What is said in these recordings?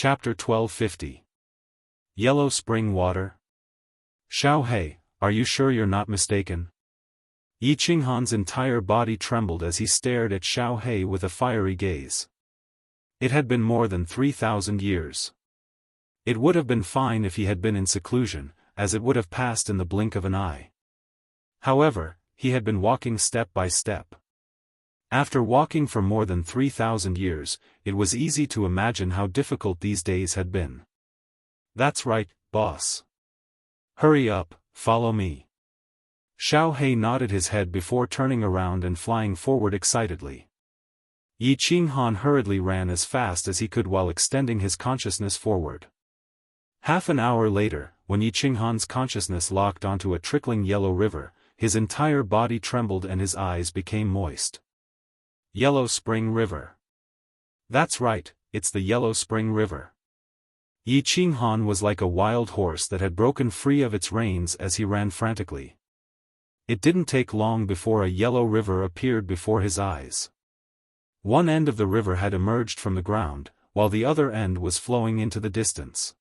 Chapter 1250. Yellow Spring Water? Xiao He, are you sure you're not mistaken? Yi Qinghan's entire body trembled as he stared at Xiao He with a fiery gaze. It had been more than 3,000 years. It would have been fine if he had been in seclusion, as it would have passed in the blink of an eye. However, he had been walking step by step. After walking for more than 3,000 years, it was easy to imagine how difficult these days had been. That's right, boss. Hurry up, follow me. Xiao He nodded his head before turning around and flying forward excitedly. Yi Qinghan hurriedly ran as fast as he could while extending his consciousness forward. Half an hour later, when Yi Qinghan's consciousness locked onto a trickling yellow river, his entire body trembled and his eyes became moist. Yellow Spring River. That's right, it's the Yellow Spring River. Yi Qinghan was like a wild horse that had broken free of its reins as he ran frantically. It didn't take long before a yellow river appeared before his eyes. One end of the river had emerged from the ground, while the other end was flowing into the distance.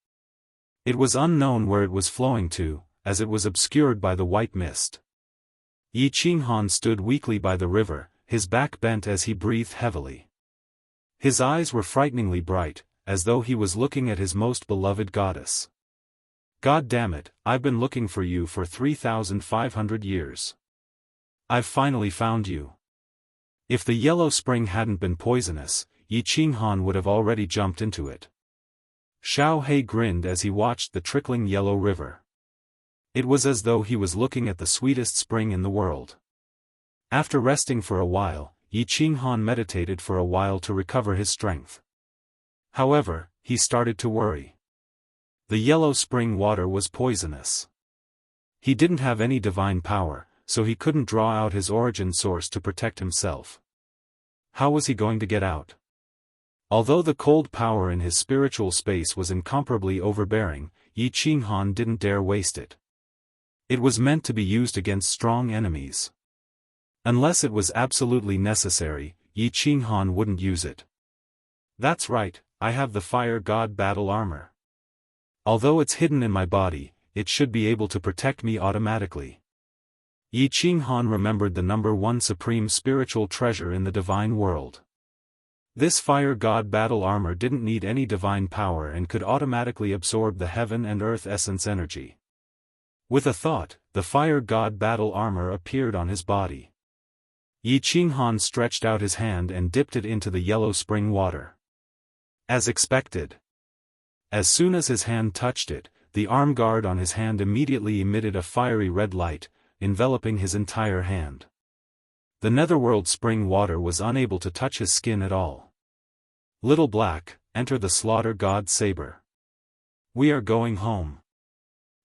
It was unknown where it was flowing to, as it was obscured by the white mist. Yi Qinghan stood weakly by the river, his back bent as he breathed heavily. His eyes were frighteningly bright, as though he was looking at his most beloved goddess. God damn it, I've been looking for you for 3,500 years. I've finally found you. If the yellow spring hadn't been poisonous, Yi Qinghan would have already jumped into it. Xiao He grinned as he watched the trickling yellow river. It was as though he was looking at the sweetest spring in the world. After resting for a while, Yi Qinghan meditated for a while to recover his strength. However, he started to worry. The yellow spring water was poisonous. He didn't have any divine power, so he couldn't draw out his origin source to protect himself. How was he going to get out? Although the cold power in his spiritual space was incomparably overbearing, Yi Qinghan didn't dare waste it. It was meant to be used against strong enemies. Unless it was absolutely necessary, Yi Qinghan wouldn't use it. That's right, I have the Fire God battle armor. Although it's hidden in my body, it should be able to protect me automatically. Yi Qinghan remembered the number one supreme spiritual treasure in the divine world. This Fire God battle armor didn't need any divine power and could automatically absorb the heaven and earth essence energy. With a thought, the Fire God battle armor appeared on his body. Yi Qinghan stretched out his hand and dipped it into the yellow spring water. As expected. As soon as his hand touched it, the arm guard on his hand immediately emitted a fiery red light, enveloping his entire hand. The netherworld spring water was unable to touch his skin at all. Little Black, enter the slaughter god saber. We are going home.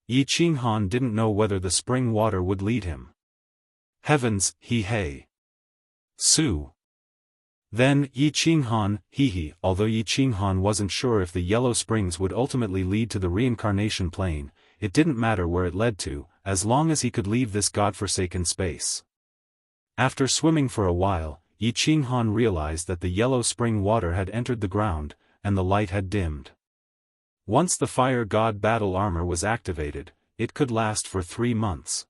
Yi Qinghan didn't know whether the spring water would lead him. Heavens, he. Su. Then, Yi Qinghan, although Yi Qinghan wasn't sure if the yellow springs would ultimately lead to the reincarnation plane, it didn't matter where it led to, as long as he could leave this godforsaken space. After swimming for a while, Yi Qinghan realized that the yellow spring water had entered the ground, and the light had dimmed. Once the Fire God battle armor was activated, it could last for 3 months.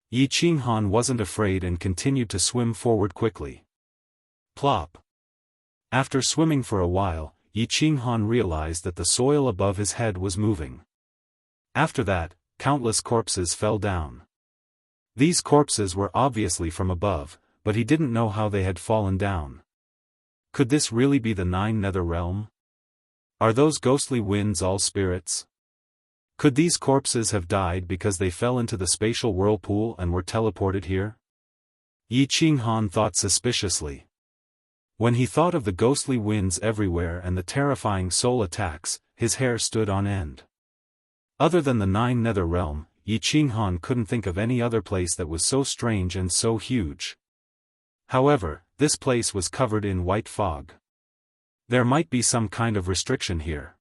Yi Qinghan wasn't afraid and continued to swim forward quickly. Plop. After swimming for a while, Yi Qinghan realized that the soil above his head was moving. After that, countless corpses fell down. These corpses were obviously from above, but he didn't know how they had fallen down. Could this really be the 9 Nether Realm? Are those ghostly winds all spirits? Could these corpses have died because they fell into the spatial whirlpool and were teleported here? Yi Qinghan thought suspiciously. When he thought of the ghostly winds everywhere and the terrifying soul attacks, his hair stood on end. Other than the 9 Nether Realm, Yi Qinghan couldn't think of any other place that was so strange and so huge. However, this place was covered in white fog. There might be some kind of restriction here.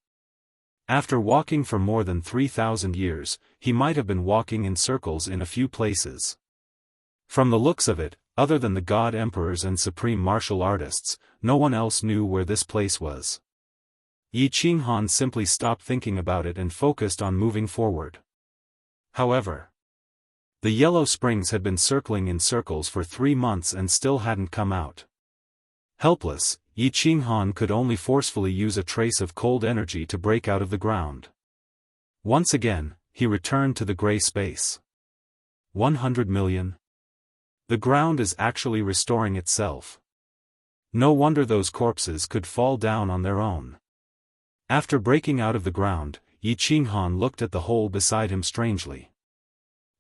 After walking for more than 3,000 years, he might have been walking in circles in a few places. From the looks of it, other than the god emperors and supreme martial artists, no one else knew where this place was. Yi Qinghan simply stopped thinking about it and focused on moving forward. However, the yellow springs had been circling in circles for 3 months and still hadn't come out. Helpless, Yi Qinghan could only forcefully use a trace of cold energy to break out of the ground. Once again, he returned to the gray space. 100 million. The ground is actually restoring itself. No wonder those corpses could fall down on their own. After breaking out of the ground, Yi Qinghan looked at the hole beside him strangely.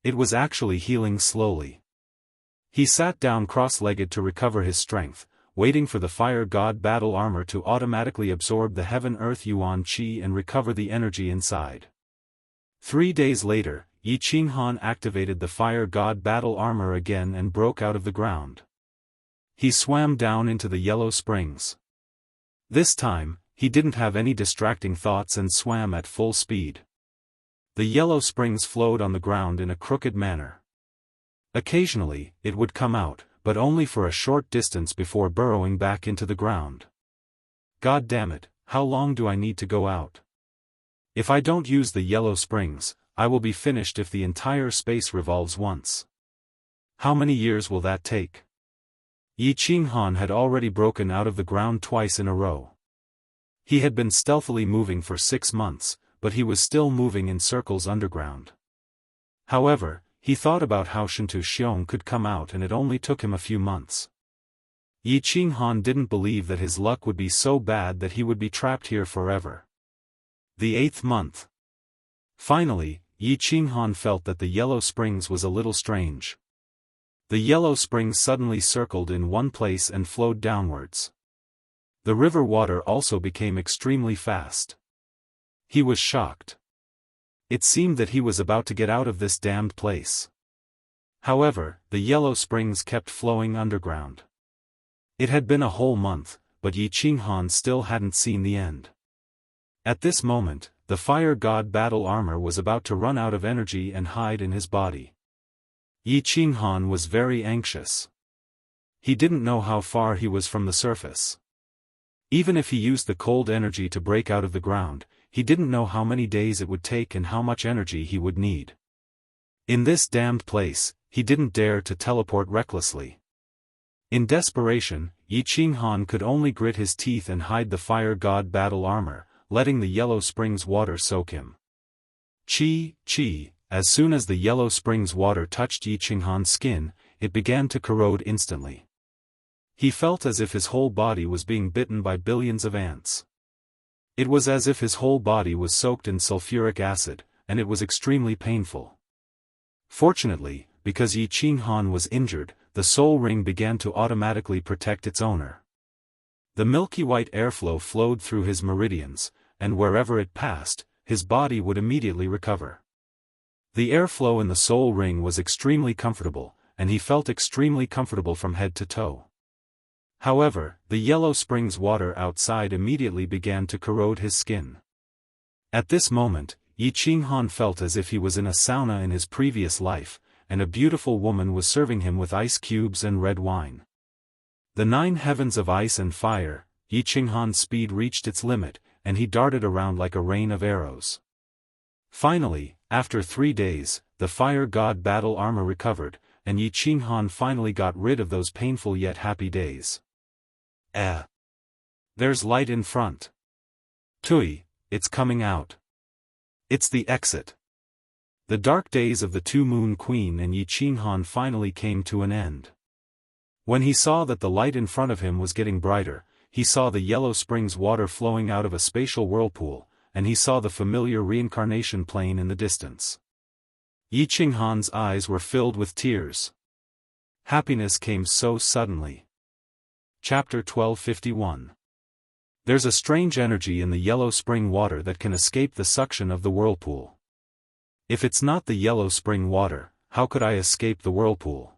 It was actually healing slowly. He sat down cross-legged to recover his strength, waiting for the fire god battle armor to automatically absorb the heaven-earth yuan qi and recover the energy inside. 3 days later, Yi Qinghan activated the fire god battle armor again and broke out of the ground. He swam down into the yellow springs. This time, he didn't have any distracting thoughts and swam at full speed. The yellow springs flowed on the ground in a crooked manner. Occasionally, it would come out, but only for a short distance before burrowing back into the ground. God damn it, how long do I need to go out? If I don't use the yellow springs, I will be finished if the entire space revolves once. How many years will that take? Yi Qinghan had already broken out of the ground twice in a row. He had been stealthily moving for 6 months, but he was still moving in circles underground. However, he thought about how Shintu Xiong could come out and it only took him a few months. Yi Qinghan didn't believe that his luck would be so bad that he would be trapped here forever. The 8th month. Finally, Yi Qinghan felt that the yellow springs was a little strange. The yellow springs suddenly circled in one place and flowed downwards. The river water also became extremely fast. He was shocked. It seemed that he was about to get out of this damned place. However, the yellow springs kept flowing underground. It had been a whole month, but Yi Qinghan still hadn't seen the end. At this moment, the fire god battle armor was about to run out of energy and hide in his body. Yi Qinghan was very anxious. He didn't know how far he was from the surface. Even if he used the cold energy to break out of the ground, he didn't know how many days it would take and how much energy he would need. In this damned place, he didn't dare to teleport recklessly. In desperation, Yi Qinghan could only grit his teeth and hide the fire god battle armor, letting the yellow springs water soak him. Chi. As soon as the yellow springs water touched Yi Qinghan's skin, it began to corrode instantly. He felt as if his whole body was being bitten by billions of ants. It was as if his whole body was soaked in sulfuric acid, and it was extremely painful. Fortunately, because Yi Qinghan was injured, the soul ring began to automatically protect its owner. The milky white airflow flowed through his meridians, and wherever it passed, his body would immediately recover. The airflow in the soul ring was extremely comfortable, and he felt extremely comfortable from head to toe. However, the yellow springs water outside immediately began to corrode his skin. At this moment, Yi Qinghan felt as if he was in a sauna in his previous life, and a beautiful woman was serving him with ice cubes and red wine. The 9 heavens of ice and fire, Yi Qinghan's speed reached its limit, and he darted around like a rain of arrows. Finally, after 3 days, the fire god battle armor recovered, and Yi Qinghan finally got rid of those painful yet happy days. There's light in front. Tui, it's coming out. It's the exit. The dark days of the Two-Moon Queen and Yi Qinghan finally came to an end. When he saw that the light in front of him was getting brighter, he saw the yellow springs water flowing out of a spatial whirlpool, and he saw the familiar reincarnation plane in the distance. Yi Qinghan's eyes were filled with tears. Happiness came so suddenly. Chapter 1251. There's a strange energy in the yellow spring water that can escape the suction of the whirlpool. If it's not the yellow spring water, how could I escape the whirlpool?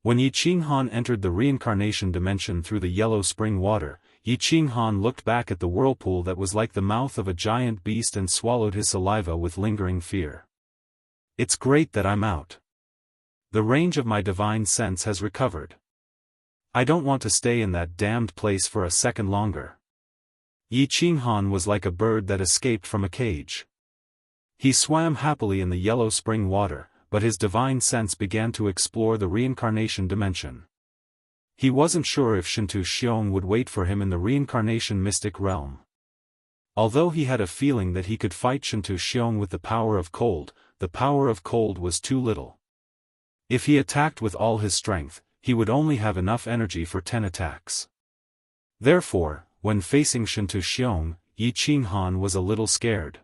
When Yi Qinghan entered the reincarnation dimension through the yellow spring water, Yi Qinghan looked back at the whirlpool that was like the mouth of a giant beast and swallowed his saliva with lingering fear. It's great that I'm out. The range of my divine sense has recovered. I don't want to stay in that damned place for a second longer. Yi Qinghan was like a bird that escaped from a cage. He swam happily in the yellow spring water, but his divine sense began to explore the reincarnation dimension. He wasn't sure if Shintu Xiong would wait for him in the reincarnation mystic realm. Although he had a feeling that he could fight Shintu Xiong with the power of cold was too little. If he attacked with all his strength, he would only have enough energy for 10 attacks. Therefore, when facing Shintu Xiong, Yi Qinghan was a little scared.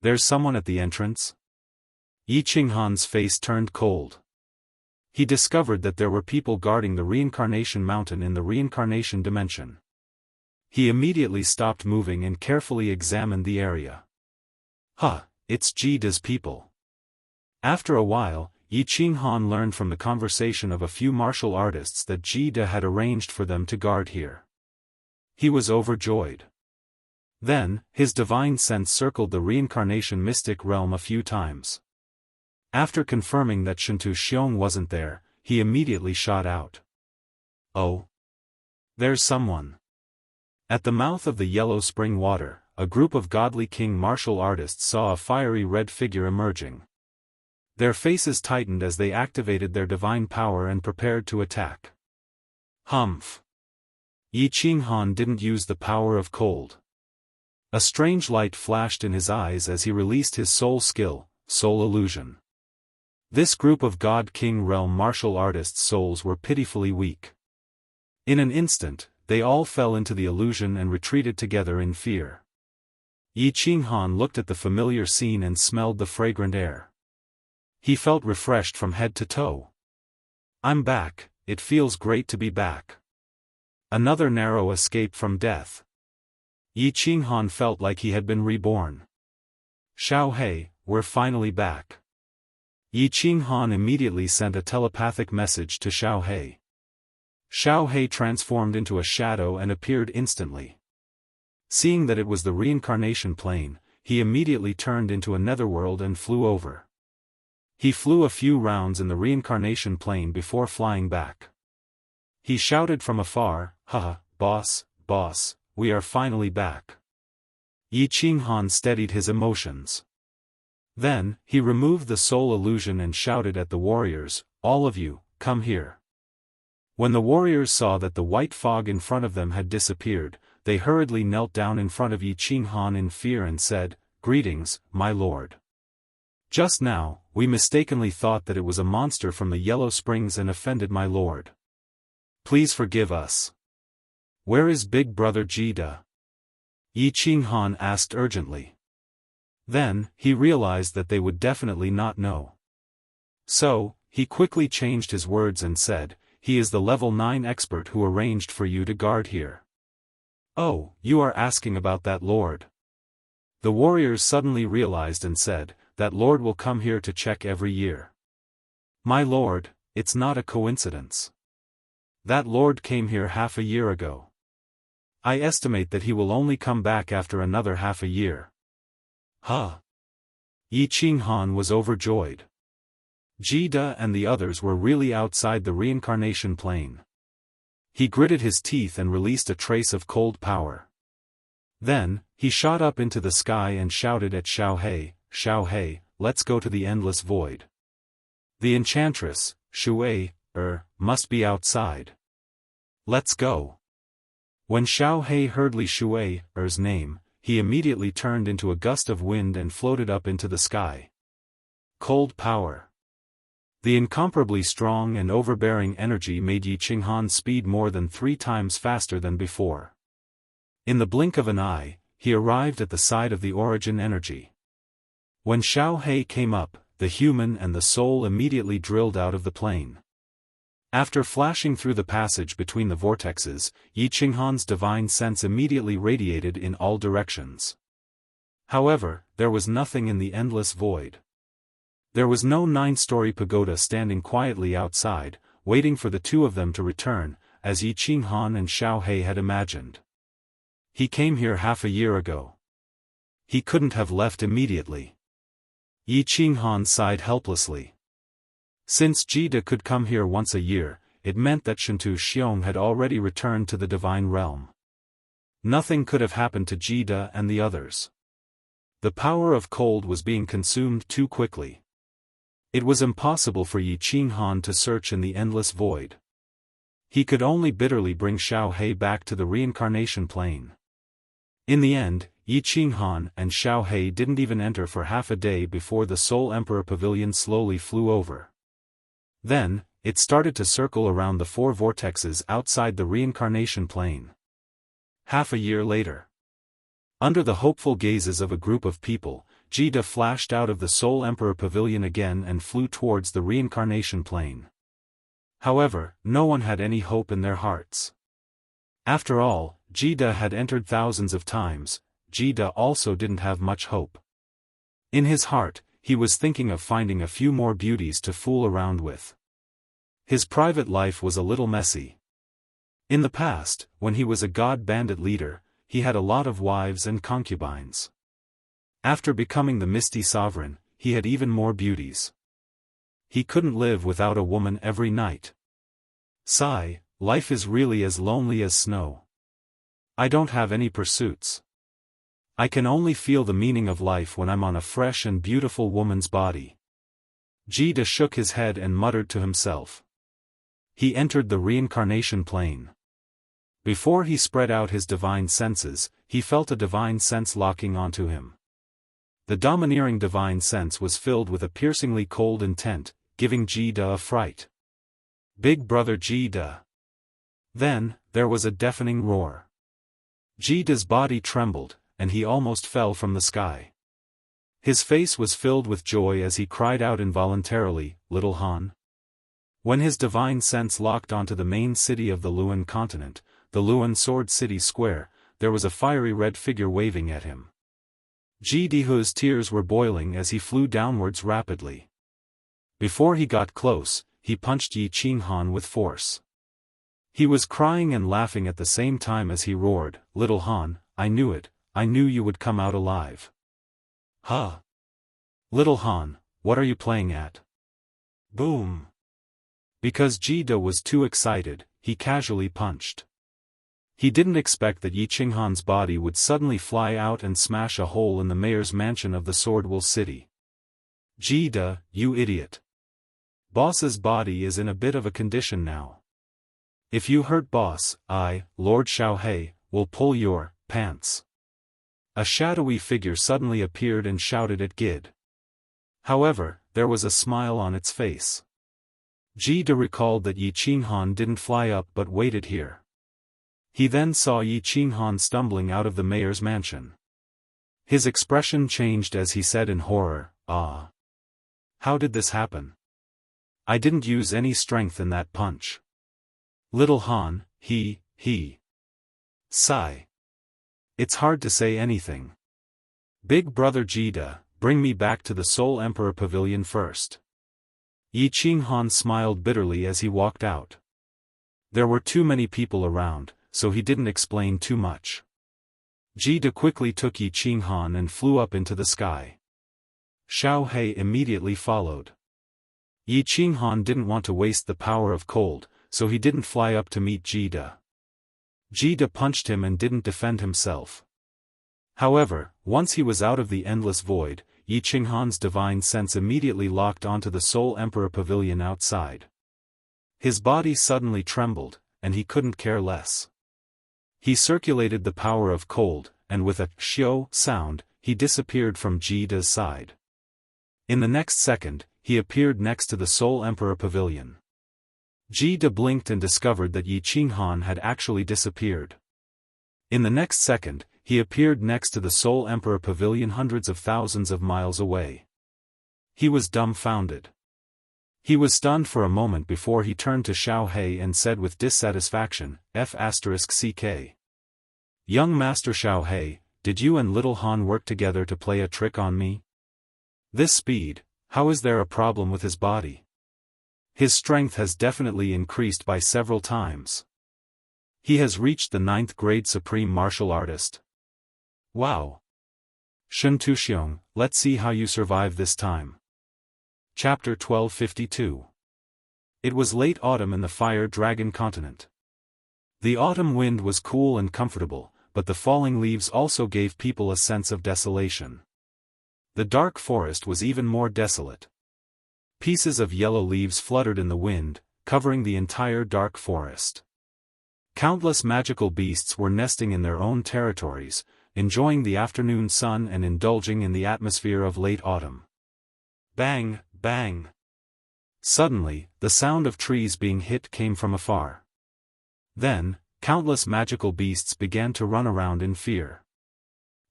"There's someone at the entrance?" Yi Qinghan's face turned cold. He discovered that there were people guarding the reincarnation mountain in the reincarnation dimension. He immediately stopped moving and carefully examined the area. It's Jida's people. After a while, Yi Qinghan learned from the conversation of a few martial artists that Jida had arranged for them to guard here. He was overjoyed. Then, his divine sense circled the reincarnation mystic realm a few times. After confirming that Shintu Xiong wasn't there, he immediately shot out. "Oh! There's someone." At the mouth of the yellow spring water, a group of godly king martial artists saw a fiery red figure emerging. Their faces tightened as they activated their divine power and prepared to attack. Humph! Yi Qinghan didn't use the power of cold. A strange light flashed in his eyes as he released his soul skill, soul illusion. This group of God King realm martial artists' souls were pitifully weak. In an instant, they all fell into the illusion and retreated together in fear. Yi Qinghan looked at the familiar scene and smelled the fragrant air. He felt refreshed from head to toe. "I'm back, it feels great to be back." Another narrow escape from death. Yi Qinghan felt like he had been reborn. "Xiao, we're finally back." Yi Qinghan immediately sent a telepathic message to Xiao. Xiao transformed into a shadow and appeared instantly. Seeing that it was the reincarnation plane, he immediately turned into a netherworld and flew over. He flew a few rounds in the reincarnation plane before flying back. He shouted from afar, boss, we are finally back." Yi Qinghan steadied his emotions. Then, he removed the soul illusion and shouted at the warriors, "All of you, come here." When the warriors saw that the white fog in front of them had disappeared, they hurriedly knelt down in front of Yi Qinghan in fear and said, "Greetings, my lord. Just now, we mistakenly thought that it was a monster from the Yellow Springs and offended my lord. Please forgive us. Where is big brother Jida?" Yi Qinghan asked urgently. Then, he realized that they would definitely not know. So, he quickly changed his words and said, "He is the level 9 expert who arranged for you to guard here." "Oh, you are asking about that lord?" The warriors suddenly realized and said, "That lord will come here to check every year." "My lord, it's not a coincidence. That lord came here half a year ago. I estimate that he will only come back after another half a year." Yi Qinghan was overjoyed. Jida and the others were really outside the reincarnation plane. He gritted his teeth and released a trace of cold power. Then, he shot up into the sky and shouted at Xiao, "Let's go to the endless void. The enchantress, Shui, must be outside. Let's go." When Xiao heard Li Shui's name, he immediately turned into a gust of wind and floated up into the sky. Cold power. The incomparably strong and overbearing energy made Yi Qinghan's speed more than 3 times faster than before. In the blink of an eye, he arrived at the side of the origin energy. When Xiao came up, the human and the soul immediately drilled out of the plane. After flashing through the passage between the vortexes, Yi Qinghan's divine sense immediately radiated in all directions. However, there was nothing in the endless void. There was no 9-story pagoda standing quietly outside, waiting for the two of them to return, as Yi Qinghan and Xiao had imagined. He came here half a year ago. He couldn't have left immediately. Yi Qinghan sighed helplessly. Since Jida could come here once a year, it meant that Shintu Xiong had already returned to the divine realm. Nothing could have happened to Jida and the others. The power of cold was being consumed too quickly. It was impossible for Yi Qinghan to search in the endless void. He could only bitterly bring Xiao He back to the reincarnation plane. In the end, Yi Qinghan and Xiao He didn't even enter for half a day before the Soul Emperor Pavilion slowly flew over. Then, it started to circle around the 4 vortexes outside the reincarnation plane. Half a year later. Under the hopeful gazes of a group of people, Jida flashed out of the Soul Emperor Pavilion again and flew towards the reincarnation plane. However, no one had any hope in their hearts. After all, Jida had entered thousands of times. Jida also didn't have much hope. In his heart, he was thinking of finding a few more beauties to fool around with. His private life was a little messy. In the past, when he was a god bandit leader, he had a lot of wives and concubines. After becoming the Misty Sovereign, he had even more beauties. He couldn't live without a woman every night. Sigh, life is really as lonely as snow. I don't have any pursuits. I can only feel the meaning of life when I'm on a fresh and beautiful woman's body. Jida shook his head and muttered to himself. He entered the reincarnation plane. Before he spread out his divine senses, he felt a divine sense locking onto him. The domineering divine sense was filled with a piercingly cold intent, giving Jida a fright. Big brother Jida. Then, there was a deafening roar. Jida's body trembled, and he almost fell from the sky. His face was filled with joy as he cried out involuntarily, "Little Han." When his divine sense locked onto the main city of the Luan continent, the Luan Sword City Square, there was a fiery red figure waving at him. Jidihu's tears were boiling as he flew downwards rapidly. Before he got close, he punched Yi Qinghan with force. He was crying and laughing at the same time as he roared, "Little Han, I knew it, I knew you would come out alive." Huh? Little Han, what are you playing at? Boom. Because Jida was too excited, he casually punched. He didn't expect that Yi Qinghan's body would suddenly fly out and smash a hole in the mayor's mansion of the SwordWill city. Jida, you idiot. Boss's body is in a bit of a condition now. If you hurt Boss, I, Lord Xiao He, will pull your pants. A shadowy figure suddenly appeared and shouted at Gid. However, there was a smile on its face. Jida recalled that Yi Qinghan didn't fly up but waited here. He then saw Yi Qinghan stumbling out of the mayor's mansion. His expression changed as he said in horror, "Ah. How did this happen? I didn't use any strength in that punch." Little Han, he. Sigh. It's hard to say anything. Big brother Jida, bring me back to the Soul Emperor Pavilion first. Yi Qinghan smiled bitterly as he walked out. There were too many people around, so he didn't explain too much. Jida quickly took Yi Qinghan and flew up into the sky. Xiao He immediately followed. Yi Qinghan didn't want to waste the power of cold, so he didn't fly up to meet Jida. Jida punched him and didn't defend himself. However, once he was out of the endless void, Yi Qinghan's divine sense immediately locked onto the Soul Emperor Pavilion outside. His body suddenly trembled, and he couldn't care less. He circulated the power of cold, and with a "shio" sound, he disappeared from Jida's side. In the next second, he appeared next to the Soul Emperor Pavilion. Jida blinked and discovered that Yi Qinghan had actually disappeared. In the next second, he appeared next to the Soul Emperor Pavilion hundreds of thousands of miles away. He was dumbfounded. He was stunned for a moment before he turned to Xiao He and said with dissatisfaction, "F***ck. Young Master Xiao He, did you and Little Han work together to play a trick on me? This speed, how is there a problem with his body? His strength has definitely increased by several times. He has reached the 9th grade supreme martial artist. Wow. Shun Tuxiong, let's see how you survive this time." Chapter 1252. It was late autumn in the Fire Dragon continent. The autumn wind was cool and comfortable, but the falling leaves also gave people a sense of desolation. The dark forest was even more desolate. Pieces of yellow leaves fluttered in the wind, covering the entire dark forest. Countless magical beasts were nesting in their own territories, enjoying the afternoon sun and indulging in the atmosphere of late autumn. Bang, bang. Suddenly, the sound of trees being hit came from afar. Then, countless magical beasts began to run around in fear.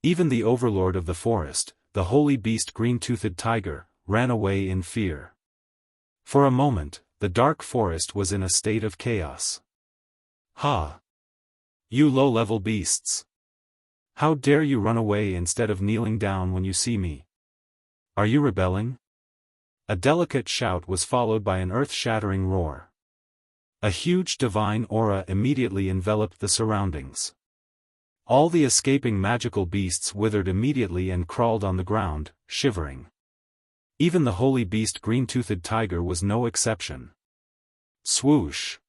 Even the overlord of the forest, the holy beast green-toothed tiger, ran away in fear. For a moment, the dark forest was in a state of chaos. Ha! You low-level beasts! How dare you run away instead of kneeling down when you see me? Are you rebelling? A delicate shout was followed by an earth-shattering roar. A huge divine aura immediately enveloped the surroundings. All the escaping magical beasts withered immediately and crawled on the ground, shivering. Even the holy beast green-toothed tiger was no exception. Swoosh!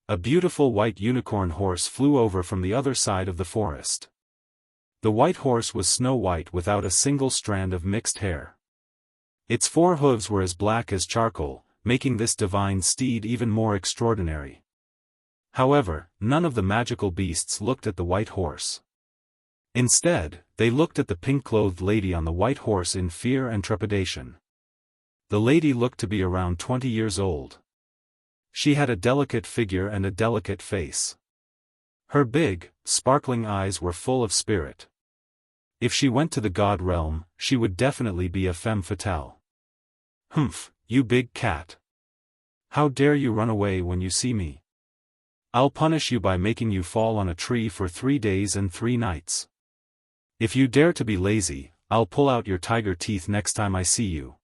A beautiful white unicorn horse flew over from the other side of the forest. The white horse was snow-white without a single strand of mixed hair. Its 4 hooves were as black as charcoal, making this divine steed even more extraordinary. However, none of the magical beasts looked at the white horse. Instead, they looked at the pink-clothed lady on the white horse in fear and trepidation. The lady looked to be around 20 years old. She had a delicate figure and a delicate face. Her big, sparkling eyes were full of spirit. If she went to the god realm, she would definitely be a femme fatale. Humph, you big cat. How dare you run away when you see me? I'll punish you by making you fall on a tree for 3 days and 3 nights. If you dare to be lazy, I'll pull out your tiger teeth next time I see you.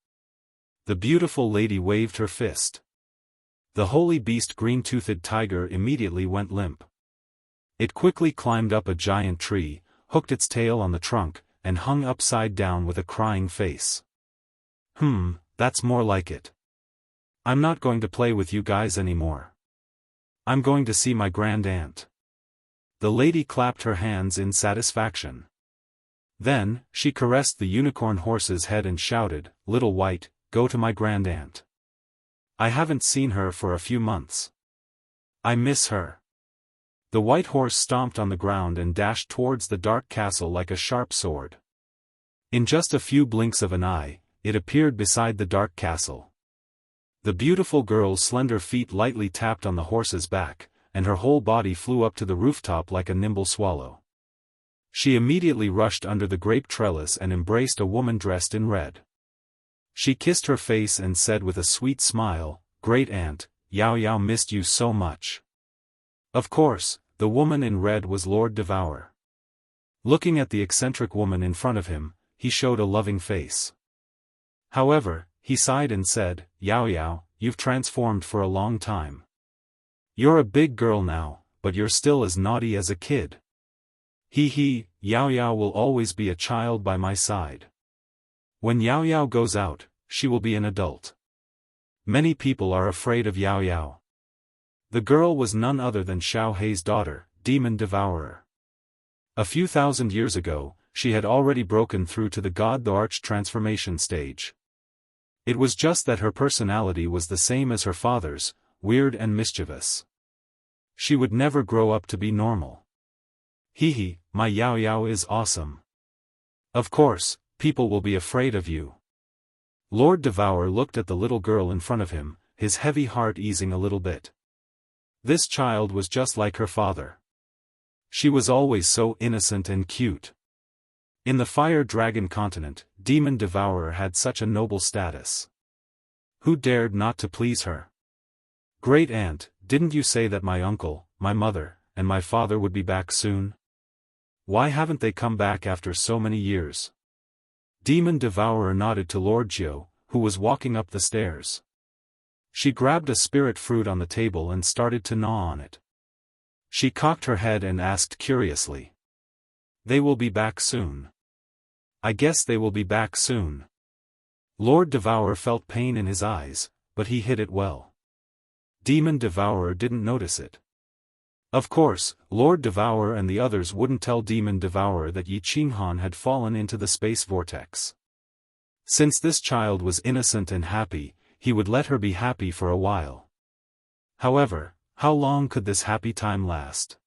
The beautiful lady waved her fist. The holy beast green-toothed tiger immediately went limp. It quickly climbed up a giant tree, hooked its tail on the trunk, and hung upside down with a crying face. That's more like it. I'm not going to play with you guys anymore. I'm going to see my grand aunt. The lady clapped her hands in satisfaction. Then, she caressed the unicorn horse's head and shouted, "Little White, go to my grand aunt. I haven't seen her for a few months. I miss her." The white horse stomped on the ground and dashed towards the dark castle like a sharp sword. In just a few blinks of an eye, it appeared beside the dark castle. The beautiful girl's slender feet lightly tapped on the horse's back, and her whole body flew up to the rooftop like a nimble swallow. She immediately rushed under the grape trellis and embraced a woman dressed in red. She kissed her face and said with a sweet smile, "Great aunt, Yao Yao missed you so much." Of course, the woman in red was Lord Devour. Looking at the eccentric woman in front of him, he showed a loving face. However, he sighed and said, "Yao Yao, you've transformed for a long time. You're a big girl now, but you're still as naughty as a kid." He, Yao Yao will always be a child by my side. When Yao Yao goes out, she will be an adult. Many people are afraid of Yao Yao. The girl was none other than Xiao Hei's daughter, Demon Devourer. A few thousand years ago, she had already broken through to the God the Arch transformation stage. It was just that her personality was the same as her father's, weird and mischievous. She would never grow up to be normal. My Yao Yao is awesome. Of course, people will be afraid of you. Lord Devour looked at the little girl in front of him, his heavy heart easing a little bit. This child was just like her father. She was always so innocent and cute. In the Fire Dragon continent, Demon Devourer had such a noble status. Who dared not to please her? "Great aunt, didn't you say that my uncle, my mother, and my father would be back soon? Why haven't they come back after so many years?" Demon Devourer nodded to Lord Jiu, who was walking up the stairs. She grabbed a spirit fruit on the table and started to gnaw on it. She cocked her head and asked curiously, "They will be back soon? I guess they will be back soon." Lord Devourer felt pain in his eyes, but he hid it well. Demon Devourer didn't notice it. Of course, Lord Devourer and the others wouldn't tell Demon Devourer that Yi Qinghan had fallen into the space vortex. Since this child was innocent and happy, he would let her be happy for a while. However, how long could this happy time last?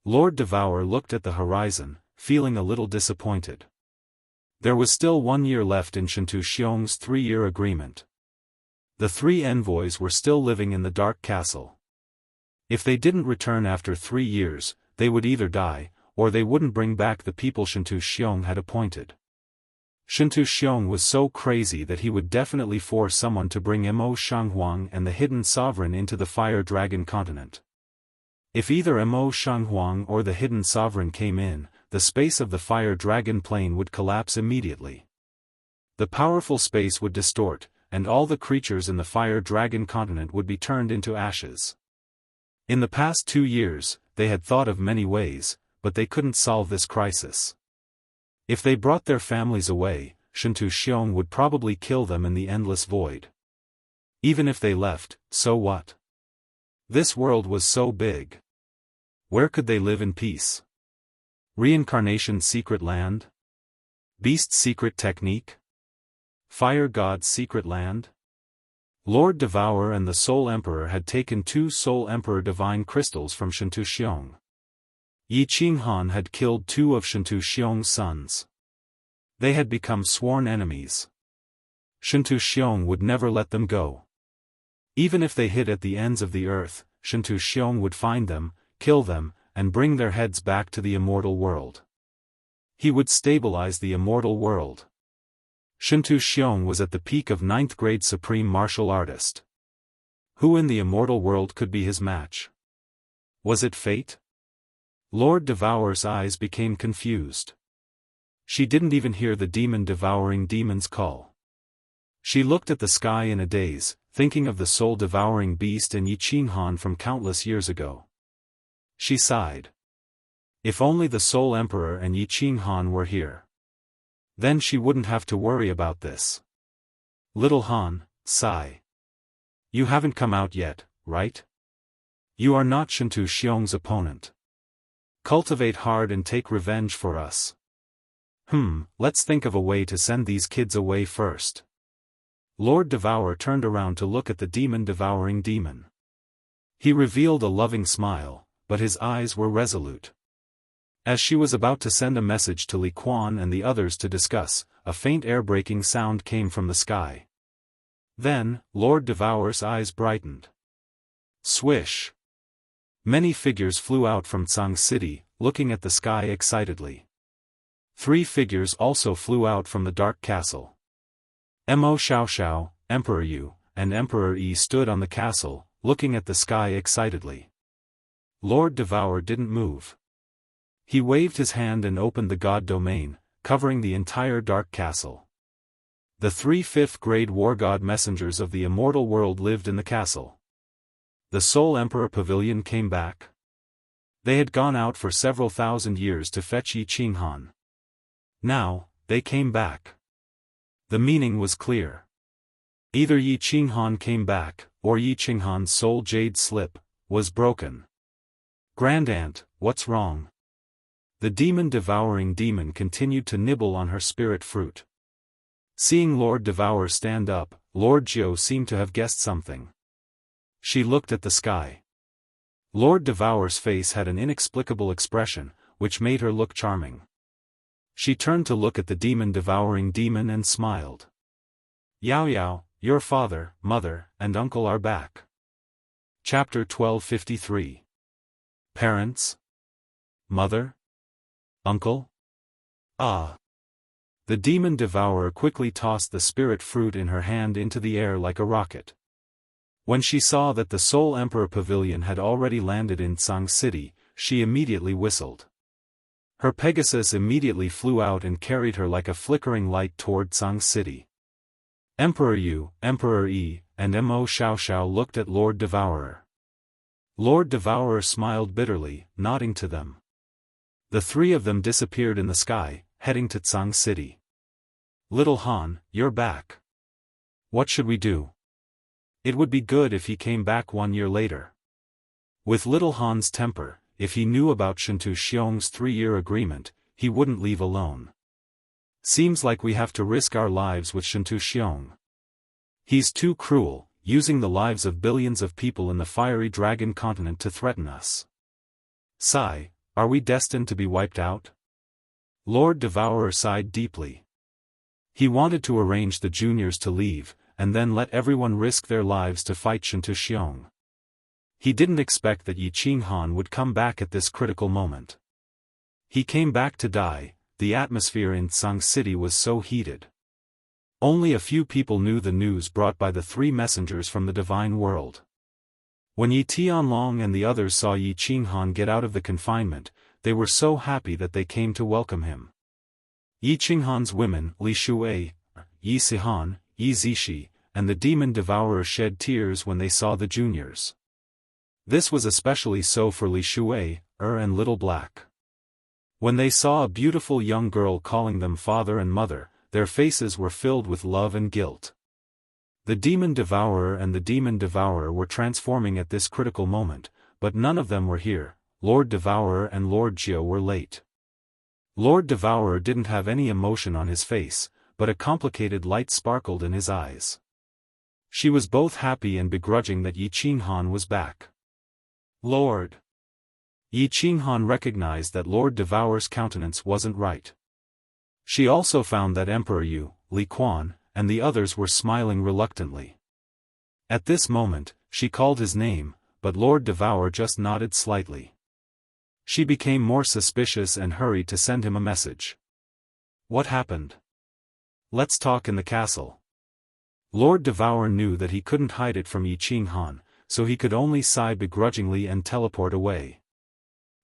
Lord Devourer looked at the horizon, feeling a little disappointed. There was still 1 year left in Shintu Xiong's 3-year agreement. The 3 envoys were still living in the Dark Castle. If they didn't return after 3 years, they would either die, or they wouldn't bring back the people Shintu Xiong had appointed. Shintu Xiong was so crazy that he would definitely force someone to bring Mo Shanghuang and the hidden sovereign into the Fire Dragon continent. If either Mo Shanghuang or the hidden sovereign came in, the space of the Fire Dragon plane would collapse immediately. The powerful space would distort, and all the creatures in the Fire Dragon continent would be turned into ashes. In the past 2 years, they had thought of many ways, but they couldn't solve this crisis. If they brought their families away, Shintu Xiong would probably kill them in the endless void. Even if they left, so what? This world was so big. Where could they live in peace? Reincarnation secret land? Beast secret technique? Fire God's secret land? Lord Devourer and the Soul Emperor had taken 2 Soul Emperor divine crystals from Shintu Xiong. Yi Qinghan had killed 2 of Shintu Xiong's sons. They had become sworn enemies. Shintu Xiong would never let them go. Even if they hid at the ends of the earth, Shintu Xiong would find them, kill them, and bring their heads back to the immortal world. He would stabilize the immortal world. Shintu Xiong was at the peak of 9th grade supreme martial artist. Who in the immortal world could be his match? Was it fate? Lord Devourer's eyes became confused. She didn't even hear the demon-devouring demon's call. She looked at the sky in a daze, thinking of the soul-devouring beast and Yi Qinghan from countless years ago. She sighed. If only the Soul Emperor and Yi Qinghan were here. Then she wouldn't have to worry about this. Little Han, sigh. You haven't come out yet, right? You are not Shintu Xiong's opponent. Cultivate hard and take revenge for us. Let's think of a way to send these kids away first. Lord Devourer turned around to look at the demon-devouring demon. He revealed a loving smile, but his eyes were resolute. As she was about to send a message to Li Quan and the others to discuss, a faint air-breaking sound came from the sky. Then, Lord Devourer's eyes brightened. Swish! Many figures flew out from Tsang City, looking at the sky excitedly. 3 figures also flew out from the Dark Castle. Mo Xiaoxiao, Emperor Yu, and Emperor Yi stood on the castle, looking at the sky excitedly. Lord Devourer didn't move. He waved his hand and opened the God domain, covering the entire Dark Castle. The 3 5th-grade war god messengers of the immortal world lived in the castle. The Soul Emperor Pavilion came back. They had gone out for several thousand years to fetch Yi Qinghan. Now, they came back. The meaning was clear. Either Yi Qinghan came back, or Yi Qinghan's soul jade slip was broken. Grandaunt, what's wrong? The demon-devouring demon continued to nibble on her spirit fruit. Seeing Lord Devourer stand up, Lord Jiao seemed to have guessed something. She looked at the sky. Lord Devourer's face had an inexplicable expression, which made her look charming. She turned to look at the demon-devouring demon and smiled. Yao Yao, your father, mother, and uncle are back. Chapter 1253. Parents? Mother? Uncle? Ah! The demon-devourer quickly tossed the spirit fruit in her hand into the air like a rocket. When she saw that the Soul Emperor Pavilion had already landed in Tsang City, she immediately whistled. Her Pegasus immediately flew out and carried her like a flickering light toward Tsang City. Emperor Yu, Emperor Yi, and Mo Xiaoxiao looked at Lord Devourer. Lord Devourer smiled bitterly, nodding to them. The 3 of them disappeared in the sky, heading to Tsang City. Little Han, you're back. What should we do? It would be good if he came back 1 year later. With little Han's temper, if he knew about Shintu Xiong's 3-year agreement, he wouldn't leave alone. Seems like we have to risk our lives with Shintu Xiong. He's too cruel, using the lives of billions of people in the fiery dragon continent to threaten us. Sigh, are we destined to be wiped out? Lord Devourer sighed deeply. He wanted to arrange the juniors to leave, and then let everyone risk their lives to fight Shintu Xiong. He didn't expect that Yi Qinghan would come back at this critical moment. He came back to die. The atmosphere in Tsang City was so heated. Only a few people knew the news brought by the 3 messengers from the divine world. When Yi Tianlong and the others saw Yi Qinghan get out of the confinement, they were so happy that they came to welcome him. Yi Qinghan's women, Li Shuai, Yi Sihan, Yi Zishi, and the demon devourer shed tears when they saw the juniors. This was especially so for Li Shuai, and Little Black. When they saw a beautiful young girl calling them father and mother, their faces were filled with love and guilt. The demon devourer and the demon devourer were transforming at this critical moment, but none of them were here. Lord Devourer and Lord Jiao were late. Lord Devourer didn't have any emotion on his face, but a complicated light sparkled in his eyes. She was both happy and begrudging that Yi Qinghan was back. Lord. Yi Qinghan recognized that Lord Devourer's countenance wasn't right. She also found that Emperor Yu, Li Quan, and the others were smiling reluctantly. At this moment, she called his name, but Lord Devourer just nodded slightly. She became more suspicious and hurried to send him a message. What happened? Let's talk in the castle. Lord Devourer knew that he couldn't hide it from Yi Qinghan, so he could only sigh begrudgingly and teleport away.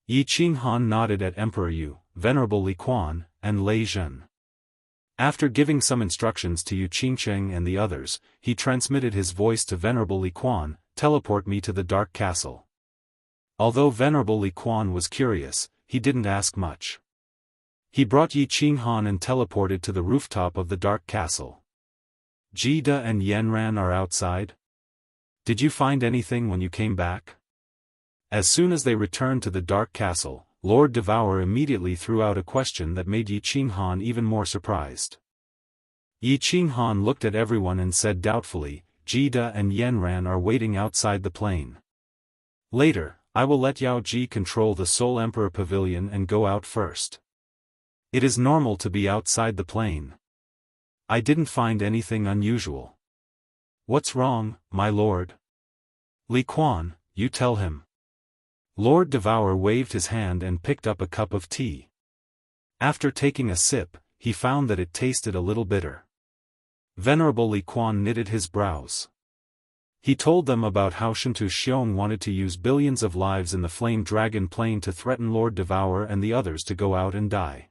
Yi Qinghan nodded at Emperor Yu, Venerable Li Quan, and Lei Zhen. After giving some instructions to Yu Qingcheng and the others, he transmitted his voice to Venerable Li Quan, teleport me to the Dark Castle. Although Venerable Li Quan was curious, he didn't ask much. He brought Yi Qinghan and teleported to the rooftop of the Dark Castle. Jida and Yanran are outside? Did you find anything when you came back? As soon as they returned to the Dark Castle, Lord Devourer immediately threw out a question that made Yi Qinghan even more surprised. Yi Qinghan looked at everyone and said doubtfully, Jida and Yanran are waiting outside the plane. Later, I will let Yao Ji control the Soul Emperor Pavilion and go out first. It is normal to be outside the plane. I didn't find anything unusual. What's wrong, my lord? Li Quan, you tell him. Lord Devourer waved his hand and picked up a cup of tea. After taking a sip, he found that it tasted a little bitter. Venerable Li Quan knitted his brows. He told them about how Shintu Xiong wanted to use billions of lives in the Flame Dragon plane to threaten Lord Devourer and the others to go out and die.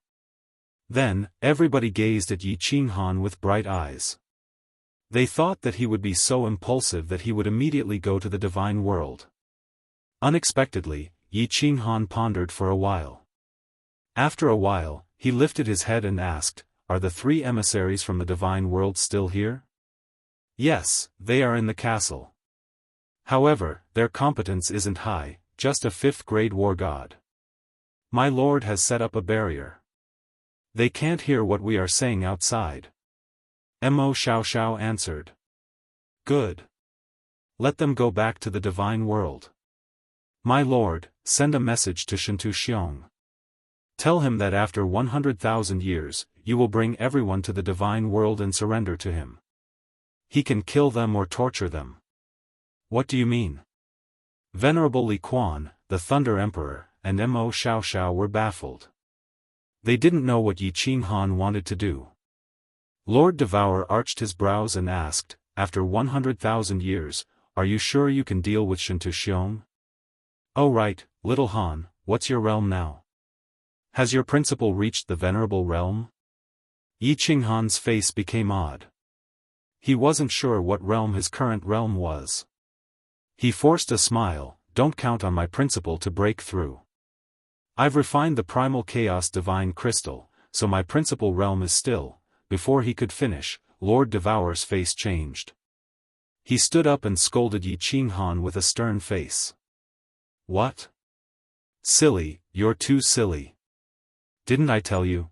Then, everybody gazed at Yi Qinghan with bright eyes. They thought that he would be so impulsive that he would immediately go to the divine world. Unexpectedly, Yi Qinghan pondered for a while. After a while, he lifted his head and asked, are the 3 emissaries from the divine world still here? Yes, they are in the castle. However, their competence isn't high, just a 5th-grade war god. My lord has set up a barrier. They can't hear what we are saying outside. Mo Xiao answered. Good. Let them go back to the divine world. My lord, send a message to Shintu Xiong. Tell him that after 100,000 years, you will bring everyone to the divine world and surrender to him. He can kill them or torture them. What do you mean? Venerable Li Quan, the Thunder Emperor, and Mo Xiao were baffled. They didn't know what Yi Qinghan wanted to do. Lord Devourer arched his brows and asked, after 100,000 years, are you sure you can deal with Shintu Xiong? Oh right, little Han, what's your realm now? Has your principal reached the venerable realm? Yi Qinghan's face became odd. He wasn't sure what realm his current realm was. He forced a smile, don't count on my principal to break through. I've refined the primal chaos divine crystal, so my principal realm is still. Before he could finish, Lord Devourer's face changed. He stood up and scolded Yi Qinghan with a stern face. What? Silly, you're too silly. Didn't I tell you?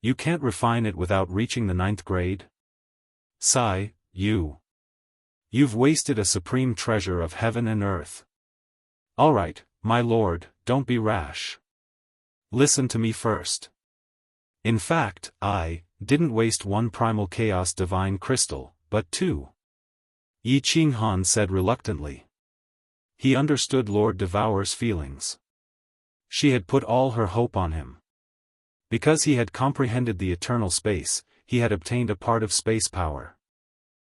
You can't refine it without reaching the 9th grade? Sigh, You've wasted a supreme treasure of heaven and earth. Alright, my lord, don't be rash. Listen to me first. In fact, I didn't waste one primal chaos divine crystal, but 2. Yi Qinghan said reluctantly. He understood Lord Devourer's feelings. She had put all her hope on him. Because he had comprehended the eternal space, he had obtained a part of space power.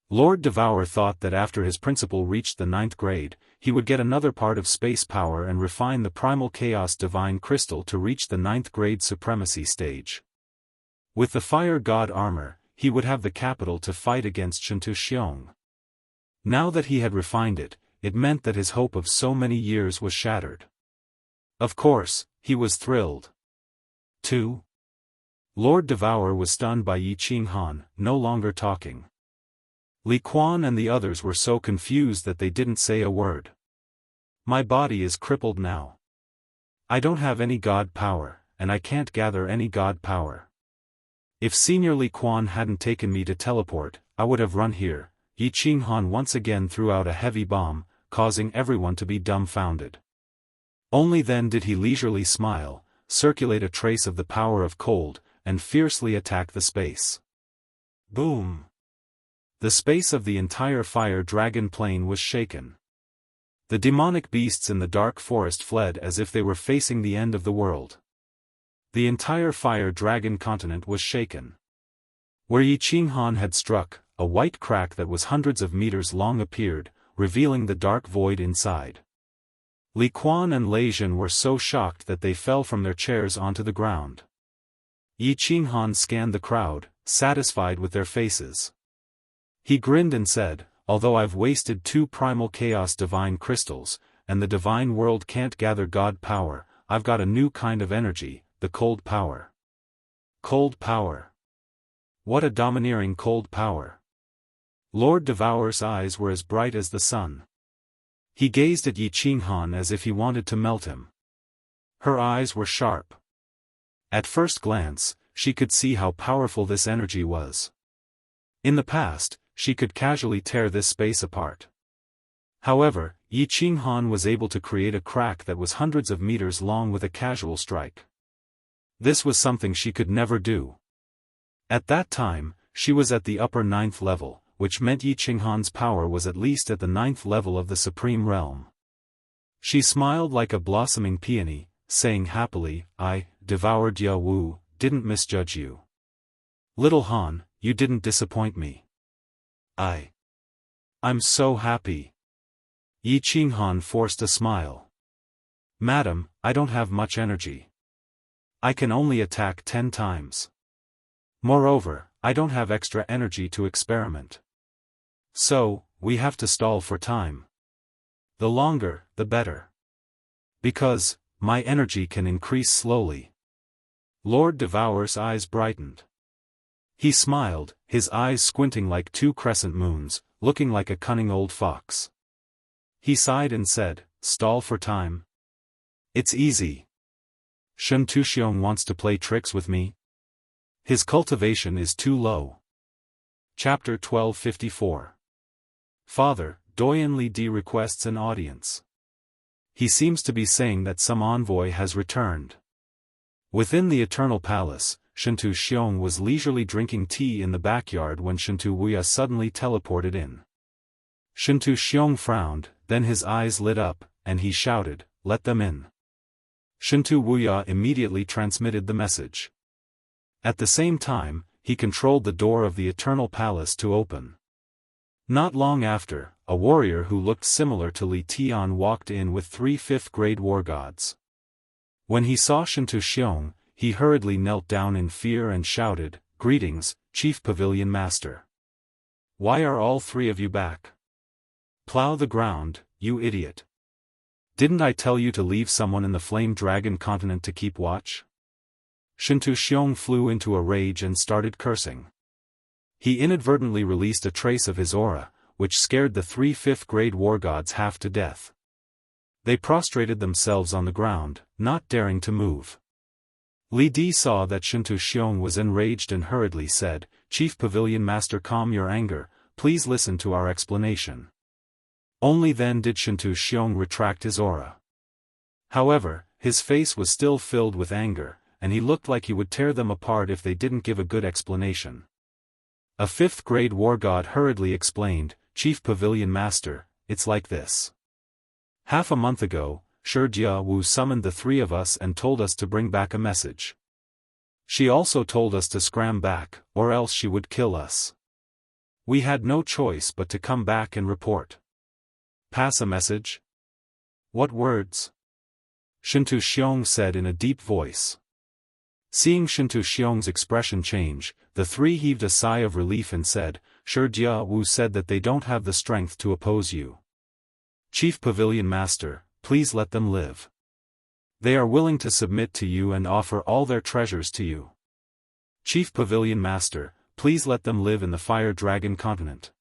Lord Devourer thought that after his principal reached the 9th grade, he would get another part of space power and refine the primal chaos divine crystal to reach the 9th grade supremacy stage. With the fire god armor, he would have the capital to fight against Shintu Xiong. Now that he had refined it, it meant that his hope of so many years was shattered. Of course, he was thrilled. 2. Lord Devourer was stunned by Yi Qinghan, no longer talking. Li Quan and the others were so confused that they didn't say a word. My body is crippled now. I don't have any god power, and I can't gather any god power. If Senior Li Quan hadn't taken me to teleport, I would have run here. Yi Qinghan once again threw out a heavy bomb, causing everyone to be dumbfounded. Only then did he leisurely smile, circulate a trace of the power of cold, and fiercely attack the space. Boom! The space of the entire fire dragon plane was shaken. The demonic beasts in the dark forest fled as if they were facing the end of the world. The entire fire dragon continent was shaken. Where Yi Qinghan had struck, a white crack that was hundreds of meters long appeared, revealing the dark void inside. Li Quan and Lei Jin were so shocked that they fell from their chairs onto the ground. Yi Qinghan scanned the crowd, satisfied with their faces. He grinned and said, although I've wasted 2 primal chaos divine crystals, and the divine world can't gather god power, I've got a new kind of energy, the cold power. Cold power. What a domineering cold power. Lord Devourer's eyes were as bright as the sun. He gazed at Yi Qinghan as if he wanted to melt him. Her eyes were sharp. At first glance, she could see how powerful this energy was. In the past, she could casually tear this space apart. However, Yi Qinghan was able to create a crack that was hundreds of meters long with a casual strike. This was something she could never do. At that time, she was at the upper 9th level, which meant Yi Qinghan's power was at least at the 9th level of the Supreme Realm. She smiled like a blossoming peony, saying happily, I, Devoured Ya Wu, didn't misjudge you. Little Han, you didn't disappoint me. I'm so happy. Yi Qinghan forced a smile. Madam, I don't have much energy. I can only attack 10 times. Moreover, I don't have extra energy to experiment. So, we have to stall for time. The longer, the better. Because, my energy can increase slowly. Lord Devourer's eyes brightened. He smiled, his eyes squinting like 2 crescent moons, looking like a cunning old fox. He sighed and said, stall for time? It's easy. Shen Tuxiong wants to play tricks with me. His cultivation is too low. Chapter 1254. Father, Doyen Li Di requests an audience. He seems to be saying that some envoy has returned. Within the Eternal Palace, Shintu Xiong was leisurely drinking tea in the backyard when Shintu Wuya suddenly teleported in. Shintu Xiong frowned, then his eyes lit up, and he shouted, let them in. Shintu Wuya immediately transmitted the message. At the same time, he controlled the door of the Eternal Palace to open. Not long after, a warrior who looked similar to Li Tian walked in with 3 5th-grade war gods. When he saw Shintu Xiong, he hurriedly knelt down in fear and shouted, greetings, Chief Pavilion Master. Why are all 3 of you back? Plow the ground, you idiot. Didn't I tell you to leave someone in the Flame Dragon continent to keep watch? Shintu Xiong flew into a rage and started cursing. He inadvertently released a trace of his aura, which scared the 3 5th-grade war gods half to death. They prostrated themselves on the ground, not daring to move. Li Di saw that Shintu Xiong was enraged and hurriedly said, "Chief Pavilion Master, calm your anger, please listen to our explanation." Only then did Shintu Xiong retract his aura. However, his face was still filled with anger, and he looked like he would tear them apart if they didn't give a good explanation. A 5th grade war god hurriedly explained, "Chief Pavilion Master, it's like this. Half a month ago, Jianghu summoned the 3 of us and told us to bring back a message. She also told us to scram back, or else she would kill us. We had no choice but to come back and report." "Pass a message? What words?" Shintu Xiong said in a deep voice. Seeing Shintu Xiong's expression change, the 3 heaved a sigh of relief and said, "Jianghu said that they don't have the strength to oppose you. Chief Pavilion Master, please let them live. They are willing to submit to you and offer all their treasures to you. Chief Pavilion Master, please let them live in the Fire Dragon continent."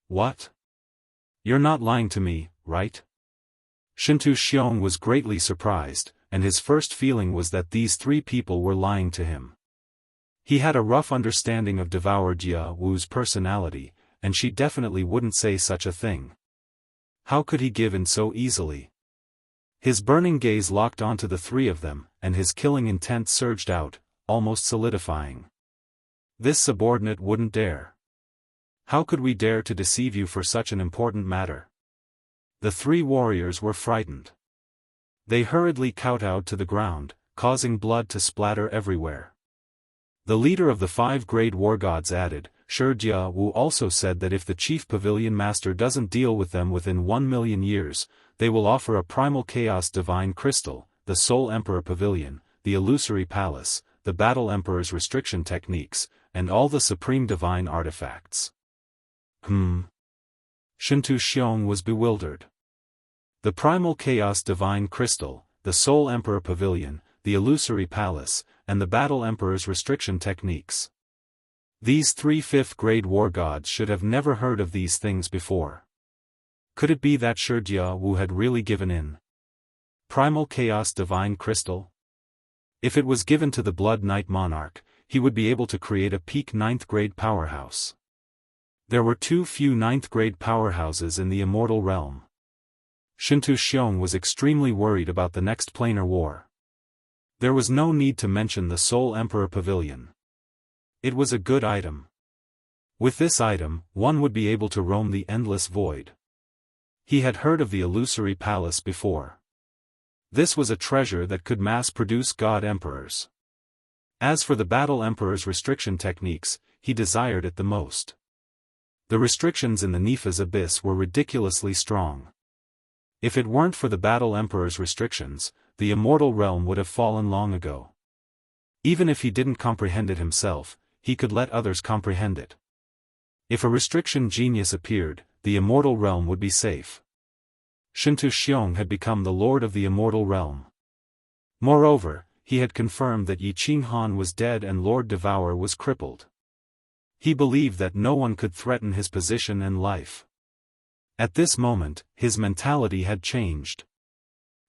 "What? You're not lying to me, right?" Shintu Xiong was greatly surprised, and his first feeling was that these 3 people were lying to him. He had a rough understanding of Devourer Jianghu's personality, and she definitely wouldn't say such a thing. How could he give in so easily? His burning gaze locked onto the 3 of them, and his killing intent surged out, almost solidifying. "This subordinate wouldn't dare. How could we dare to deceive you for such an important matter?" The 3 warriors were frightened. They hurriedly kowtowed to the ground, causing blood to splatter everywhere. The leader of the 5 grade war gods added, "Jianghu also said that if the Chief Pavilion Master doesn't deal with them within 1,000,000 years, they will offer a primal chaos divine crystal, the Soul Emperor Pavilion, the Illusory Palace, the Battle Emperor's restriction techniques, and all the supreme divine artifacts." Shintu Xiong was bewildered. The Primal Chaos Divine Crystal, the Soul Emperor Pavilion, the Illusory Palace, and the Battle Emperor's restriction techniques. These 3 5th-grade war gods should have never heard of these things before. Could it be that Jianghu had really given in? Primal Chaos Divine Crystal? If it was given to the Blood Knight Monarch, he would be able to create a peak 9th-grade powerhouse. There were too few 9th-grade powerhouses in the Immortal realm. Shintu Xiong was extremely worried about the next planar war. There was no need to mention the Soul Emperor Pavilion. It was a good item. With this item, one would be able to roam the endless void. He had heard of the Illusory Palace before. This was a treasure that could mass-produce god emperors. As for the Battle Emperor's restriction techniques, he desired it the most. The restrictions in the Nifa's abyss were ridiculously strong. If it weren't for the Battle Emperor's restrictions, the Immortal realm would have fallen long ago. Even if he didn't comprehend it himself, he could let others comprehend it. If a restriction genius appeared, the Immortal realm would be safe. Shintu Xiong had become the lord of the Immortal realm. Moreover, he had confirmed that Yi Qinghan was dead and Lord Devourer was crippled. He believed that no one could threaten his position and life. At this moment, his mentality had changed.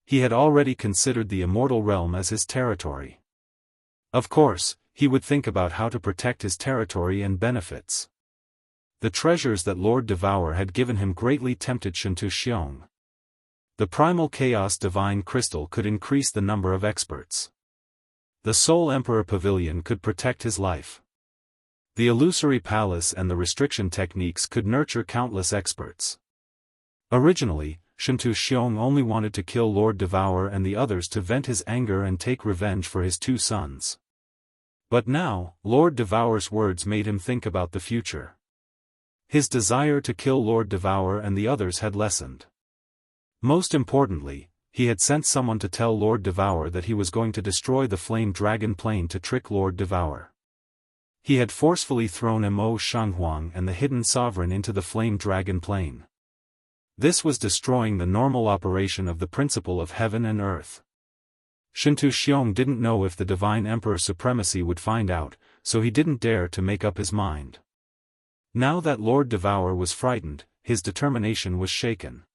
He had already considered the Immortal realm as his territory. Of course, he would think about how to protect his territory and benefits. The treasures that Lord Devourer had given him greatly tempted Shintu Xiong. The Primal Chaos Divine Crystal could increase the number of experts. The Soul Emperor Pavilion could protect his life. The Illusory Palace and the restriction techniques could nurture countless experts. Originally, Shintu Xiong only wanted to kill Lord Devourer and the others to vent his anger and take revenge for his 2 sons. But now, Lord Devourer's words made him think about the future. His desire to kill Lord Devourer and the others had lessened. Most importantly, he had sent someone to tell Lord Devourer that he was going to destroy the Flame Dragon Plane to trick Lord Devourer. He had forcefully thrown Mo Shanghuang and the Hidden Sovereign into the Flame Dragon Plane. This was destroying the normal operation of the principle of heaven and earth. Shintu Xiong didn't know if the Divine Emperor Supremacy would find out, so he didn't dare to make up his mind. Now that Lord Devourer was frightened, his determination was shaken.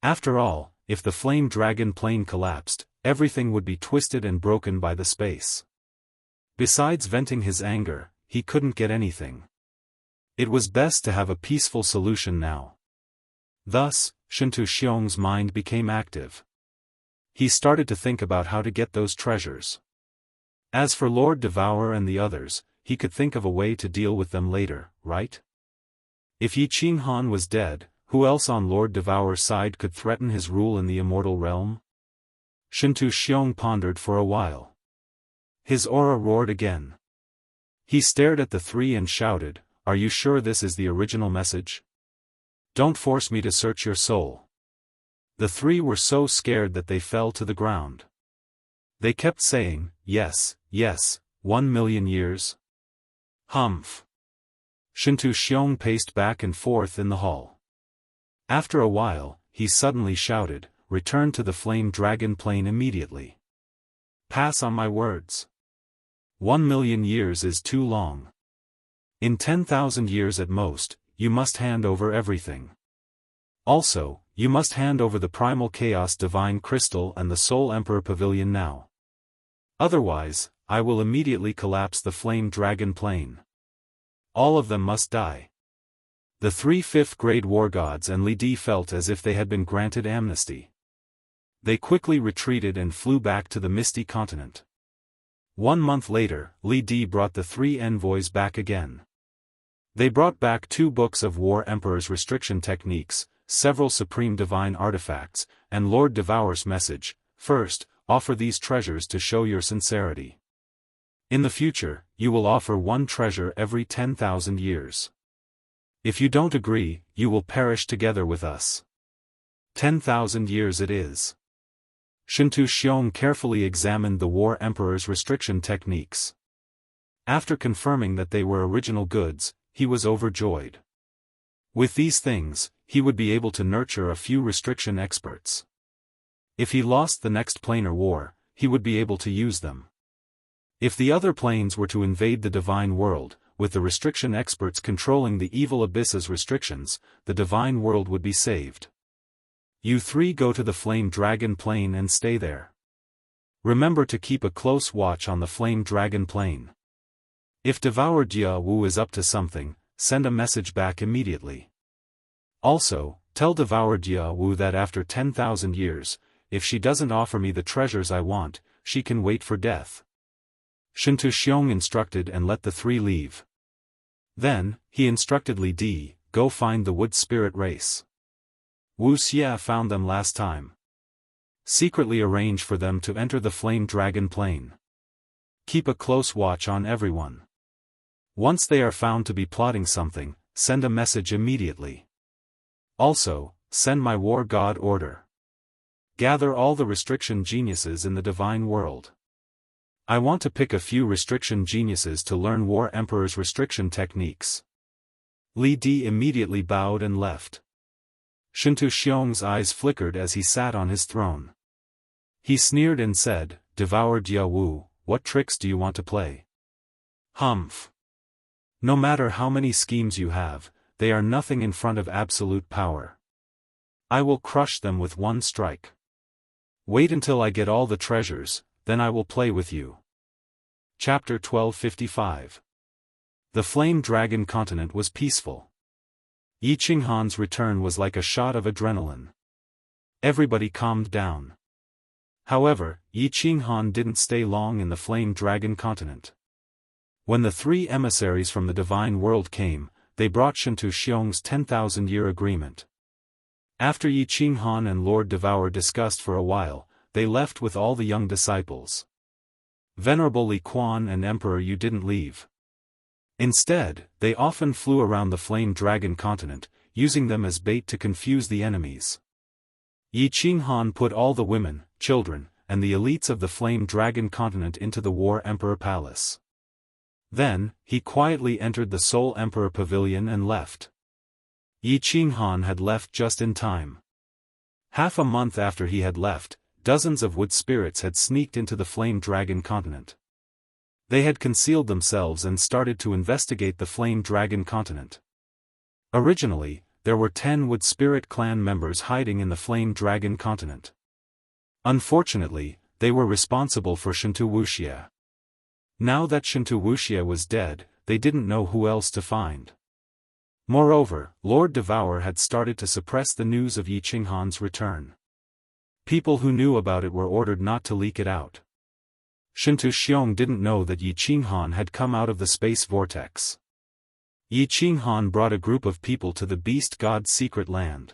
After all, if the flame dragon plane collapsed, everything would be twisted and broken by the space. Besides venting his anger, he couldn't get anything. It was best to have a peaceful solution now. Thus, Shintu Xiong's mind became active. He started to think about how to get those treasures. As for Lord Devourer and the others, he could think of a way to deal with them later, right? If Yi Qinghan was dead, who else on Lord Devourer's side could threaten his rule in the immortal realm? Shintu Xiong pondered for a while. His aura roared again. He stared at the three and shouted, "Are you sure this is the original message? Don't force me to search your soul." The three were so scared that they fell to the ground. They kept saying, "Yes, yes, 1,000,000 years." Humph. Shintu Xiong paced back and forth in the hall. After a while, he suddenly shouted, "Return to the flame dragon plane immediately. Pass on my words. 1,000,000 years is too long. In 10,000 years at most, you must hand over everything. Also, you must hand over the Primal Chaos Divine Crystal and the Soul Emperor Pavilion now. Otherwise, I will immediately collapse the Flame Dragon Plane. All of them must die." The three fifth-grade war gods and Li Di felt as if they had been granted amnesty. They quickly retreated and flew back to the Misty Continent. 1 month later, Li Di brought the three envoys back again. They brought back 2 books of War Emperor's restriction techniques, several supreme divine artifacts, and Lord Devourer's message: "First, offer these treasures to show your sincerity. In the future, you will offer 1 treasure every 10,000 years. If you don't agree, you will perish together with us. 10,000 years it is." Shintu Xiong carefully examined the War Emperor's restriction techniques. After confirming that they were original goods, he was overjoyed. With these things, he would be able to nurture a few restriction experts. If he lost the next planar war, he would be able to use them. If the other planes were to invade the divine world, with the restriction experts controlling the evil abyss's restrictions, the divine world would be saved. You three go to the Flame Dragon Plane and stay there. Remember to keep a close watch on the Flame Dragon Plane. If Devourer Jianghu is up to something, send a message back immediately. Also, tell Devourer Jianghu that after 10,000 years, if she doesn't offer me the treasures I want, she can wait for death." Shintu Xiong instructed and let the three leave. Then, he instructed Li Di, "Go find the wood spirit race. Wuxia found them last time. Secretly arrange for them to enter the Flame Dragon Plane. Keep a close watch on everyone. Once they are found to be plotting something, send a message immediately. Also, send my war god order. Gather all the restriction geniuses in the divine world. I want to pick a few restriction geniuses to learn War Emperor's restriction techniques." Li Di immediately bowed and left. Shintu Xiong's eyes flickered as he sat on his throne. He sneered and said, "Devourer Jianghu, what tricks do you want to play? Humph. No matter how many schemes you have, they are nothing in front of absolute power. I will crush them with 1 strike. Wait until I get all the treasures, then I will play with you." Chapter 1255. The Flame Dragon Continent was peaceful. Yi Qinghan's return was like a shot of adrenaline. Everybody calmed down. However, Yi Qinghan didn't stay long in the Flame Dragon Continent. When the 3 emissaries from the divine world came, they brought Shintu Xiong's 10,000-year agreement. After Yi Qinghan and Lord Devourer discussed for a while, they left with all the young disciples. Venerable Li Quan and Emperor, you didn't leave. Instead, they often flew around the Flame Dragon Continent, using them as bait to confuse the enemies. Yi Qinghan put all the women, children, and the elites of the Flame Dragon Continent into the War Emperor Palace. Then, he quietly entered the Soul Emperor Pavilion and left. Yi Qinghan had left just in time. Half a month after he had left, dozens of wood spirits had sneaked into the Flame Dragon Continent. They had concealed themselves and started to investigate the Flame Dragon Continent. Originally, there were 10 Wood Spirit clan members hiding in the Flame Dragon continent. Unfortunately, they were responsible for Shinto Wuxia. Now that Shinto Wuxia was dead, they didn't know who else to find. Moreover, Lord Devour had started to suppress the news of Yi Qinghan's return. People who knew about it were ordered not to leak it out. Shinto Xiong didn't know that Yi Qinghan had come out of the space vortex. Yi Qinghan brought a group of people to the Beast God's secret land.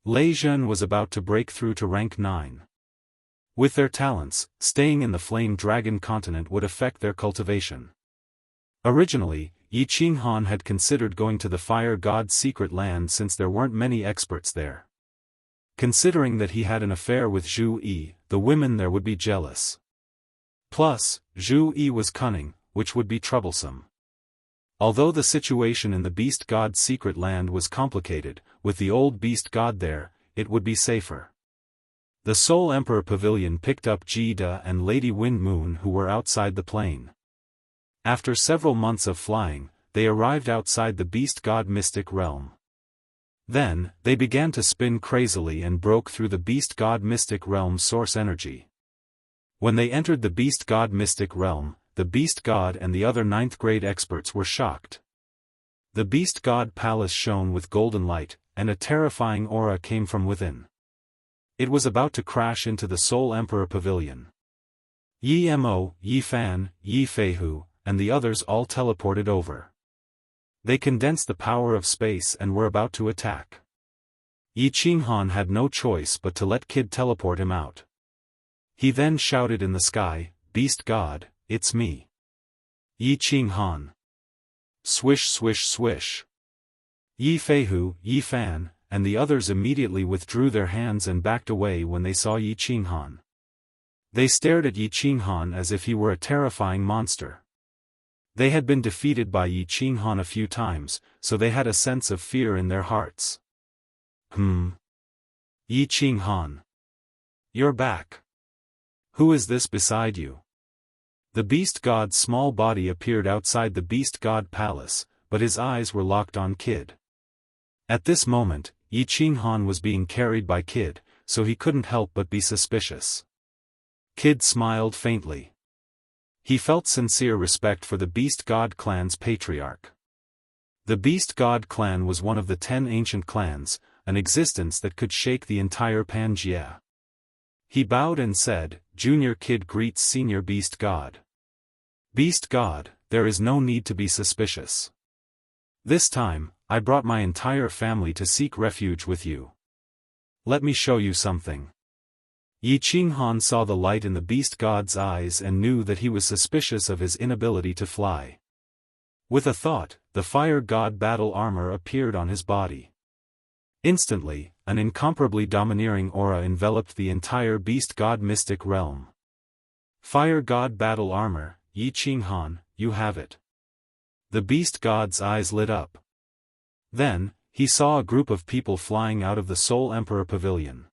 Lei Zhen was about to break through to rank 9. With their talents, staying in the Flame Dragon continent would affect their cultivation. Originally, Yi Qinghan had considered going to the Fire God's secret land since there weren't many experts there. Considering that he had an affair with Zhu Yi, the women there would be jealous. Plus, Zhu Yi was cunning, which would be troublesome. Although the situation in the Beast God's secret land was complicated, with the old Beast God there, it would be safer. The Soul Emperor Pavilion picked up Jida and Lady Wind Moon who were outside the plane. After several months of flying, they arrived outside the Beast God Mystic Realm. Then, they began to spin crazily and broke through the Beast God Mystic Realm's source energy. When they entered the Beast God Mystic Realm, the Beast God and the other 9th grade experts were shocked. The Beast God Palace shone with golden light, and a terrifying aura came from within. It was about to crash into the Soul Emperor Pavilion. Yi Mo, Yi Fan, Yi Feihu, and the others all teleported over. They condensed the power of space and were about to attack. Yi Qinghan had no choice but to let Kid teleport him out. He then shouted in the sky, "Beast God, it's me. Yi Qinghan." Swish swish swish. Yi Feihu, Yi Fan, and the others immediately withdrew their hands and backed away when they saw Yi Qinghan. They stared at Yi Qinghan as if he were a terrifying monster. They had been defeated by Yi Qinghan a few times, so they had a sense of fear in their hearts. Yi Qinghan. You're back. Who is this beside you? The Beast God's small body appeared outside the Beast God Palace, but his eyes were locked on Kid. At this moment, Yi Qinghan was being carried by Kid, so he couldn't help but be suspicious. Kid smiled faintly. He felt sincere respect for the Beast God clan's patriarch. The Beast God clan was one of the 10 ancient clans, an existence that could shake the entire Pangaea. He bowed and said, "Junior Kid greets Senior Beast God." "Beast God, there is no need to be suspicious. This time, I brought my entire family to seek refuge with you. Let me show you something." Yi Qinghan saw the light in the Beast God's eyes and knew that he was suspicious of his inability to fly. With a thought, the Fire God battle armor appeared on his body. Instantly, an incomparably domineering aura enveloped the entire Beast God mystic realm. "Fire God battle armor, Yi Qinghan, you have it." The Beast God's eyes lit up. Then, he saw a group of people flying out of the Soul Emperor Pavilion.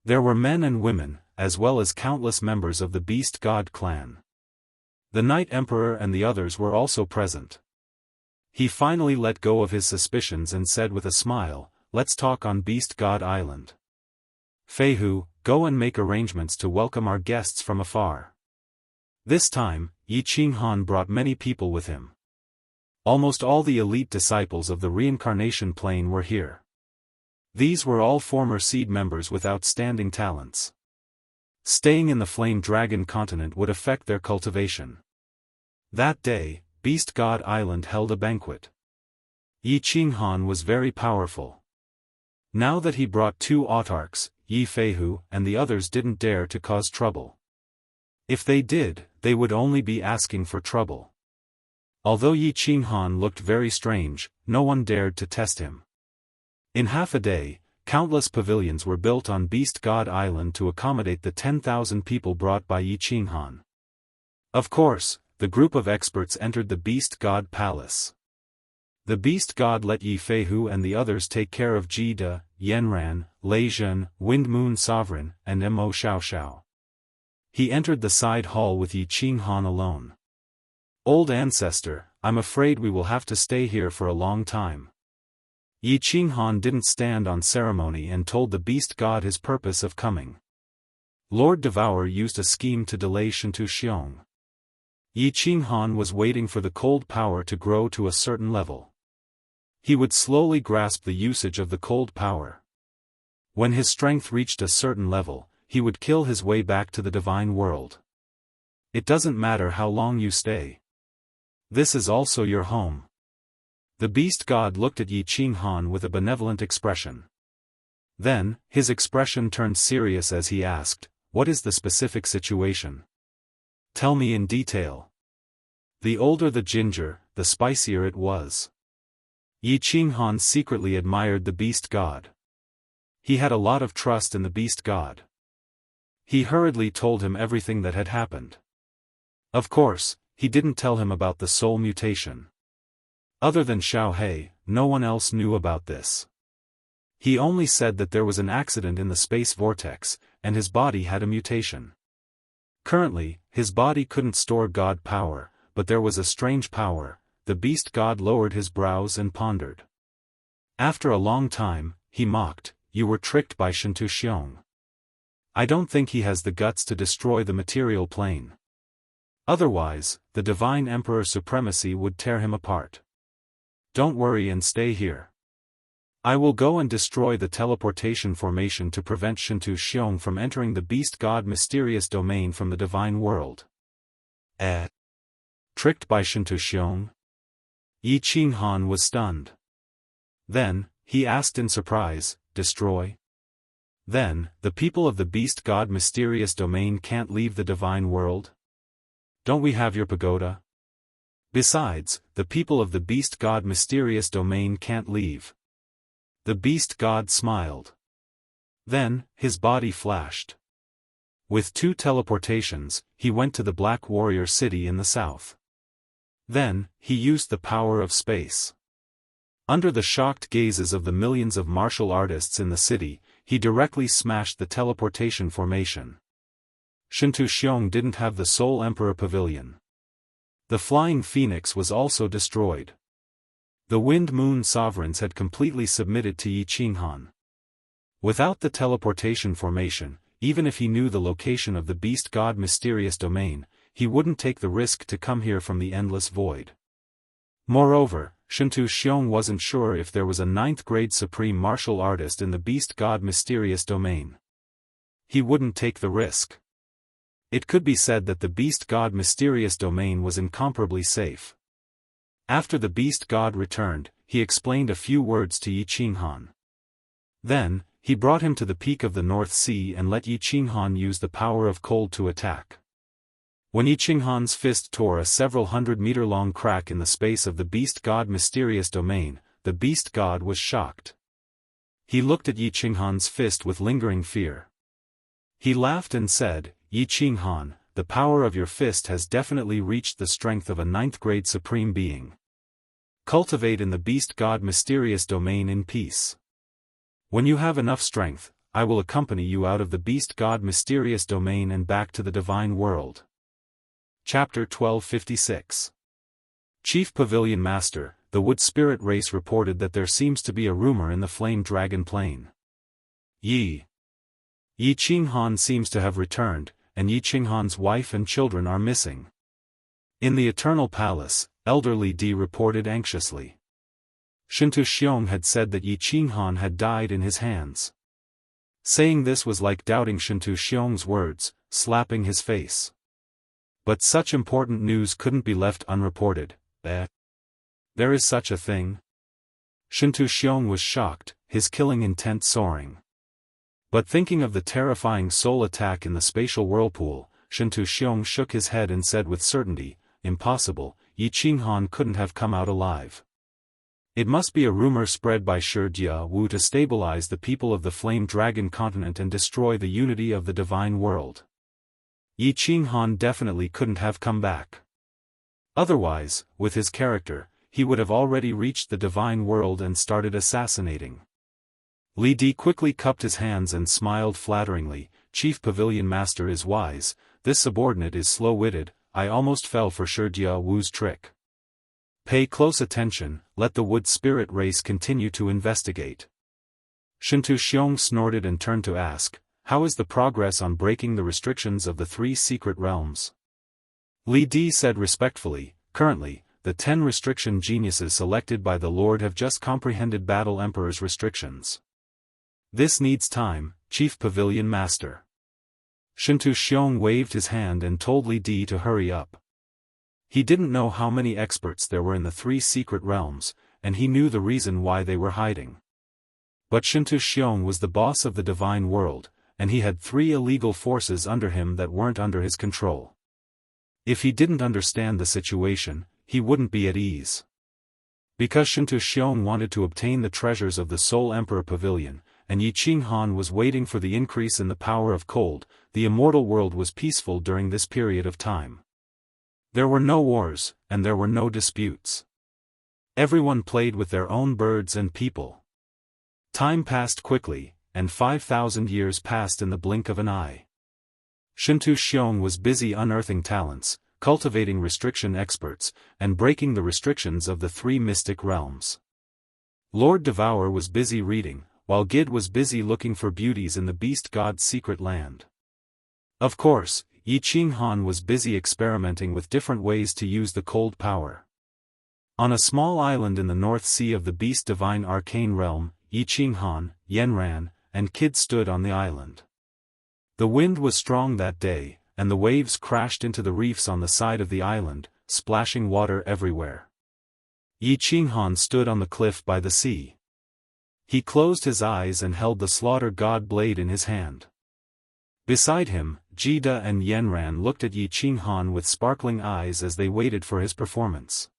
There were men and women, as well as countless members of the Beast God clan. The Night Emperor and the others were also present. He finally let go of his suspicions and said with a smile, "Let's talk on Beast God Island. Feihu, go and make arrangements to welcome our guests from afar." This time, Yi Qinghan brought many people with him. Almost all the elite disciples of the reincarnation plane were here. These were all former seed members with outstanding talents. Staying in the Flame Dragon continent would affect their cultivation. That day, Beast God Island held a banquet. Yi Qinghan was very powerful. Now that he brought 2 autarchs, Yi Feihu and the others didn't dare to cause trouble. If they did, they would only be asking for trouble. Although Yi Qinghan looked very strange, no one dared to test him. In half a day, countless pavilions were built on Beast God Island to accommodate the 10,000 people brought by Yi Qinghan. Of course, the group of experts entered the Beast God Palace. The Beast God let Yi Feihu and the others take care of Jida, Yanran, Lei Zhen, Wind Moon Sovereign, and Mo Xiao. He entered the side hall with Yi Qinghan alone. "Old ancestor, I'm afraid we will have to stay here for a long time. Yi Qinghan didn't stand on ceremony and told the beast god his purpose of coming. Lord Devour used a scheme to delay Shintu Xiong. Yi Qinghan was waiting for the cold power to grow to a certain level. He would slowly grasp the usage of the cold power. When his strength reached a certain level, he would kill his way back to the divine world. It doesn't matter how long you stay. This is also your home. The beast god looked at Yi Qinghan with a benevolent expression. Then, his expression turned serious as he asked, "What is the specific situation? Tell me in detail." The older the ginger, the spicier it was. Yi Qinghan secretly admired the beast god. He had a lot of trust in the beast god. He hurriedly told him everything that had happened. Of course, he didn't tell him about the soul mutation. Other than Xiaohei, no one else knew about this. He only said that there was an accident in the space vortex, and his body had a mutation. Currently, his body couldn't store god power, but there was a strange power. The beast god lowered his brows and pondered. After a long time, he mocked, "You were tricked by Shintu Xiong. I don't think he has the guts to destroy the material plane. Otherwise, the Divine Emperor supremacy would tear him apart. Don't worry and stay here. I will go and destroy the teleportation formation to prevent Shintu Xiong from entering the beast god mysterious domain from the divine world." Tricked by Shintu Xiong? Yi Qinghan was stunned. Then, he asked in surprise, "Destroy? Then, the people of the beast god mysterious domain can't leave the divine world? Don't we have your pagoda? Besides, the people of the beast god mysterious domain can't leave." The beast god smiled. Then, his body flashed. With 2 teleportations, he went to the Black Warrior City in the south. Then, he used the power of space. Under the shocked gazes of the millions of martial artists in the city, he directly smashed the teleportation formation. Shintu Xiong didn't have the Soul Emperor Pavilion. The Flying Phoenix was also destroyed. The Wind Moon Sovereigns had completely submitted to Yi Qinghan. Without the teleportation formation, even if he knew the location of the beast god mysterious domain, he wouldn't take the risk to come here from the endless void. Moreover, Shintu Xiong wasn't sure if there was a 9th-grade supreme martial artist in the beast god mysterious domain. He wouldn't take the risk. It could be said that the beast god mysterious domain was incomparably safe. After the beast god returned, he explained a few words to Yi Qinghan. Then, he brought him to the peak of the North Sea and let Yi Qinghan use the power of cold to attack. When Yi Qinghan's fist tore a several 100-meter-long crack in the space of the beast god mysterious domain, the beast god was shocked. He looked at Yi Qinghan's fist with lingering fear. He laughed and said, "Yi Qinghan, the power of your fist has definitely reached the strength of a 9th-grade supreme being. Cultivate in the beast god mysterious domain in peace. When you have enough strength, I will accompany you out of the beast god mysterious domain and back to the divine world." Chapter 1256. Chief Pavilion Master, the Wood Spirit race reported that there seems to be a rumor in the Flame Dragon Plain. Yi Qinghan seems to have returned, and Yi Qinghan's wife and children are missing. In the Eternal Palace, Elderly D reported anxiously. Shintu Xiong had said that Yi Qinghan had died in his hands. Saying this was like doubting Shintu Xiong's words, slapping his face. But such important news couldn't be left unreported. There is such a thing? Shintu Xiong was shocked, his killing intent soaring. But thinking of the terrifying soul attack in the spatial whirlpool, Shintu Xiong shook his head and said with certainty, "Impossible, Yi Qinghan couldn't have come out alive. It must be a rumor spread by Shi Jiawu to stabilize the people of the Flame Dragon continent and destroy the unity of the divine world. Yi Qinghan definitely couldn't have come back. Otherwise, with his character, he would have already reached the divine world and started assassinating." Li Di quickly cupped his hands and smiled flatteringly. "Chief Pavilion Master is wise, this subordinate is slow-witted, I almost fell for Shi Jiawu's trick." Pay close attention, let the wood spirit race continue to investigate. Shintu Xiong snorted and turned to ask, how is the progress on breaking the restrictions of the 3 secret realms? Li Di said respectfully, currently, the 10 restriction geniuses selected by the Lord have just comprehended Battle Emperor's restrictions. This needs time, Chief Pavilion Master. Shintu Xiong waved his hand and told Li Di to hurry up. He didn't know how many experts there were in the 3 secret realms, and he knew the reason why they were hiding. But Shintu Xiong was the boss of the divine world, and he had 3 illegal forces under him that weren't under his control. If he didn't understand the situation, he wouldn't be at ease. Because Shintu Xiong wanted to obtain the treasures of the Soul Emperor Pavilion, and Yi Qinghan was waiting for the increase in the power of cold, the immortal world was peaceful during this period of time. There were no wars, and there were no disputes. Everyone played with their own birds and people. Time passed quickly, and 5,000 years passed in the blink of an eye. Shintu Xiong was busy unearthing talents, cultivating restriction experts, and breaking the restrictions of the 3 mystic realms. Lord Devour was busy reading, while Gid was busy looking for beauties in the beast god's secret land. Of course, Yi Qinghan was busy experimenting with different ways to use the cold power. On a small island in the North Sea of the beast divine arcane realm, Yi Qinghan, Yanran, and Kid stood on the island. The wind was strong that day, and the waves crashed into the reefs on the side of the island, splashing water everywhere. Yi Qinghan stood on the cliff by the sea. He closed his eyes and held the slaughter god blade in his hand. Beside him, Jida and Yanran looked at Yi Qinghan with sparkling eyes as they waited for his performance.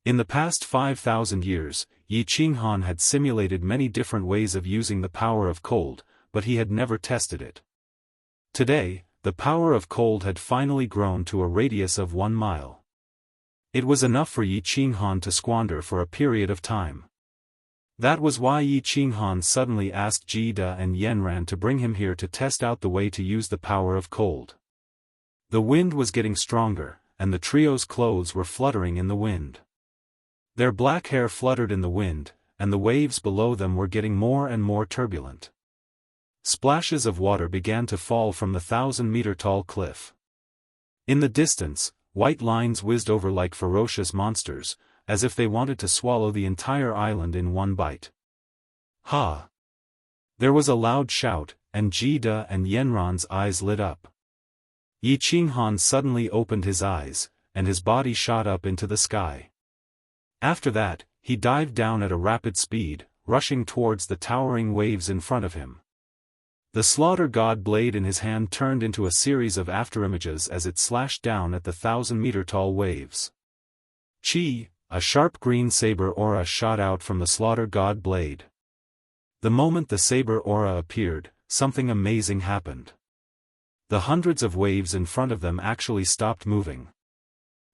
In the past 5,000 years, Yi Qinghan had simulated many different ways of using the power of cold, but he had never tested it. Today, the power of cold had finally grown to a radius of 1 mile. It was enough for Yi Qinghan to squander for a period of time. That was why Yi Qinghan suddenly asked Jida and Yanran to bring him here to test out the way to use the power of cold. The wind was getting stronger, and the trio's clothes were fluttering in the wind. Their black hair fluttered in the wind, and the waves below them were getting more and more turbulent. Splashes of water began to fall from the 1,000-meter-tall cliff. In the distance, white lines whizzed over like ferocious monsters, as if they wanted to swallow the entire island in one bite. Ha! There was a loud shout, and Jida and Yanran's eyes lit up. Yi Qinghan suddenly opened his eyes, and his body shot up into the sky. After that, he dived down at a rapid speed, rushing towards the towering waves in front of him. The slaughter god blade in his hand turned into a series of afterimages as it slashed down at the 1,000-meter-tall waves. Chi, a sharp green saber aura shot out from the slaughter god blade. The moment the saber aura appeared, something amazing happened. The hundreds of waves in front of them actually stopped moving.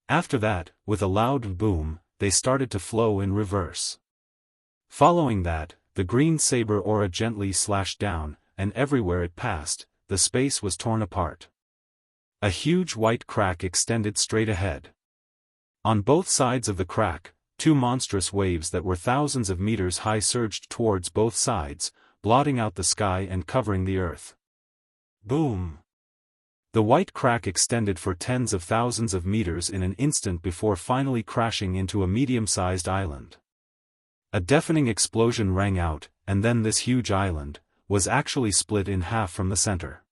After that, with a loud boom, they started to flow in reverse. Following that, the green saber aura gently slashed down, and everywhere it passed, the space was torn apart. A huge white crack extended straight ahead. On both sides of the crack, 2 monstrous waves that were thousands of meters high surged towards both sides, blotting out the sky and covering the earth. Boom! The white crack extended for tens of thousands of meters in an instant before finally crashing into a medium-sized island. A deafening explosion rang out, and then this huge island was actually split in half from the center.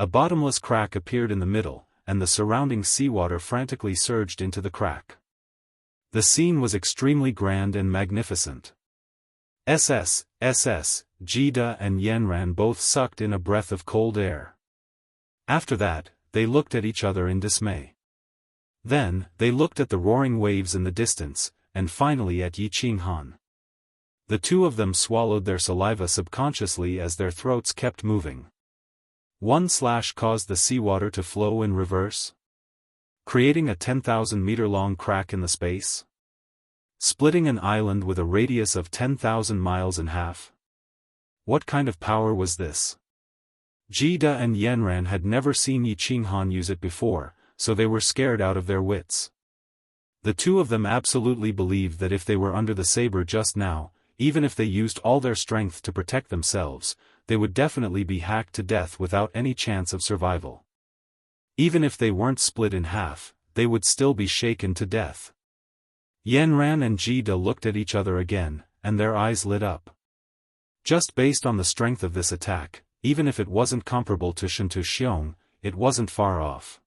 A bottomless crack appeared in the middle, and the surrounding seawater frantically surged into the crack. The scene was extremely grand and magnificent. Jida and Yanran both sucked in a breath of cold air. After that, they looked at each other in dismay. Then, they looked at the roaring waves in the distance, and finally at Yi Qinghan. The 2 of them swallowed their saliva subconsciously as their throats kept moving. One slash caused the seawater to flow in reverse, creating a 10,000-meter-long crack in the space, splitting an island with a radius of 10,000 miles in half. What kind of power was this? Jida and Yanran had never seen Yi Qinghan use it before, so they were scared out of their wits. The two of them absolutely believed that if they were under the saber just now, even if they used all their strength to protect themselves, they would definitely be hacked to death without any chance of survival. Even if they weren't split in half, they would still be shaken to death. Yanran and Jida looked at each other again, and their eyes lit up. Just based on the strength of this attack, even if it wasn't comparable to Shintu Xiong, it wasn't far off.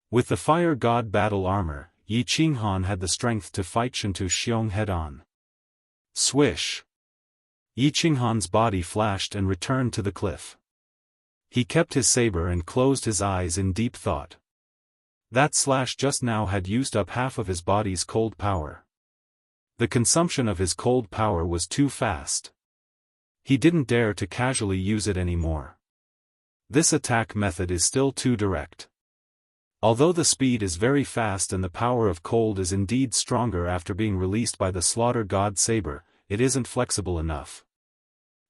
With the fire god battle armor, Yi Qinghan had the strength to fight Shintu Xiong head-on. Swish! Yi Qinghan's body flashed and returned to the cliff. He kept his saber and closed his eyes in deep thought. That slash just now had used up half of his body's cold power. The consumption of his cold power was too fast. He didn't dare to casually use it anymore. This attack method is still too direct. Although the speed is very fast and the power of cold is indeed stronger after being released by the slaughter god saber, it isn't flexible enough.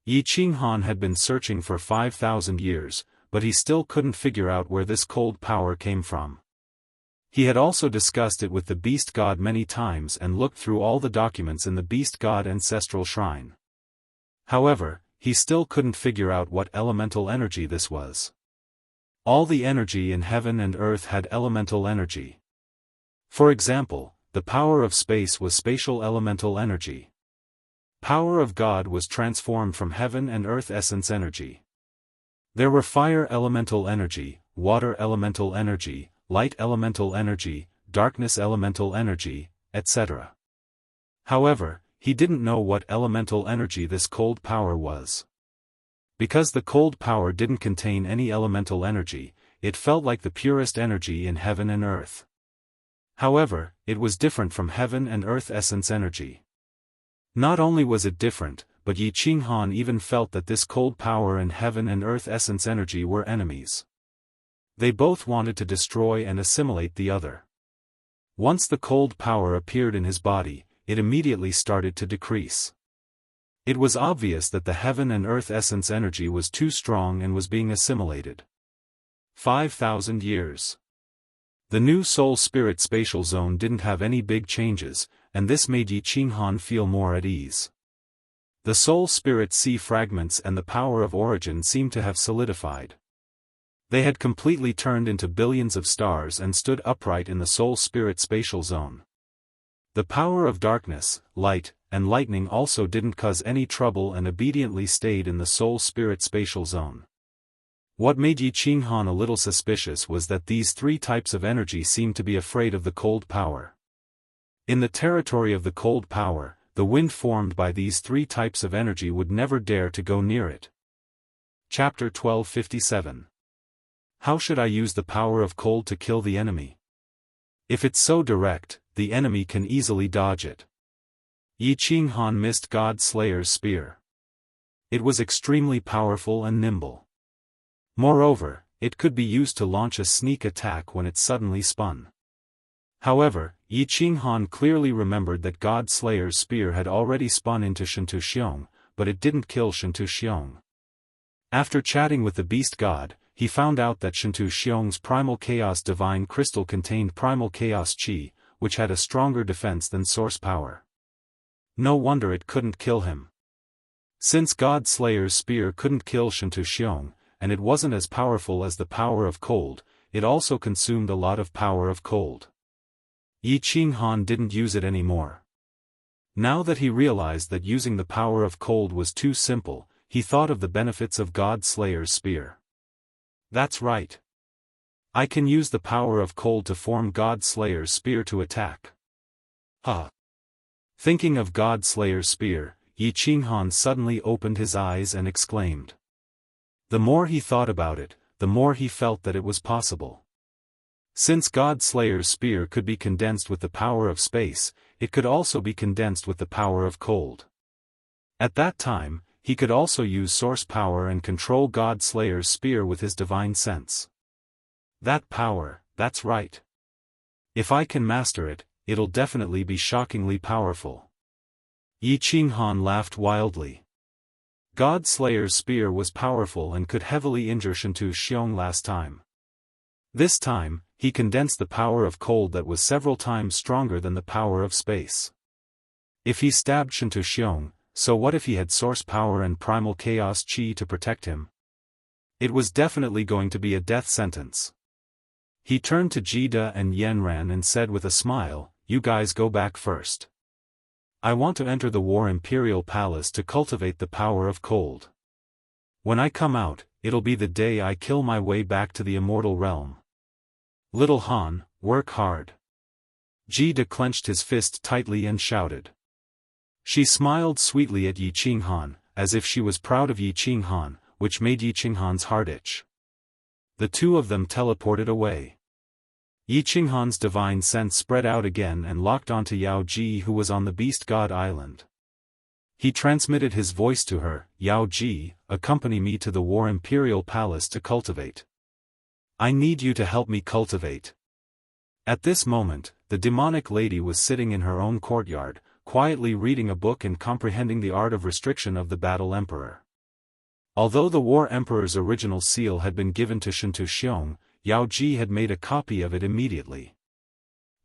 Yi Qinghan had been searching for 5,000 years, but he still couldn't figure out where this cold power came from. He had also discussed it with the beast god many times and looked through all the documents in the beast god ancestral shrine. However, he still couldn't figure out what elemental energy this was. All the energy in heaven and earth had elemental energy. For example, the power of space was spatial elemental energy. Power of God was transformed from heaven and earth essence energy. There were fire elemental energy, water elemental energy, light elemental energy, darkness elemental energy, etc. However, he didn't know what elemental energy this cold power was. Because the cold power didn't contain any elemental energy, it felt like the purest energy in heaven and earth. However, it was different from heaven and earth essence energy. Not only was it different, but Yi Qinghan even felt that this cold power and heaven and earth essence energy were enemies. They both wanted to destroy and assimilate the other. Once the cold power appeared in his body, it immediately started to decrease. It was obvious that the heaven and earth essence energy was too strong and was being assimilated. 5,000 years. The new soul-spirit spatial zone didn't have any big changes, and this made Yi Qinghan feel more at ease. The soul-spirit sea fragments and the power of origin seemed to have solidified. They had completely turned into billions of stars and stood upright in the soul-spirit spatial zone. The power of darkness, light, and lightning also didn't cause any trouble and obediently stayed in the soul-spirit spatial zone. What made Yi Qinghan a little suspicious was that these three types of energy seemed to be afraid of the cold power. In the territory of the cold power, the wind formed by these three types of energy would never dare to go near it. Chapter 1257. How should I use the power of cold to kill the enemy? If it's so direct, the enemy can easily dodge it. Yi Qinghan missed God Slayer's spear. It was extremely powerful and nimble. Moreover, it could be used to launch a sneak attack when it suddenly spun. However, Yi Qinghan clearly remembered that God Slayer's spear had already spun into Shintu Xiong, but it didn't kill Shintu Xiong. After chatting with the beast god, he found out that Shintu Xiong's primal chaos divine crystal contained primal chaos chi, which had a stronger defense than source power. No wonder it couldn't kill him. Since God Slayer's spear couldn't kill Shintu Xiong, and it wasn't as powerful as the power of cold, it also consumed a lot of power of cold. Yi Qinghan didn't use it anymore. Now that he realized that using the power of cold was too simple, he thought of the benefits of God Slayer's spear. That's right. I can use the power of cold to form God Slayer's spear to attack. Thinking of God Slayer's spear, Yi Qinghan suddenly opened his eyes and exclaimed. The more he thought about it, the more he felt that it was possible. Since God Slayer's spear could be condensed with the power of space, it could also be condensed with the power of cold. At that time, he could also use source power and control God Slayer's spear with his divine sense. That power, that's right. If I can master it, it'll definitely be shockingly powerful. Yi Qinghan laughed wildly. God Slayer's spear was powerful and could heavily injure Shintu Xiong last time. This time, he condensed the power of cold that was several times stronger than the power of space. If he stabbed Shinto Xiong, so what if he had source power and primal chaos chi to protect him? It was definitely going to be a death sentence. He turned to Jida and Yanran and said with a smile, "You guys go back first. I want to enter the War Imperial Palace to cultivate the power of cold. When I come out, it'll be the day I kill my way back to the immortal realm. Little Han, work hard." Jida clenched his fist tightly and shouted. She smiled sweetly at Yi Qinghan, as if she was proud of Yi Qinghan, which made Yi Qinghan's heart itch. The two of them teleported away. Yi Qinghan's divine sense spread out again and locked onto Yao Ji, who was on the Beast God Island. He transmitted his voice to her, "Yao Ji, accompany me to the War Imperial Palace to cultivate. I need you to help me cultivate." At this moment, the demonic lady was sitting in her own courtyard, quietly reading a book and comprehending the art of restriction of the Battle Emperor. Although the War Emperor's original seal had been given to Shinto Xiong, Yao Ji had made a copy of it immediately.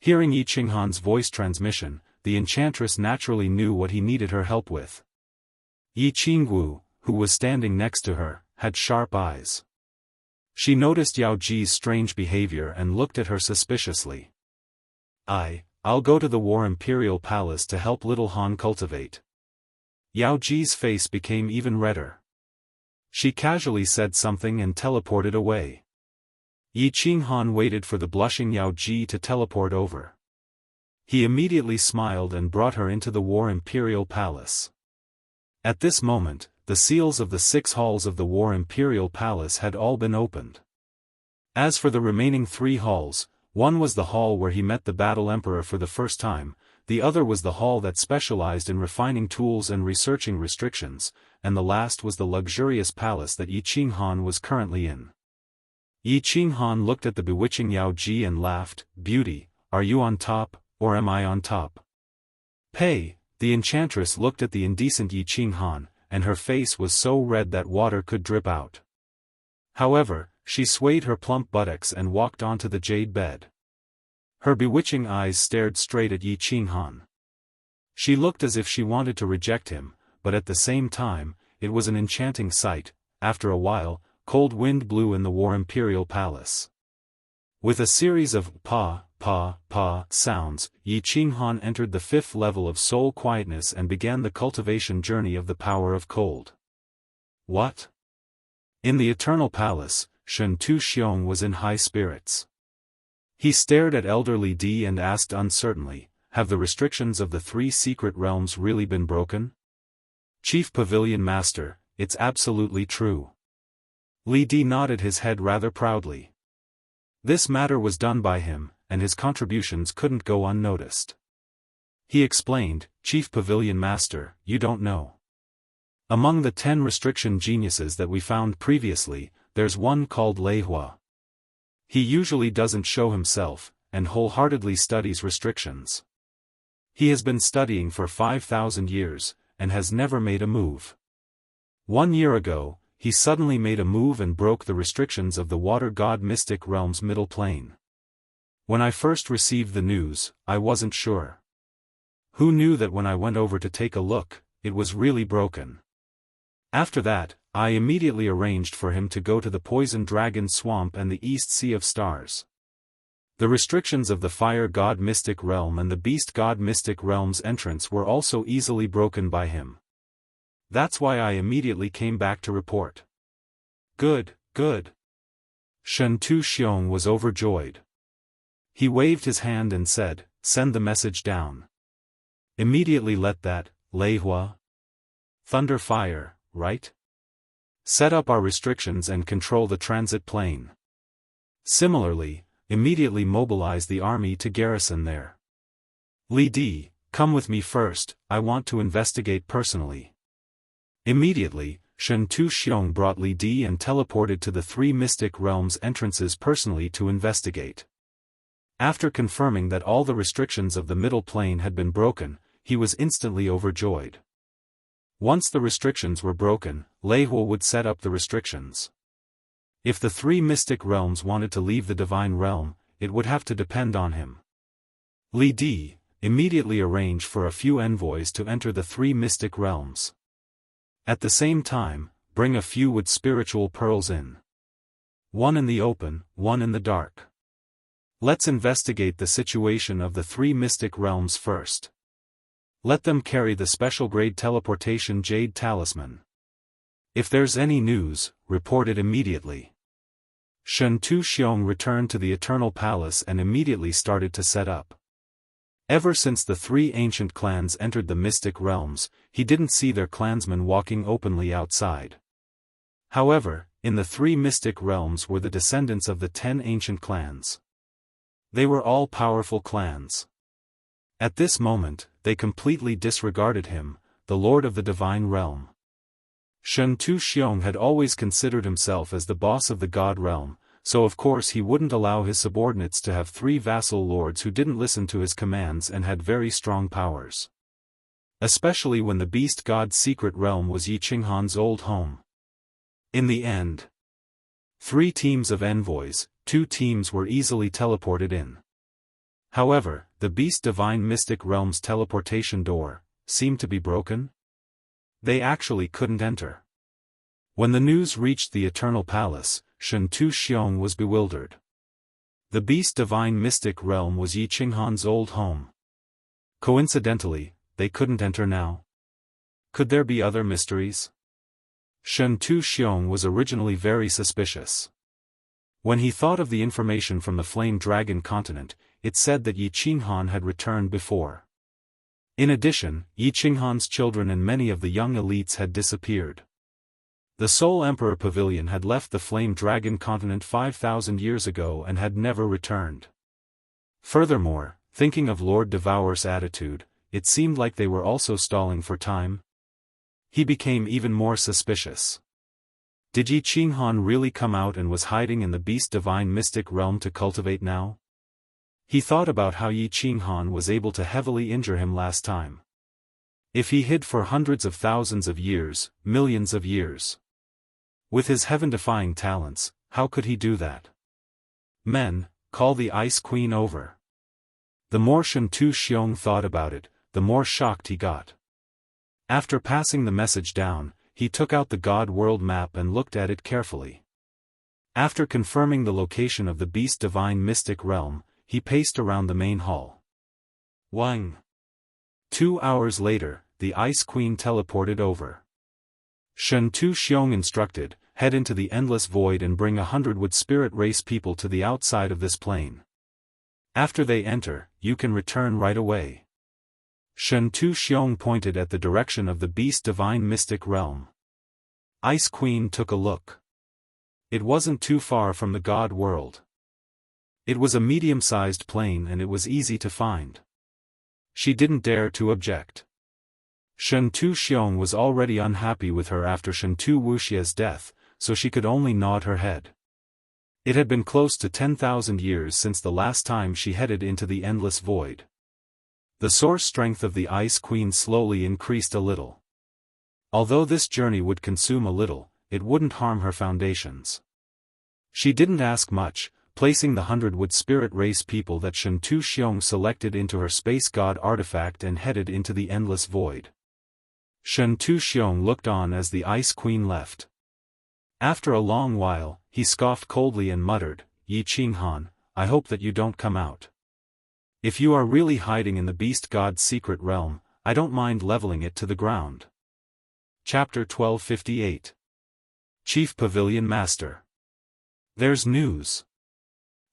Hearing Yi Qinghan's voice transmission, the enchantress naturally knew what he needed her help with. Yi Qingwu, who was standing next to her, had sharp eyes. She noticed Yao Ji's strange behavior and looked at her suspiciously. I'll go to the War Imperial Palace to help little Han cultivate." Yao Ji's face became even redder. She casually said something and teleported away. Yi Qinghan waited for the blushing Yao Ji to teleport over. He immediately smiled and brought her into the War Imperial Palace. At this moment, the seals of the 6 halls of the War Imperial Palace had all been opened. As for the remaining 3 halls, one was the hall where he met the Battle Emperor for the first time, the other was the hall that specialized in refining tools and researching restrictions, and the last was the luxurious palace that Yi Qinghan was currently in. Yi Qinghan looked at the bewitching Yao Ji and laughed, "Beauty, are you on top, or am I on top?" "Pei," the enchantress looked at the indecent Yi Qinghan, and her face was so red that water could drip out. However, she swayed her plump buttocks and walked onto the jade bed. Her bewitching eyes stared straight at Yi Qinghan. She looked as if she wanted to reject him, but at the same time, it was an enchanting sight. After a while, cold wind blew in the War Imperial Palace. With a series of pa, pa, pa sounds, Yi Qinghan entered the 5th level of soul quietness and began the cultivation journey of the power of cold. What? In the Eternal Palace, Shinto Xiong was in high spirits. He stared at elderly Di and asked uncertainly, "Have the restrictions of the 3 secret realms really been broken?" "Chief Pavilion Master, it's absolutely true." Li Di nodded his head rather proudly. This matter was done by him, and his contributions couldn't go unnoticed. He explained, "Chief Pavilion Master, you don't know. Among the 10 restriction geniuses that we found previously, there's one called Lei Hua. He usually doesn't show himself, and wholeheartedly studies restrictions. He has been studying for 5,000 years, and has never made a move. 1 year ago, he suddenly made a move and broke the restrictions of the Water God Mystic Realm's middle plane. When I first received the news, I wasn't sure. Who knew that when I went over to take a look, it was really broken? After that, I immediately arranged for him to go to the Poison Dragon Swamp and the East Sea of Stars. The restrictions of the Fire God Mystic Realm and the Beast God Mystic Realm's entrance were also easily broken by him. That's why I immediately came back to report." "Good, good." Shinto Xiong was overjoyed. He waved his hand and said, "Send the message down. Immediately let that, Lei Hua. Thunder fire, right? Set up our restrictions and control the transit plane. Similarly, immediately mobilize the army to garrison there. Li Di, come with me first, I want to investigate personally." Immediately, Shinto Xiong brought Li Di and teleported to the 3 mystic realms' entrances personally to investigate. After confirming that all the restrictions of the middle plane had been broken, he was instantly overjoyed. Once the restrictions were broken, Lei Hua would set up the restrictions. If the 3 mystic realms wanted to leave the divine realm, it would have to depend on him. Li Di, immediately arrange for a few envoys to enter the 3 mystic realms. At the same time, bring a few with spiritual pearls in. One in the open, one in the dark. Let's investigate the situation of the 3 mystic realms first. Let them carry the special grade teleportation jade talisman. If there's any news, report it immediately. Shen Tu-xiong returned to the Eternal Palace and immediately started to set up. Ever since the 3 ancient clans entered the mystic realms, he didn't see their clansmen walking openly outside. However, in the 3 mystic realms were the descendants of the 10 ancient clans. They were all powerful clans. At this moment, they completely disregarded him, the Lord of the Divine Realm. Shen Tu-xiong had always considered himself as the boss of the God Realm, so of course he wouldn't allow his subordinates to have 3 vassal lords who didn't listen to his commands and had very strong powers. Especially when the beast god's secret realm was Yi Qinghan's old home. In the end, 3 teams of envoys, 2 teams were easily teleported in. However, the beast divine mystic realm's teleportation door seemed to be broken. They actually couldn't enter. When the news reached the Eternal Palace, Shen Tu-xiong was bewildered. The beast divine mystic realm was Yi Qinghan's old home. Coincidentally, they couldn't enter now. Could there be other mysteries? Shen Tu-xiong was originally very suspicious. When he thought of the information from the Flame Dragon continent, it said that Yi Qinghan had returned before. In addition, Yi Qinghan's children and many of the young elites had disappeared. The Soul Emperor Pavilion had left the Flame Dragon continent 5,000 years ago and had never returned. Furthermore, thinking of Lord Devour's attitude, it seemed like they were also stalling for time. He became even more suspicious. Did Yi Qinghan really come out and was hiding in the beast divine mystic realm to cultivate now? He thought about how Yi Qinghan was able to heavily injure him last time. If he hid for hundreds of thousands of years, millions of years. With his heaven-defying talents, how could he do that? Men, call the Ice Queen over. The more Shen Tu-xiong thought about it, the more shocked he got. After passing the message down, he took out the God World map and looked at it carefully. After confirming the location of the beast divine mystic realm, he paced around the main hall. Wang. 2 hours later, the Ice Queen teleported over. Shen Tu-xiong instructed, head into the endless void and bring 100 wood spirit race people to the outside of this plane. After they enter, you can return right away. Shen Tu-xiong pointed at the direction of the beast divine mystic realm. Ice Queen took a look. It wasn't too far from the God world. It was a medium-sized plane and it was easy to find. She didn't dare to object. Shen Tu-xiong was already unhappy with her after Shen Tu Wuxia's death, so she could only nod her head. It had been close to 10,000 years since the last time she headed into the endless void. The source strength of the Ice Queen slowly increased a little. Although this journey would consume a little, it wouldn't harm her foundations. She didn't ask much, placing the 100 wood spirit race people that Shen Tu-xiong selected into her space god artifact and headed into the endless void. Shen Tu-xiong looked on as the Ice Queen left. After a long while, he scoffed coldly and muttered, Yi Qinghan, I hope that you don't come out. If you are really hiding in the beast god's secret realm, I don't mind leveling it to the ground. Chapter 1258. Chief Pavilion Master. There's news.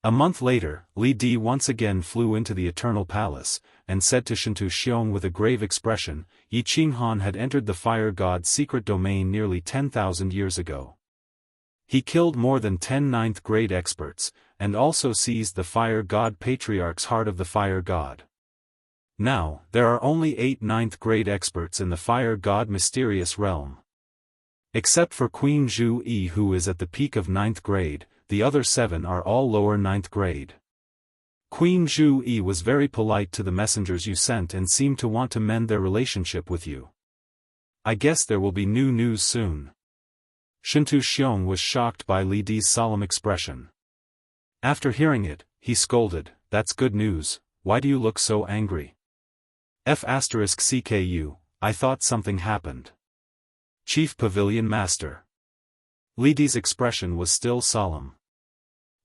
A month later, Li Di once again flew into the Eternal Palace, and said to Shen Tu-xiong with a grave expression, Yi Qinghan had entered the fire god's secret domain nearly 10,000 years ago. He killed more than 10 ninth-grade experts, and also seized the fire god patriarch's heart of the fire god. Now, there are only 8 ninth-grade experts in the fire god mysterious realm. Except for Queen Zhu Yi who is at the peak of 9th grade, the other 7 are all lower 9th grade. Queen Zhu Yi was very polite to the messengers you sent and seemed to want to mend their relationship with you. I guess there will be new news soon. Shen Tu-xiong was shocked by Li Di's solemn expression. After hearing it, he scolded, "That's good news, why do you look so angry?" F***CKU, I thought something happened. Chief Pavilion Master. Li Di's expression was still solemn.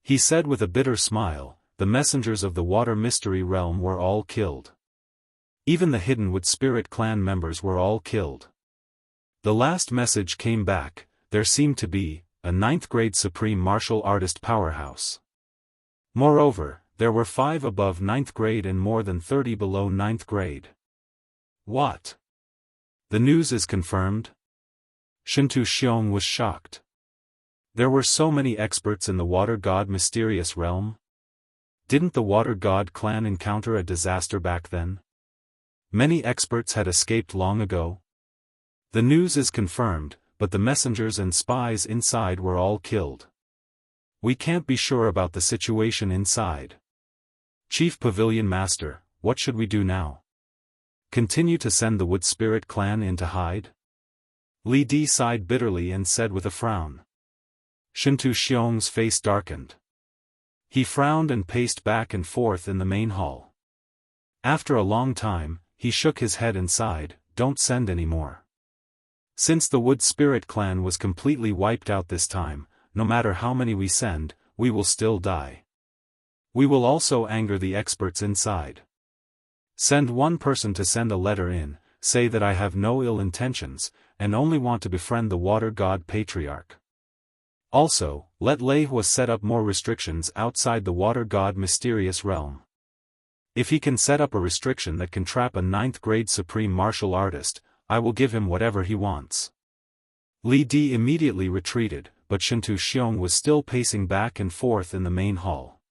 He said with a bitter smile, "The messengers of the Water Mystery Realm were all killed. Even the hidden Wood Spirit clan members were all killed. The last message came back, there seemed to be a 9th grade supreme martial artist powerhouse. Moreover, there were 5 above 9th grade and more than 30 below 9th grade. What? The news is confirmed?" Shintu Xiong was shocked. There were so many experts in the Water God mysterious realm? Didn't the Water God clan encounter a disaster back then? Many experts had escaped long ago. The news is confirmed, but the messengers and spies inside were all killed. We can't be sure about the situation inside. Chief Pavilion Master, what should we do now? Continue to send the Wood Spirit clan in to hide? Li Di sighed bitterly and said with a frown. Shintu Xiong's face darkened. He frowned and paced back and forth in the main hall. After a long time, he shook his head and sighed, "Don't send any more. Since the Wood Spirit clan was completely wiped out this time, no matter how many we send, we will still die. We will also anger the experts inside. Send one person to send a letter in, say that I have no ill intentions, and only want to befriend the Water God Patriarch. Also, let Lei Hua set up more restrictions outside the Water God mysterious realm. If he can set up a restriction that can trap a 9th grade supreme martial artist, I will give him whatever he wants." Li Di immediately retreated, but Shintu Xiong was still pacing back and forth in the main hall.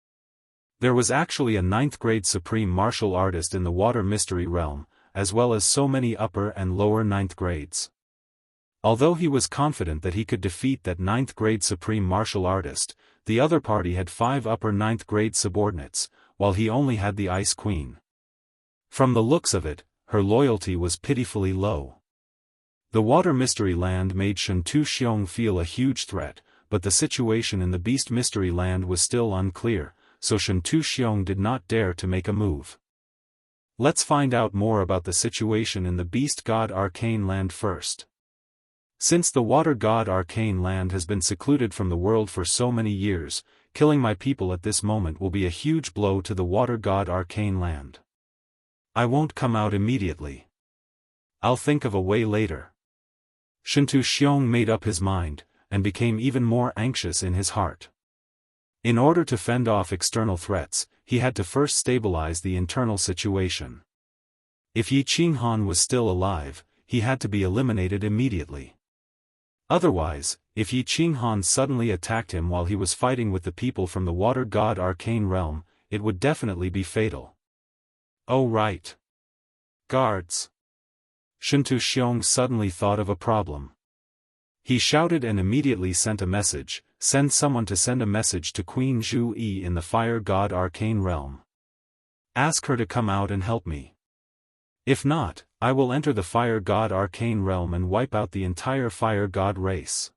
There was actually a 9th grade supreme martial artist in the Water Mystery Realm, as well as so many upper and lower 9th grades. Although he was confident that he could defeat that 9th grade supreme martial artist, the other party had 5 upper 9th grade subordinates, while he only had the Ice Queen. From the looks of it, her loyalty was pitifully low. The Water Mystery Land made Shintu Xiong feel a huge threat, but the situation in the Beast Mystery Land was still unclear, so Shintu Xiong did not dare to make a move. Let's find out more about the situation in the Beast God Arcane Land first. Since the Water God Arcane Land has been secluded from the world for so many years, killing my people at this moment will be a huge blow to the Water God Arcane Land. I won't come out immediately. I'll think of a way later. Shintu Xiong made up his mind, and became even more anxious in his heart. In order to fend off external threats, he had to first stabilize the internal situation. If Yi Qinghan was still alive, he had to be eliminated immediately. Otherwise, if Yi Qinghan suddenly attacked him while he was fighting with the people from the Water God Arcane Realm, it would definitely be fatal. Oh right. Guards. Shintu Xiong suddenly thought of a problem. He shouted and immediately sent a message, "Send someone to send a message to Queen Zhu Yi in the Fire God Arcane Realm. Ask her to come out and help me. If not, I will enter the Fire God Arcane Realm and wipe out the entire Fire God race."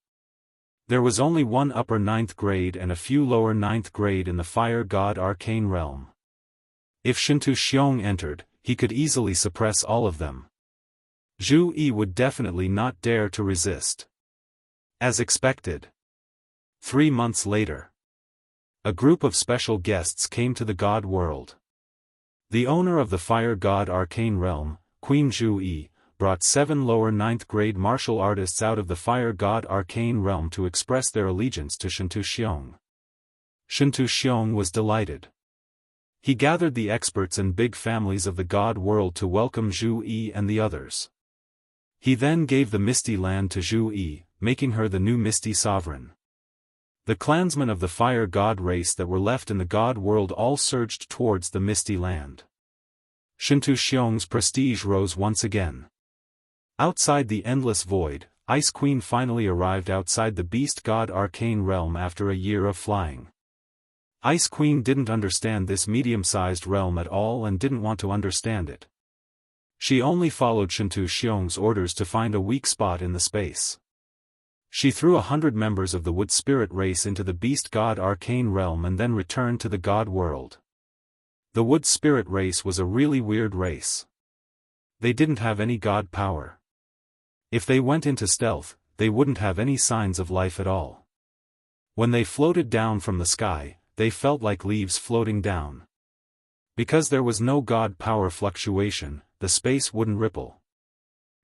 There was only one upper 9th grade and a few lower 9th grade in the Fire God Arcane Realm. If Shintu Xiong entered, he could easily suppress all of them. Zhu Yi would definitely not dare to resist. As expected. 3 months later. A group of special guests came to the God world. The owner of the Fire God Arcane Realm, Queen Zhu Yi, brought 7 lower 9th grade martial artists out of the Fire God Arcane Realm to express their allegiance to Shintu Xiong. Shintu Xiong was delighted. He gathered the experts and big families of the God world to welcome Zhu Yi and the others. He then gave the Misty Land to Zhu Yi, making her the new Misty Sovereign. The clansmen of the Fire God race that were left in the God world all surged towards the Misty Land. Shintu Xiong's prestige rose once again. Outside the endless void, Ice Queen finally arrived outside the Beast God Arcane Realm after a year of flying. Ice Queen didn't understand this medium-sized realm at all and didn't want to understand it. She only followed Shintu Xiong's orders to find a weak spot in the space. She threw 100 members of the wood spirit race into the beast god arcane realm and then returned to the god world. The wood spirit race was a really weird race. They didn't have any god power. If they went into stealth, they wouldn't have any signs of life at all. When they floated down from the sky, they felt like leaves floating down. Because there was no god power fluctuation, the space wouldn't ripple.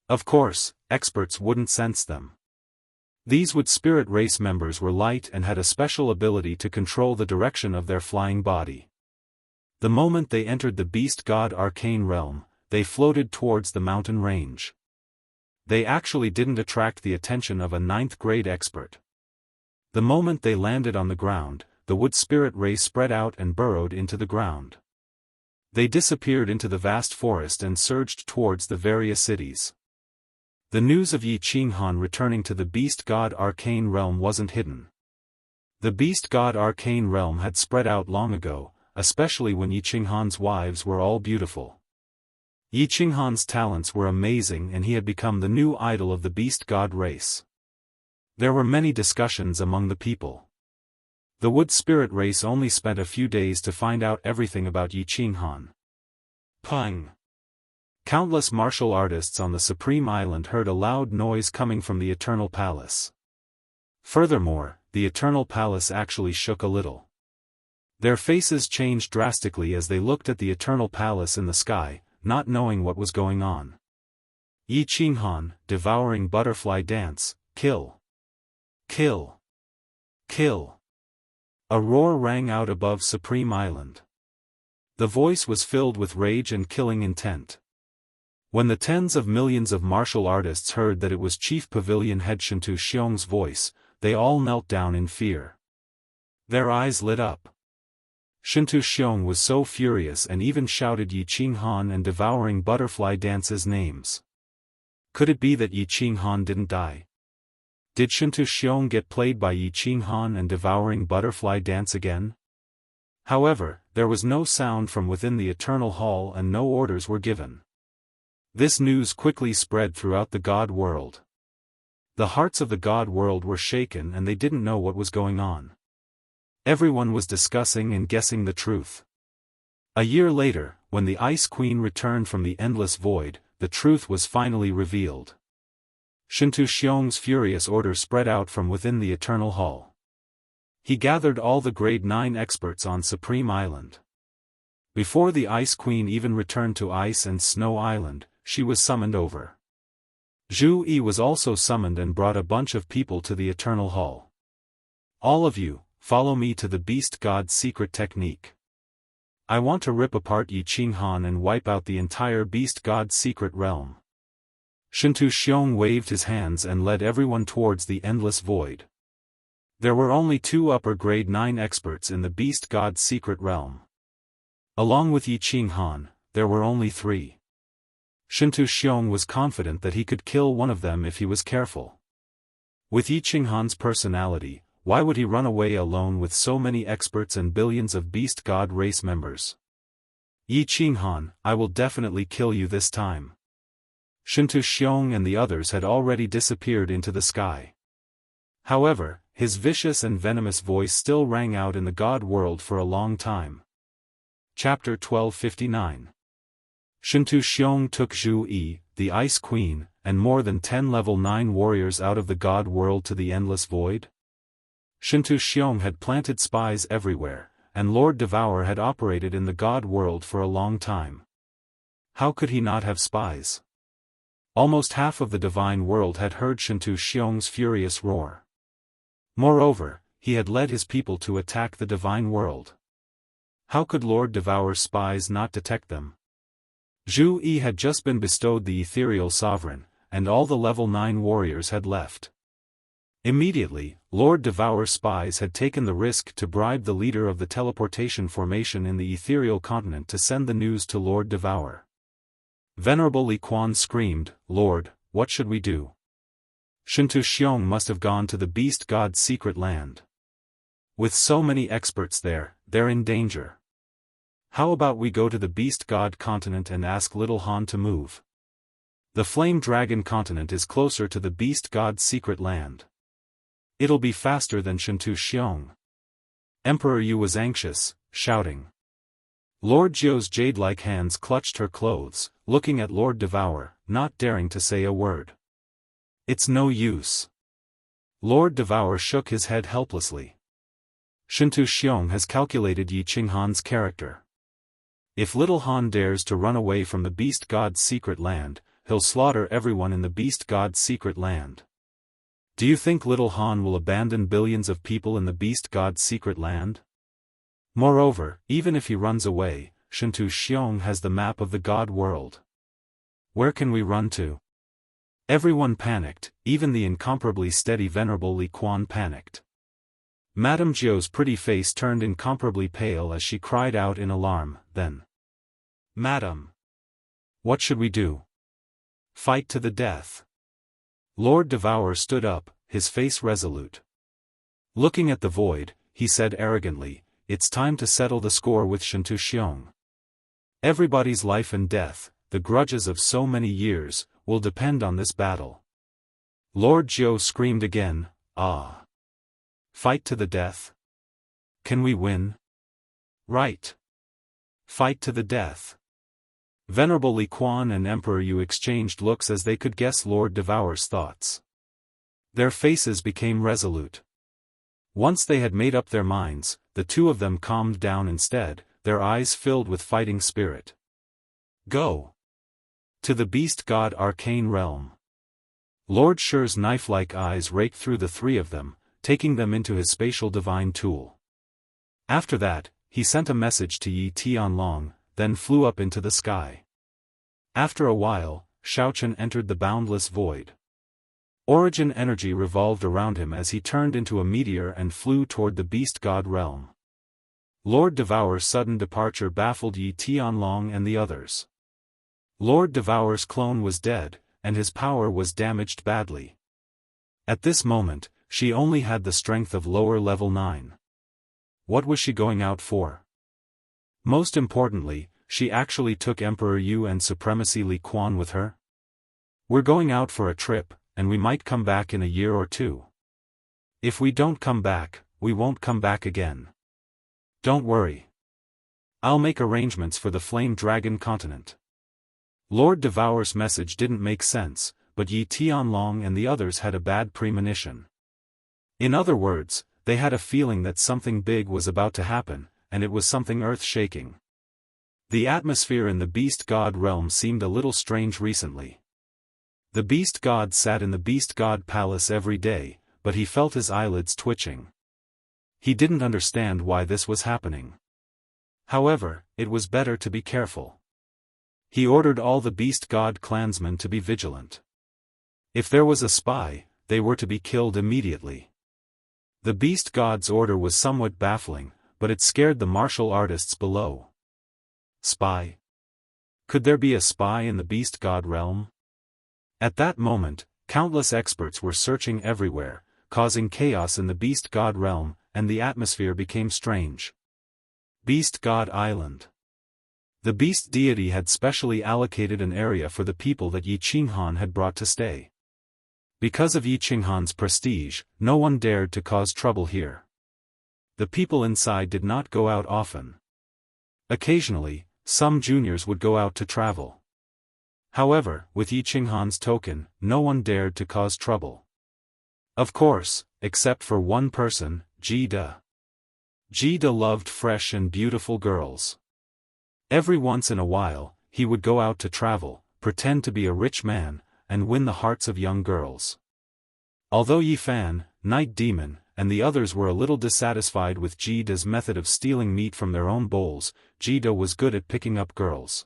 Of course, experts wouldn't sense them. These wood spirit race members were light and had a special ability to control the direction of their flying body. The moment they entered the beast god arcane realm, they floated towards the mountain range. They actually didn't attract the attention of a 9th grade expert. The moment they landed on the ground, the wood spirit race spread out and burrowed into the ground. They disappeared into the vast forest and surged towards the various cities. The news of Yi Qinghan returning to the beast god arcane realm wasn't hidden. The beast god arcane realm had spread out long ago, especially when Yi Qinghan's wives were all beautiful. Yi Qinghan's talents were amazing and he had become the new idol of the beast god race. There were many discussions among the people. The wood spirit race only spent a few days to find out everything about Yi Qinghan. Pang! Countless martial artists on the Supreme Island heard a loud noise coming from the Eternal Palace. Furthermore, the Eternal Palace actually shook a little. Their faces changed drastically as they looked at the Eternal Palace in the sky, not knowing what was going on. Yi Qinghan, devouring butterfly dance, kill! Kill! Kill! A roar rang out above Supreme Island. The voice was filled with rage and killing intent. When the tens of millions of martial artists heard that it was Chief Pavilion Head Shintu Xiong's voice, they all knelt down in fear. Their eyes lit up. Shintu Xiong was so furious and even shouted Yi Qinghan and devouring butterfly dance's names. Could it be that Yi Qinghan didn't die? Did Shintu Xiong get played by Yi Qinghan and devouring butterfly dance again? However, there was no sound from within the Eternal Hall and no orders were given. This news quickly spread throughout the god world. The hearts of the god world were shaken and they didn't know what was going on. Everyone was discussing and guessing the truth. A year later, when the Ice Queen returned from the endless void, the truth was finally revealed. Shintu Xiong's furious order spread out from within the Eternal Hall. He gathered all the grade 9 experts on Supreme Island. Before the Ice Queen even returned to Ice and Snow Island, she was summoned over. Zhu Yi was also summoned and brought a bunch of people to the Eternal Hall. All of you, follow me to the Beast God's secret technique. I want to rip apart Yi Qinghan and wipe out the entire Beast God's secret realm. Shintu Xiong waved his hands and led everyone towards the endless void. There were only 2 upper grade 9 experts in the Beast God's secret realm. Along with Yi Qinghan, there were only 3. Shintu Xiong was confident that he could kill one of them if he was careful. With Yi Qinghan's personality, why would he run away alone with so many experts and billions of beast god race members? Yi Qinghan, I will definitely kill you this time. Shintu Xiong and the others had already disappeared into the sky. However, his vicious and venomous voice still rang out in the god world for a long time. Chapter 1259. Shintu Xiong took Zhu Yi, the Ice Queen, and more than 10 level 9 warriors out of the god world to the endless void. Shintu Xiong had planted spies everywhere, and Lord Devour had operated in the god world for a long time. How could he not have spies? Almost half of the divine world had heard Shintu Xiong's furious roar. Moreover, he had led his people to attack the divine world. How could Lord Devour's spies not detect them? Zhu Yi had just been bestowed the ethereal sovereign, and all the level 9 warriors had left. Immediately, Lord Devour's spies had taken the risk to bribe the leader of the teleportation formation in the ethereal continent to send the news to Lord Devour. Venerable Li Quan screamed, "Lord, what should we do? Shintu Xiong must have gone to the beast god's secret land. With so many experts there, they're in danger. How about we go to the beast god continent and ask Little Han to move? The flame dragon continent is closer to the beast god's secret land. It'll be faster than Shintu Xiong. Emperor Yu was anxious, shouting. Lord Jiu's jade-like hands clutched her clothes, looking at Lord Devour, not daring to say a word. It's no use. Lord Devour shook his head helplessly. Shintu Xiong has calculated Yi Qinghan's character. If little Han dares to run away from the Beast God's secret land, he'll slaughter everyone in the Beast God's secret land. Do you think little Han will abandon billions of people in the Beast God's secret land? Moreover, even if he runs away, Shintu Xiong has the map of the God world. Where can we run to? Everyone panicked, even the incomparably steady Venerable Li Quan panicked. Madame Jiu's pretty face turned incomparably pale as she cried out in alarm, then. Madam! What should we do? Fight to the death. Lord Devour stood up, his face resolute. Looking at the void, he said arrogantly, it's time to settle the score with Shintu Xiong. Everybody's life and death, the grudges of so many years, will depend on this battle. Lord Jiu screamed again, ah. Fight to the death? Can we win? Right. Fight to the death. Venerable Li Quan and Emperor Yu exchanged looks as they could guess Lord Devour's thoughts. Their faces became resolute. Once they had made up their minds, the two of them calmed down instead, their eyes filled with fighting spirit. Go! To the Beast God Arcane Realm. Lord Shi's knife-like eyes raked through the three of them, taking them into his spatial divine tool. After that, he sent a message to Yi Tianlong, then flew up into the sky. After a while, Shaochen entered the boundless void. Origin energy revolved around him as he turned into a meteor and flew toward the Beast God realm. Lord Devour's sudden departure baffled Yi Tianlong and the others. Lord Devour's clone was dead, and his power was damaged badly. At this moment, she only had the strength of lower level 9. What was she going out for? Most importantly, she actually took Emperor Yu and Supremacy Li Quan with her? We're going out for a trip, and we might come back in a year or two. If we don't come back, we won't come back again. Don't worry. I'll make arrangements for the Flame Dragon continent. Lord Devour's message didn't make sense, but Yi Tianlong and the others had a bad premonition. In other words, they had a feeling that something big was about to happen, and it was something earth-shaking. The atmosphere in the Beast God realm seemed a little strange recently. The Beast God sat in the Beast God palace every day, but he felt his eyelids twitching. He didn't understand why this was happening. However, it was better to be careful. He ordered all the Beast God clansmen to be vigilant. If there was a spy, they were to be killed immediately. The Beast God's order was somewhat baffling, but it scared the martial artists below. Spy? Could there be a spy in the Beast God realm? At that moment, countless experts were searching everywhere, causing chaos in the Beast God realm, and the atmosphere became strange. Beast God Island. The beast deity had specially allocated an area for the people that Yi Qinghan had brought to stay. Because of Yi Qinghan's prestige, no one dared to cause trouble here. The people inside did not go out often. Occasionally, some juniors would go out to travel. However, with Yi Qinghan's token, no one dared to cause trouble. Of course, except for one person, Jida. Jida loved fresh and beautiful girls. Every once in a while, he would go out to travel, pretend to be a rich man, and win the hearts of young girls. Although Yi Fan, Night Demon, and the others were a little dissatisfied with Jida's method of stealing meat from their own bowls, Jida was good at picking up girls.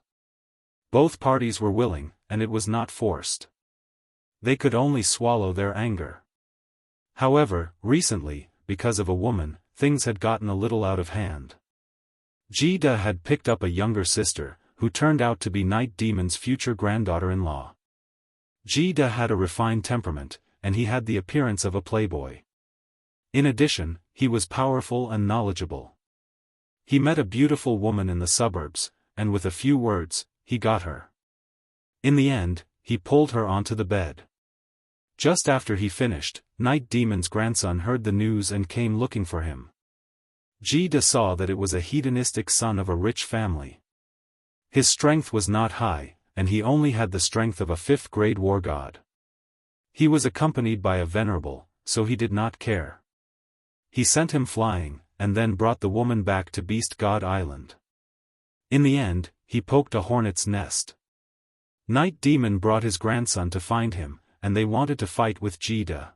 Both parties were willing, and it was not forced. They could only swallow their anger. However, recently, because of a woman, things had gotten a little out of hand. Jida had picked up a younger sister, who turned out to be Night Demon's future granddaughter-in-law. Jida had a refined temperament, and he had the appearance of a playboy. In addition, he was powerful and knowledgeable. He met a beautiful woman in the suburbs, and with a few words, he got her. In the end, he pulled her onto the bed. Just after he finished, Night Demon's grandson heard the news and came looking for him. Jida saw that it was a hedonistic son of a rich family. His strength was not high, and he only had the strength of a 5th-grade war god. He was accompanied by a venerable, so he did not care. He sent him flying, and then brought the woman back to Beast God Island. In the end, he poked a hornet's nest. Night Demon brought his grandson to find him, and they wanted to fight with Jida.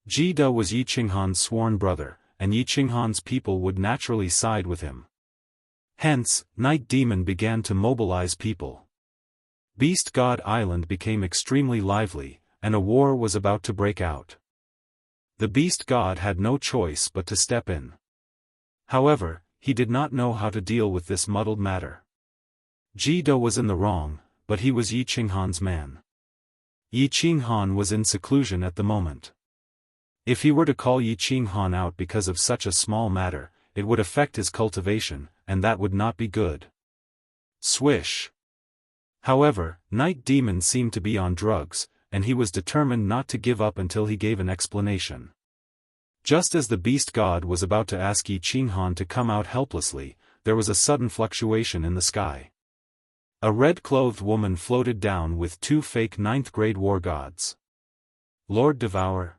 Jida was Yi Qinghan's sworn brother, and Yi Qinghan's people would naturally side with him. Hence, Night Demon began to mobilize people. Beast God Island became extremely lively, and a war was about to break out. The Beast God had no choice but to step in. However, he did not know how to deal with this muddled matter. Jida was in the wrong, but he was Yi Qinghan's man. Yi Qinghan was in seclusion at the moment. If he were to call Yi Qinghan out because of such a small matter, it would affect his cultivation, and that would not be good. Swish. However, Night Demon seemed to be on drugs, and he was determined not to give up until he gave an explanation. Just as the Beast God was about to ask Yi Qinghan to come out helplessly, there was a sudden fluctuation in the sky. A red-clothed woman floated down with 2 fake 9th-grade war gods. Lord Devour.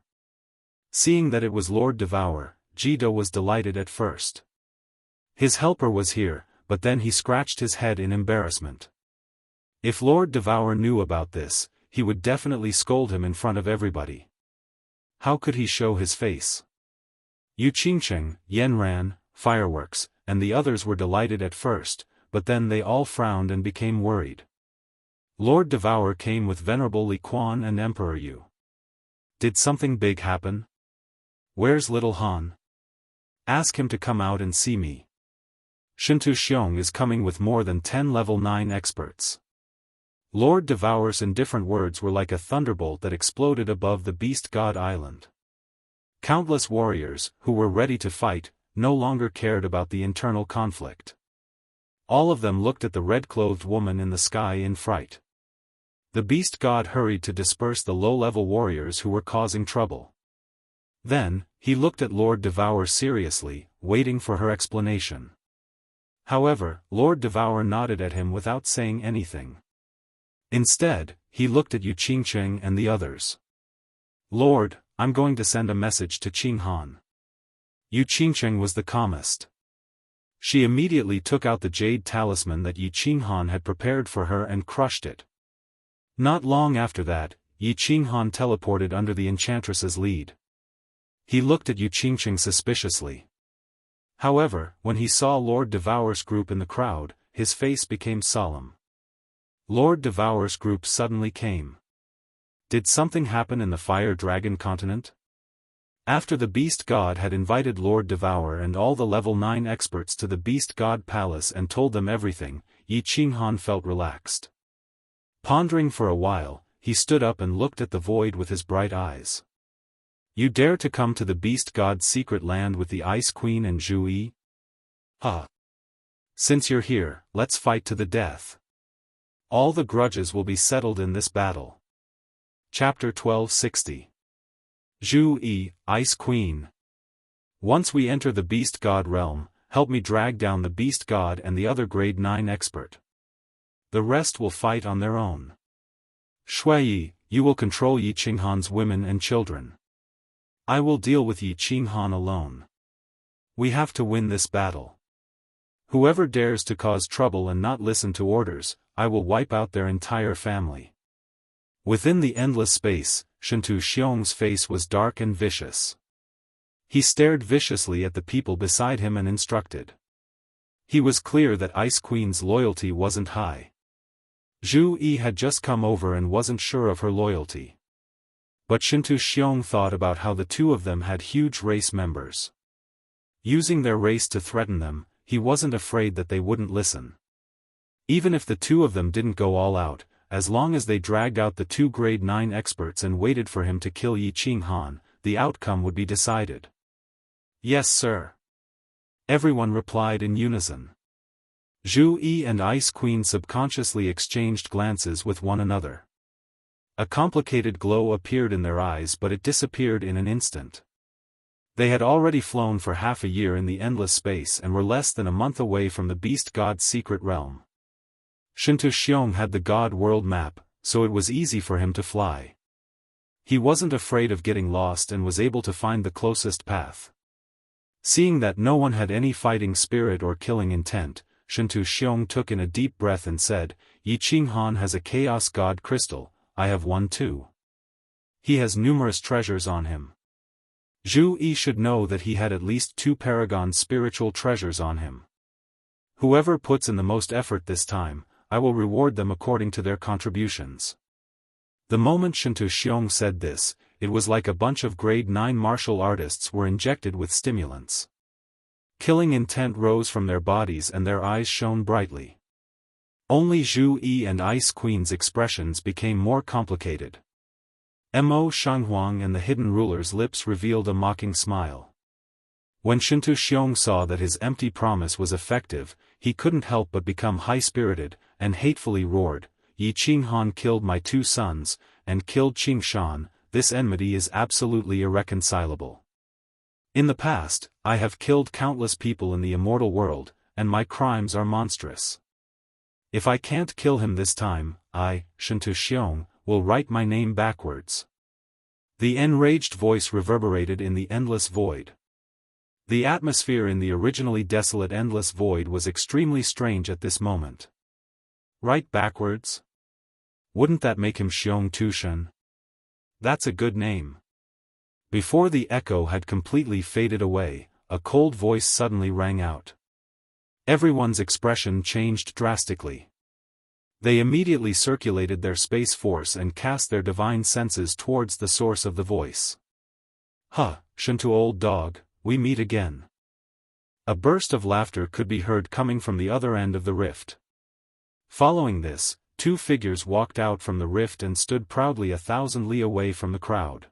Seeing that it was Lord Devour, Jida was delighted at first. His helper was here, but then he scratched his head in embarrassment. If Lord Devour knew about this, he would definitely scold him in front of everybody. How could he show his face? Yu Qingcheng, Yanran, Fireworks, and the others were delighted at first, but then they all frowned and became worried. Lord Devour came with Venerable Li Quan and Emperor Yu. Did something big happen? Where's Little Han? Ask him to come out and see me. Shintu Xiong is coming with more than 10 level 9 experts. Lord Devour's indifferent words were like a thunderbolt that exploded above the Beast God Island. Countless warriors, who were ready to fight, no longer cared about the internal conflict. All of them looked at the red-clothed woman in the sky in fright. The Beast God hurried to disperse the low-level warriors who were causing trouble. Then, he looked at Lord Devour seriously, waiting for her explanation. However, Lord Devour nodded at him without saying anything. Instead, he looked at Yu Qingcheng and the others. Lord, I'm going to send a message to Qinghan. Yu Qingcheng was the calmest. She immediately took out the jade talisman that Yi Qinghan had prepared for her and crushed it. Not long after that, Yi Qinghan teleported under the enchantress's lead. He looked at Yu Qingcheng suspiciously. However, when he saw Lord Devour's group in the crowd, his face became solemn. Lord Devour's group suddenly came. Did something happen in the Fire Dragon continent? After the Beast God had invited Lord Devour and all the level 9 experts to the Beast God Palace and told them everything, Yi Qinghan felt relaxed. Pondering for a while, he stood up and looked at the void with his bright eyes. You dare to come to the Beast God's secret land with the Ice Queen and Zhu Yi? Since you're here, let's fight to the death. All the grudges will be settled in this battle. Chapter 1260. Zhu Yi, Ice Queen. Once we enter the Beast God realm, help me drag down the Beast God and the other grade 9 expert. The rest will fight on their own. Shui Yi, you will control Yi Qinghan's women and children. I will deal with Yi Qinghan alone. We have to win this battle. Whoever dares to cause trouble and not listen to orders, I will wipe out their entire family. Within the endless space, Shintu Xiong's face was dark and vicious. He stared viciously at the people beside him and instructed. He was clear that Ice Queen's loyalty wasn't high. Zhu Yi had just come over and wasn't sure of her loyalty. But Shintu Xiong thought about how the two of them had huge race members. Using their race to threaten them, he wasn't afraid that they wouldn't listen. Even if the two of them didn't go all out, as long as they dragged out the 2 grade 9 experts and waited for him to kill Yi Qinghan, the outcome would be decided. Yes sir. Everyone replied in unison. Zhu Yi and Ice Queen subconsciously exchanged glances with one another. A complicated glow appeared in their eyes, but it disappeared in an instant. They had already flown for half a year in the endless space and were less than a month away from the beast god's secret realm. Shintu Xiong had the god world map, so it was easy for him to fly. He wasn't afraid of getting lost and was able to find the closest path. Seeing that no one had any fighting spirit or killing intent, Shintu Xiong took in a deep breath and said, Yi Qinghan has a chaos god crystal, I have one too. He has numerous treasures on him. Zhu Yi should know that he had at least 2 paragon spiritual treasures on him. Whoever puts in the most effort this time, I will reward them according to their contributions. The moment Shintu Xiong said this, it was like a bunch of grade 9 martial artists were injected with stimulants. Killing intent rose from their bodies and their eyes shone brightly. Only Zhu Yi and Ice Queen's expressions became more complicated. Mo Shanghuang and the hidden ruler's lips revealed a mocking smile. When Shintu Xiong saw that his empty promise was effective, he couldn't help but become high-spirited, and hatefully roared, Yi Qinghan killed my 2 sons, and killed Qing Shan, this enmity is absolutely irreconcilable. In the past, I have killed countless people in the immortal world, and my crimes are monstrous. If I can't kill him this time, I, Shintu Xiong, will write my name backwards. The enraged voice reverberated in the endless void. The atmosphere in the originally desolate endless void was extremely strange at this moment. Write backwards? Wouldn't that make him Xiong Tushan? That's a good name. Before the echo had completely faded away, a cold voice suddenly rang out. Everyone's expression changed drastically. They immediately circulated their space force and cast their divine senses towards the source of the voice. Huh, Shintu old dog, we meet again. A burst of laughter could be heard coming from the other end of the rift. Following this, 2 figures walked out from the rift and stood proudly 1,000 li away from the crowd.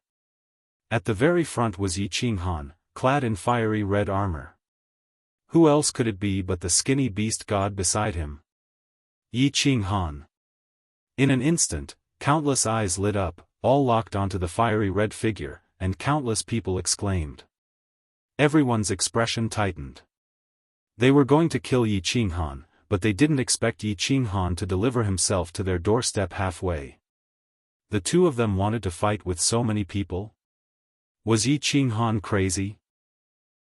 At the very front was Yi Qinghan, clad in fiery red armor. Who else could it be but the skinny beast god beside him? Yi Qinghan. In an instant, countless eyes lit up, all locked onto the fiery red figure, and countless people exclaimed. Everyone's expression tightened. They were going to kill Yi Qinghan, but they didn't expect Yi Qinghan to deliver himself to their doorstep halfway. The 2 of them wanted to fight with so many people? Was Yi Qinghan crazy?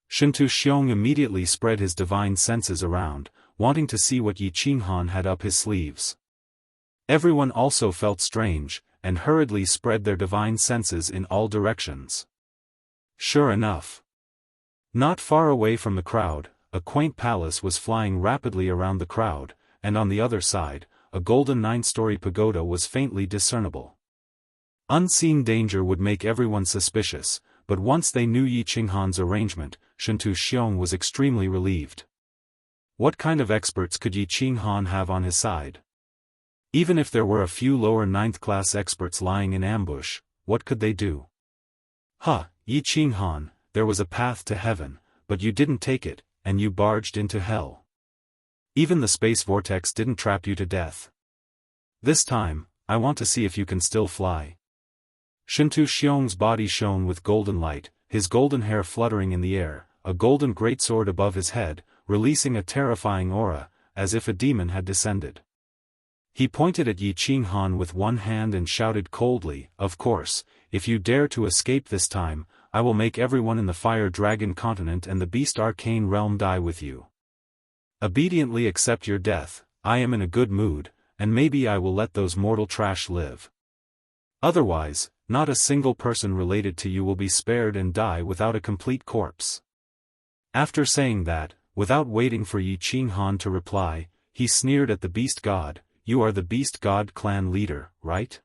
Shintu Xiong immediately spread his divine senses around, wanting to see what Yi Qinghan had up his sleeves. Everyone also felt strange, and hurriedly spread their divine senses in all directions. Sure enough. Not far away from the crowd, a quaint palace was flying rapidly around the crowd, and on the other side, a golden 9-story pagoda was faintly discernible. Unseen danger would make everyone suspicious, but once they knew Yi Qinghan's arrangement, Shintu Xiong was extremely relieved. What kind of experts could Yi Qinghan have on his side? Even if there were a few lower 9th-class experts lying in ambush, what could they do? Yi Qinghan, there was a path to heaven, but you didn't take it, and you barged into hell. Even the space vortex didn't trap you to death. This time, I want to see if you can still fly. Shintu Xiong's body shone with golden light, his golden hair fluttering in the air, a golden greatsword above his head, releasing a terrifying aura, as if a demon had descended. He pointed at Yi Qinghan with one hand and shouted coldly, "Of course, if you dare to escape this time, I will make everyone in the Fire Dragon continent and the Beast Arcane realm die with you. Obediently accept your death, I am in a good mood, and maybe I will let those mortal trash live. Otherwise, not a single person related to you will be spared and die without a complete corpse." After saying that, without waiting for Yi Qinghan to reply, he sneered at the beast god, "You are the beast god clan leader, right?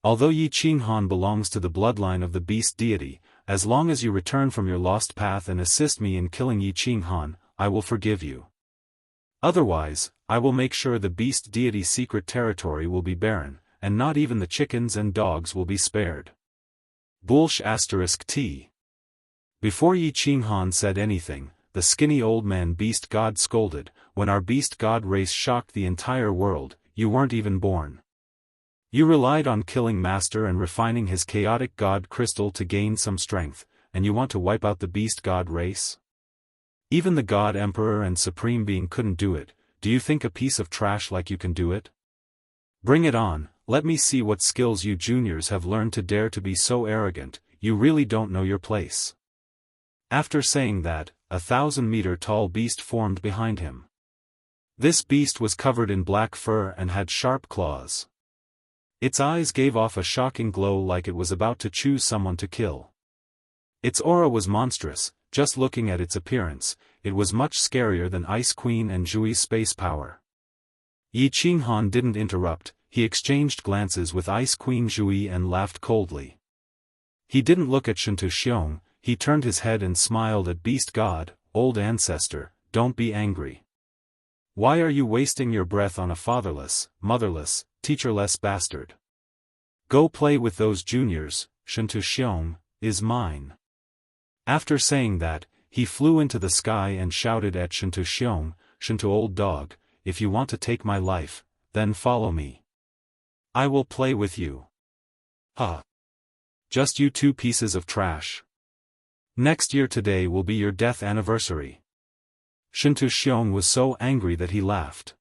Although Yi Qinghan belongs to the bloodline of the beast deity, as long as you return from your lost path and assist me in killing Yi Qinghan, I will forgive you. Otherwise, I will make sure the beast deity's secret territory will be barren, and not even the chickens and dogs will be spared." Bullsh *T. Before Yi Qinghan said anything, the skinny old man beast god scolded, "When our beast god race shocked the entire world, you weren't even born. You relied on killing Master and refining his chaotic god crystal to gain some strength, and you want to wipe out the beast god race? Even the god emperor and supreme being couldn't do it. Do you think a piece of trash like you can do it? Bring it on, let me see what skills you juniors have learned to dare to be so arrogant. You really don't know your place. After saying that, a 1,000-meter-tall beast formed behind him. This beast was covered in black fur and had sharp claws. Its eyes gave off a shocking glow like it was about to choose someone to kill. Its aura was monstrous. Just looking at its appearance, it was much scarier than Ice Queen and Zhui's space power. Yi Qinghan didn't interrupt, he exchanged glances with Ice Queen Zhui and laughed coldly. He didn't look at Shintu Xiong, he turned his head and smiled at Beast God. Old ancestor, don't be angry. Why are you wasting your breath on a fatherless, motherless, teacherless bastard? Go play with those juniors. Shintu Xiong is mine. After saying that, he flew into the sky and shouted at Shintu Xiong, Shintu old dog, if you want to take my life, then follow me. I will play with you. Huh. Just you two pieces of trash. Next year today will be your death anniversary. Shintu Xiong was so angry that he laughed.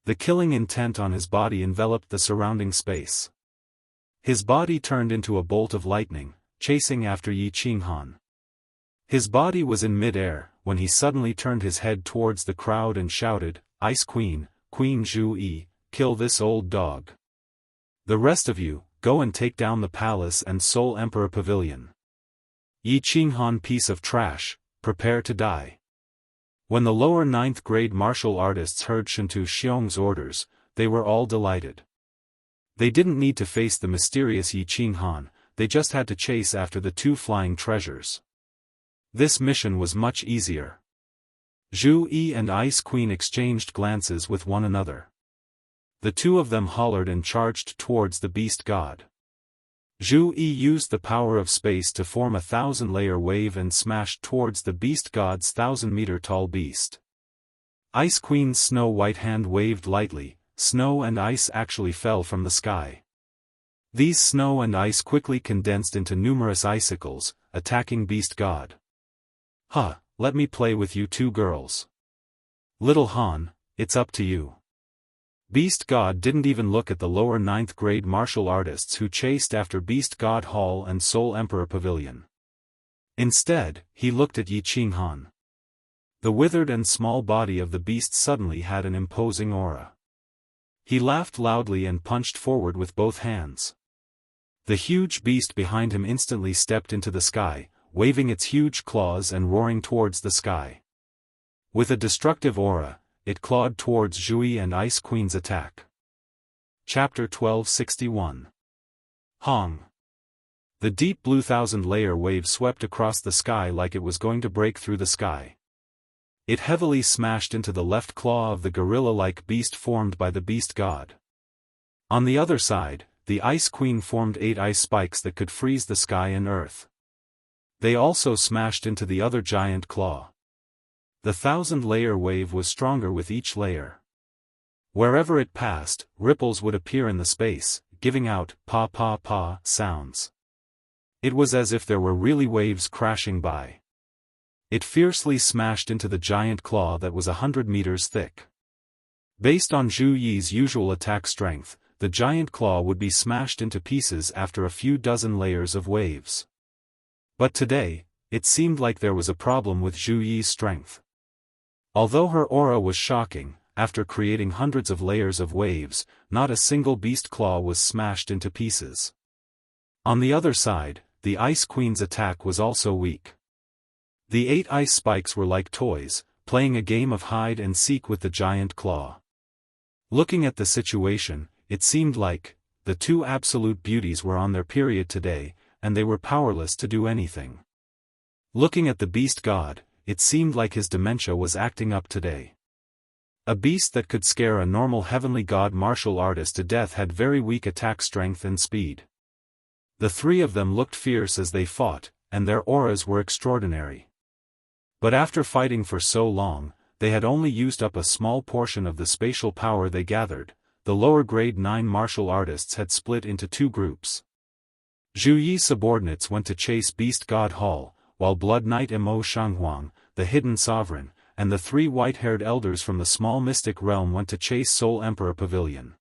The killing intent on his body enveloped the surrounding space. His body turned into a bolt of lightning, chasing after Yi Qinghan. His body was in mid-air, when he suddenly turned his head towards the crowd and shouted, Ice Queen, Queen Zhu, kill this old dog. The rest of you, go and take down the palace and Soul Emperor Pavilion. Yi Qinghan piece of trash, prepare to die. When the lower 9th grade martial artists heard Shintu Xiong's orders, they were all delighted. They didn't need to face the mysterious Yi Qinghan, they just had to chase after the two flying treasures. This mission was much easier. Zhu Yi and Ice Queen exchanged glances with one another. The two of them hollered and charged towards the beast god. Zhu Yi used the power of space to form a 1,000-layer wave and smashed towards the beast god's 1,000-meter-tall beast. Ice Queen's snow-white hand waved lightly, snow and ice actually fell from the sky. These snow and ice quickly condensed into numerous icicles, attacking beast god. Huh, let me play with you two girls. Little Han, it's up to you. Beast God didn't even look at the lower 9th grade martial artists who chased after Beast God Hall and Soul Emperor Pavilion. Instead, he looked at Yi Qinghan. The withered and small body of the beast suddenly had an imposing aura. He laughed loudly and punched forward with both hands. The huge beast behind him instantly stepped into the sky, waving its huge claws and roaring towards the sky. With a destructive aura, it clawed towards Zhui and Ice Queen's attack. Chapter 1261. Hong. The deep blue 1,000-layer wave swept across the sky like it was going to break through the sky. It heavily smashed into the left claw of the gorilla-like beast formed by the beast god. On the other side, the Ice Queen formed 8 ice spikes that could freeze the sky and earth. They also smashed into the other giant claw. The 1,000-layer wave was stronger with each layer. Wherever it passed, ripples would appear in the space, giving out pa-pa-pa sounds. It was as if there were really waves crashing by. It fiercely smashed into the giant claw that was 100 meters thick. Based on Zhu Yi's usual attack strength, the giant claw would be smashed into pieces after a few dozen layers of waves. But today, it seemed like there was a problem with Zhu Yi's strength. Although her aura was shocking, after creating hundreds of layers of waves, not a single beast claw was smashed into pieces. On the other side, the Ice Queen's attack was also weak. The 8 ice spikes were like toys, playing a game of hide and seek with the giant claw. Looking at the situation, it seemed like the two absolute beauties were on their period today, and they were powerless to do anything. Looking at the beast god, it seemed like his dementia was acting up today. A beast that could scare a normal heavenly god martial artist to death had very weak attack strength and speed. The three of them looked fierce as they fought, and their auras were extraordinary. But after fighting for so long, they had only used up a small portion of the spatial power they gathered. the lower grade 9 martial artists had split into two groups. Zhu Yi's subordinates went to chase Beast God Hall, while Blood Knight Mo Shanghuang, the hidden sovereign, and the three white-haired elders from the small mystic realm went to chase Soul Emperor Pavilion.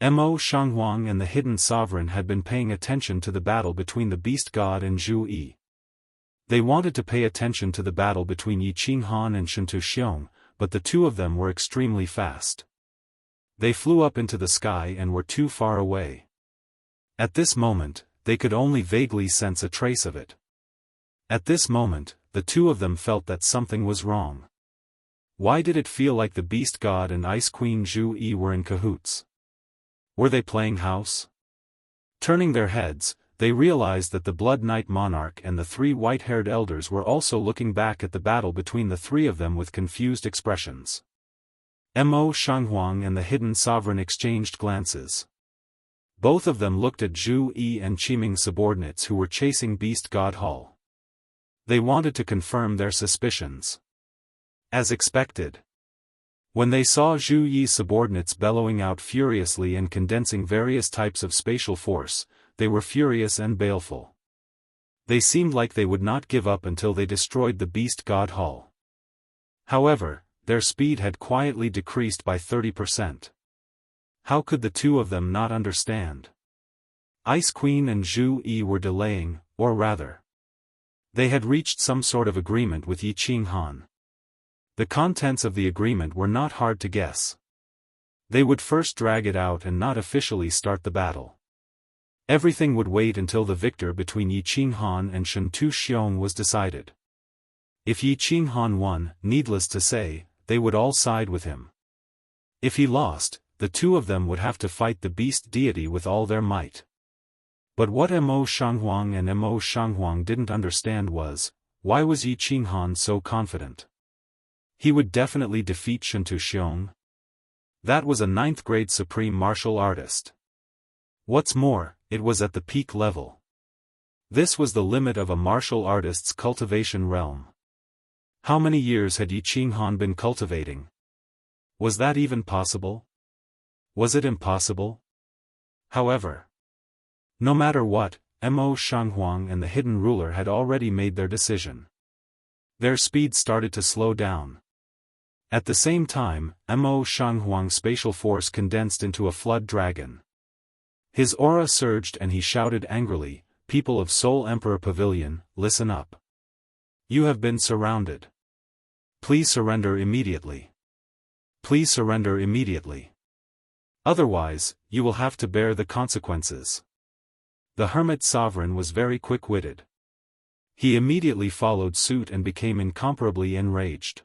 Mo Shanghuang and the hidden sovereign had been paying attention to the battle between the Beast God and Zhu Yi. They wanted to pay attention to the battle between Yi Qinghan and Shentu Xiong, but the two of them were extremely fast. They flew up into the sky and were too far away. At this moment, they could only vaguely sense a trace of it. At this moment, the two of them felt that something was wrong. Why did it feel like the Beast God and Ice Queen Zhu Yi were in cahoots? Were they playing house? Turning their heads, they realized that the Blood Knight Monarch and the three white-haired elders were also looking back at the battle between the three of them with confused expressions. Mo Shanghuang and the hidden sovereign exchanged glances. Both of them looked at Zhu Yi and Qiming's subordinates who were chasing Beast God Hall. They wanted to confirm their suspicions. As expected. When they saw Zhu Yi's subordinates bellowing out furiously and condensing various types of spatial force, they were furious and baleful. They seemed like they would not give up until they destroyed the Beast God Hall. However, their speed had quietly decreased by 30%. How could the two of them not understand? Ice Queen and Zhu Yi were delaying, or rather, they had reached some sort of agreement with Yi Qinghan. The contents of the agreement were not hard to guess. They would first drag it out and not officially start the battle. Everything would wait until the victor between Yi Qinghan and Shentu Xiong was decided. If Yi Qinghan won, needless to say, they would all side with him. If he lost, the two of them would have to fight the beast deity with all their might. But what Mo Shanghuang and Mo Shanghuang didn't understand was, why was Yi Qinghan so confident? He would definitely defeat Shentu Xiong. That was a 9th grade supreme martial artist. What's more, it was at the peak level. This was the limit of a martial artist's cultivation realm. How many years had Yi Qinghan been cultivating? Was that even possible? Was it impossible? However, no matter what, Mo Shanghuang and the hidden ruler had already made their decision. Their speed started to slow down. At the same time, Mo Shanghuang's spatial force condensed into a flood dragon. His aura surged and he shouted angrily, "People of Soul Emperor Pavilion, listen up. You have been surrounded. Please surrender immediately. Please surrender immediately. Otherwise, you will have to bear the consequences." The Hermit Sovereign was very quick-witted. He immediately followed suit and became incomparably enraged.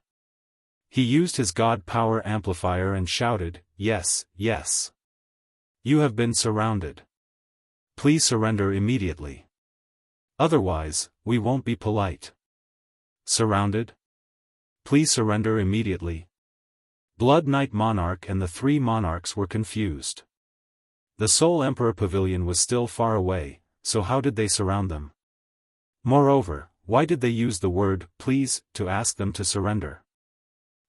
He used his God Power Amplifier and shouted, "Yes, yes. You have been surrounded. Please surrender immediately. Otherwise, we won't be polite." Surrounded? Please surrender immediately. Blood Knight Monarch and the three monarchs were confused. The Soul Emperor Pavilion was still far away, so how did they surround them? Moreover, why did they use the word "please" to ask them to surrender?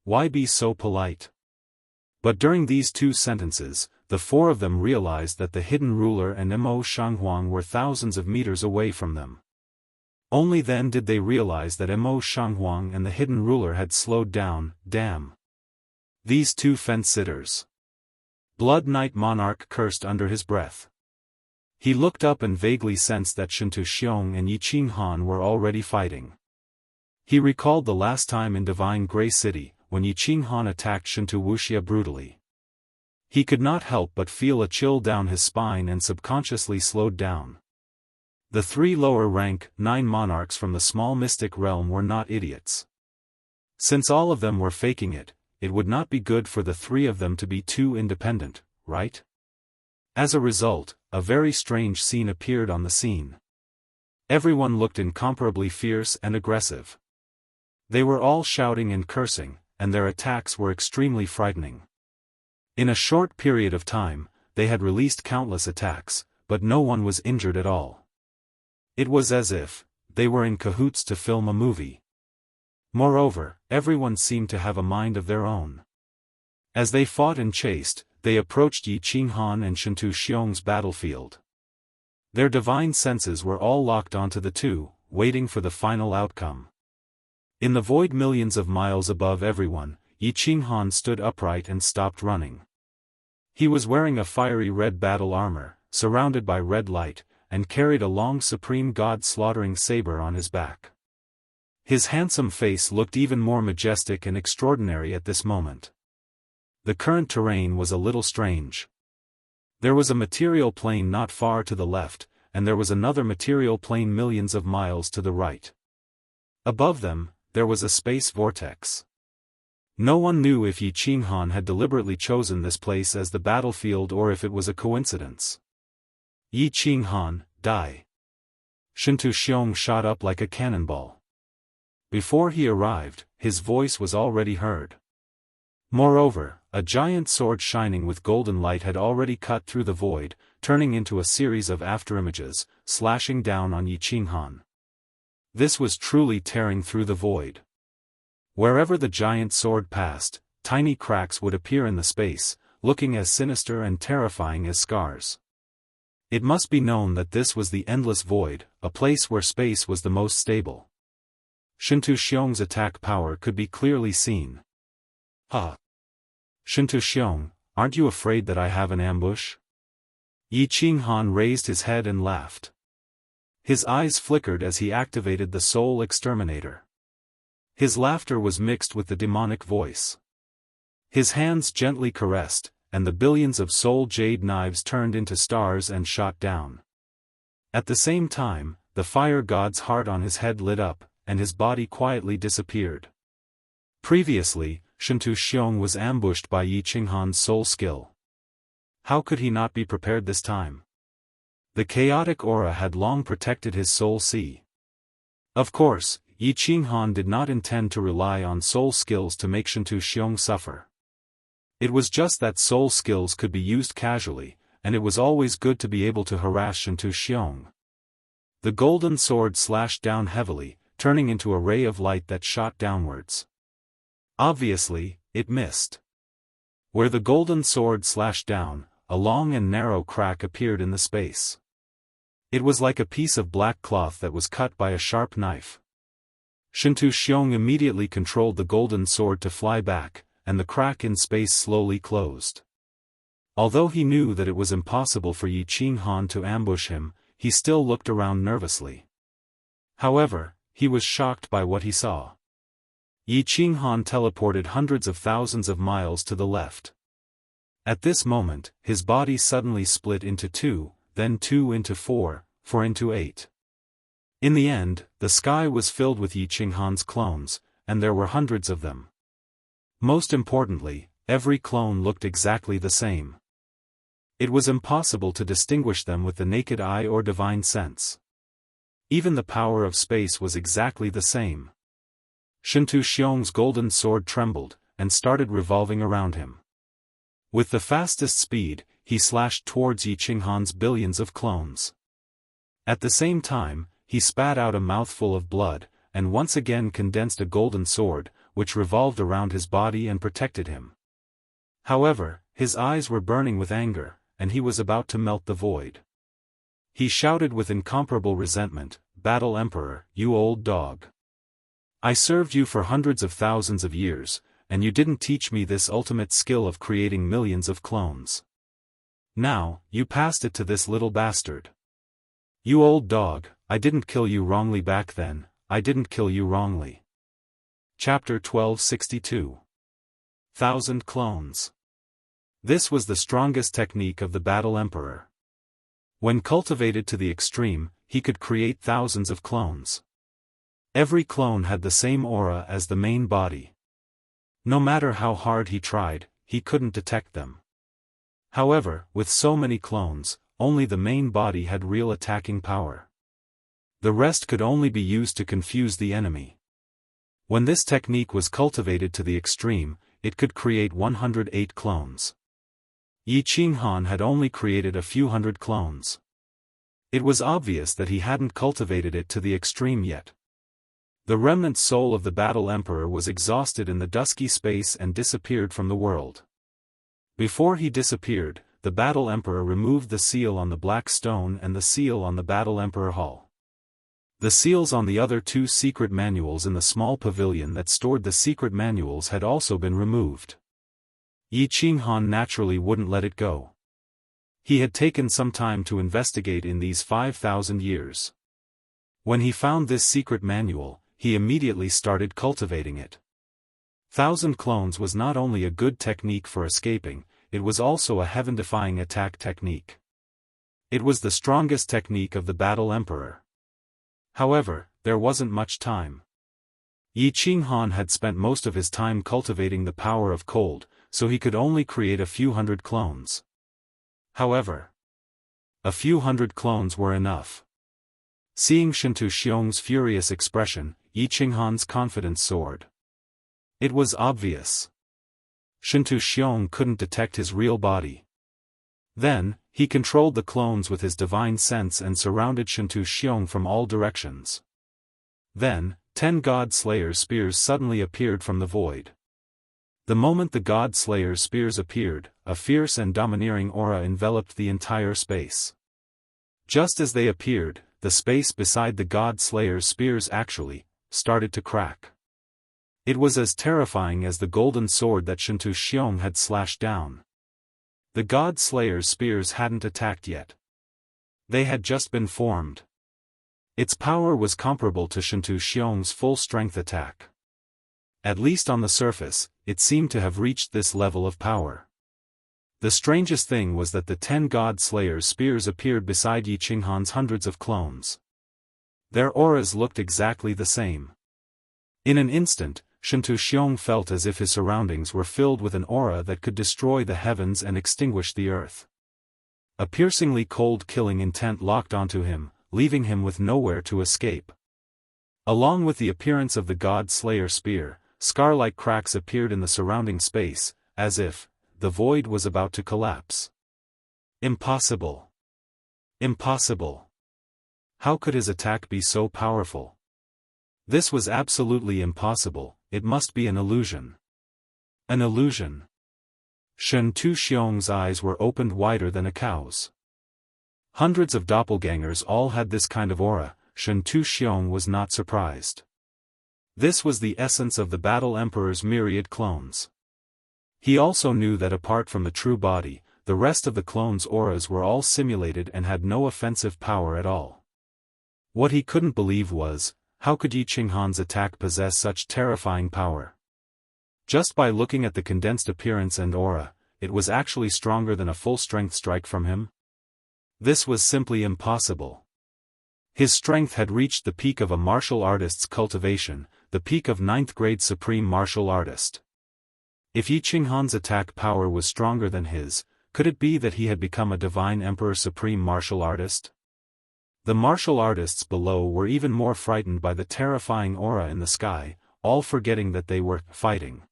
Why be so polite? But during these two sentences, the four of them realized that the hidden ruler and Mo Shanghuang were thousands of meters away from them. Only then did they realize that Mo Shanghuang and the hidden ruler had slowed down. Damn. These two fence-sitters. Blood Knight Monarch cursed under his breath. He looked up and vaguely sensed that Shentu Xiong and Yi Qinghan were already fighting. He recalled the last time in Divine Grey City, when Yi Qinghan attacked Shentu Wuxia brutally. He could not help but feel a chill down his spine and subconsciously slowed down. The three lower rank, 9 monarchs from the small mystic realm were not idiots. Since all of them were faking it, it would not be good for the three of them to be too independent, right? As a result, a very strange scene appeared on the scene. Everyone looked incomparably fierce and aggressive. They were all shouting and cursing, and their attacks were extremely frightening. In a short period of time, they had released countless attacks, but no one was injured at all. It was as if they were in cahoots to film a movie. Moreover, everyone seemed to have a mind of their own. As they fought and chased, they approached Yi Qinghan and Shentu Xiong's battlefield. Their divine senses were all locked onto the two, waiting for the final outcome. In the void millions of miles above everyone, Yi Qinghan stood upright and stopped running. He was wearing a fiery red battle armor, surrounded by red light, and carried a long supreme god slaughtering saber on his back. His handsome face looked even more majestic and extraordinary at this moment. The current terrain was a little strange. There was a material plane not far to the left, and there was another material plane millions of miles to the right. Above them, there was a space vortex. No one knew if Yi Qinghan had deliberately chosen this place as the battlefield or if it was a coincidence. Yi Qinghan, die! Shentu Xiong shot up like a cannonball. Before he arrived, his voice was already heard. Moreover, a giant sword shining with golden light had already cut through the void, turning into a series of afterimages, slashing down on Yi Qinghan. This was truly tearing through the void. Wherever the giant sword passed, tiny cracks would appear in the space, looking as sinister and terrifying as scars. It must be known that this was the endless void, a place where space was the most stable. Shentu Xiong's attack power could be clearly seen. Ha! Shentu Xiong, aren't you afraid that I have an ambush? Yi Qinghan raised his head and laughed. His eyes flickered as he activated the Soul Exterminator. His laughter was mixed with the demonic voice. His hands gently caressed, and the billions of soul jade knives turned into stars and shot down. At the same time, the fire god's heart on his head lit up, and his body quietly disappeared. Previously, Shentu Xiong was ambushed by Yi Qinghan's soul skill. How could he not be prepared this time? The chaotic aura had long protected his soul sea. Of course, Yi Qinghan did not intend to rely on soul skills to make Shentu Xiong suffer. It was just that soul skills could be used casually, and it was always good to be able to harass Shentu Xiong. The golden sword slashed down heavily, turning into a ray of light that shot downwards. Obviously, it missed. Where the golden sword slashed down, a long and narrow crack appeared in the space. It was like a piece of black cloth that was cut by a sharp knife. Shentu Xiong immediately controlled the golden sword to fly back, and the crack in space slowly closed. Although he knew that it was impossible for Yi Qinghan to ambush him, he still looked around nervously. However, he was shocked by what he saw. Yi Qinghan teleported hundreds of thousands of miles to the left. At this moment, his body suddenly split into two, then two into four into eight. In the end, the sky was filled with Yi Qinghan's clones, and there were hundreds of them. Most importantly, every clone looked exactly the same. It was impossible to distinguish them with the naked eye or divine sense. Even the power of space was exactly the same. Shentu Xiong's golden sword trembled, and started revolving around him. With the fastest speed, he slashed towards Yi Qinghan's billions of clones. At the same time, he spat out a mouthful of blood, and once again condensed a golden sword, which revolved around his body and protected him. However, his eyes were burning with anger, and he was about to melt the void. He shouted with incomparable resentment, "Battle Emperor, you old dog! I served you for hundreds of thousands of years, and you didn't teach me this ultimate skill of creating millions of clones. Now, you passed it to this little bastard. You old dog, I didn't kill you wrongly back then, I didn't kill you wrongly." Chapter 1262. 1000 Clones. This was the strongest technique of the Battle Emperor. When cultivated to the extreme, he could create thousands of clones. Every clone had the same aura as the main body. No matter how hard he tried, he couldn't detect them. However, with so many clones, only the main body had real attacking power. The rest could only be used to confuse the enemy. When this technique was cultivated to the extreme, it could create 108 clones. Yi Qinghan had only created a few hundred clones. It was obvious that he hadn't cultivated it to the extreme yet. The remnant soul of the Battle Emperor was exhausted in the dusky space and disappeared from the world. Before he disappeared, the Battle Emperor removed the seal on the black stone and the seal on the Battle Emperor Hall. The seals on the other two secret manuals in the small pavilion that stored the secret manuals had also been removed. Yi Qinghan naturally wouldn't let it go. He had taken some time to investigate in these 5,000 years. When he found this secret manual, he immediately started cultivating it. 1,000 clones was not only a good technique for escaping, it was also a heaven-defying attack technique. It was the strongest technique of the Battle Emperor. However, there wasn't much time. Yi Qinghan had spent most of his time cultivating the power of cold, so he could only create a few hundred clones. However, a few hundred clones were enough. Seeing Shintu Xiong's furious expression, Yi Qinghan's confidence soared. It was obvious. Shintu Xiong couldn't detect his real body. Then, he controlled the clones with his divine sense and surrounded Shintu Xiong from all directions. Then, 10 God Slayer's spears suddenly appeared from the void. The moment the God Slayer's spears appeared, a fierce and domineering aura enveloped the entire space. Just as they appeared, the space beside the God Slayer's spears actually started to crack. It was as terrifying as the golden sword that Shintu Xiong had slashed down. The God Slayer's spears hadn't attacked yet. They had just been formed. Its power was comparable to Shintu Xiong's full-strength attack. At least on the surface, it seemed to have reached this level of power. The strangest thing was that the 10 God Slayer's spears appeared beside Yi Qinghan's hundreds of clones. Their auras looked exactly the same. In an instant, Shintu Xiong felt as if his surroundings were filled with an aura that could destroy the heavens and extinguish the earth. A piercingly cold killing intent locked onto him, leaving him with nowhere to escape. Along with the appearance of the God Slayer spear, scar-like cracks appeared in the surrounding space, as if the void was about to collapse. Impossible. Impossible. How could his attack be so powerful? This was absolutely impossible. It must be an illusion. An illusion. Shintu Xiong's eyes were opened wider than a cow's. Hundreds of doppelgangers all had this kind of aura. Shintu Xiong was not surprised. This was the essence of the Battle Emperor's myriad clones. He also knew that apart from the true body, the rest of the clones' auras were all simulated and had no offensive power at all. What he couldn't believe was, how could Yi Qinghan's attack possess such terrifying power? Just by looking at the condensed appearance and aura, it was actually stronger than a full-strength strike from him? This was simply impossible. His strength had reached the peak of a martial artist's cultivation, the peak of 9th grade supreme martial artist. If Yi Qinghan's attack power was stronger than his, could it be that he had become a divine emperor supreme martial artist? The martial artists below were even more frightened by the terrifying aura in the sky, all forgetting that they were fighting.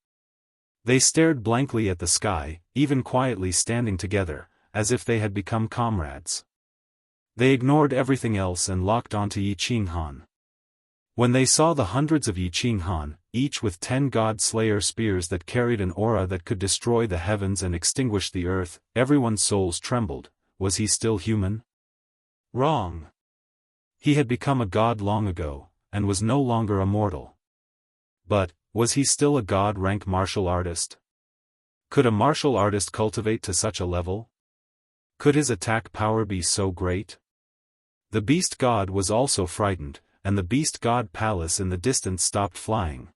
They stared blankly at the sky, even quietly standing together, as if they had become comrades. They ignored everything else and locked onto Yi Qinghan. When they saw the hundreds of Yi Qinghan, each with 10 God Slayer spears that carried an aura that could destroy the heavens and extinguish the earth, everyone's souls trembled. Was he still human? Wrong. He had become a god long ago, and was no longer immortal. But, was he still a god-rank martial artist? Could a martial artist cultivate to such a level? Could his attack power be so great? The beast god was also frightened, and the beast god palace in the distance stopped flying.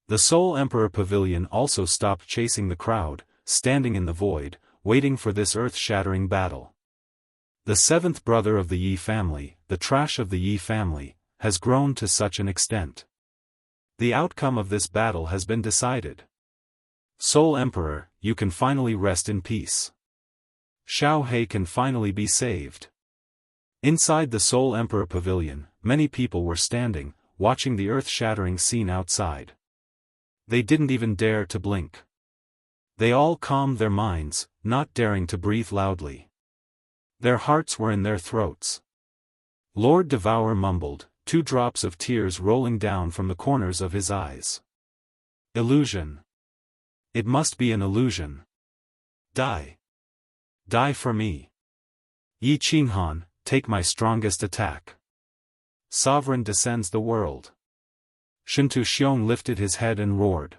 The Soul Emperor Pavilion also stopped chasing the crowd, standing in the void, waiting for this earth-shattering battle. The 7th brother of the Yi family, the trash of the Yi family, has grown to such an extent. The outcome of this battle has been decided. Soul Emperor, you can finally rest in peace. Xiao He can finally be saved. Inside the Soul Emperor Pavilion, many people were standing, watching the earth-shattering scene outside. They didn't even dare to blink. They all calmed their minds, not daring to breathe loudly. Their hearts were in their throats. Lord Devour mumbled, 2 drops of tears rolling down from the corners of his eyes. Illusion. It must be an illusion. Die. Die for me. Yi Qinghan, take my strongest attack. Sovereign descends the world. Shintu Xiong lifted his head and roared.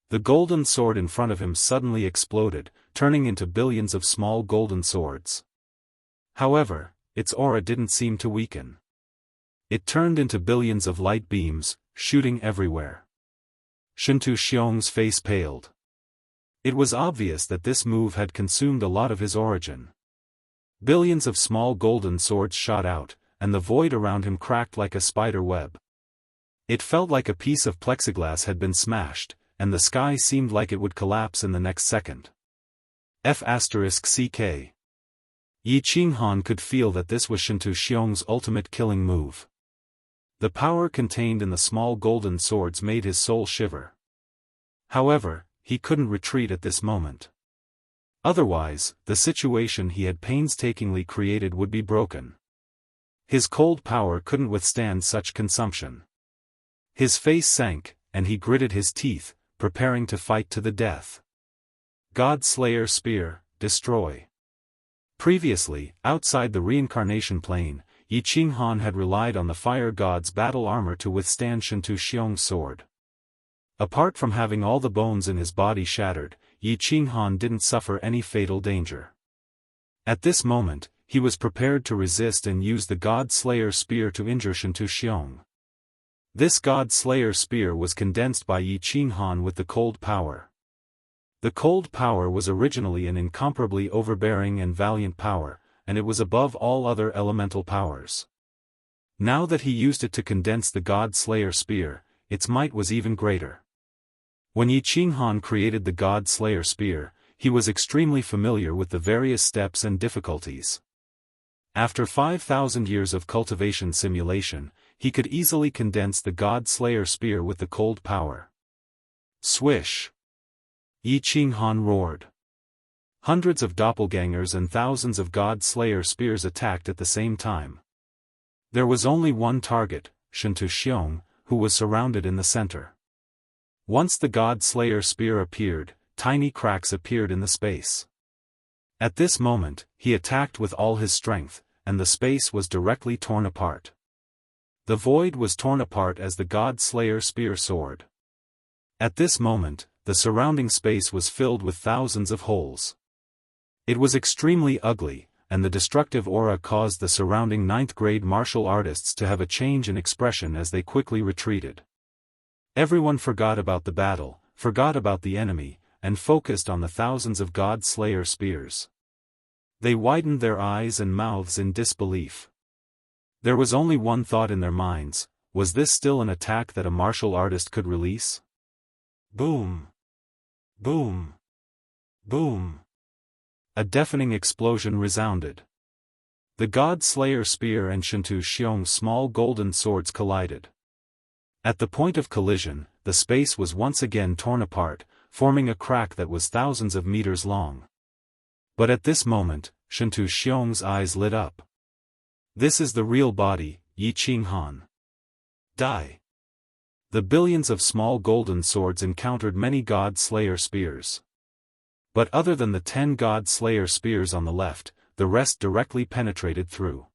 The golden sword in front of him suddenly exploded, turning into billions of small golden swords. However, its aura didn't seem to weaken. It turned into billions of light beams, shooting everywhere. Shintu Xiong's face paled. It was obvious that this move had consumed a lot of his origin. Billions of small golden swords shot out, and the void around him cracked like a spider web. It felt like a piece of plexiglass had been smashed, and the sky seemed like it would collapse in the next second. F***ck. Yi Qinghan could feel that this was Shintu Xiong's ultimate killing move. The power contained in the small golden swords made his soul shiver. However, he couldn't retreat at this moment. Otherwise, the situation he had painstakingly created would be broken. His cold power couldn't withstand such consumption. His face sank, and he gritted his teeth, preparing to fight to the death. God Slayer Spear, destroy. Previously, outside the reincarnation plane, Yi Qinghan had relied on the fire god's battle armor to withstand Shintu Xiong's sword. Apart from having all the bones in his body shattered, Yi Qinghan didn't suffer any fatal danger. At this moment, he was prepared to resist and use the God Slayer Spear to injure Shintu Xiong. This God Slayer Spear was condensed by Yi Qinghan with the cold power. The cold power was originally an incomparably overbearing and valiant power, and it was above all other elemental powers. Now that he used it to condense the God Slayer Spear, its might was even greater. When Yi Qinghan created the God Slayer Spear, he was extremely familiar with the various steps and difficulties. After 5,000 years of cultivation simulation, he could easily condense the God Slayer Spear with the cold power. Swish! Yi Qinghan roared. Hundreds of doppelgangers and thousands of God Slayer Spears attacked at the same time. There was only one target, Shintu Xiong, who was surrounded in the center. Once the God Slayer Spear appeared, tiny cracks appeared in the space. At this moment, he attacked with all his strength, and the space was directly torn apart. The void was torn apart as the God Slayer Spear soared. At this moment, the surrounding space was filled with thousands of holes. It was extremely ugly, and the destructive aura caused the surrounding ninth-grade martial artists to have a change in expression as they quickly retreated. Everyone forgot about the battle, forgot about the enemy, and focused on the thousands of God Slayer Spears. They widened their eyes and mouths in disbelief. There was only one thought in their minds: was this still an attack that a martial artist could release? Boom! Boom! Boom! A deafening explosion resounded. The God Slayer Spear and Shintu Xiong's small golden swords collided. At the point of collision, the space was once again torn apart, forming a crack that was thousands of meters long. But at this moment, Shintu Xiong's eyes lit up. This is the real body, Yi Qinghan. Die. The billions of small golden swords encountered many God Slayer Spears. But other than the 10 God Slayer Spears on the left, the rest directly penetrated through.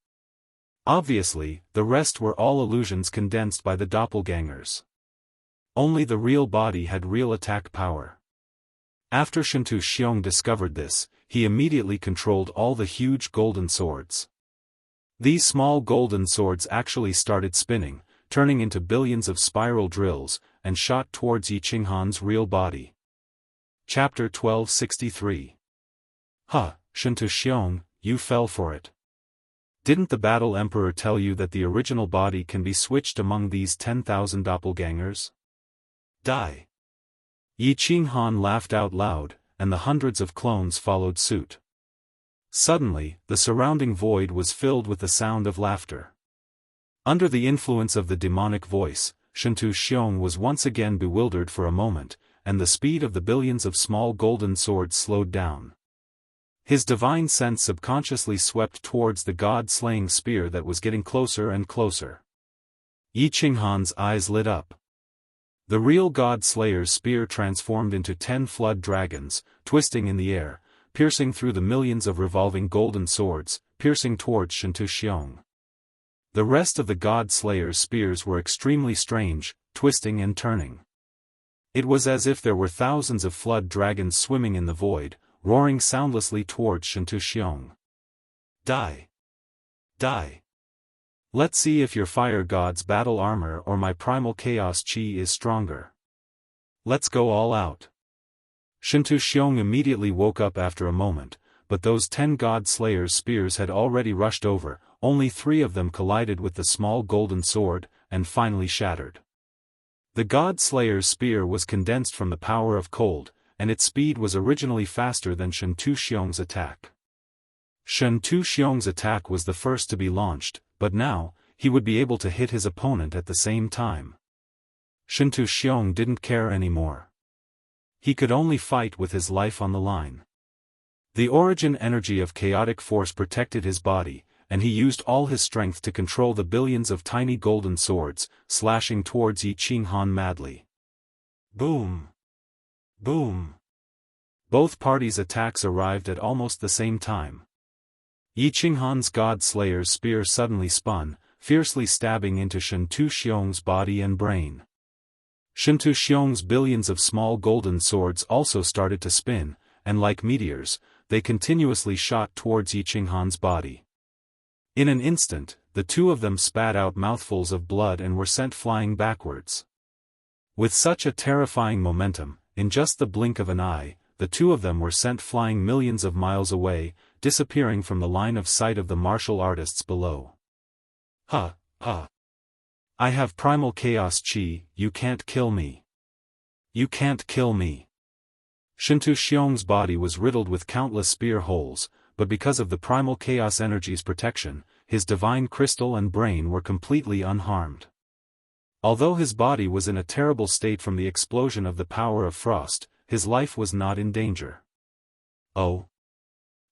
Obviously, the rest were all illusions condensed by the doppelgangers. Only the real body had real attack power. After Shintu Xiong discovered this, he immediately controlled all the huge golden swords. These small golden swords actually started spinning, turning into billions of spiral drills, and shot towards Yi Qinghan's real body. Chapter 1263. Shintu Xiong, you fell for it. Didn't the Battle Emperor tell you that the original body can be switched among these 10,000 doppelgangers? Die. Yi Qinghan laughed out loud, and the hundreds of clones followed suit. Suddenly, the surrounding void was filled with the sound of laughter. Under the influence of the demonic voice, Shintu Xiong was once again bewildered for a moment, and the speed of the billions of small golden swords slowed down. His divine sense subconsciously swept towards the god-slaying spear that was getting closer and closer. Yi Qinghan's eyes lit up. The real god-slayer's spear transformed into 10 flood dragons, twisting in the air, piercing through the millions of revolving golden swords, piercing towards Xianxia. The rest of the God Slayer's spears were extremely strange, twisting and turning. It was as if there were thousands of flood dragons swimming in the void, roaring soundlessly towards Xianxia. Die! Die! Let's see if your fire god's battle armor or my primal chaos chi is stronger. Let's go all out. Xianxia immediately woke up after a moment, but those 10 God Slayer's spears had already rushed over, only 3 of them collided with the small golden sword, and finally shattered. The God Slayer's spear was condensed from the power of cold, and its speed was originally faster than Xianxu's attack. Xianxu's attack was the first to be launched, but now, he would be able to hit his opponent at the same time. Xianxia didn't care anymore. He could only fight with his life on the line. The origin energy of chaotic force protected his body, and he used all his strength to control the billions of tiny golden swords, slashing towards Yi Qinghan madly. Boom! Boom! Both parties' attacks arrived at almost the same time. Yi Qinghan's God Slayer's spear suddenly spun, fiercely stabbing into Xianxu's body and brain. Xianxu's billions of small golden swords also started to spin, and like meteors, they continuously shot towards Yi Qinghan's body. In an instant, the two of them spat out mouthfuls of blood and were sent flying backwards. With such a terrifying momentum, in just the blink of an eye, the two of them were sent flying millions of miles away, disappearing from the line of sight of the martial artists below. Ha, ha. I have primal chaos chi, you can't kill me. You can't kill me. Xianxu's body was riddled with countless spear holes, but because of the primal chaos energy's protection, his divine crystal and brain were completely unharmed. Although his body was in a terrible state from the explosion of the power of frost, his life was not in danger. Oh?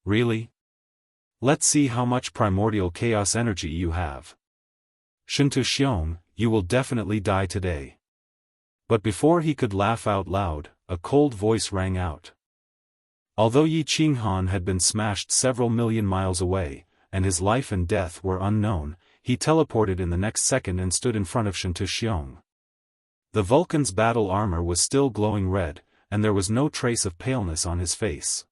Really? Let's see how much primordial chaos energy you have. Xianxia, you will definitely die today. But before he could laugh out loud, a cold voice rang out. Although Yi Qinghan had been smashed several million miles away, and his life and death were unknown, he teleported in the next second and stood in front of Xianxia. The Vulcan's battle armor was still glowing red, and there was no trace of paleness on his face.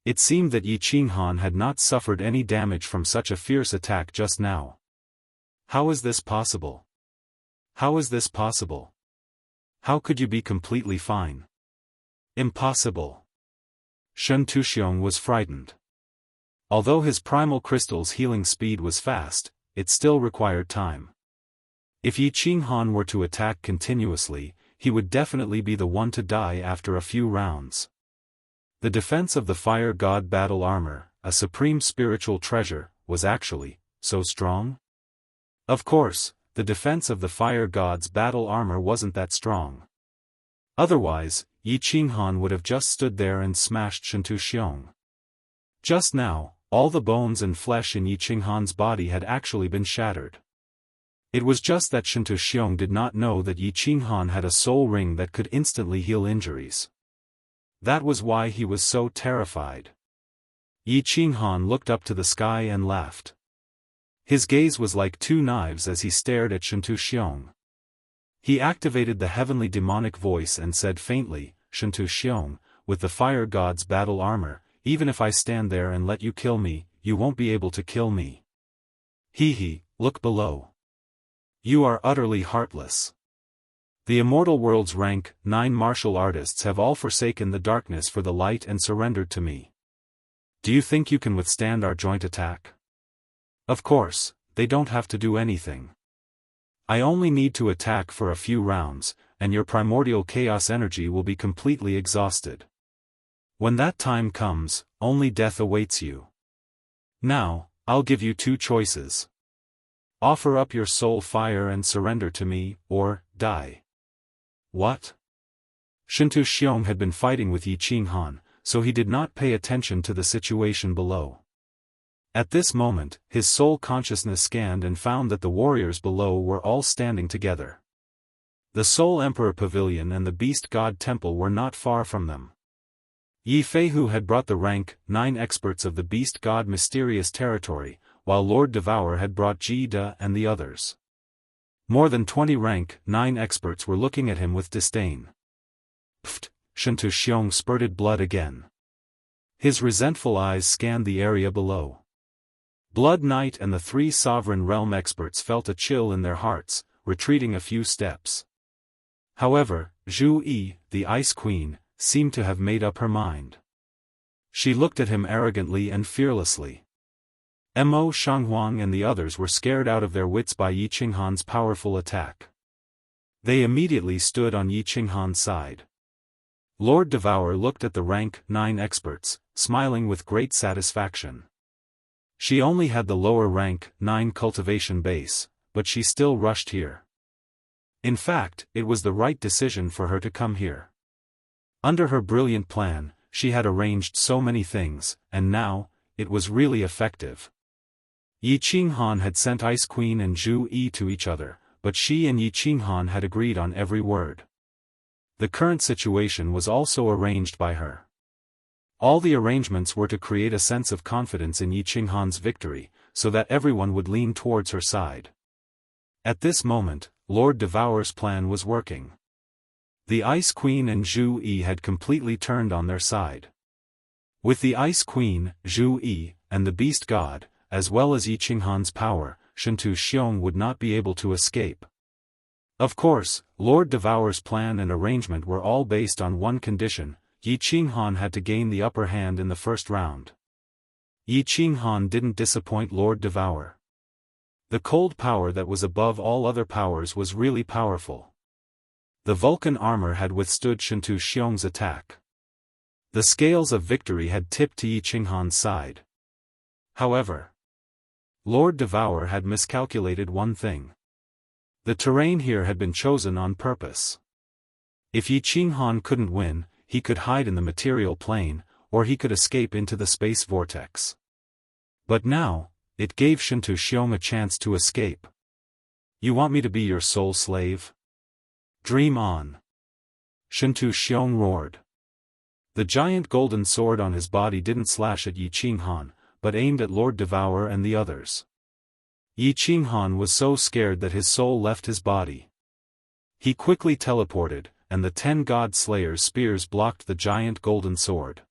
It seemed that Yi Qinghan had not suffered any damage from such a fierce attack just now. How is this possible? How is this possible? How could you be completely fine? Impossible. Xianxia was frightened. Although his primal crystal's healing speed was fast, it still required time. If Yi Qinghan were to attack continuously, he would definitely be the one to die after a few rounds. The defense of the fire god battle armor, a supreme spiritual treasure, was actually so strong? Of course, the defense of the fire god's battle armor wasn't that strong. Otherwise, Yi Qinghan would have just stood there and smashed Xianxia. Just now, all the bones and flesh in Yi Qinghan's body had actually been shattered. It was just that Xianxia did not know that Yi Qinghan had a soul ring that could instantly heal injuries. That was why he was so terrified. Yi Qinghan looked up to the sky and laughed. His gaze was like two knives as he stared at Xianxia. He activated the heavenly demonic voice and said faintly, Xianxia, with the fire god's battle armor, even if I stand there and let you kill me, you won't be able to kill me. Hee, look below. You are utterly heartless. The immortal world's rank 9 martial artists have all forsaken the darkness for the light and surrendered to me. Do you think you can withstand our joint attack? Of course, they don't have to do anything. I only need to attack for a few rounds, and your primordial chaos energy will be completely exhausted. When that time comes, only death awaits you. Now, I'll give you 2 choices. Offer up your soul fire and surrender to me, or die. What? Xianxia had been fighting with Yi Qinghan, so he did not pay attention to the situation below. At this moment, his soul consciousness scanned and found that the warriors below were all standing together. The Soul Emperor Pavilion and the Beast God Temple were not far from them. Yi Feihu had brought the rank 9 experts of the beast god mysterious territory, while Lord Devour had brought Ji De and the others. More than 20 rank 9 experts were looking at him with disdain. Pfft, Shintu Xiong spurted blood again. His resentful eyes scanned the area below. Blood Knight and the 3 Sovereign Realm experts felt a chill in their hearts, retreating a few steps. However, Zhu Yi, the Ice Queen, seemed to have made up her mind. She looked at him arrogantly and fearlessly. Mo Shanghuang and the others were scared out of their wits by Yi Qinghan's powerful attack. They immediately stood on Yi Qinghan's side. Lord Devour looked at the rank 9 experts, smiling with great satisfaction. She only had the lower rank 9 cultivation base, but she still rushed here. In fact, it was the right decision for her to come here. Under her brilliant plan, she had arranged so many things, and now, it was really effective. Yi Qinghan had sent Ice Queen and Zhu Yi to each other, but she and Yi Qinghan had agreed on every word. The current situation was also arranged by her. All the arrangements were to create a sense of confidence in Yi Qinghan's victory, so that everyone would lean towards her side. At this moment, Lord Devour's plan was working. The Ice Queen and Zhu Yi had completely turned on their side. With the Ice Queen, Zhu Yi, and the Beast God, as well as Yi Qinghan's power, Shintu Xiong would not be able to escape. Of course, Lord Devour's plan and arrangement were all based on one condition: Yi Qinghan had to gain the upper hand in the first round. Yi Qinghan didn't disappoint Lord Devour. The cold power that was above all other powers was really powerful. The Vulcan armor had withstood Shintu Xiong's attack. The scales of victory had tipped to Yi Qinghan's side. However, Lord Devour had miscalculated one thing. The terrain here had been chosen on purpose. If Yi Qinghan couldn't win, he could hide in the material plane, or he could escape into the space vortex. But now, it gave Shintu Xiong a chance to escape. You want me to be your sole slave? Dream on. Shintu Xiong roared. The giant golden sword on his body didn't slash at Yi Qinghan, but aimed at Lord Devour and the others. Yi Qinghan was so scared that his soul left his body. He quickly teleported, and the 10 God Slayers' spears blocked the giant golden sword.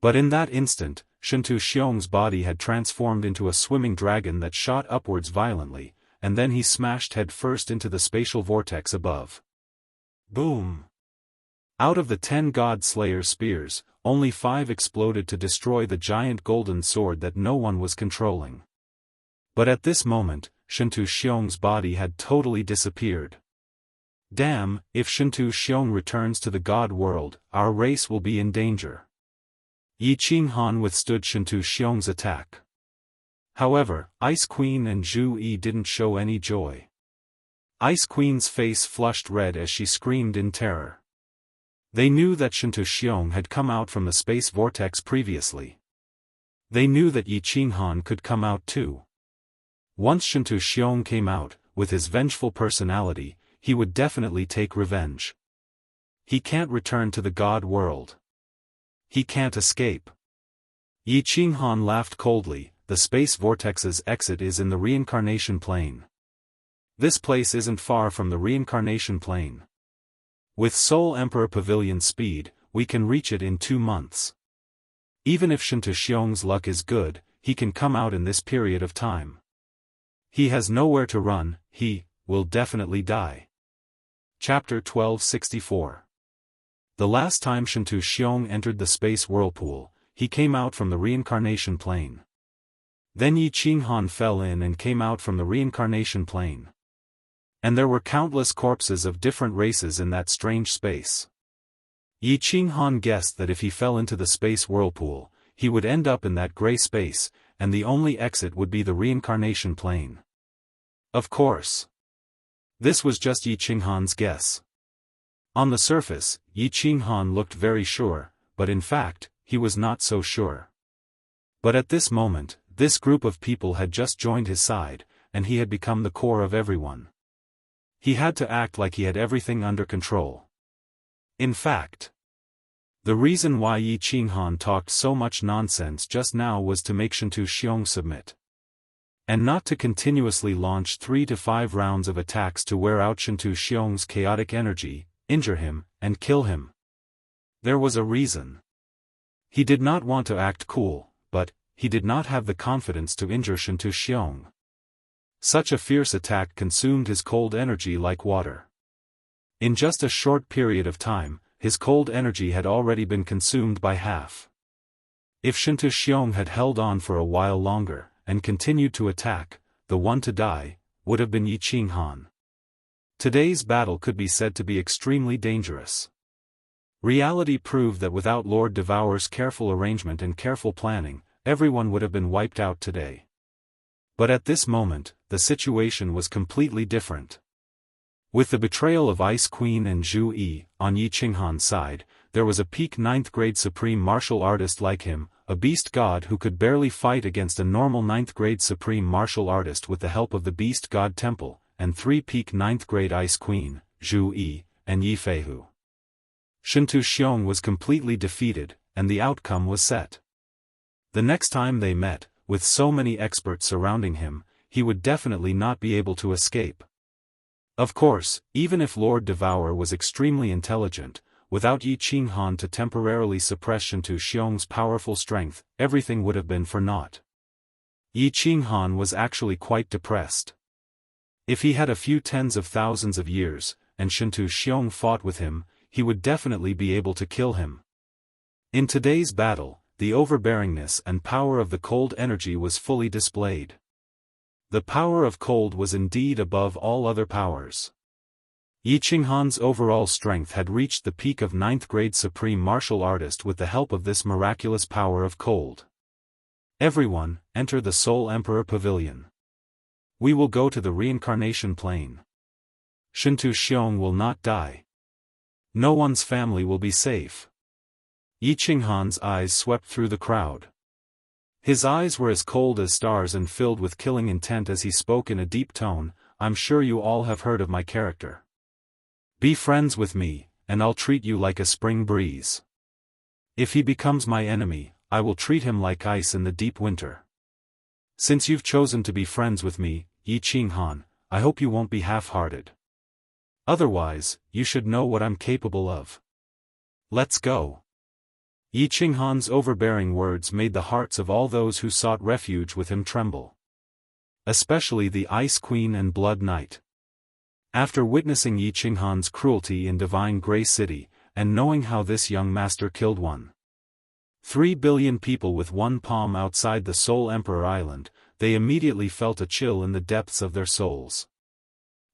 But in that instant, Shintu Xiong's body had transformed into a swimming dragon that shot upwards violently, and then he smashed headfirst into the spatial vortex above. Boom! Out of the 10 God Slayers' spears, only 5 exploded to destroy the giant golden sword that no one was controlling. But at this moment, Shintu Xiong's body had totally disappeared. Damn, if Shintu Xiong returns to the God world, our race will be in danger. Yi Qinghan withstood Shintu Xiong's attack. However, Ice Queen and Zhu Yi didn't show any joy. Ice Queen's face flushed red as she screamed in terror. They knew that Shintu Xiong had come out from the space vortex previously. They knew that Yi Qinghan could come out too. Once Shintu Xiong came out, with his vengeful personality, he would definitely take revenge. He can't return to the God world. He can't escape. Yi Qinghan laughed coldly. The space vortex's exit is in the reincarnation plane. This place isn't far from the reincarnation plane. With Soul Emperor Pavilion speed, we can reach it in 2 months. Even if Shintu Xiong's luck is good, he can come out in this period of time. He has nowhere to run, he will definitely die. Chapter 1264. The last time Shintu Xiong entered the space whirlpool, he came out from the reincarnation plane. Then Yi Qinghan fell in and came out from the reincarnation plane. And there were countless corpses of different races in that strange space. Yi Qinghan guessed that if he fell into the space whirlpool, he would end up in that gray space, and the only exit would be the reincarnation plane. Of course. This was just Yi Qinghan's guess. On the surface, Yi Qinghan looked very sure, but in fact, he was not so sure. But at this moment, this group of people had just joined his side, and he had become the core of everyone. He had to act like he had everything under control. In fact, The reason why Yi Qinghan talked so much nonsense just now was to make Shentu Xiong submit. And not to continuously launch 3 to 5 rounds of attacks to wear out Shentu Xiong's chaotic energy, injure him, and kill him. There was a reason. He did not want to act cool, but he did not have the confidence to injure Shentu Xiong. Such a fierce attack consumed his cold energy like water. In just a short period of time, his cold energy had already been consumed by half. If Shentu Xiong had held on for a while longer, and continued to attack, the one to die would have been Yi Qinghan. Today's battle could be said to be extremely dangerous. Reality proved that without Lord Devour's careful arrangement and careful planning, everyone would have been wiped out today. But at this moment, the situation was completely different. With the betrayal of Ice Queen and Zhu Yi on Yi Qinghan's side, there was a peak 9th grade supreme martial artist like him, a beast god who could barely fight against a normal 9th grade supreme martial artist with the help of the beast god temple, and 3 peak 9th grade Ice Queen, Zhu Yi, and Yi Feihu. Shentu Xiong was completely defeated, and the outcome was set. The next time they met, with so many experts surrounding him, he would definitely not be able to escape. Of course, even if Lord Devour was extremely intelligent, without Yi Qinghan to temporarily suppress Shentu Xiong's powerful strength, everything would have been for naught. Yi Qinghan was actually quite depressed. If he had a few tens of thousands of years, and Shentu Xiong fought with him, he would definitely be able to kill him. In today's battle, the overbearingness and power of the cold energy was fully displayed. The power of cold was indeed above all other powers. Yi Qinghan's overall strength had reached the peak of 9th grade supreme martial artist with the help of this miraculous power of cold. Everyone, enter the Soul Emperor Pavilion. We will go to the reincarnation plane. Shentu Xiong will not die. No one's family will be safe. Yi Qinghan's eyes swept through the crowd. His eyes were as cold as stars and filled with killing intent as he spoke in a deep tone, "I'm sure you all have heard of my character. Be friends with me, and I'll treat you like a spring breeze. If he becomes my enemy, I will treat him like ice in the deep winter. Since you've chosen to be friends with me, Yi Qinghan, I hope you won't be half-hearted. Otherwise, you should know what I'm capable of. Let's go." Yi Qinghan's overbearing words made the hearts of all those who sought refuge with him tremble. Especially the Ice Queen and Blood Knight. After witnessing Yi Qinghan's cruelty in Divine Grey City, and knowing how this young master killed 1.3 billion people with one palm outside the Soul Emperor Island, they immediately felt a chill in the depths of their souls.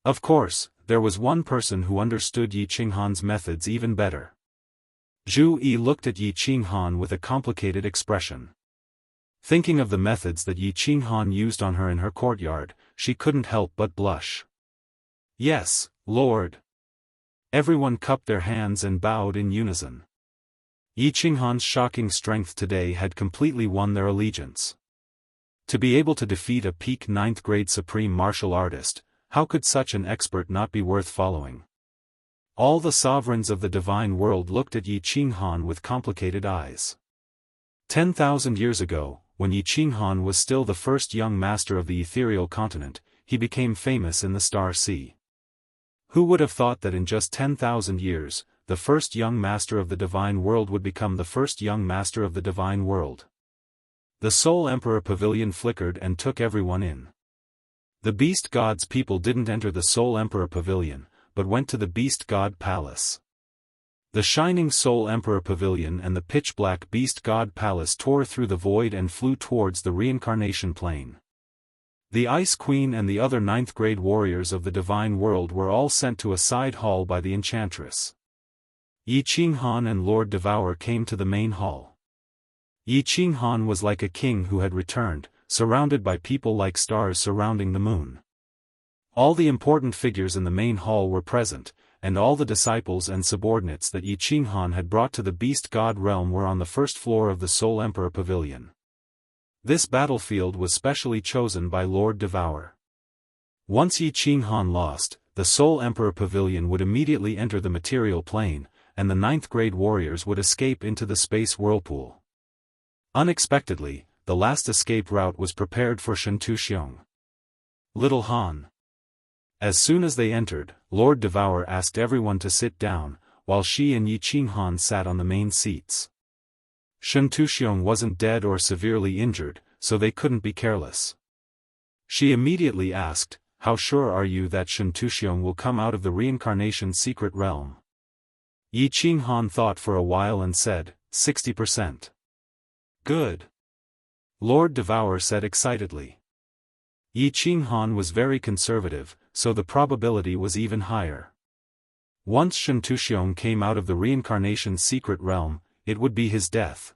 Of course, there was one person who understood Yi Qinghan's methods even better. Zhu Yi looked at Yi Qinghan with a complicated expression. Thinking of the methods that Yi Qinghan used on her in her courtyard, she couldn't help but blush. "Yes, Lord." Everyone cupped their hands and bowed in unison. Yi Qinghan's shocking strength today had completely won their allegiance. To be able to defeat a peak 9th grade supreme martial artist, how could such an expert not be worth following? All the sovereigns of the divine world looked at Yi Qinghan with complicated eyes. 10,000 years ago, when Yi Qinghan was still the first young master of the ethereal continent, he became famous in the Star Sea. Who would have thought that in just 10,000 years, the first young master of the divine world would become the first young master of the divine world? The Soul Emperor Pavilion flickered and took everyone in. The Beast God's people didn't enter the Soul Emperor Pavilion, but went to the Beast God Palace. The shining Soul Emperor Pavilion and the pitch-black Beast God Palace tore through the void and flew towards the reincarnation plane. The Ice Queen and the other 9th grade warriors of the divine world were all sent to a side hall by the enchantress. Yi Qinghan and Lord Devour came to the main hall. Yi Qinghan was like a king who had returned, surrounded by people like stars surrounding the moon. All the important figures in the main hall were present, and all the disciples and subordinates that Yi Qinghan had brought to the Beast God realm were on the first floor of the Soul Emperor Pavilion. This battlefield was specially chosen by Lord Devour. Once Yi Qinghan lost, the Soul Emperor Pavilion would immediately enter the material plane, and the 9th-grade warriors would escape into the space whirlpool. Unexpectedly, the last escape route was prepared for Xianxia. Little Han. As soon as they entered, Lord Devour asked everyone to sit down, while she and Yi Qinghan sat on the main seats. Xianxia wasn't dead or severely injured, so they couldn't be careless. She immediately asked, "How sure are you that Xianxia will come out of the reincarnation secret realm?" Yi Qinghan thought for a while and said, 60%. Good. Lord Devour said excitedly. Yi Qinghan was very conservative, so the probability was even higher. Once Xianxia came out of the reincarnation secret realm, it would be his death.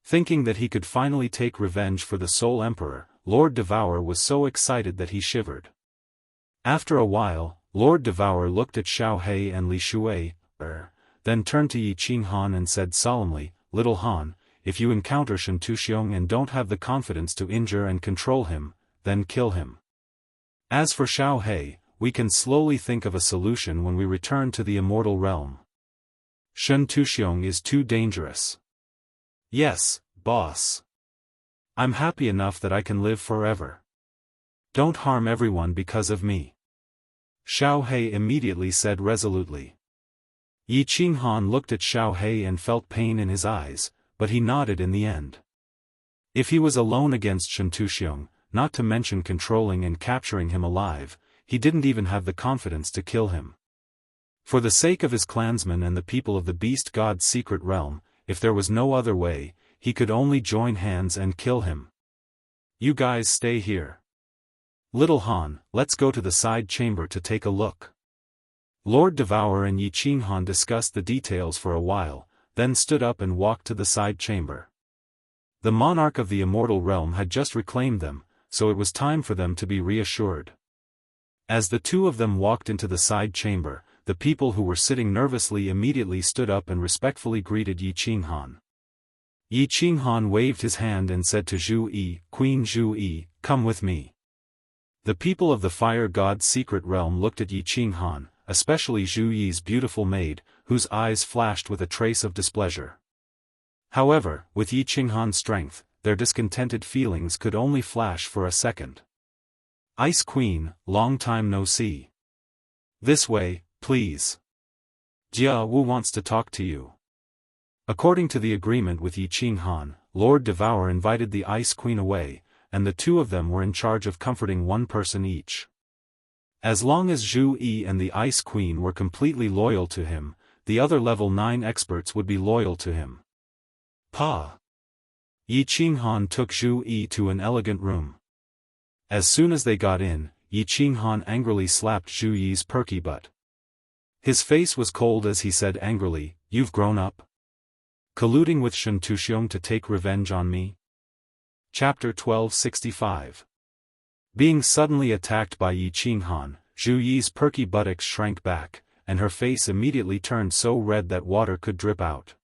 Thinking that he could finally take revenge for the Soul Emperor, Lord Devour was so excited that he shivered. After a while, Lord Devour looked at Xiaohe and Li Shui, then turned to Yi Qinghan and said solemnly, "Little Han, if you encounter Xianxia and don't have the confidence to injure and control him, then kill him. As for Xiaohe, we can slowly think of a solution when we return to the immortal realm. Xianxia is too dangerous." "Yes, boss. I'm happy enough that I can live forever. Don't harm everyone because of me," Xiaohe immediately said resolutely. Yi Qinghan looked at Xiaohe and felt pain in his eyes, but he nodded in the end. If he was alone against Xianxia, not to mention controlling and capturing him alive, he didn't even have the confidence to kill him. For the sake of his clansmen and the people of the Beast God's secret realm, if there was no other way, he could only join hands and kill him. "You guys stay here. Little Han, let's go to the side chamber to take a look." Lord Devour and Yi Qinghan discussed the details for a while, then stood up and walked to the side chamber. The monarch of the immortal realm had just reclaimed them, so it was time for them to be reassured. As the two of them walked into the side chamber, the people who were sitting nervously immediately stood up and respectfully greeted Yi Qinghan. Yi Qinghan waved his hand and said to Zhu Yi, "Queen Zhu Yi, come with me." The people of the Fire God's secret realm looked at Yi Qinghan, especially Zhu Yi's beautiful maid, whose eyes flashed with a trace of displeasure. However, with Yi Qinghan's strength, their discontented feelings could only flash for a second. "Ice Queen, long time no see. This way, please. Jia Wu wants to talk to you." According to the agreement with Yi Qinghan, Lord Devour invited the Ice Queen away, and the two of them were in charge of comforting one person each. As long as Zhu Yi and the Ice Queen were completely loyal to him, the other level 9 experts would be loyal to him. Pa. Yi Qinghan took Zhu Yi to an elegant room. As soon as they got in, Yi Qinghan angrily slapped Zhu Yi's perky butt. His face was cold as he said angrily, "You've grown up? Colluding with Xianxia to take revenge on me?" Chapter 1265. Being suddenly attacked by Yi Qinghan, Zhu Yi's perky buttocks shrank back, and her face immediately turned so red that water could drip out.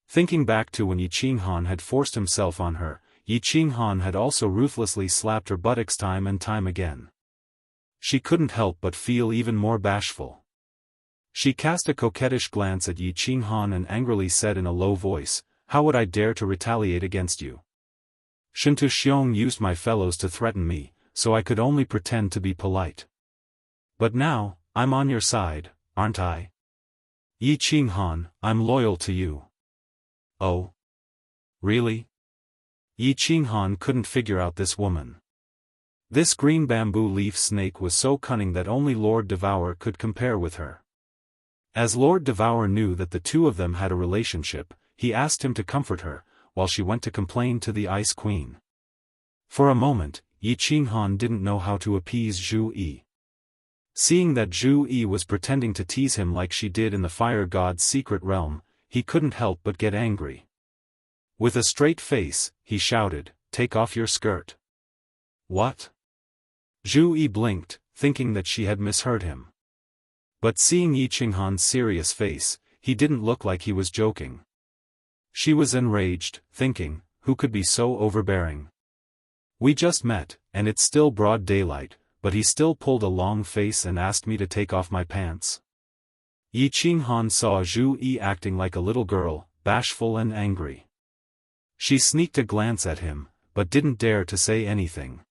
Thinking back to when Yi Qinghan had forced himself on her, Yi Qinghan had also ruthlessly slapped her buttocks time and time again. She couldn't help but feel even more bashful. She cast a coquettish glance at Yi Qinghan and angrily said in a low voice, "How would I dare to retaliate against you? Xianxia used my fellows to threaten me, so I could only pretend to be polite. But now, I'm on your side, aren't I? Yi Qinghan, I'm loyal to you." "Oh? Really?" Yi Qinghan couldn't figure out this woman. This green bamboo leaf snake was so cunning that only Lord Devour could compare with her. As Lord Devour knew that the two of them had a relationship, he asked him to comfort her, while she went to complain to the Ice Queen. For a moment, Yi Qinghan didn't know how to appease Zhu Yi. Seeing that Zhu Yi was pretending to tease him like she did in the Fire God's secret realm, he couldn't help but get angry. With a straight face, he shouted, "Take off your skirt." "What?" Zhu Yi blinked, thinking that she had misheard him. But seeing Yi Qinghan's serious face, he didn't look like he was joking. She was enraged, thinking, who could be so overbearing? "We just met, and it's still broad daylight, but he still pulled a long face and asked me to take off my pants." Yi Qinghan saw Zhu Yi acting like a little girl, bashful and angry. She sneaked a glance at him, but didn't dare to say anything.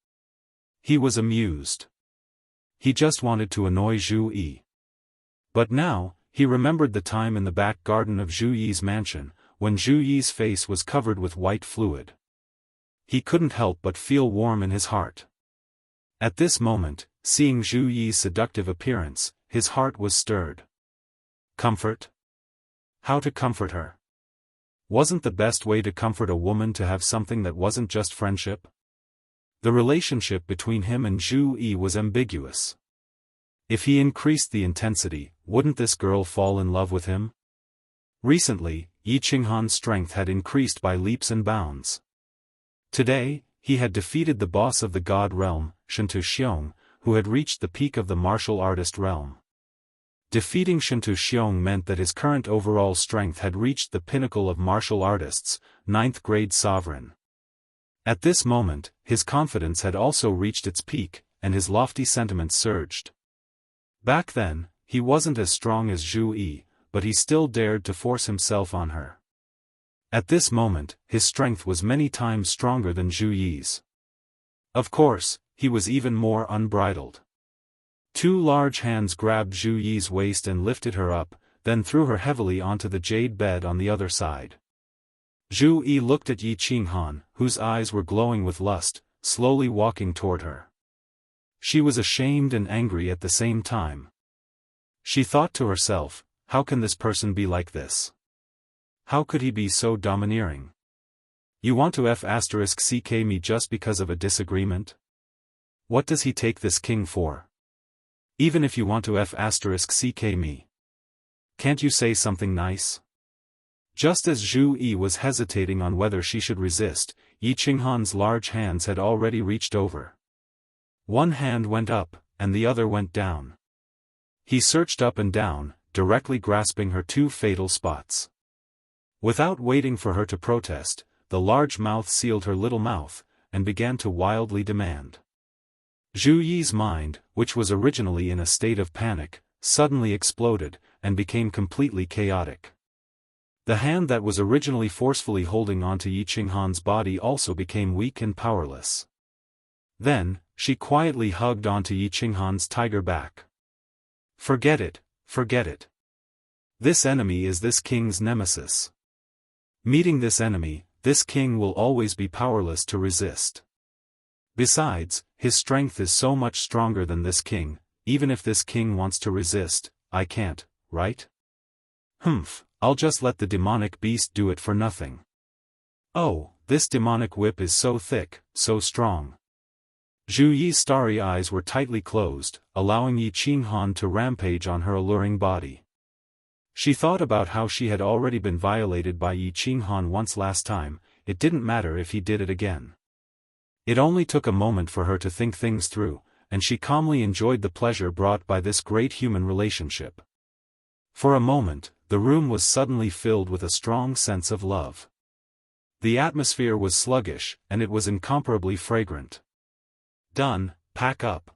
He was amused. He just wanted to annoy Zhu Yi. But now, he remembered the time in the back garden of Zhu Yi's mansion, when Zhu Yi's face was covered with white fluid. He couldn't help but feel warm in his heart. At this moment, seeing Zhu Yi's seductive appearance, his heart was stirred. Comfort? How to comfort her? Wasn't the best way to comfort a woman to have something that wasn't just friendship? The relationship between him and Zhu Yi was ambiguous. If he increased the intensity, wouldn't this girl fall in love with him? Recently, Yi Qinghan's strength had increased by leaps and bounds. Today, he had defeated the boss of the god realm, Shintu Xiong, who had reached the peak of the martial artist realm. Defeating Shintu Xiong meant that his current overall strength had reached the pinnacle of martial artists, 9th grade sovereign. At this moment, his confidence had also reached its peak, and his lofty sentiments surged. Back then, he wasn't as strong as Zhu Yi, but he still dared to force himself on her. At this moment, his strength was many times stronger than Zhu Yi's. Of course, he was even more unbridled. Two large hands grabbed Zhu Yi's waist and lifted her up, then threw her heavily onto the jade bed on the other side. Zhu Yi looked at Yi Qinghan, whose eyes were glowing with lust, slowly walking toward her. She was ashamed and angry at the same time. She thought to herself, how can this person be like this? How could he be so domineering? You want to *ck me just because of a disagreement? What does he take this king for? Even if you want to *ck me. Can't you say something nice? Just as Zhu Yi was hesitating on whether she should resist, Yi Qinghan's large hands had already reached over. One hand went up, and the other went down. He searched up and down, directly grasping her two fatal spots. Without waiting for her to protest, the large mouth sealed her little mouth, and began to wildly demand. Zhu Yi's mind, which was originally in a state of panic, suddenly exploded, and became completely chaotic. The hand that was originally forcefully holding onto Yi Qinghan's body also became weak and powerless. Then, she quietly hugged onto Yi Qinghan's tiger back. Forget it, forget it. This enemy is this king's nemesis. Meeting this enemy, this king will always be powerless to resist. Besides, his strength is so much stronger than this king, even if this king wants to resist, I can't, right? Humph, I'll just let the demonic beast do it for nothing. Oh, this demonic whip is so thick, so strong. Zhu Yi's starry eyes were tightly closed, allowing Yi Qinghan to rampage on her alluring body. She thought about how she had already been violated by Yi Qinghan once last time, it didn't matter if he did it again. It only took a moment for her to think things through, and she calmly enjoyed the pleasure brought by this great human relationship. For a moment, the room was suddenly filled with a strong sense of love. The atmosphere was sluggish, and it was incomparably fragrant. Done, pack up.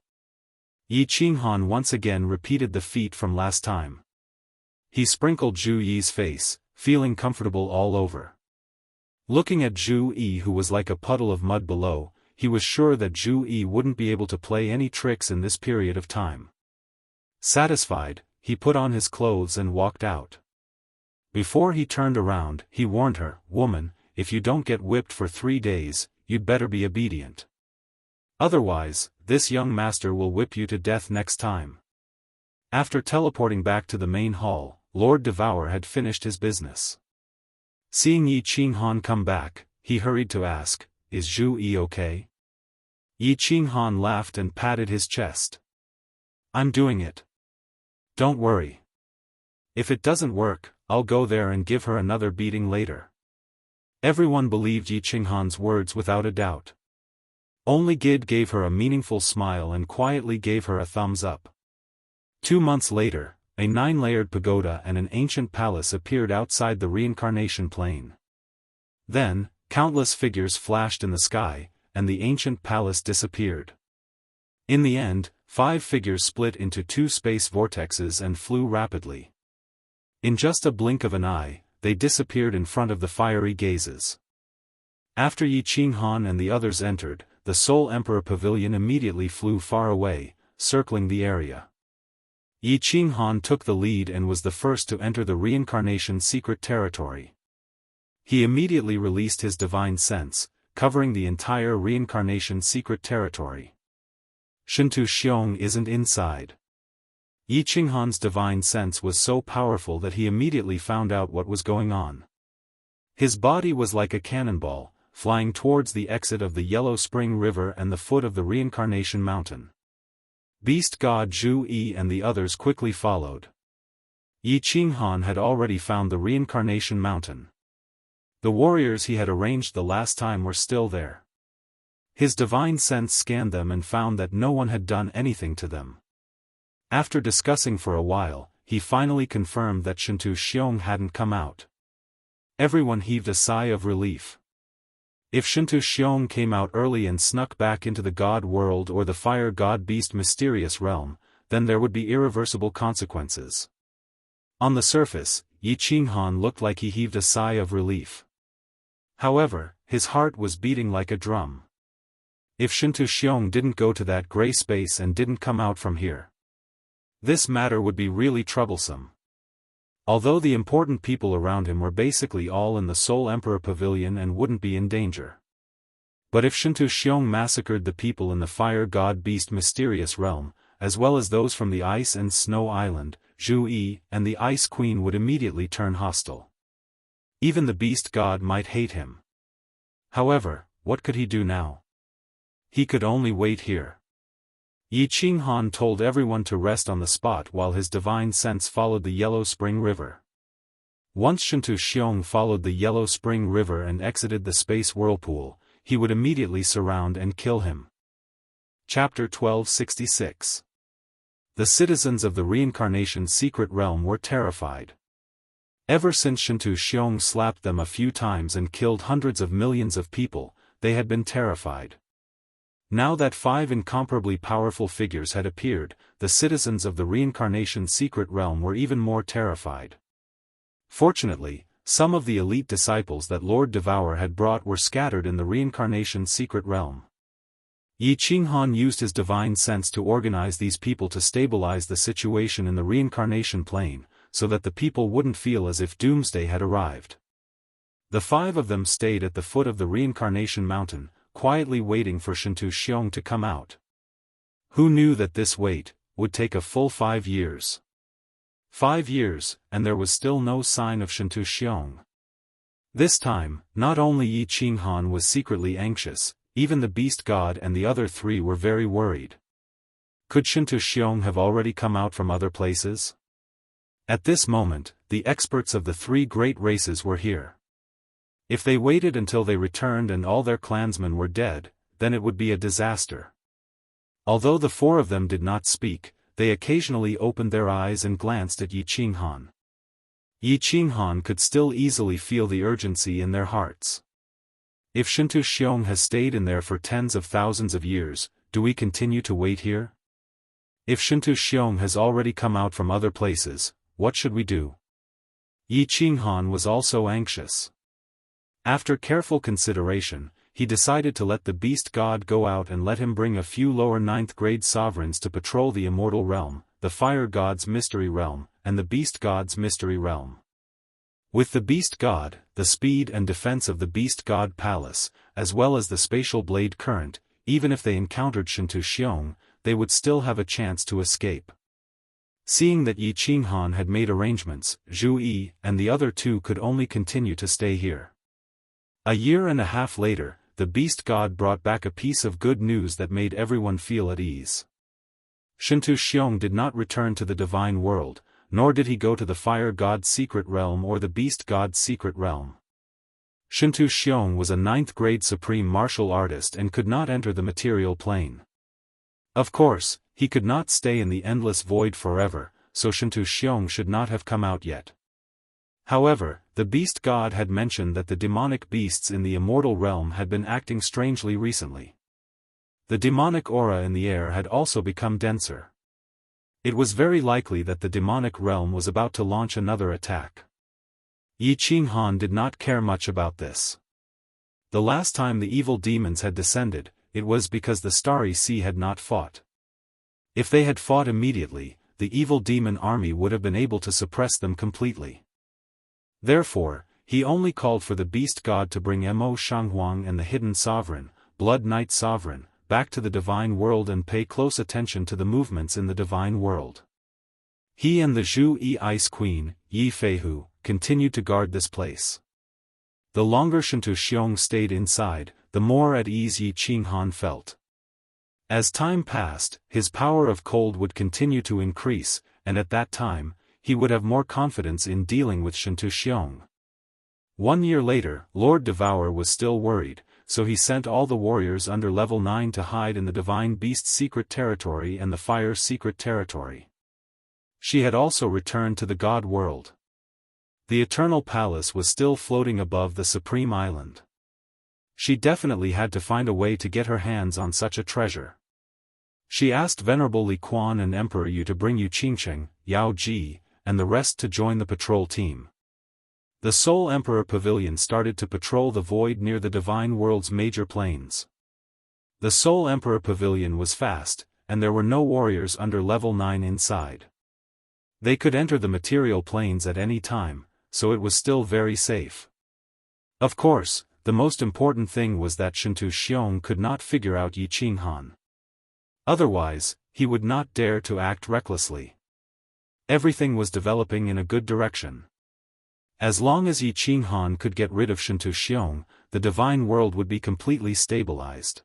Yi Qinghan once again repeated the feat from last time. He sprinkled Zhu Yi's face, feeling comfortable all over. Looking at Zhu Yi, who was like a puddle of mud below, he was sure that Zhu Yi wouldn't be able to play any tricks in this period of time. Satisfied, he put on his clothes and walked out. Before he turned around, he warned her, "Woman, if you don't get whipped for 3 days, you'd better be obedient. Otherwise, this young master will whip you to death next time." After teleporting back to the main hall, Lord Devour had finished his business. Seeing Yi Qinghan come back, he hurried to ask, "Is Zhu Yi okay?" Yi Qinghan laughed and patted his chest. "I'm doing it. Don't worry. If it doesn't work, I'll go there and give her another beating later." Everyone believed Yi Qinghan's words without a doubt. Only Gid gave her a meaningful smile and quietly gave her a thumbs up. 2 months later, a 9-layered pagoda and an ancient palace appeared outside the reincarnation plane. Then, countless figures flashed in the sky, and the ancient palace disappeared. In the end, 5 figures split into 2 space vortexes and flew rapidly. In just a blink of an eye, they disappeared in front of the fiery gazes. After Yi Qinghan and the others entered, the Soul Emperor Pavilion immediately flew far away, circling the area. Yi Qinghan took the lead and was the first to enter the reincarnation secret territory. He immediately released his divine sense, covering the entire reincarnation secret territory. Shintu Xiong isn't inside. Yi Qinghan's divine sense was so powerful that he immediately found out what was going on. His body was like a cannonball, flying towards the exit of the Yellow Spring River and the foot of the Reincarnation Mountain. Beast God Zhu Yi and the others quickly followed. Yi Qinghan had already found the Reincarnation Mountain. The warriors he had arranged the last time were still there. His divine sense scanned them and found that no one had done anything to them. After discussing for a while, he finally confirmed that Shintu Xiong hadn't come out. Everyone heaved a sigh of relief. If Shintu Xiong came out early and snuck back into the God world or the Fire God Beast mysterious realm, then there would be irreversible consequences. On the surface, Yi Qinghan looked like he heaved a sigh of relief. However, his heart was beating like a drum. If Shintu Xiong didn't go to that gray space and didn't come out from here, this matter would be really troublesome. Although the important people around him were basically all in the Soul Emperor Pavilion and wouldn't be in danger. But if Shintu Xiong massacred the people in the Fire God Beast mysterious realm, as well as those from the Ice and Snow Island, Zhu Yi and the Ice Queen would immediately turn hostile. Even the Beast God might hate him. However, what could he do now? He could only wait here. Yi Qinghan told everyone to rest on the spot while his divine sense followed the Yellow Spring River. Once Shintu Xiong followed the Yellow Spring River and exited the space whirlpool, he would immediately surround and kill him. Chapter 1266. The citizens of the Reincarnation Secret Realm were terrified. Ever since Shintu Xiong slapped them a few times and killed hundreds of millions of people, they had been terrified. Now that 5 incomparably powerful figures had appeared, the citizens of the Reincarnation Secret Realm were even more terrified. Fortunately, some of the elite disciples that Lord Devour had brought were scattered in the Reincarnation Secret Realm. Yi Qinghan used his divine sense to organize these people to stabilize the situation in the reincarnation plane, so that the people wouldn't feel as if doomsday had arrived. The 5 of them stayed at the foot of the Reincarnation Mountain, quietly waiting for Shintu Xiong to come out. Who knew that this wait would take a full 5 years? 5 years, and there was still no sign of Shintu Xiong. This time, not only Yi Qinghan was secretly anxious, even the Beast God and the other 3 were very worried. Could Shintu Xiong have already come out from other places? At this moment, the experts of the 3 great races were here. If they waited until they returned and all their clansmen were dead, then it would be a disaster. Although the 4 of them did not speak, they occasionally opened their eyes and glanced at Yi Qinghan. Yi Qinghan could still easily feel the urgency in their hearts. If Shintu Xiong has stayed in there for tens of thousands of years, do we continue to wait here? If Shintu Xiong has already come out from other places, what should we do? Yi Qinghan was also anxious. After careful consideration, he decided to let the Beast God go out and let him bring a few lower 9th grade sovereigns to patrol the Immortal Realm, the Fire God's Mystery Realm, and the Beast God's Mystery Realm. With the Beast God, the speed and defense of the Beast God Palace, as well as the spatial blade current, even if they encountered Shintu Xiong, they would still have a chance to escape. Seeing that Yi Qinghan had made arrangements, Zhu Yi and the other 2 could only continue to stay here. A year and a half later, the Beast God brought back a piece of good news that made everyone feel at ease. Shintu Xiong did not return to the Divine World, nor did he go to the Fire God's Secret Realm or the Beast God's Secret Realm. Shintu Xiong was a 9th grade supreme martial artist and could not enter the material plane. Of course, he could not stay in the endless void forever, so Shintu Xiong should not have come out yet. However, the Beast God had mentioned that the demonic beasts in the Immortal Realm had been acting strangely recently. The demonic aura in the air had also become denser. It was very likely that the demonic realm was about to launch another attack. Yi Qinghan did not care much about this. The last time the evil demons had descended, it was because the Starry Sea had not fought. If they had fought immediately, the evil demon army would have been able to suppress them completely. Therefore, he only called for the beast god to bring Mo Shanghuang and the hidden sovereign, Blood Knight Sovereign, back to the divine world and pay close attention to the movements in the divine world. He and the Zhu Yi Ice Queen, Yi Feihu, continued to guard this place. The longer Shintu Xiong stayed inside, the more at ease Yi Qinghan felt. As time passed, his power of cold would continue to increase, and at that time, he would have more confidence in dealing with Shintu Xiong. 1 year later, Lord Devour was still worried, so he sent all the warriors under level 9 to hide in the Divine Beast's secret territory and the Fire's secret territory. She had also returned to the God world. The Eternal Palace was still floating above the Supreme Island. She definitely had to find a way to get her hands on such a treasure. She asked Venerable Li Quan and Emperor Yu to bring Yu Qingcheng, Yao Ji, and the rest to join the patrol team. The Soul Emperor Pavilion started to patrol the void near the Divine World's major plains. The Soul Emperor Pavilion was fast, and there were no warriors under level 9 inside. They could enter the material planes at any time, so it was still very safe. Of course, the most important thing was that Shintu Xiong could not figure out Yi Qinghan. Otherwise, he would not dare to act recklessly. Everything was developing in a good direction. As long as Yi Qinghan could get rid of Shintu Xiong, the divine world would be completely stabilized.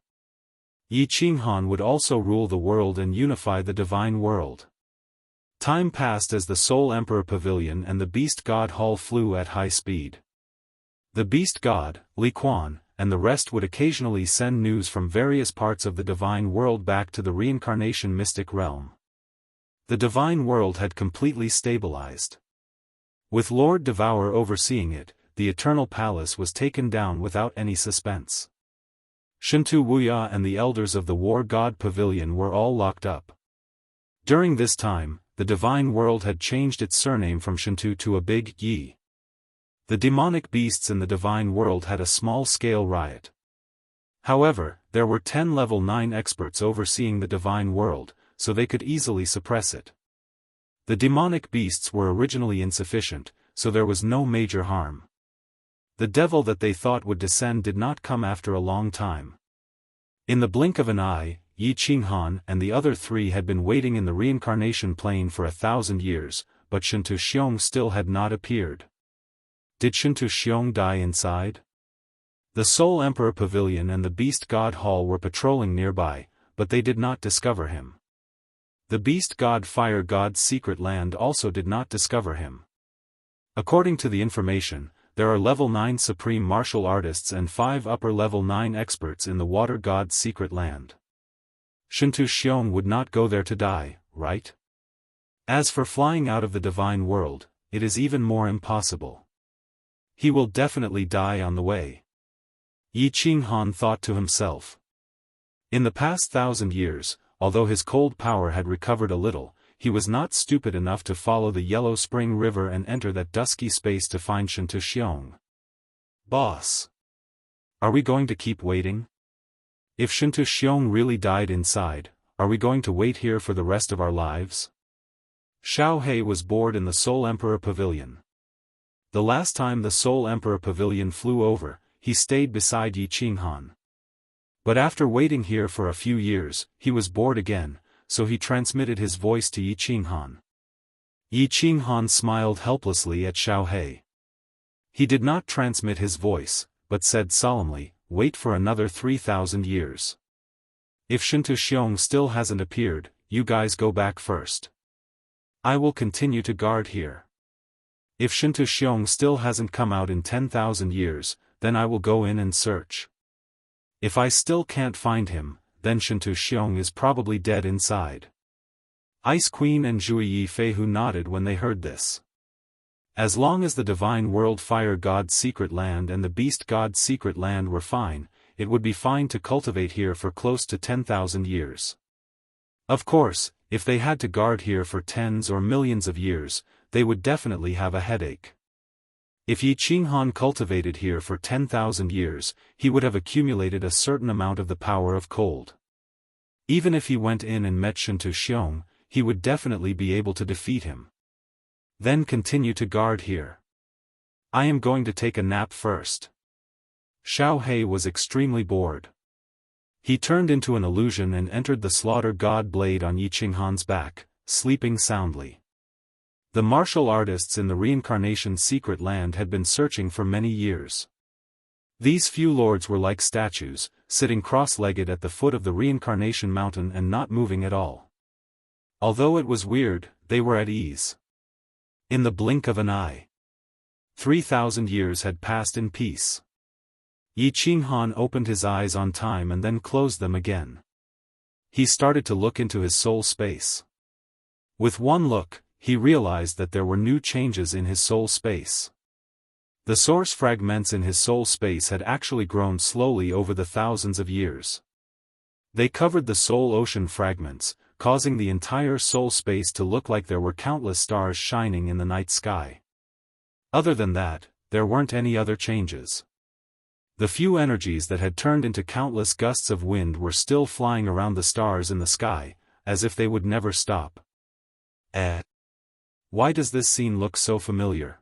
Yi Qinghan would also rule the world and unify the divine world. Time passed as the Soul Emperor Pavilion and the Beast God Hall flew at high speed. The Beast God, Li Quan, and the rest would occasionally send news from various parts of the divine world back to the reincarnation mystic realm. The divine world had completely stabilized. With Lord Devour overseeing it, the Eternal Palace was taken down without any suspense. Shintu Wuya and the elders of the War God Pavilion were all locked up. During this time, the divine world had changed its surname from Shintu to a big Yi. The demonic beasts in the divine world had a small-scale riot. However, there were 10 level 9 experts overseeing the divine world, so they could easily suppress it. The demonic beasts were originally insufficient, so there was no major harm. The devil that they thought would descend did not come after a long time. In the blink of an eye, Yi Qinghan and the other 3 had been waiting in the reincarnation plane for 1,000 years, but Shintu Xiong still had not appeared. Did Shintu Xiong die inside? The Soul Emperor Pavilion and the Beast God Hall were patrolling nearby, but they did not discover him. The Beast God Fire God's secret land also did not discover him. According to the information, there are level 9 supreme martial artists and 5 upper level 9 experts in the Water God's secret land. Shintu Xiong would not go there to die, right? As for flying out of the divine world, it is even more impossible. He will definitely die on the way. Yi Qinghan thought to himself. In the past 1,000 years, although his cold power had recovered a little, he was not stupid enough to follow the Yellow Spring River and enter that dusky space to find Shintu Xiong. Boss! Are we going to keep waiting? If Shintu Xiong really died inside, are we going to wait here for the rest of our lives? Xiao He was bored in the Soul Emperor Pavilion. The last time the Soul Emperor Pavilion flew over, he stayed beside Yi Qinghan. But after waiting here for a few years, he was bored again, so he transmitted his voice to Yi Qinghan. Yi Qinghan smiled helplessly at Xiao He. He did not transmit his voice, but said solemnly, "Wait for another 3,000 years. If Shintu Xiong still hasn't appeared, you guys go back first. I will continue to guard here. If Shintu Xiong still hasn't come out in 10,000 years, then I will go in and search. If I still can't find him, then Shintu Xiong is probably dead inside." Ice Queen and Zhui Yi Feihu nodded when they heard this. As long as the Divine World Fire God's secret land and the Beast God's secret land were fine, it would be fine to cultivate here for close to 10,000 years. Of course, if they had to guard here for tens or millions of years, they would definitely have a headache. If Yi Qinghan cultivated here for 10,000 years, he would have accumulated a certain amount of the power of cold. Even if he went in and met Shintu Xiong, he would definitely be able to defeat him. Then continue to guard here. I am going to take a nap first. Xiao He was extremely bored. He turned into an illusion and entered the slaughter god blade on Yi Qinghan's back, sleeping soundly. The martial artists in the reincarnation secret land had been searching for many years. These few lords were like statues, sitting cross-legged at the foot of the reincarnation mountain and not moving at all. Although it was weird, they were at ease. In the blink of an eye, 3,000 years had passed in peace. Yi Qinghan opened his eyes on time and then closed them again. He started to look into his soul space. With one look, he realized that there were new changes in his soul space. The source fragments in his soul space had actually grown slowly over the thousands of years. They covered the soul ocean fragments, causing the entire soul space to look like there were countless stars shining in the night sky. Other than that, there weren't any other changes. The few energies that had turned into countless gusts of wind were still flying around the stars in the sky, as if they would never stop. Why does this scene look so familiar?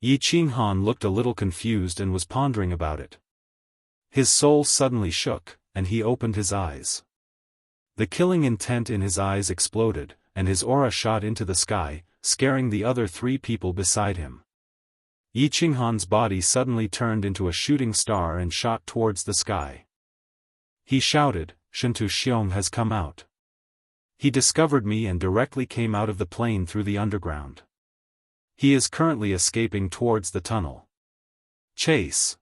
Yi Qinghan looked a little confused and was pondering about it. His soul suddenly shook, and he opened his eyes. The killing intent in his eyes exploded, and his aura shot into the sky, scaring the other three people beside him. Yi Qinghan's body suddenly turned into a shooting star and shot towards the sky. He shouted, "Shintu Xiong has come out. He discovered me and directly came out of the plane through the underground. He is currently escaping towards the tunnel. Chase!"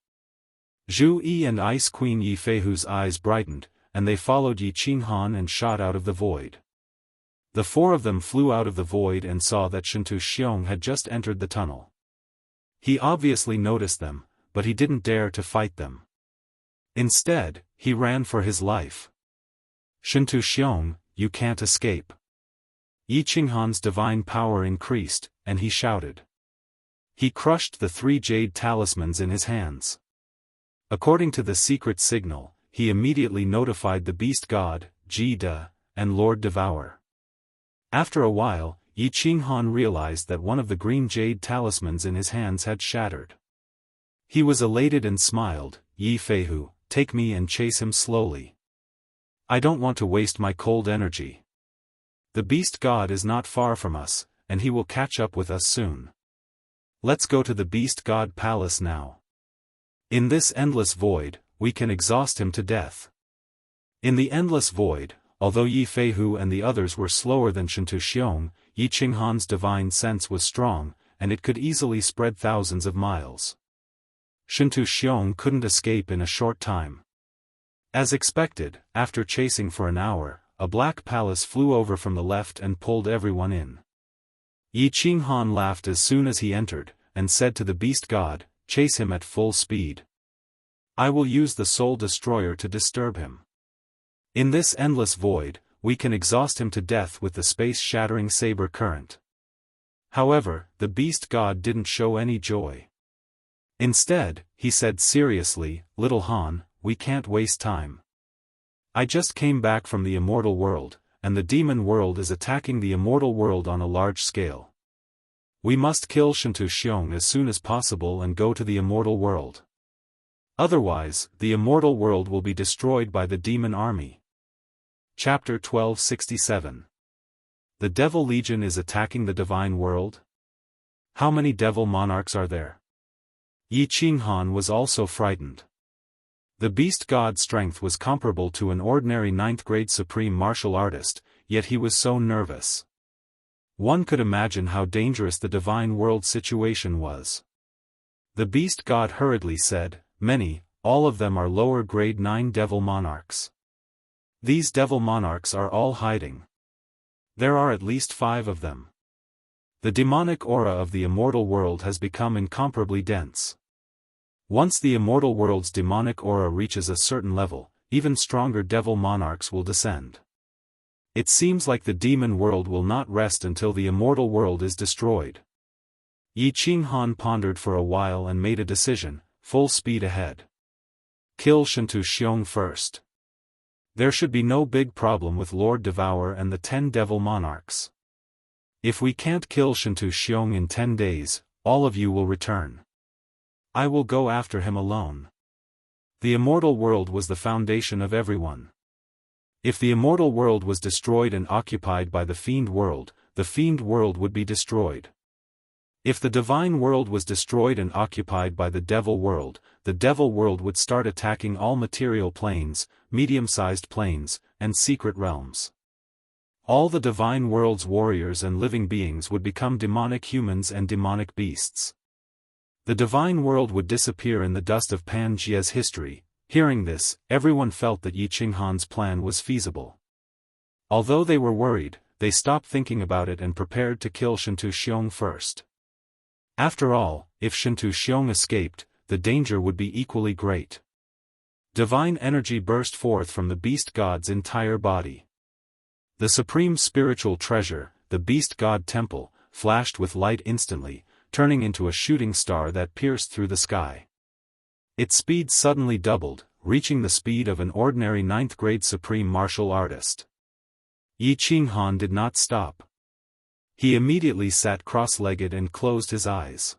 Zhu Yi and Ice Queen Yi Feihu's eyes brightened, and they followed Yi Qinghan and shot out of the void. The four of them flew out of the void and saw that Shintu Xiong had just entered the tunnel. He obviously noticed them, but he didn't dare to fight them. Instead, he ran for his life. "Shintu Xiong, you can't escape." Yi Qinghan's divine power increased, and he shouted. He crushed the 3 jade talismans in his hands. According to the secret signal, he immediately notified the beast god, Ji De, and Lord Devour. After a while, Yi Qinghan realized that one of the green jade talismans in his hands had shattered. He was elated and smiled, "Yi Feihu, take me and chase him slowly. I don't want to waste my cold energy. The beast god is not far from us, and he will catch up with us soon. Let's go to the beast god palace now. In this endless void, we can exhaust him to death." In the endless void, although Yi Feihu and the others were slower than Shintu Xiong, Yi Qinghan's divine sense was strong, and it could easily spread thousands of miles. Shintu Xiong couldn't escape in a short time. As expected, after chasing for an hour, a black palace flew over from the left and pulled everyone in. Yi Qinghan laughed as soon as he entered, and said to the beast god, "Chase him at full speed. I will use the soul destroyer to disturb him. In this endless void, we can exhaust him to death with the space-shattering saber current." However, the beast god didn't show any joy. Instead, he said seriously, "Little Han, we can't waste time. I just came back from the immortal world, and the demon world is attacking the immortal world on a large scale. We must kill Shintu Xiong as soon as possible and go to the immortal world. Otherwise, the immortal world will be destroyed by the demon army." Chapter 1267. The Devil Legion is attacking the divine world? How many devil monarchs are there? Yi Qinghan was also frightened. The beast god's strength was comparable to an ordinary 9th-grade supreme martial artist, yet he was so nervous. One could imagine how dangerous the divine world situation was. The beast god hurriedly said, "Many, all of them are lower grade 9 devil monarchs. These devil monarchs are all hiding. There are at least 5 of them. The demonic aura of the immortal world has become incomparably dense. Once the immortal world's demonic aura reaches a certain level, even stronger devil monarchs will descend. It seems like the demon world will not rest until the immortal world is destroyed. Yi Qinghan pondered for a while and made a decision: full speed ahead. Kill Shintu Xiong first. There should be no big problem with Lord Devour and the 10 Devil Monarchs. If we can't kill Shintu Xiong in 10 days, all of you will return. I will go after him alone. The immortal world was the foundation of everyone. If the immortal world was destroyed and occupied by the fiend world, the fiend world would be destroyed. If the divine world was destroyed and occupied by the devil world would start attacking all material planes, medium-sized planes, and secret realms. All the divine world's warriors and living beings would become demonic humans and demonic beasts. The divine world would disappear in the dust of Pangeia's history. Hearing this, everyone felt that Yi Qinghan's plan was feasible. Although they were worried, they stopped thinking about it and prepared to kill Shintu Xiong first. After all, if Shintu Xiong escaped, the danger would be equally great. Divine energy burst forth from the beast god's entire body. The supreme spiritual treasure, the beast god temple, flashed with light instantly, turning into a shooting star that pierced through the sky. Its speed suddenly doubled, reaching the speed of an ordinary 9th-grade supreme martial artist. Yi Qinghan did not stop. He immediately sat cross-legged and closed his eyes.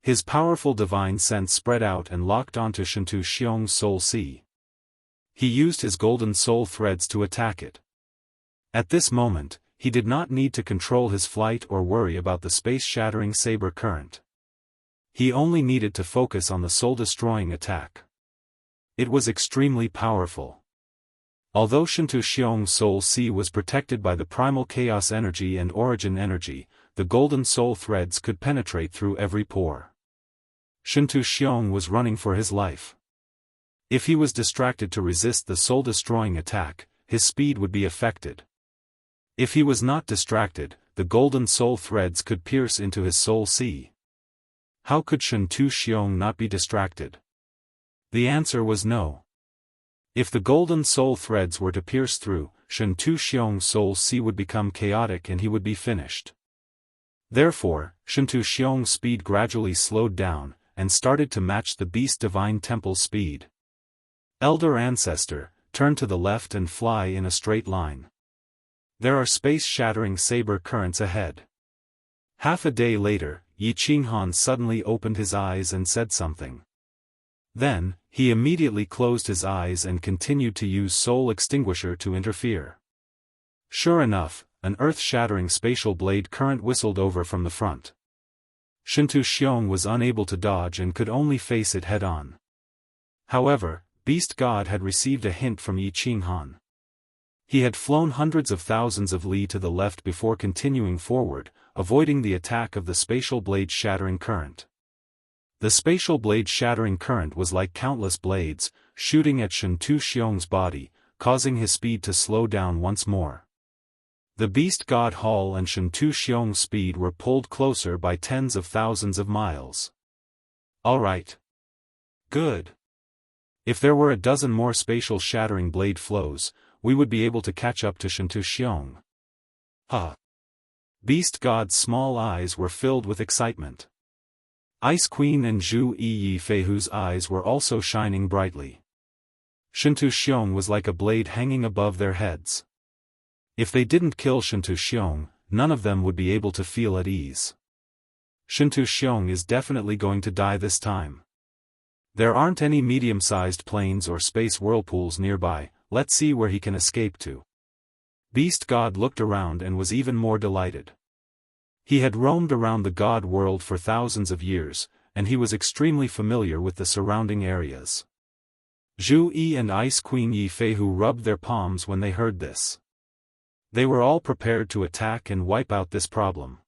His powerful divine sense spread out and locked onto Shintu Xiong's soul sea. He used his golden soul threads to attack it. At this moment, he did not need to control his flight or worry about the space-shattering saber current. He only needed to focus on the soul-destroying attack. It was extremely powerful. Although Shintu Xiong's soul sea was protected by the primal chaos energy and origin energy, the golden soul threads could penetrate through every pore. Shintu Xiong was running for his life. If he was distracted to resist the soul-destroying attack, his speed would be affected. If he was not distracted, the golden soul threads could pierce into his soul sea. How could Shintu Xiong not be distracted? The answer was no. If the golden soul threads were to pierce through, Shintu Xiong's soul sea would become chaotic and he would be finished. Therefore, Shintu Xiong's speed gradually slowed down, and started to match the beast divine temple's speed. Elder Ancestor, turn to the left and fly in a straight line. There are space-shattering saber currents ahead. Half a day later, Yi Qinghan suddenly opened his eyes and said something. Then, he immediately closed his eyes and continued to use Soul Extinguisher to interfere. Sure enough, an earth-shattering spatial blade current whistled over from the front. Shintu Xiong was unable to dodge and could only face it head-on. However, Beast God had received a hint from Yi Qinghan. He had flown hundreds of thousands of li to the left before continuing forward, avoiding the attack of the spatial blade-shattering current. The spatial blade-shattering current was like countless blades, shooting at Shintu Xiong's body, causing his speed to slow down once more. The Beast God Hall and Shintu Xiong's speed were pulled closer by tens of thousands of miles. Alright. Good. If there were a dozen more spatial shattering blade flows, we would be able to catch up to Shintu Xiong. Huh. Beast God's small eyes were filled with excitement. Ice Queen and Zhu Yi Feihu's eyes were also shining brightly. Shintu Xiong was like a blade hanging above their heads. If they didn't kill Shintu Xiong, none of them would be able to feel at ease. Shintu Xiong is definitely going to die this time. There aren't any medium-sized planes or space whirlpools nearby, let's see where he can escape to. Beast God looked around and was even more delighted. He had roamed around the God world for thousands of years, and he was extremely familiar with the surrounding areas. Zhu Yi and Ice Queen Yi Feihu rubbed their palms when they heard this. They were all prepared to attack and wipe out this problem.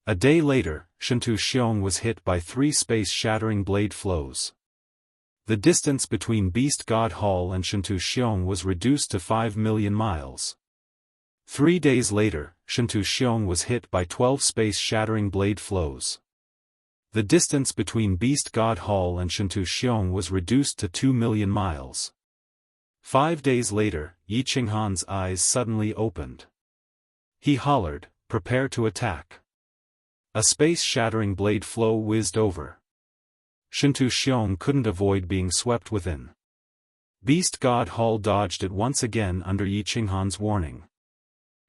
A day later, Shintu Xiong was hit by 3 space-shattering blade flows. The distance between Beast God Hall and Shintu Xiong was reduced to 5 million miles. 3 days later, Shintu Xiong was hit by 12 space-shattering blade flows. The distance between Beast God Hall and Shintu Xiong was reduced to 2 million miles. 5 days later, Yi Qinghan's eyes suddenly opened. He hollered, "Prepare to attack." A space-shattering blade flow whizzed over. Shintu Xiong couldn't avoid being swept within. Beast God Hall dodged it once again under Yi Qinghan's warning.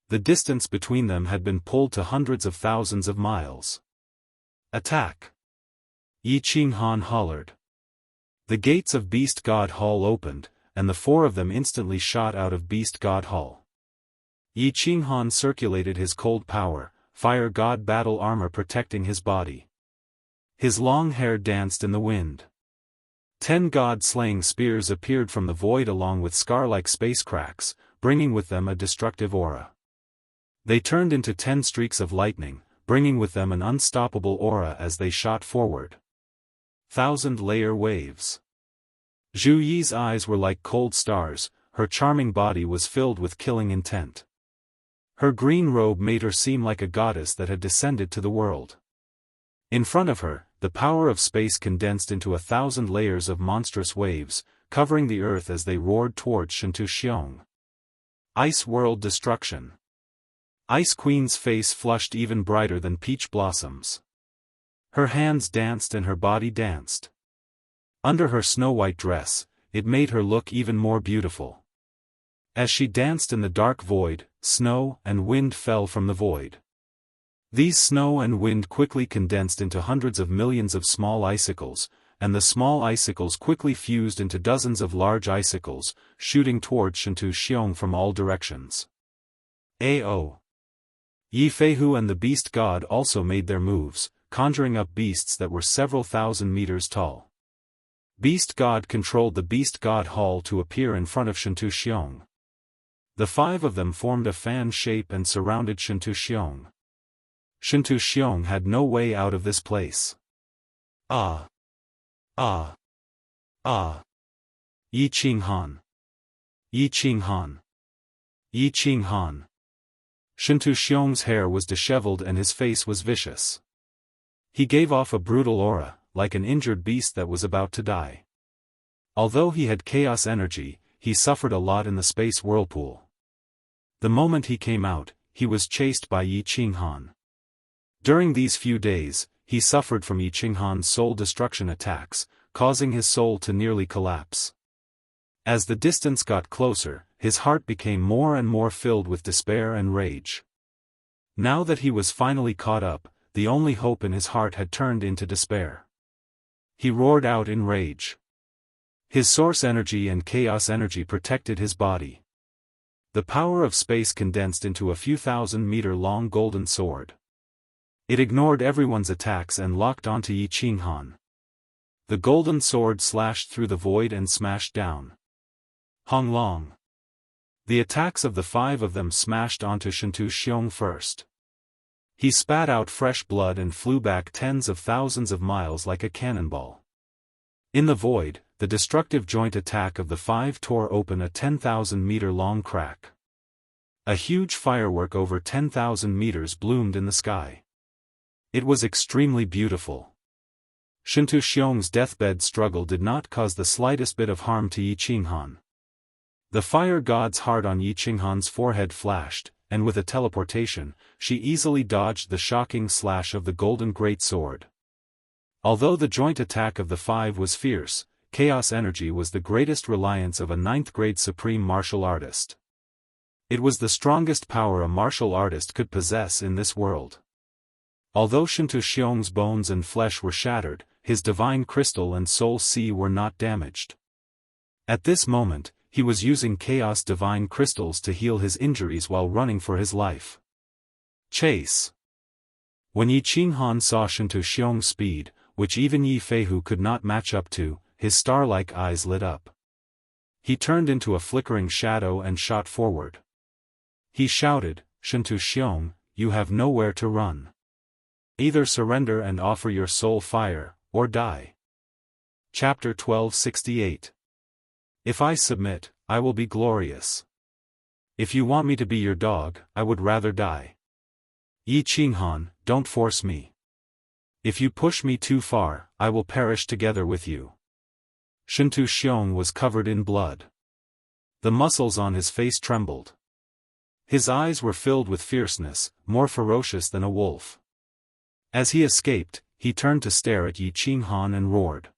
The distance between them had been pulled to hundreds of thousands of miles. "Attack!" Yi Qinghan hollered. The gates of Beast God Hall opened, and the 4 of them instantly shot out of Beast God Hall. Yi Qinghan circulated his cold power, fire god battle armor protecting his body. His long hair danced in the wind. 10 god-slaying spears appeared from the void along with scar-like space cracks, bringing with them a destructive aura. They turned into 10 streaks of lightning, bringing with them an unstoppable aura as they shot forward. 1,000-layer waves. Zhu Yi's eyes were like cold stars, her charming body was filled with killing intent. Her green robe made her seem like a goddess that had descended to the world. In front of her, the power of space condensed into 1,000 layers of monstrous waves, covering the earth as they roared towards Shintu Xiong. Ice World Destruction. Ice Queen's face flushed even brighter than peach blossoms. Her hands danced and her body danced. Under her snow-white dress, it made her look even more beautiful. As she danced in the dark void, snow and wind fell from the void. These snow and wind quickly condensed into hundreds of millions of small icicles, and the small icicles quickly fused into dozens of large icicles, shooting towards Shintu Xiong from all directions. A.O. Yi Feihu and the beast god also made their moves, conjuring up beasts that were several thousand meters tall. Beast God controlled the Beast God Hall to appear in front of Shintu Xiong. The 5 of them formed a fan shape and surrounded Shintu Xiong. Shintu Xiong had no way out of this place. Ah! Ah! Ah! Yi Qinghan! Yi Qinghan! Yi Qinghan! Shintu Xiong's hair was disheveled and his face was vicious. He gave off a brutal aura, like an injured beast that was about to die. Although he had chaos energy, he suffered a lot in the space whirlpool. The moment he came out, he was chased by Yi Qinghan. During these few days, he suffered from Yi Qinghan's soul destruction attacks, causing his soul to nearly collapse. As the distance got closer, his heart became more and more filled with despair and rage. Now that he was finally caught up, the only hope in his heart had turned into despair. He roared out in rage. His source energy and chaos energy protected his body. The power of space condensed into a few thousand-meter-long golden sword. It ignored everyone's attacks and locked onto Yi Qinghan. The golden sword slashed through the void and smashed down. Hong Long. The attacks of the 5 of them smashed onto Shintu Xiong first. He spat out fresh blood and flew back tens of thousands of miles like a cannonball. In the void, the destructive joint attack of the 5 tore open a 10,000-meter-long crack. A huge firework over 10,000 meters bloomed in the sky. It was extremely beautiful. Shintu Xiong's deathbed struggle did not cause the slightest bit of harm to Yi Qinghan. The fire god's heart on Yi Qinghan's forehead flashed, and with a teleportation, she easily dodged the shocking slash of the golden great sword. Although the joint attack of the 5 was fierce, chaos energy was the greatest reliance of a 9th-grade supreme martial artist. It was the strongest power a martial artist could possess in this world. Although Shintu Xiong's bones and flesh were shattered, his divine crystal and soul sea were not damaged. At this moment, he was using chaos divine crystals to heal his injuries while running for his life. Chase. When Yi Qinghan saw Shintu Xiong's speed, which even Yi Feihu could not match up to, his star-like eyes lit up. He turned into a flickering shadow and shot forward. He shouted, "Shintu Xiong, you have nowhere to run. Either surrender and offer your soul fire, or die." Chapter 1268. If I submit, I will be glorious. If you want me to be your dog, I would rather die. Yi Qinghan, don't force me. If you push me too far, I will perish together with you. Shintu Xiong was covered in blood. The muscles on his face trembled. His eyes were filled with fierceness, more ferocious than a wolf. As he escaped, he turned to stare at Yi Qinghan and roared.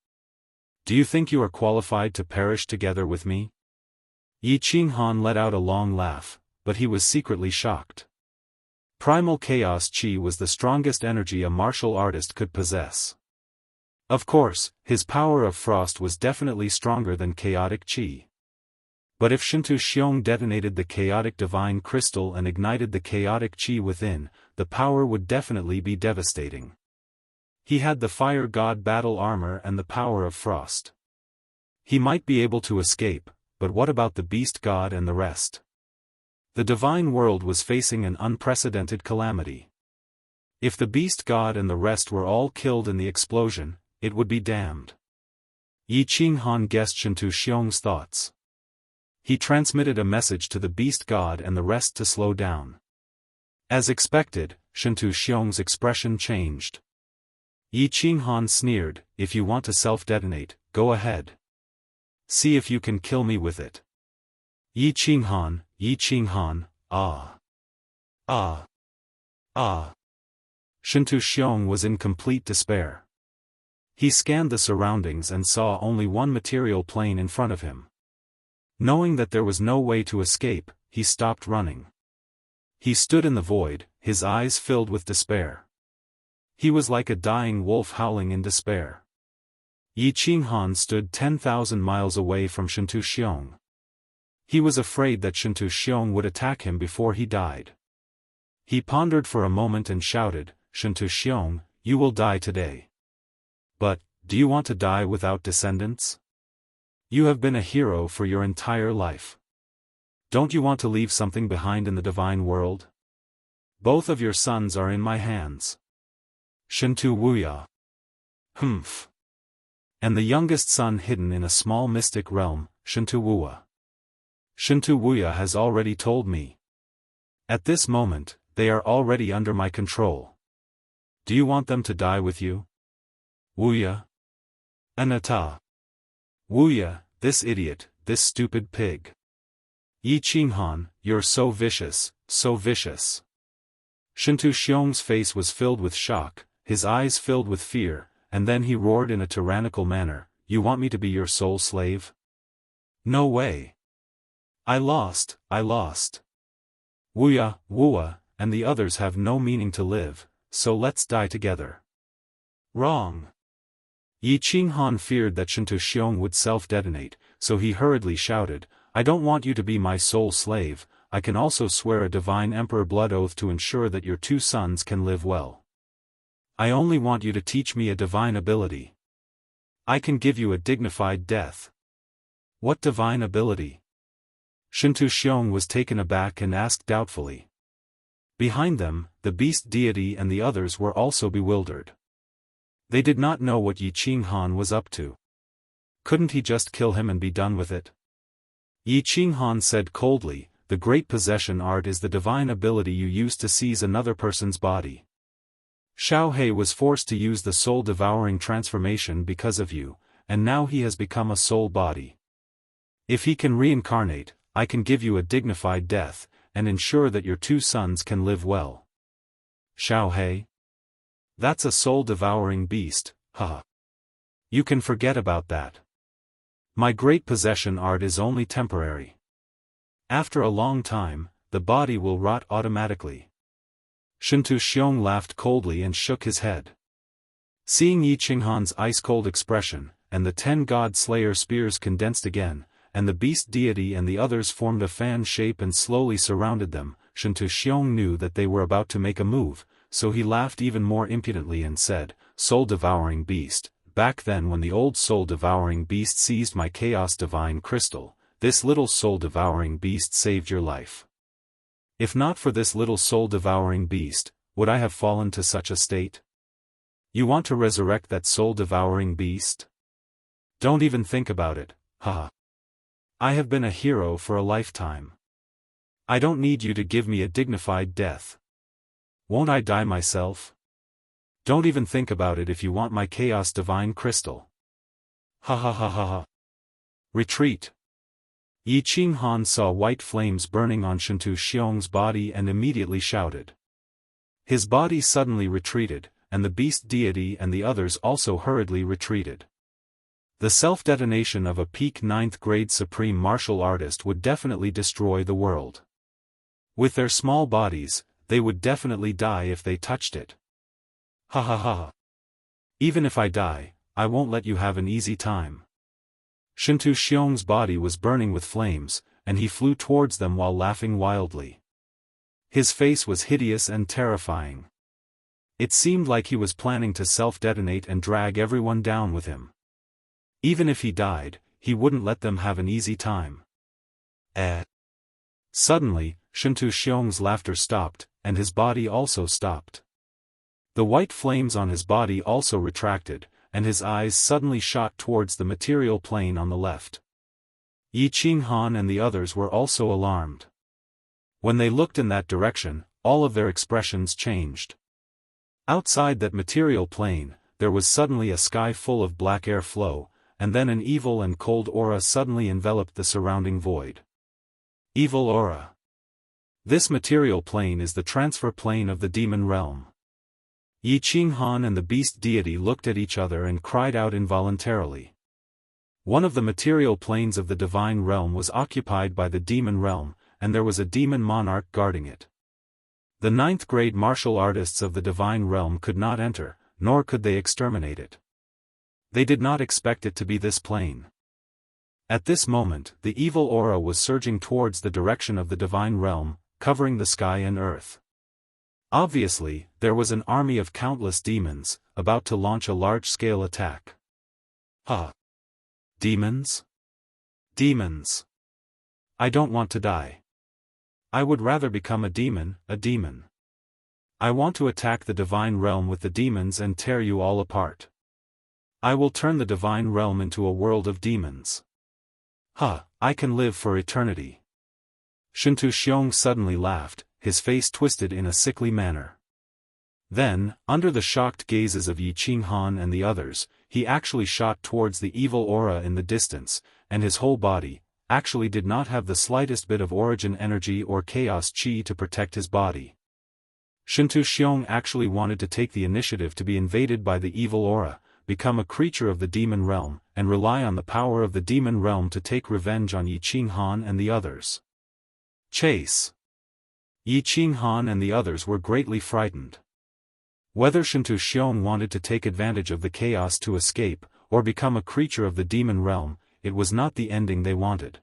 "Do you think you are qualified to perish together with me?" Yi Qinghan let out a long laugh, but he was secretly shocked. Primal Chaos Qi was the strongest energy a martial artist could possess. Of course, his power of frost was definitely stronger than chaotic Qi. But if Shintu Xiong detonated the chaotic divine crystal and ignited the chaotic Qi within, the power would definitely be devastating. He had the fire god battle armor and the power of frost. He might be able to escape, but what about the beast god and the rest? The divine world was facing an unprecedented calamity. If the beast god and the rest were all killed in the explosion, it would be damned. Yi Qinghan guessed Shintu Xiong's thoughts. He transmitted a message to the beast god and the rest to slow down. As expected, Shintu Xiong's expression changed. Yi Qinghan sneered, "If you want to self-detonate, go ahead. See if you can kill me with it." Yi Qinghan, ah. Shintu Xiong was in complete despair. He scanned the surroundings and saw only one material plane in front of him. Knowing that there was no way to escape, he stopped running. He stood in the void, his eyes filled with despair. He was like a dying wolf howling in despair. Yi Qinghan stood 10,000 miles away from Shintu Xiong. He was afraid that Shintu Xiong would attack him before he died. He pondered for a moment and shouted, "Shintu Xiong, you will die today. But, do you want to die without descendants? You have been a hero for your entire life. Don't you want to leave something behind in the divine world? Both of your sons are in my hands. Shintu Wuya. Humph. And the youngest son hidden in a small mystic realm, Shintu Wuya. Shintu Wuya has already told me. At this moment, they are already under my control. Do you want them to die with you? Wuya? Anata. Wuya, this idiot, this stupid pig. Yi Qinghan, you're so vicious, so vicious. Shintu Xiong's face was filled with shock, his eyes filled with fear, and then he roared in a tyrannical manner, "You want me to be your sole slave? No way. I lost. Wuya, and the others have no meaning to live, so let's die together." Wrong. Yi Qinghan feared that Shintu Xiong would self-detonate, so he hurriedly shouted, "I don't want you to be my sole slave, I can also swear a divine emperor blood oath to ensure that your two sons can live well. I only want you to teach me a divine ability. I can give you a dignified death." What divine ability? Shintu Xiong was taken aback and asked doubtfully. Behind them, the beast deity and the others were also bewildered. They did not know what Yi Qinghan was up to. Couldn't he just kill him and be done with it? Yi Qinghan said coldly, "The great possession art is the divine ability you use to seize another person's body. Xiaohei was forced to use the soul-devouring transformation because of you, and now he has become a soul body. If he can reincarnate, I can give you a dignified death, and ensure that your two sons can live well." Xiaohei? That's a soul-devouring beast, haha. You can forget about that. My great possession art is only temporary. After a long time, the body will rot automatically. Shintu Xiong laughed coldly and shook his head. Seeing Yi Qinghan's ice-cold expression, and the 10 god slayer spears condensed again, and the beast deity and the others formed a fan shape and slowly surrounded them, Shintu Xiong knew that they were about to make a move, so he laughed even more impudently and said, "Soul-devouring beast, back then when the old soul-devouring beast seized my chaos divine crystal, this little soul-devouring beast saved your life. If not for this little soul-devouring beast, would I have fallen to such a state? You want to resurrect that soul-devouring beast? Don't even think about it, haha. I have been a hero for a lifetime. I don't need you to give me a dignified death. Won't I die myself? Don't even think about it if you want my chaos divine crystal. Ha ha ha ha ha. Retreat. Yi Qinghan saw white flames burning on Shintu Xiong's body and immediately shouted. His body suddenly retreated, and the beast deity and the others also hurriedly retreated. The self-detonation of a peak 9th grade supreme martial artist would definitely destroy the world. With their small bodies, they would definitely die if they touched it. Ha ha ha. Even if I die, I won't let you have an easy time. Shintu Xiong's body was burning with flames, and he flew towards them while laughing wildly. His face was hideous and terrifying. It seemed like he was planning to self-detonate and drag everyone down with him. Even if he died, he wouldn't let them have an easy time. Suddenly, Shintu Xiong's laughter stopped, and his body also stopped. The white flames on his body also retracted, and his eyes suddenly shot towards the material plane on the left. Yi Qinghan and the others were also alarmed. When they looked in that direction, all of their expressions changed. Outside that material plane, there was suddenly a sky full of black air flow, and then an evil and cold aura suddenly enveloped the surrounding void. Evil aura. This material plane is the transfer plane of the demon realm. Yi Qinghan and the beast deity looked at each other and cried out involuntarily. One of the material planes of the divine realm was occupied by the demon realm, and there was a demon monarch guarding it. The 9th grade martial artists of the divine realm could not enter, nor could they exterminate it. They did not expect it to be this plane. At this moment, the evil aura was surging towards the direction of the divine realm, covering the sky and earth. Obviously, there was an army of countless demons, about to launch a large-scale attack. Demons? Demons. I don't want to die. I would rather become a demon. I want to attack the divine realm with the demons and tear you all apart. I will turn the divine realm into a world of demons. I can live for eternity. Shintu Xiong suddenly laughed, his face twisted in a sickly manner. Then, under the shocked gazes of Yi Qinghan and the others, he actually shot towards the evil aura in the distance, and his whole body, actually did not have the slightest bit of origin energy or chaos chi to protect his body. Shintu Xiong actually wanted to take the initiative to be invaded by the evil aura, become a creature of the demon realm, and rely on the power of the demon realm to take revenge on Yi Qinghan and the others. Chase. Yi Qinghan and the others were greatly frightened. Whether Shintu Xiong wanted to take advantage of the chaos to escape, or become a creature of the demon realm, it was not the ending they wanted.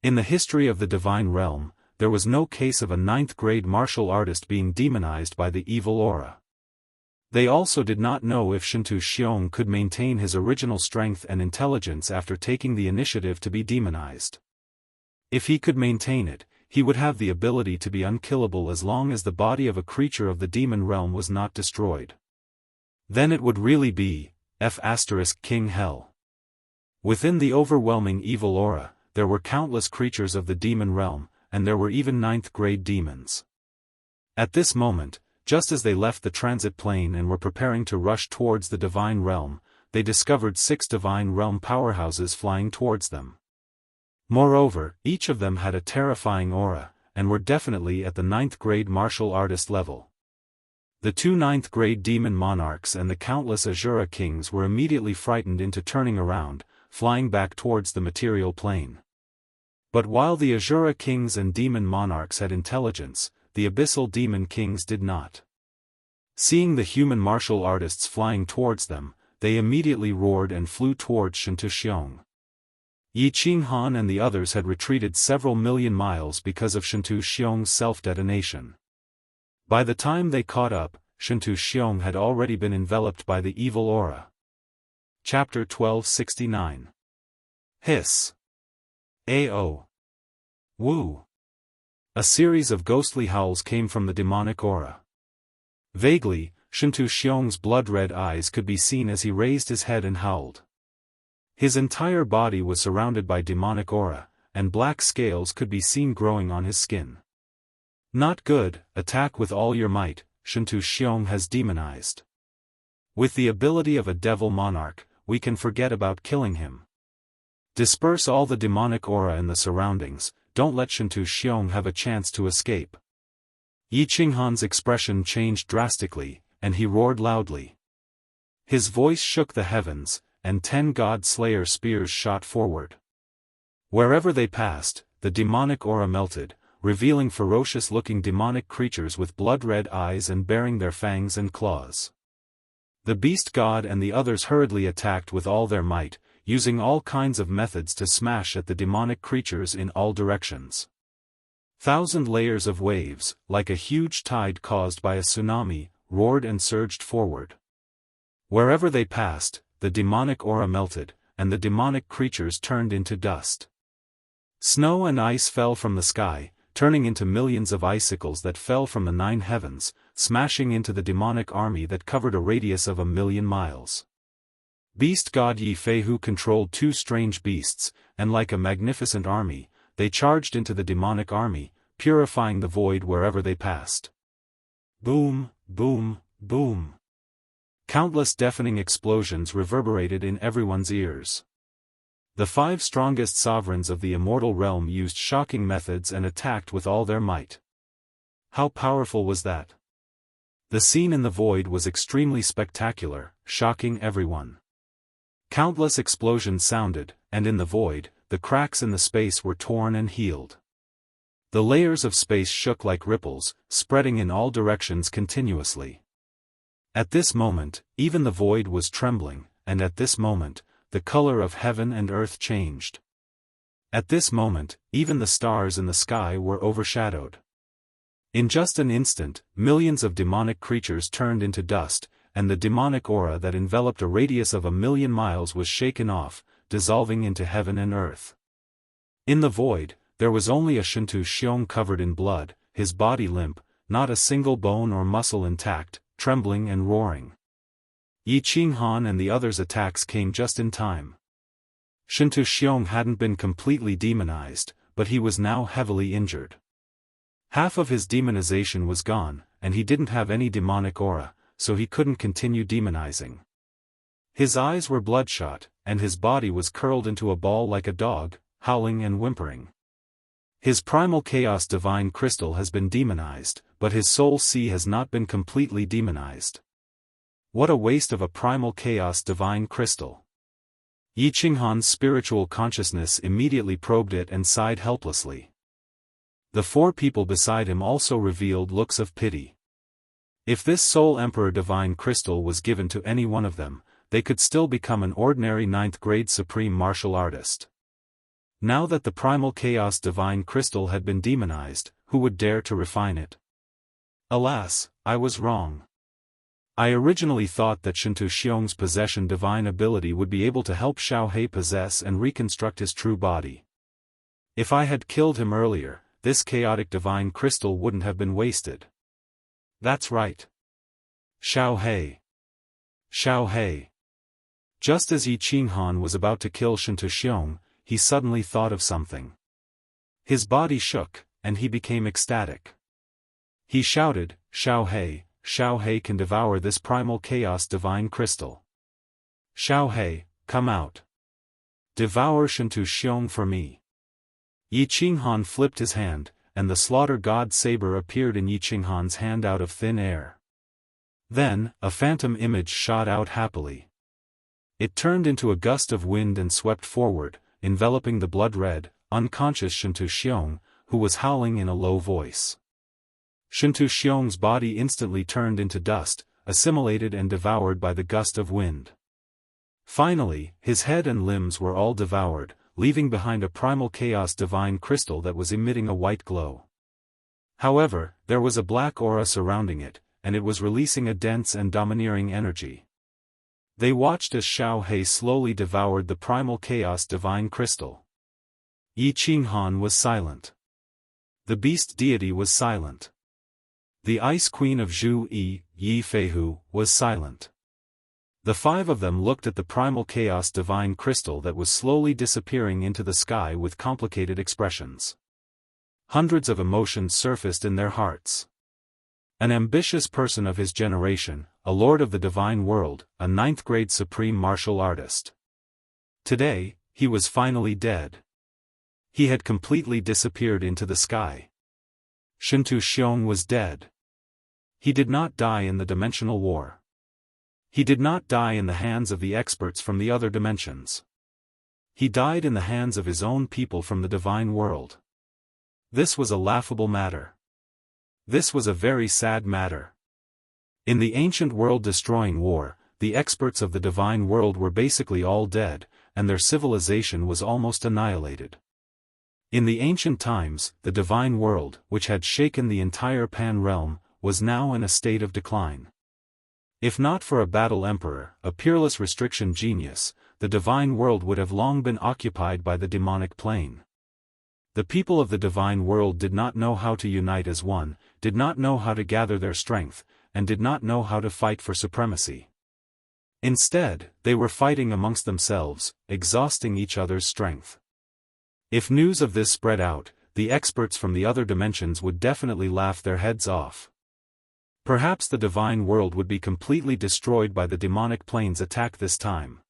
In the history of the divine realm, there was no case of a 9th grade martial artist being demonized by the evil aura. They also did not know if Shintu Xiong could maintain his original strength and intelligence after taking the initiative to be demonized. If he could maintain it, he would have the ability to be unkillable as long as the body of a creature of the demon realm was not destroyed. Then it would really be King Hell. Within the overwhelming evil aura, there were countless creatures of the demon realm, and there were even 9th grade demons. At this moment, just as they left the transit plane and were preparing to rush towards the divine realm, they discovered 6 divine realm powerhouses flying towards them. Moreover, each of them had a terrifying aura, and were definitely at the 9th grade martial artist level. The 2 9th grade demon monarchs and the countless Azura kings were immediately frightened into turning around, flying back towards the material plane. But while the Azura kings and demon monarchs had intelligence, the abyssal demon kings did not. Seeing the human martial artists flying towards them, they immediately roared and flew towards Shintu Xiong. Yi Qinghan and the others had retreated several million miles because of Shintu Xiong's self-detonation. By the time they caught up, Shintu Xiong had already been enveloped by the evil aura. Chapter 1269. Hiss. Ao. Woo. A series of ghostly howls came from the demonic aura. Vaguely, Shintu Xiong's blood-red eyes could be seen as he raised his head and howled. His entire body was surrounded by demonic aura, and black scales could be seen growing on his skin. Not good. Attack with all your might, Shintu Xiong has demonized. With the ability of a devil monarch, we can forget about killing him. Disperse all the demonic aura in the surroundings, don't let Shintu Xiong have a chance to escape. Yi Qinghan's expression changed drastically, and he roared loudly. His voice shook the heavens, and 10 God Slayer spears shot forward. Wherever they passed, the demonic aura melted, revealing ferocious-looking demonic creatures with blood-red eyes and bearing their fangs and claws. The beast god and the others hurriedly attacked with all their might, using all kinds of methods to smash at the demonic creatures in all directions. 1,000 layers of waves, like a huge tide caused by a tsunami, roared and surged forward. Wherever they passed, the demonic aura melted, and the demonic creatures turned into dust. Snow and ice fell from the sky, turning into millions of icicles that fell from the 9 heavens, smashing into the demonic army that covered a radius of 1,000,000 miles. Beast god Yi Feihu controlled 2 strange beasts, and like a magnificent army, they charged into the demonic army, purifying the void wherever they passed. Boom, boom, boom. Countless deafening explosions reverberated in everyone's ears. The 5 strongest sovereigns of the immortal realm used shocking methods and attacked with all their might. How powerful was that? The scene in the void was extremely spectacular, shocking everyone. Countless explosions sounded, and in the void, the cracks in the space were torn and healed. The layers of space shook like ripples, spreading in all directions continuously. At this moment, even the void was trembling, and at this moment, the color of heaven and earth changed. At this moment, even the stars in the sky were overshadowed. In just an instant, millions of demonic creatures turned into dust, and the demonic aura that enveloped a radius of 1,000,000 miles was shaken off, dissolving into heaven and earth. In the void, there was only a Shintu Xiong covered in blood, his body limp, not a single bone or muscle intact, trembling and roaring. Yi Qinghan and the others' attacks came just in time. Shintu Xiong hadn't been completely demonized, but he was now heavily injured. Half of his demonization was gone, and he didn't have any demonic aura, so he couldn't continue demonizing. His eyes were bloodshot, and his body was curled into a ball like a dog, howling and whimpering. His primal chaos divine crystal has been demonized, but his soul sea has not been completely demonized. What a waste of a primal chaos divine crystal. Yi Qinghan's spiritual consciousness immediately probed it and sighed helplessly. The 4 people beside him also revealed looks of pity. If this Soul Emperor divine crystal was given to any one of them, they could still become an ordinary 9th grade supreme martial artist. Now that the primal chaos divine crystal had been demonized, who would dare to refine it? Alas, I was wrong. I originally thought that Shintu Xiong's possession divine ability would be able to help Xiao He possess and reconstruct his true body. If I had killed him earlier, this chaotic divine crystal wouldn't have been wasted. That's right. Xiao He. Xiao He. Just as Yi Qinghan was about to kill Shintu Xiong, he suddenly thought of something. His body shook, and he became ecstatic. He shouted, Xiao He can devour this primal chaos divine crystal. Xiao He, come out. Devour Shintu Xiong for me. Yi Qinghan flipped his hand, and the slaughter god saber appeared in Yi Qinghan's hand out of thin air. Then, a phantom image shot out happily. It turned into a gust of wind and swept forward, enveloping the blood-red, unconscious Shintu Xiong, who was howling in a low voice. Shintu Xiong's body instantly turned into dust, assimilated and devoured by the gust of wind. Finally, his head and limbs were all devoured, leaving behind a primal chaos divine crystal that was emitting a white glow. However, there was a black aura surrounding it, and it was releasing a dense and domineering energy. They watched as Xiao He slowly devoured the primal chaos divine crystal. Yi Qinghan was silent. The beast deity was silent. The ice queen of Zhu Yi, Yi Feihu, was silent. The 5 of them looked at the primal chaos divine crystal that was slowly disappearing into the sky with complicated expressions. Hundreds of emotions surfaced in their hearts. An ambitious person of his generation, a lord of the divine world, a 9th grade supreme martial artist. Today, he was finally dead. He had completely disappeared into the sky. Shintu Xiong was dead. He did not die in the dimensional war. He did not die in the hands of the experts from the other dimensions. He died in the hands of his own people from the divine world. This was a laughable matter. This was a very sad matter. In the ancient world-destroying war, the experts of the divine world were basically all dead, and their civilization was almost annihilated. In the ancient times, the divine world, which had shaken the entire Pan realm, was now in a state of decline. If not for a battle emperor, a peerless restriction genius, the divine world would have long been occupied by the demonic plane. The people of the divine world did not know how to unite as one, did not know how to gather their strength, and did not know how to fight for supremacy. Instead, they were fighting amongst themselves, exhausting each other's strength. If news of this spread out, the experts from the other dimensions would definitely laugh their heads off. Perhaps the divine world would be completely destroyed by the demonic plane's attack this time.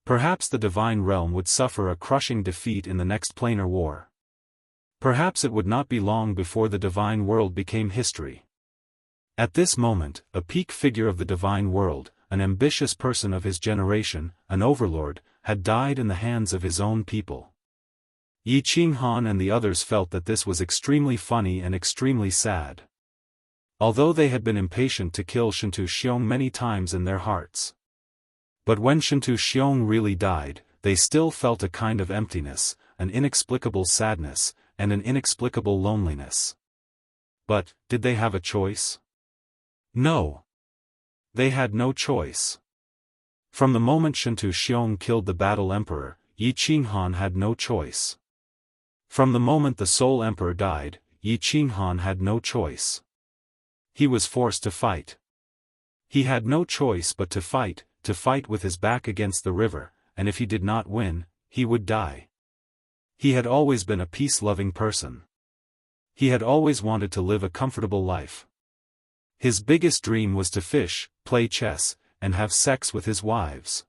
Perhaps the divine realm would suffer a crushing defeat in the next planar war. Perhaps it would not be long before the divine world became history. At this moment, a peak figure of the divine world, an ambitious person of his generation, an overlord, had died in the hands of his own people. Yi Qinghan and the others felt that this was extremely funny and extremely sad. Although they had been impatient to kill Shintu Xiong many times in their hearts. But when Shintu Xiong really died, they still felt a kind of emptiness, an inexplicable sadness, and an inexplicable loneliness. But, did they have a choice? No. They had no choice. From the moment Shintu Xiong killed the battle emperor, Yi Qinghan had no choice. From the moment the soul emperor died, Yi Qinghan had no choice. He was forced to fight. He had no choice but to fight with his back against the river, and if he did not win, he would die. He had always been a peace-loving person. He had always wanted to live a comfortable life. His biggest dream was to fish, play chess, and have sex with his wives.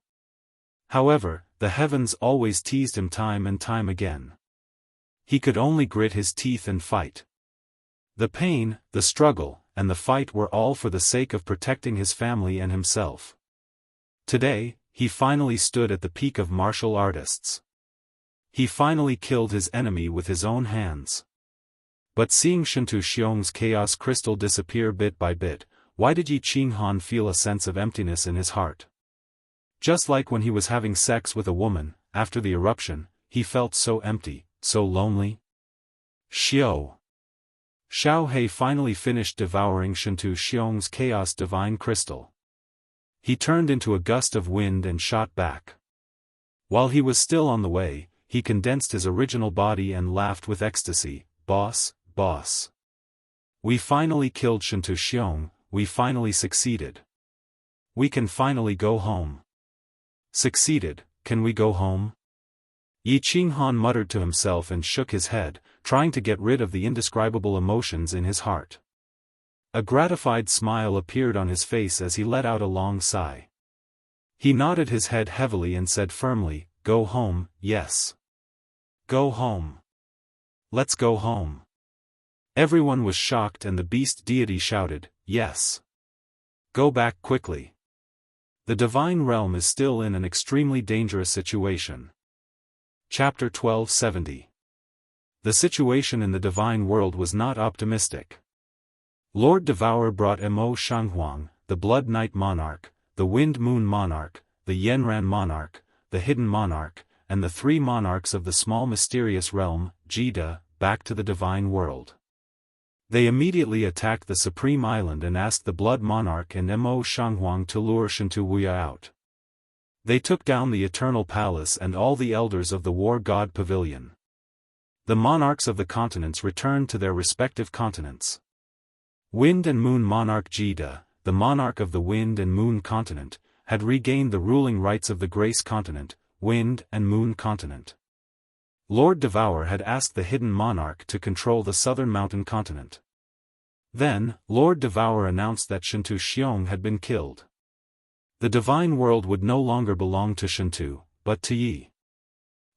However, the heavens always teased him time and time again. He could only grit his teeth and fight. The pain, the struggle, and the fight were all for the sake of protecting his family and himself. Today, he finally stood at the peak of martial artists. He finally killed his enemy with his own hands. But seeing Shintu Xiong's chaos crystal disappear bit by bit, why did Yi Qinghan feel a sense of emptiness in his heart? Just like when he was having sex with a woman, after the eruption, he felt so empty, so lonely. Xiao He finally finished devouring Shintu Xiong's chaos divine crystal. He turned into a gust of wind and shot back. While he was still on the way, he condensed his original body and laughed with ecstasy. Boss, boss. We finally killed Shintu Xiong, we finally succeeded. We can finally go home. Succeeded, can we go home? Yi Qinghan muttered to himself and shook his head, trying to get rid of the indescribable emotions in his heart. A gratified smile appeared on his face as he let out a long sigh. He nodded his head heavily and said firmly, "Go home, yes. Go home. Let's go home." Everyone was shocked and the beast deity shouted, "Yes. Go back quickly. The divine realm is still in an extremely dangerous situation." Chapter 1270. The situation in the divine world was not optimistic. Lord Devourer brought Mo Shanghuang, the Blood Knight Monarch, the Wind Moon Monarch, the Yenran Monarch, the Hidden Monarch, and the three monarchs of the small mysterious realm, Jida, back to the divine world. They immediately attacked the Supreme Island and asked the Blood Monarch and Mo Shanghuang to lure Shintu Wuya out. They took down the Eternal Palace and all the elders of the War God Pavilion. The monarchs of the continents returned to their respective continents. Wind and Moon Monarch Jida, the monarch of the Wind and Moon continent, had regained the ruling rights of the Grace continent, Wind and Moon continent. Lord Devourer had asked the Hidden Monarch to control the Southern Mountain continent. Then, Lord Devourer announced that Shintu Xiong had been killed. The divine world would no longer belong to Shintu, but to Yi.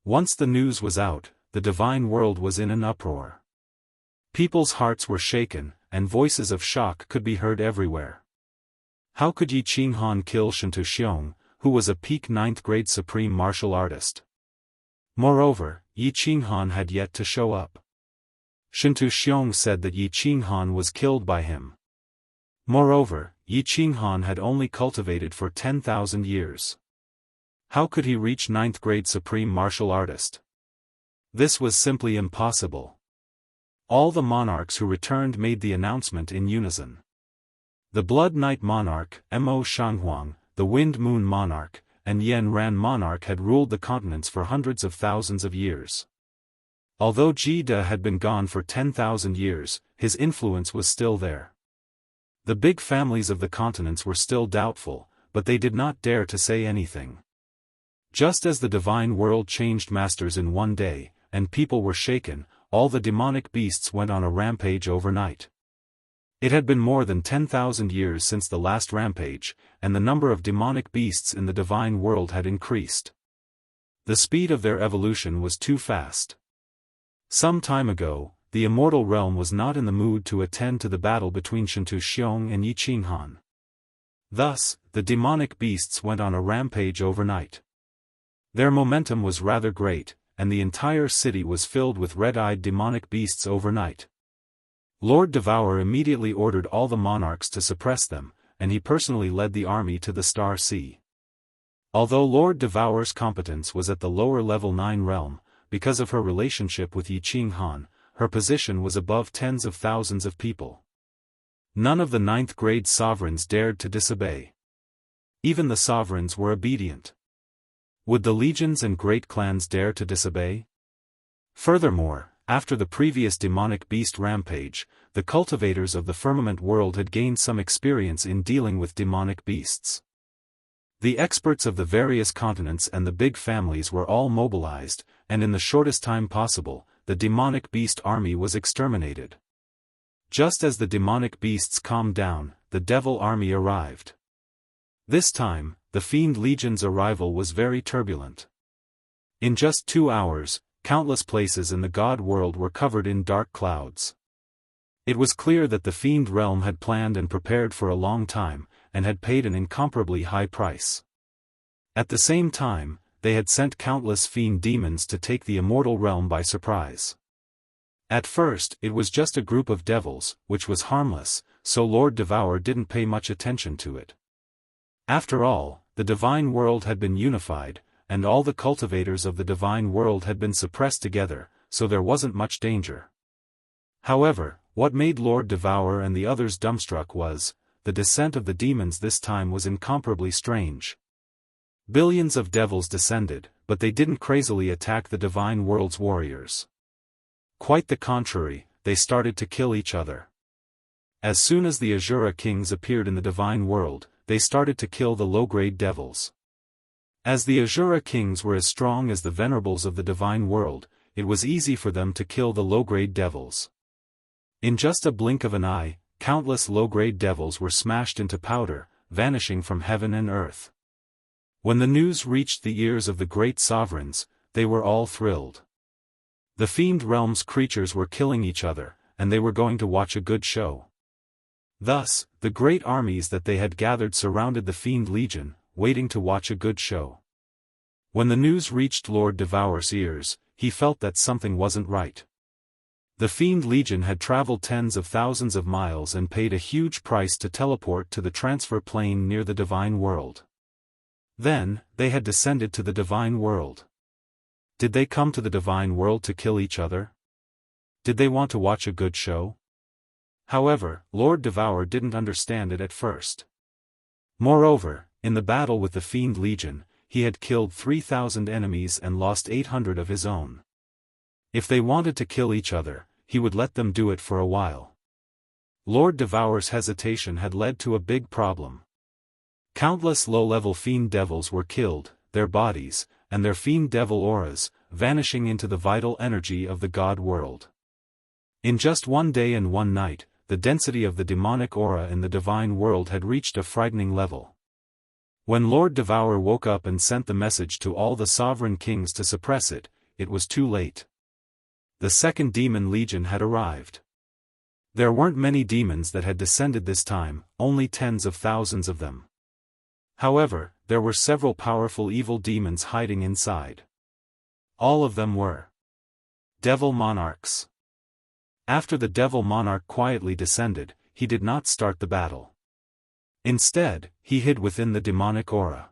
Once the news was out, the divine world was in an uproar. People's hearts were shaken, and voices of shock could be heard everywhere. How could Yi Qinghan kill Shintu Xiong, who was a peak 9th grade supreme martial artist? Moreover, Yi Qinghan had yet to show up. Shintu Xiong said that Yi Qinghan was killed by him. Moreover, Yi Qinghan had only cultivated for 10,000 years. How could he reach 9th grade supreme martial artist? This was simply impossible. All the monarchs who returned made the announcement in unison. The Blood Knight monarch, Mo Shanghuang, the Wind Moon monarch, and Yen Ran monarch had ruled the continents for hundreds of thousands of years. Although Ji De had been gone for 10,000 years, his influence was still there. The big families of the continents were still doubtful, but they did not dare to say anything. Just as the divine world changed masters in one day, and people were shaken, all the demonic beasts went on a rampage overnight. It had been more than 10,000 years since the last rampage, and the number of demonic beasts in the divine world had increased. The speed of their evolution was too fast. Some time ago, the immortal realm was not in the mood to attend to the battle between Shintu Xiong and Yi Qinghan. Thus, the demonic beasts went on a rampage overnight. Their momentum was rather great, and the entire city was filled with red-eyed demonic beasts overnight. Lord Devourer immediately ordered all the monarchs to suppress them, and he personally led the army to the Star Sea. Although Lord Devourer's competence was at the lower level 9 realm, because of her relationship with Yi Qinghan, her position was above tens of thousands of people. None of the 9th grade sovereigns dared to disobey. Even the sovereigns were obedient. Would the legions and great clans dare to disobey? Furthermore, after the previous demonic beast rampage, the cultivators of the firmament world had gained some experience in dealing with demonic beasts. The experts of the various continents and the big families were all mobilized, and in the shortest time possible, the demonic beast army was exterminated. Just as the demonic beasts calmed down, the devil army arrived. This time, the Fiend Legion's arrival was very turbulent. In just 2 hours, countless places in the god world were covered in dark clouds. It was clear that the Fiend realm had planned and prepared for a long time, and had paid an incomparably high price. At the same time, they had sent countless fiend demons to take the immortal realm by surprise. At first, it was just a group of devils, which was harmless, so Lord Devourer didn't pay much attention to it. After all, the divine world had been unified, and all the cultivators of the divine world had been suppressed together, so there wasn't much danger. However, what made Lord Devourer and the others dumbstruck was, the descent of the demons this time was incomparably strange. Billions of devils descended, but they didn't crazily attack the divine world's warriors. Quite the contrary, they started to kill each other. As soon as the Azura kings appeared in the divine world, they started to kill the low-grade devils. As the Azura kings were as strong as the venerables of the divine world, it was easy for them to kill the low-grade devils. In just a blink of an eye, countless low-grade devils were smashed into powder, vanishing from heaven and earth. When the news reached the ears of the great sovereigns, they were all thrilled. The Fiend Realm's creatures were killing each other, and they were going to watch a good show. Thus, the great armies that they had gathered surrounded the Fiend Legion, waiting to watch a good show. When the news reached Lord Devourer's ears, he felt that something wasn't right. The Fiend Legion had traveled tens of thousands of miles and paid a huge price to teleport to the transfer plane near the divine world. Then, they had descended to the divine world. Did they come to the divine world to kill each other? Did they want to watch a good show? However, Lord Devourer didn't understand it at first. Moreover, in the battle with the Fiend Legion, he had killed 3,000 enemies and lost 800 of his own. If they wanted to kill each other, he would let them do it for a while. Lord Devourer's hesitation had led to a big problem. Countless low-level fiend devils were killed, their bodies, and their fiend devil auras, vanishing into the vital energy of the god world. In just one day and one night, the density of the demonic aura in the divine world had reached a frightening level. When Lord Devourer woke up and sent the message to all the sovereign kings to suppress it, it was too late. The second demon legion had arrived. There weren't many demons that had descended this time, only tens of thousands of them. However, there were several powerful evil demons hiding inside. All of them were devil monarchs. After the devil monarch quietly descended, he did not start the battle. Instead, he hid within the demonic aura.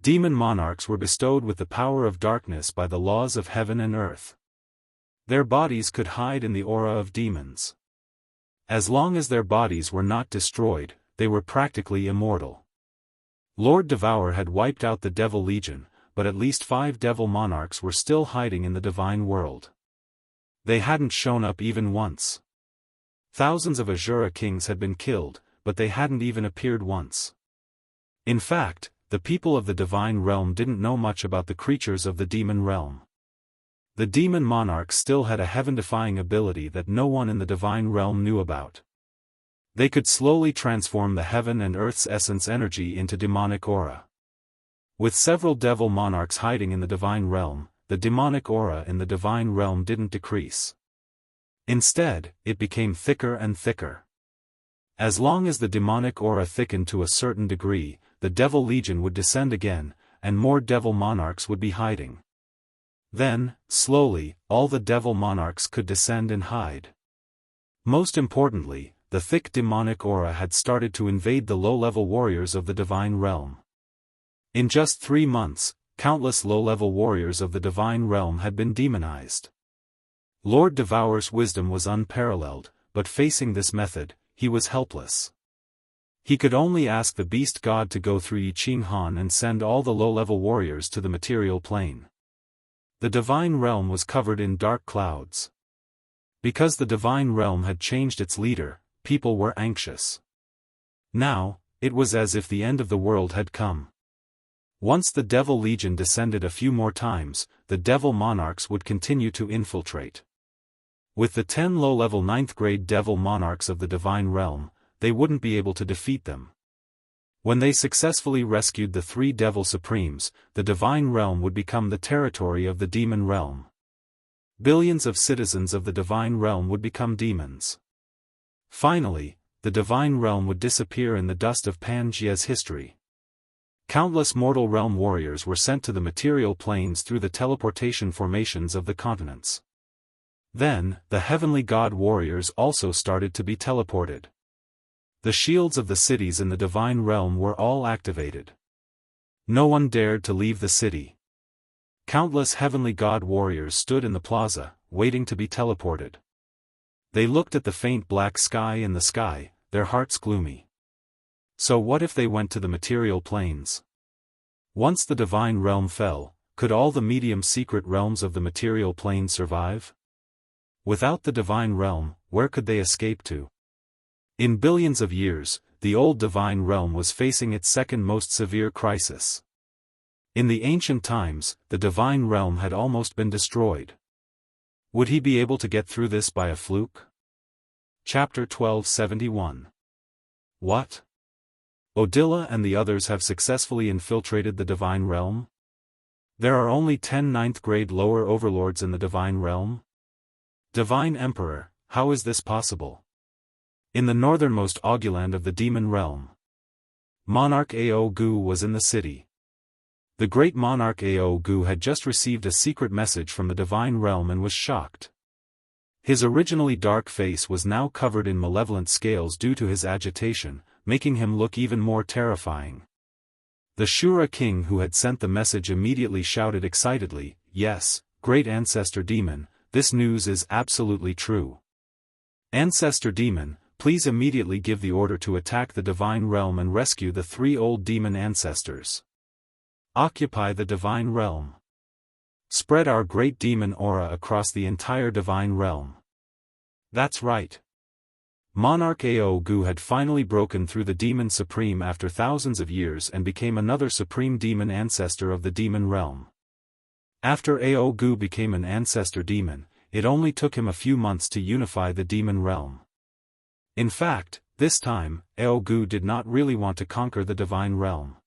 Demon monarchs were bestowed with the power of darkness by the laws of heaven and earth. Their bodies could hide in the aura of demons. As long as their bodies were not destroyed, they were practically immortal. Lord Devour had wiped out the Devil Legion, but at least 5 devil monarchs were still hiding in the divine world. They hadn't shown up even once. Thousands of Azura kings had been killed, but they hadn't even appeared once. In fact, the people of the divine realm didn't know much about the creatures of the demon realm. The demon monarchs still had a heaven-defying ability that no one in the divine realm knew about. They could slowly transform the heaven and earth's essence energy into demonic aura. With several devil monarchs hiding in the divine realm, the demonic aura in the divine realm didn't decrease. Instead, it became thicker and thicker. As long as the demonic aura thickened to a certain degree, the Devil Legion would descend again, and more devil monarchs would be hiding. Then, slowly, all the devil monarchs could descend and hide. Most importantly, the thick demonic aura had started to invade the low-level warriors of the divine realm. In just 3 months, countless low-level warriors of the divine realm had been demonized. Lord Devour's wisdom was unparalleled, but facing this method, he was helpless. He could only ask the beast god to go through Yiqing and send all the low-level warriors to the material plane. The divine realm was covered in dark clouds. Because the divine realm had changed its leader, people were anxious. Now, it was as if the end of the world had come. Once the Devil Legion descended a few more times, the devil monarchs would continue to infiltrate. With the 10 low-level 9th-grade devil monarchs of the divine realm, they wouldn't be able to defeat them. When they successfully rescued the 3 devil supremes, the divine realm would become the territory of the demon realm. Billions of citizens of the divine realm would become demons. Finally, the divine realm would disappear in the dust of Pangeia's history. Countless mortal realm warriors were sent to the material planes through the teleportation formations of the continents. Then, the heavenly god warriors also started to be teleported. The shields of the cities in the divine realm were all activated. No one dared to leave the city. Countless heavenly god warriors stood in the plaza, waiting to be teleported. They looked at the faint black sky in the sky, their hearts gloomy. So what if they went to the material planes? Once the divine realm fell, could all the medium secret realms of the material plane survive? Without the divine realm, where could they escape to? In billions of years, the old divine realm was facing its second most severe crisis. In the ancient times, the divine realm had almost been destroyed. Would he be able to get through this by a fluke? Chapter 1271. What? Odila and the others have successfully infiltrated the divine realm? There are only 10 9th-grade lower overlords in the divine realm? Divine Emperor, how is this possible? In the northernmost Auguland of the demon realm, Monarch Ao Gu was in the city. The great monarch Ao Gu had just received a secret message from the divine realm and was shocked. His originally dark face was now covered in malevolent scales due to his agitation, making him look even more terrifying. The Shura king who had sent the message immediately shouted excitedly, "Yes, great ancestor demon, this news is absolutely true. Ancestor demon, please immediately give the order to attack the divine realm and rescue the 3 old demon ancestors. Occupy the divine realm. Spread our great demon aura across the entire divine realm." That's right. Monarch Ao Gu had finally broken through the demon supreme after thousands of years and became another supreme demon ancestor of the demon realm. After Ao Gu became an ancestor demon, it only took him a few months to unify the demon realm. In fact, this time, Ao Gu did not really want to conquer the divine realm.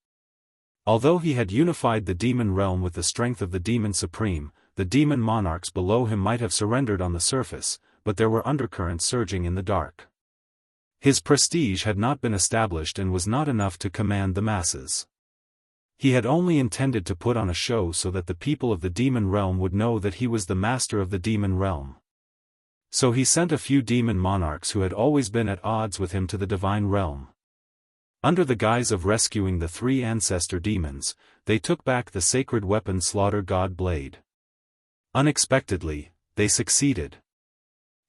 Although he had unified the demon realm with the strength of the demon supreme, the demon monarchs below him might have surrendered on the surface, but there were undercurrents surging in the dark. His prestige had not been established and was not enough to command the masses. He had only intended to put on a show so that the people of the demon realm would know that he was the master of the demon realm. So he sent a few demon monarchs who had always been at odds with him to the divine realm. Under the guise of rescuing the 3 ancestor demons, they took back the sacred weapon Slaughter God Blade. Unexpectedly, they succeeded.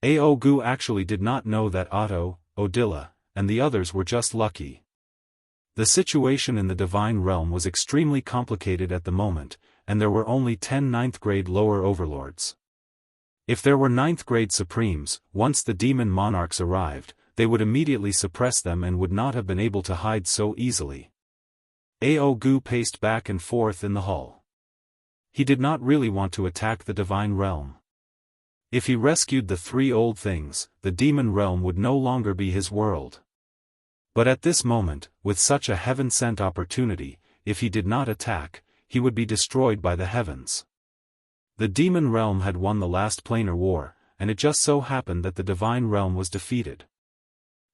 Aogu actually did not know that Otto, Odila, and the others were just lucky. The situation in the divine realm was extremely complicated at the moment, and there were only 10 9th-grade lower overlords. If there were 9th-grade supremes, once the demon monarchs arrived, they would immediately suppress them and would not have been able to hide so easily. Aogu paced back and forth in the hall. He did not really want to attack the divine realm. If he rescued the 3 old things, the demon realm would no longer be his world. But at this moment, with such a heaven-sent opportunity, if he did not attack, he would be destroyed by the heavens. The demon realm had won the last planar war, and it just so happened that the divine realm was defeated.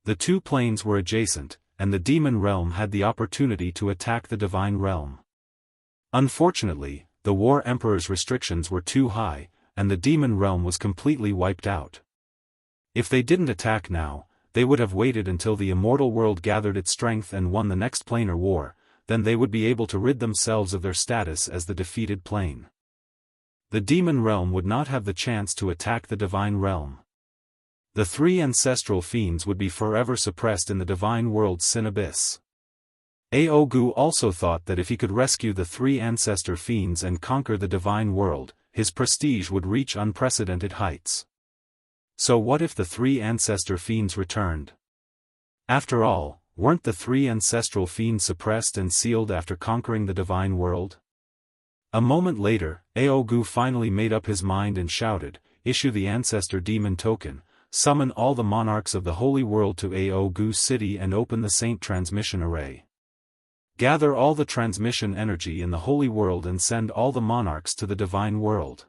The 2 planes were adjacent, and the demon realm had the opportunity to attack the divine realm. Unfortunately, the War Emperor's restrictions were too high, and the demon realm was completely wiped out. If they didn't attack now, they would have waited until the immortal world gathered its strength and won the next planar war, then they would be able to rid themselves of their status as the defeated plane. The demon realm would not have the chance to attack the divine realm. The 3 ancestral fiends would be forever suppressed in the divine world's sin abyss. Aogu also thought that if he could rescue the 3 ancestor fiends and conquer the divine world, his prestige would reach unprecedented heights. So what if the 3 ancestor fiends returned? After all, weren't the 3 ancestral fiends suppressed and sealed after conquering the divine world? A moment later, Aogu finally made up his mind and shouted, "Issue the ancestor demon token, summon all the monarchs of the holy world to Aogu's city and open the saint transmission array. Gather all the transmission energy in the holy world and send all the monarchs to the divine world.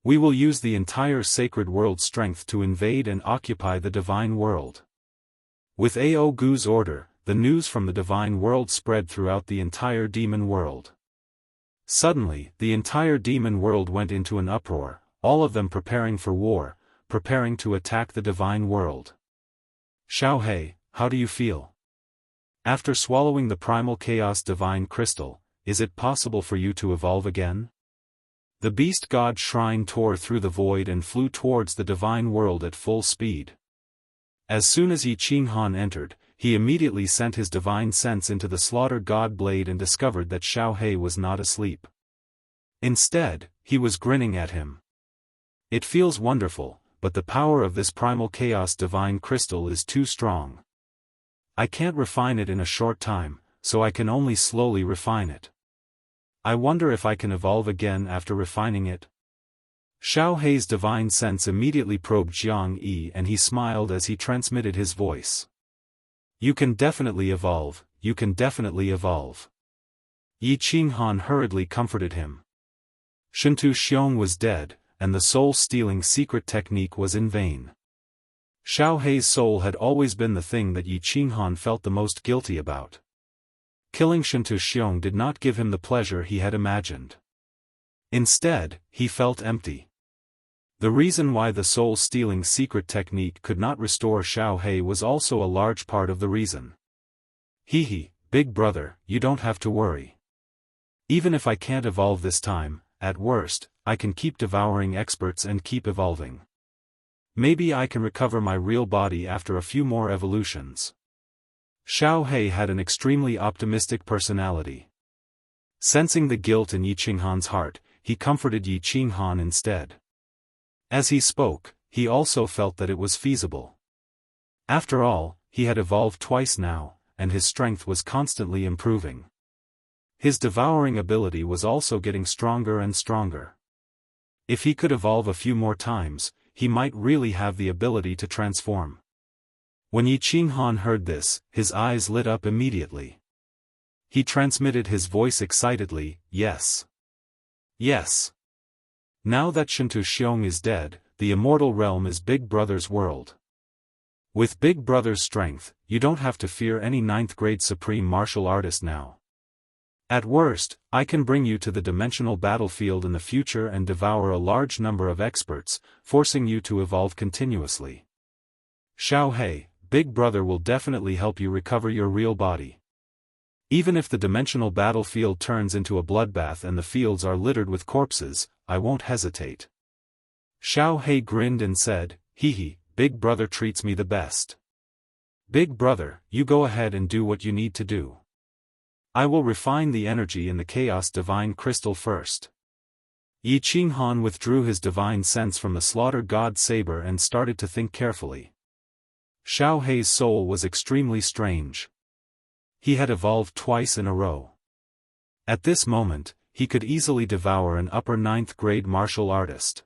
We will use the entire sacred world's strength to invade and occupy the divine world." With Aogu's order, the news from the divine world spread throughout the entire demon world. Suddenly, the entire demon world went into an uproar, all of them preparing for war, preparing to attack the divine world. "Xiaohei, how do you feel? After swallowing the primal chaos divine crystal, is it possible for you to evolve again?" The beast god shrine tore through the void and flew towards the divine world at full speed. As soon as Yi Qinghan entered, he immediately sent his divine sense into the slaughter god blade and discovered that Xiaohei was not asleep. Instead, he was grinning at him. "It feels wonderful, but the power of this primal chaos divine crystal is too strong. I can't refine it in a short time, so I can only slowly refine it. I wonder if I can evolve again after refining it." Xiaohei's divine sense immediately probed Jiang Yi and he smiled as he transmitted his voice. "You can definitely evolve, you can definitely evolve." Yi Qinghan hurriedly comforted him. Shintu Xiong was dead, and the soul-stealing secret technique was in vain. Xiaohei's soul had always been the thing that Yi Qinghan felt the most guilty about. Killing Shintu Xiong did not give him the pleasure he had imagined. Instead, he felt empty. The reason why the soul-stealing secret technique could not restore Xiaohei was also a large part of the reason. "Hee, big brother, you don't have to worry. Even if I can't evolve this time, at worst, I can keep devouring experts and keep evolving. Maybe I can recover my real body after a few more evolutions." Xiaohei had an extremely optimistic personality. Sensing the guilt in Yi Qinghan's heart, he comforted Yi Qinghan instead. As he spoke, he also felt that it was feasible. After all, he had evolved twice now, and his strength was constantly improving. His devouring ability was also getting stronger and stronger. If he could evolve a few more times, he might really have the ability to transform. When Yi Qinghan heard this, his eyes lit up immediately. He transmitted his voice excitedly, "Yes. Yes. Now that Shintu Xiong is dead, the immortal realm is Big Brother's world. With Big Brother's strength, you don't have to fear any 9th grade supreme martial artist now. At worst, I can bring you to the dimensional battlefield in the future and devour a large number of experts, forcing you to evolve continuously. Xiao He, Big Brother will definitely help you recover your real body. Even if the dimensional battlefield turns into a bloodbath and the fields are littered with corpses, I won't hesitate. Xiao He grinned and said, "Hee, Big Brother treats me the best. Big Brother, you go ahead and do what you need to do. I will refine the energy in the Chaos Divine Crystal first." Yi Qinghan withdrew his divine sense from the Slaughter God Saber and started to think carefully. Xiao He's soul was extremely strange. He had evolved twice in a row. At this moment, he could easily devour an upper 9th grade martial artist.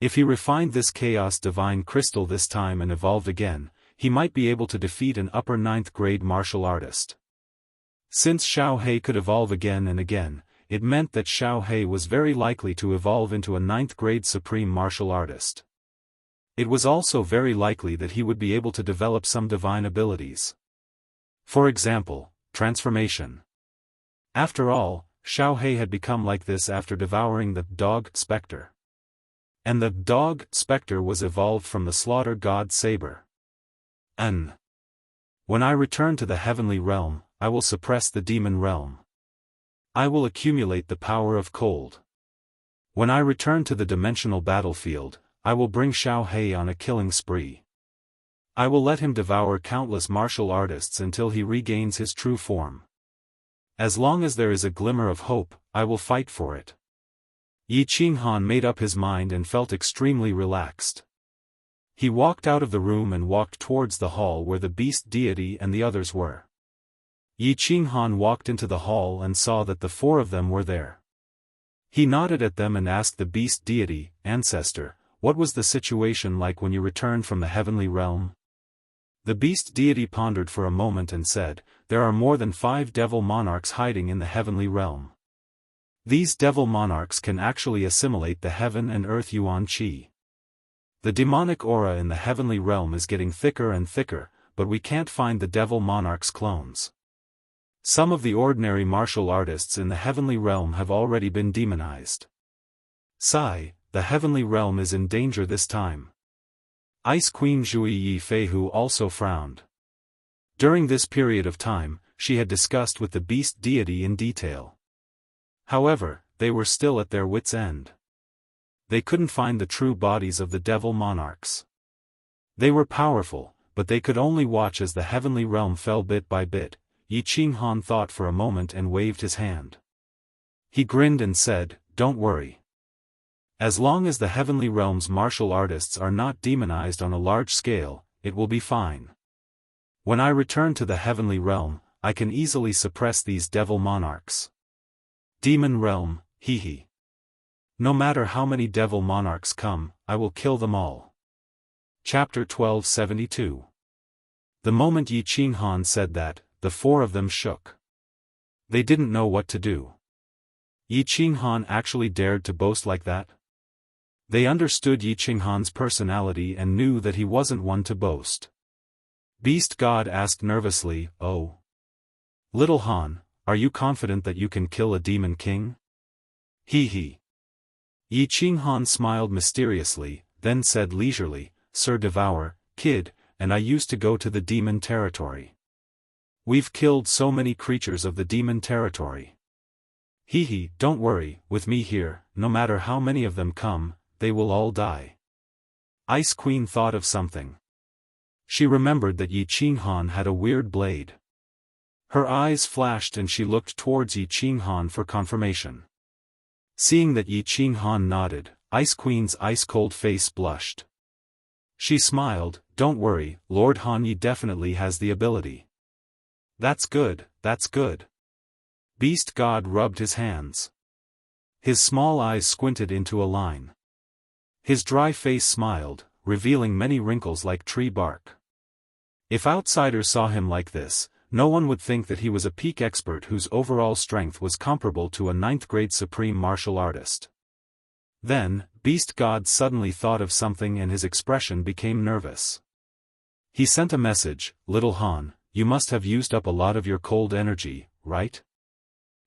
If he refined this Chaos Divine Crystal this time and evolved again, he might be able to defeat an upper 9th grade martial artist. Since Xiao He could evolve again and again, it meant that Xiao He was very likely to evolve into a 9th grade supreme martial artist. It was also very likely that he would be able to develop some divine abilities. For example, transformation. After all, Xiao He had become like this after devouring the Dog Spectre. And the Dog Spectre was evolved from the Slaughter God Saber. When I return to the heavenly realm, I will suppress the demon realm. I will accumulate the power of cold. When I return to the dimensional battlefield, I will bring Xiao He on a killing spree. I will let him devour countless martial artists until he regains his true form. As long as there is a glimmer of hope, I will fight for it. Yi Qinghan made up his mind and felt extremely relaxed. He walked out of the room and walked towards the hall where the beast deity and the others were. Yi Qinghan walked into the hall and saw that the 4 of them were there. He nodded at them and asked the beast deity, "Ancestor, what was the situation like when you returned from the heavenly realm?" The beast deity pondered for a moment and said, "There are more than 5 devil monarchs hiding in the heavenly realm. These devil monarchs can actually assimilate the heaven and earth yuan qi. The demonic aura in the heavenly realm is getting thicker and thicker, but we can't find the devil monarchs' clones. Some of the ordinary martial artists in the heavenly realm have already been demonized. Sai, the heavenly realm is in danger this time." Ice Queen Zhui Yi Feihu also frowned. During this period of time, she had discussed with the beast deity in detail. However, they were still at their wits' end. They couldn't find the true bodies of the devil monarchs. They were powerful, but they could only watch as the heavenly realm fell bit by bit. Yi Qinghan thought for a moment and waved his hand. He grinned and said, "Don't worry. As long as the heavenly realm's martial artists are not demonized on a large scale, it will be fine. When I return to the heavenly realm, I can easily suppress these devil monarchs. Demon realm, hee. No matter how many devil monarchs come, I will kill them all." Chapter 1272. The moment Yi Qinghan said that, the 4 of them shook. They didn't know what to do. Yi Qinghan actually dared to boast like that? They understood Yi Qinghan's personality and knew that he wasn't one to boast. Beast God asked nervously, "Oh, Little Han, are you confident that you can kill a demon king?" Hee. Yi Qinghan smiled mysteriously, then said leisurely, "Sir Devour, kid, and I used to go to the demon territory. We've killed so many creatures of the demon territory. Hee, don't worry, with me here, no matter how many of them come, they will all die." Ice Queen thought of something. She remembered that Yi Qinghan had a weird blade. Her eyes flashed and she looked towards Yi Qinghan for confirmation. Seeing that Yi Qinghan nodded, Ice Queen's ice-cold face blushed. She smiled, "Don't worry, Lord Han Yi definitely has the ability." That's good, that's good." Beast God rubbed his hands. His small eyes squinted into a line. His dry face smiled, revealing many wrinkles like tree bark. If outsiders saw him like this, no one would think that he was a peak expert whose overall strength was comparable to a 9th grade supreme martial artist. Then, Beast God suddenly thought of something and his expression became nervous. He sent a message, "Little Han, you must have used up a lot of your cold energy, right?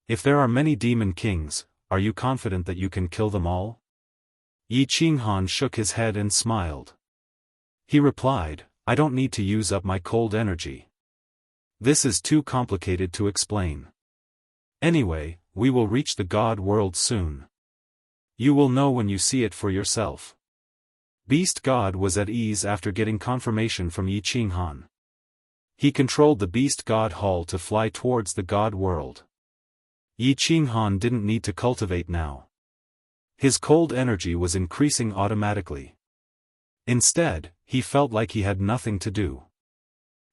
If there are many demon kings, are you confident that you can kill them all?" Yi Qinghan shook his head and smiled. He replied, "I don't need to use up my cold energy. This is too complicated to explain. Anyway, we will reach the God world soon. You will know when you see it for yourself." Beast God was at ease after getting confirmation from Yi Qinghan. He controlled the Beast God Hall to fly towards the God world. Yi Qinghan didn't need to cultivate now. His cold energy was increasing automatically. Instead, he felt like he had nothing to do.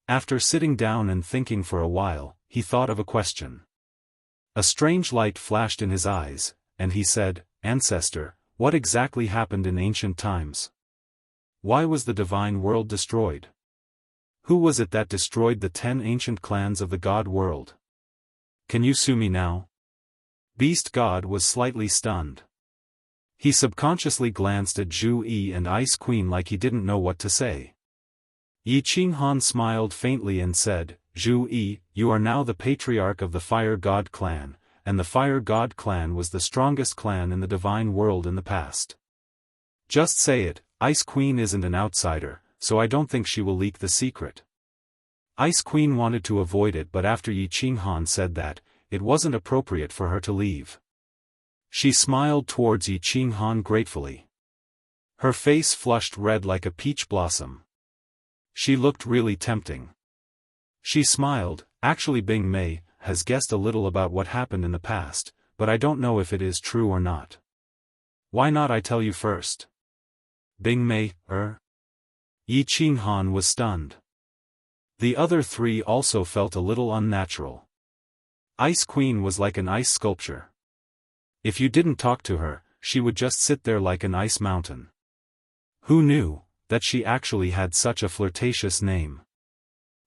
After sitting down and thinking for a while, he thought of a question. A strange light flashed in his eyes, and he said, "Ancestor, what exactly happened in ancient times? Why was the divine world destroyed? Who was it that destroyed the 10 ancient clans of the God world? Can you sue me now?" Beast God was slightly stunned. He subconsciously glanced at Zhu Yi and Ice Queen like he didn't know what to say. Yi Qinghan smiled faintly and said, "Zhu Yi, you are now the patriarch of the Fire God clan, and the Fire God clan was the strongest clan in the divine world in the past. Just say it, Ice Queen isn't an outsider, so I don't think she will leak the secret." Ice Queen wanted to avoid it, but after Yi Qinghan said that, it wasn't appropriate for her to leave. She smiled towards Yi Qinghan gratefully. Her face flushed red like a peach blossom. She looked really tempting. She smiled, "Actually Bing Mei has guessed a little about what happened in the past, but I don't know if it is true or not. Why not I tell you first?" Bing Mei, Yi Qinghan was stunned. The other three also felt a little unnatural. Ice Queen was like an ice sculpture. If you didn't talk to her, she would just sit there like an ice mountain. Who knew that she actually had such a flirtatious name?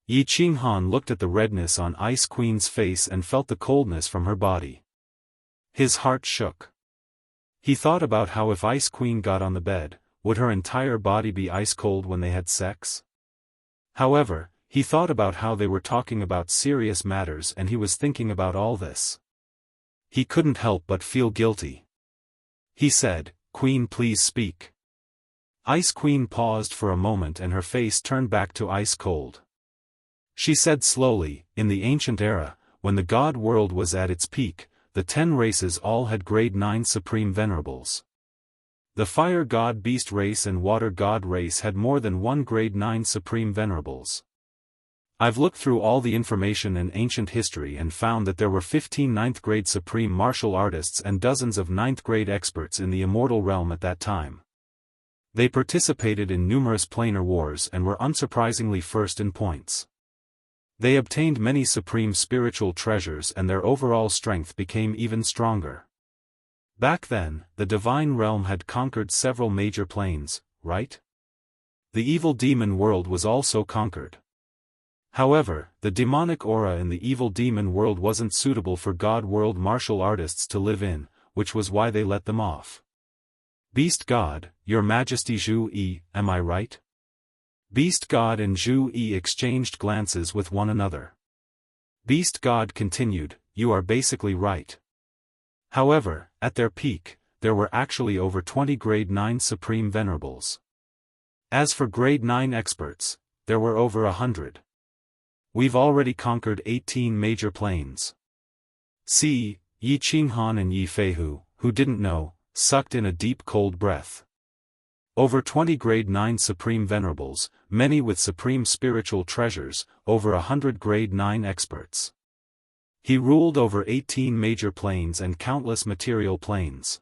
Yi Qinghan looked at the redness on Ice Queen's face and felt the coldness from her body. His heart shook. He thought about how if Ice Queen got on the bed, would her entire body be ice cold when they had sex? However, he thought about how they were talking about serious matters and he was thinking about all this. He couldn't help but feel guilty. He said, "Queen, please speak." Ice Queen paused for a moment and her face turned back to ice cold. She said slowly, "In the ancient era, when the God world was at its peak, the 10 races all had grade 9 supreme venerables. The Fire God Beast race and Water God race had more than one grade 9 supreme venerables. I've looked through all the information in ancient history and found that there were 15 9th grade supreme martial artists and dozens of 9th grade experts in the Immortal realm at that time. They participated in numerous planar wars and were unsurprisingly first in points. They obtained many supreme spiritual treasures and their overall strength became even stronger. Back then, the divine realm had conquered several major planes, right? The evil demon world was also conquered. However, the demonic aura in the evil demon world wasn't suitable for God world martial artists to live in, which was why they let them off. Beast God, Your Majesty Zhu Yi, am I right? Beast God and Zhu Yi exchanged glances with one another. Beast God continued, "You are basically right. However, at their peak, there were actually over 20 grade 9 supreme venerables. As for grade 9 experts, there were over 100. We've already conquered 18 major planes." See, Yi Qinghan and Yi Feihu, who didn't know, sucked in a deep cold breath. Over 20 grade 9 supreme venerables, many with supreme spiritual treasures, over 100 grade 9 experts. He ruled over 18 major planes and countless material planes.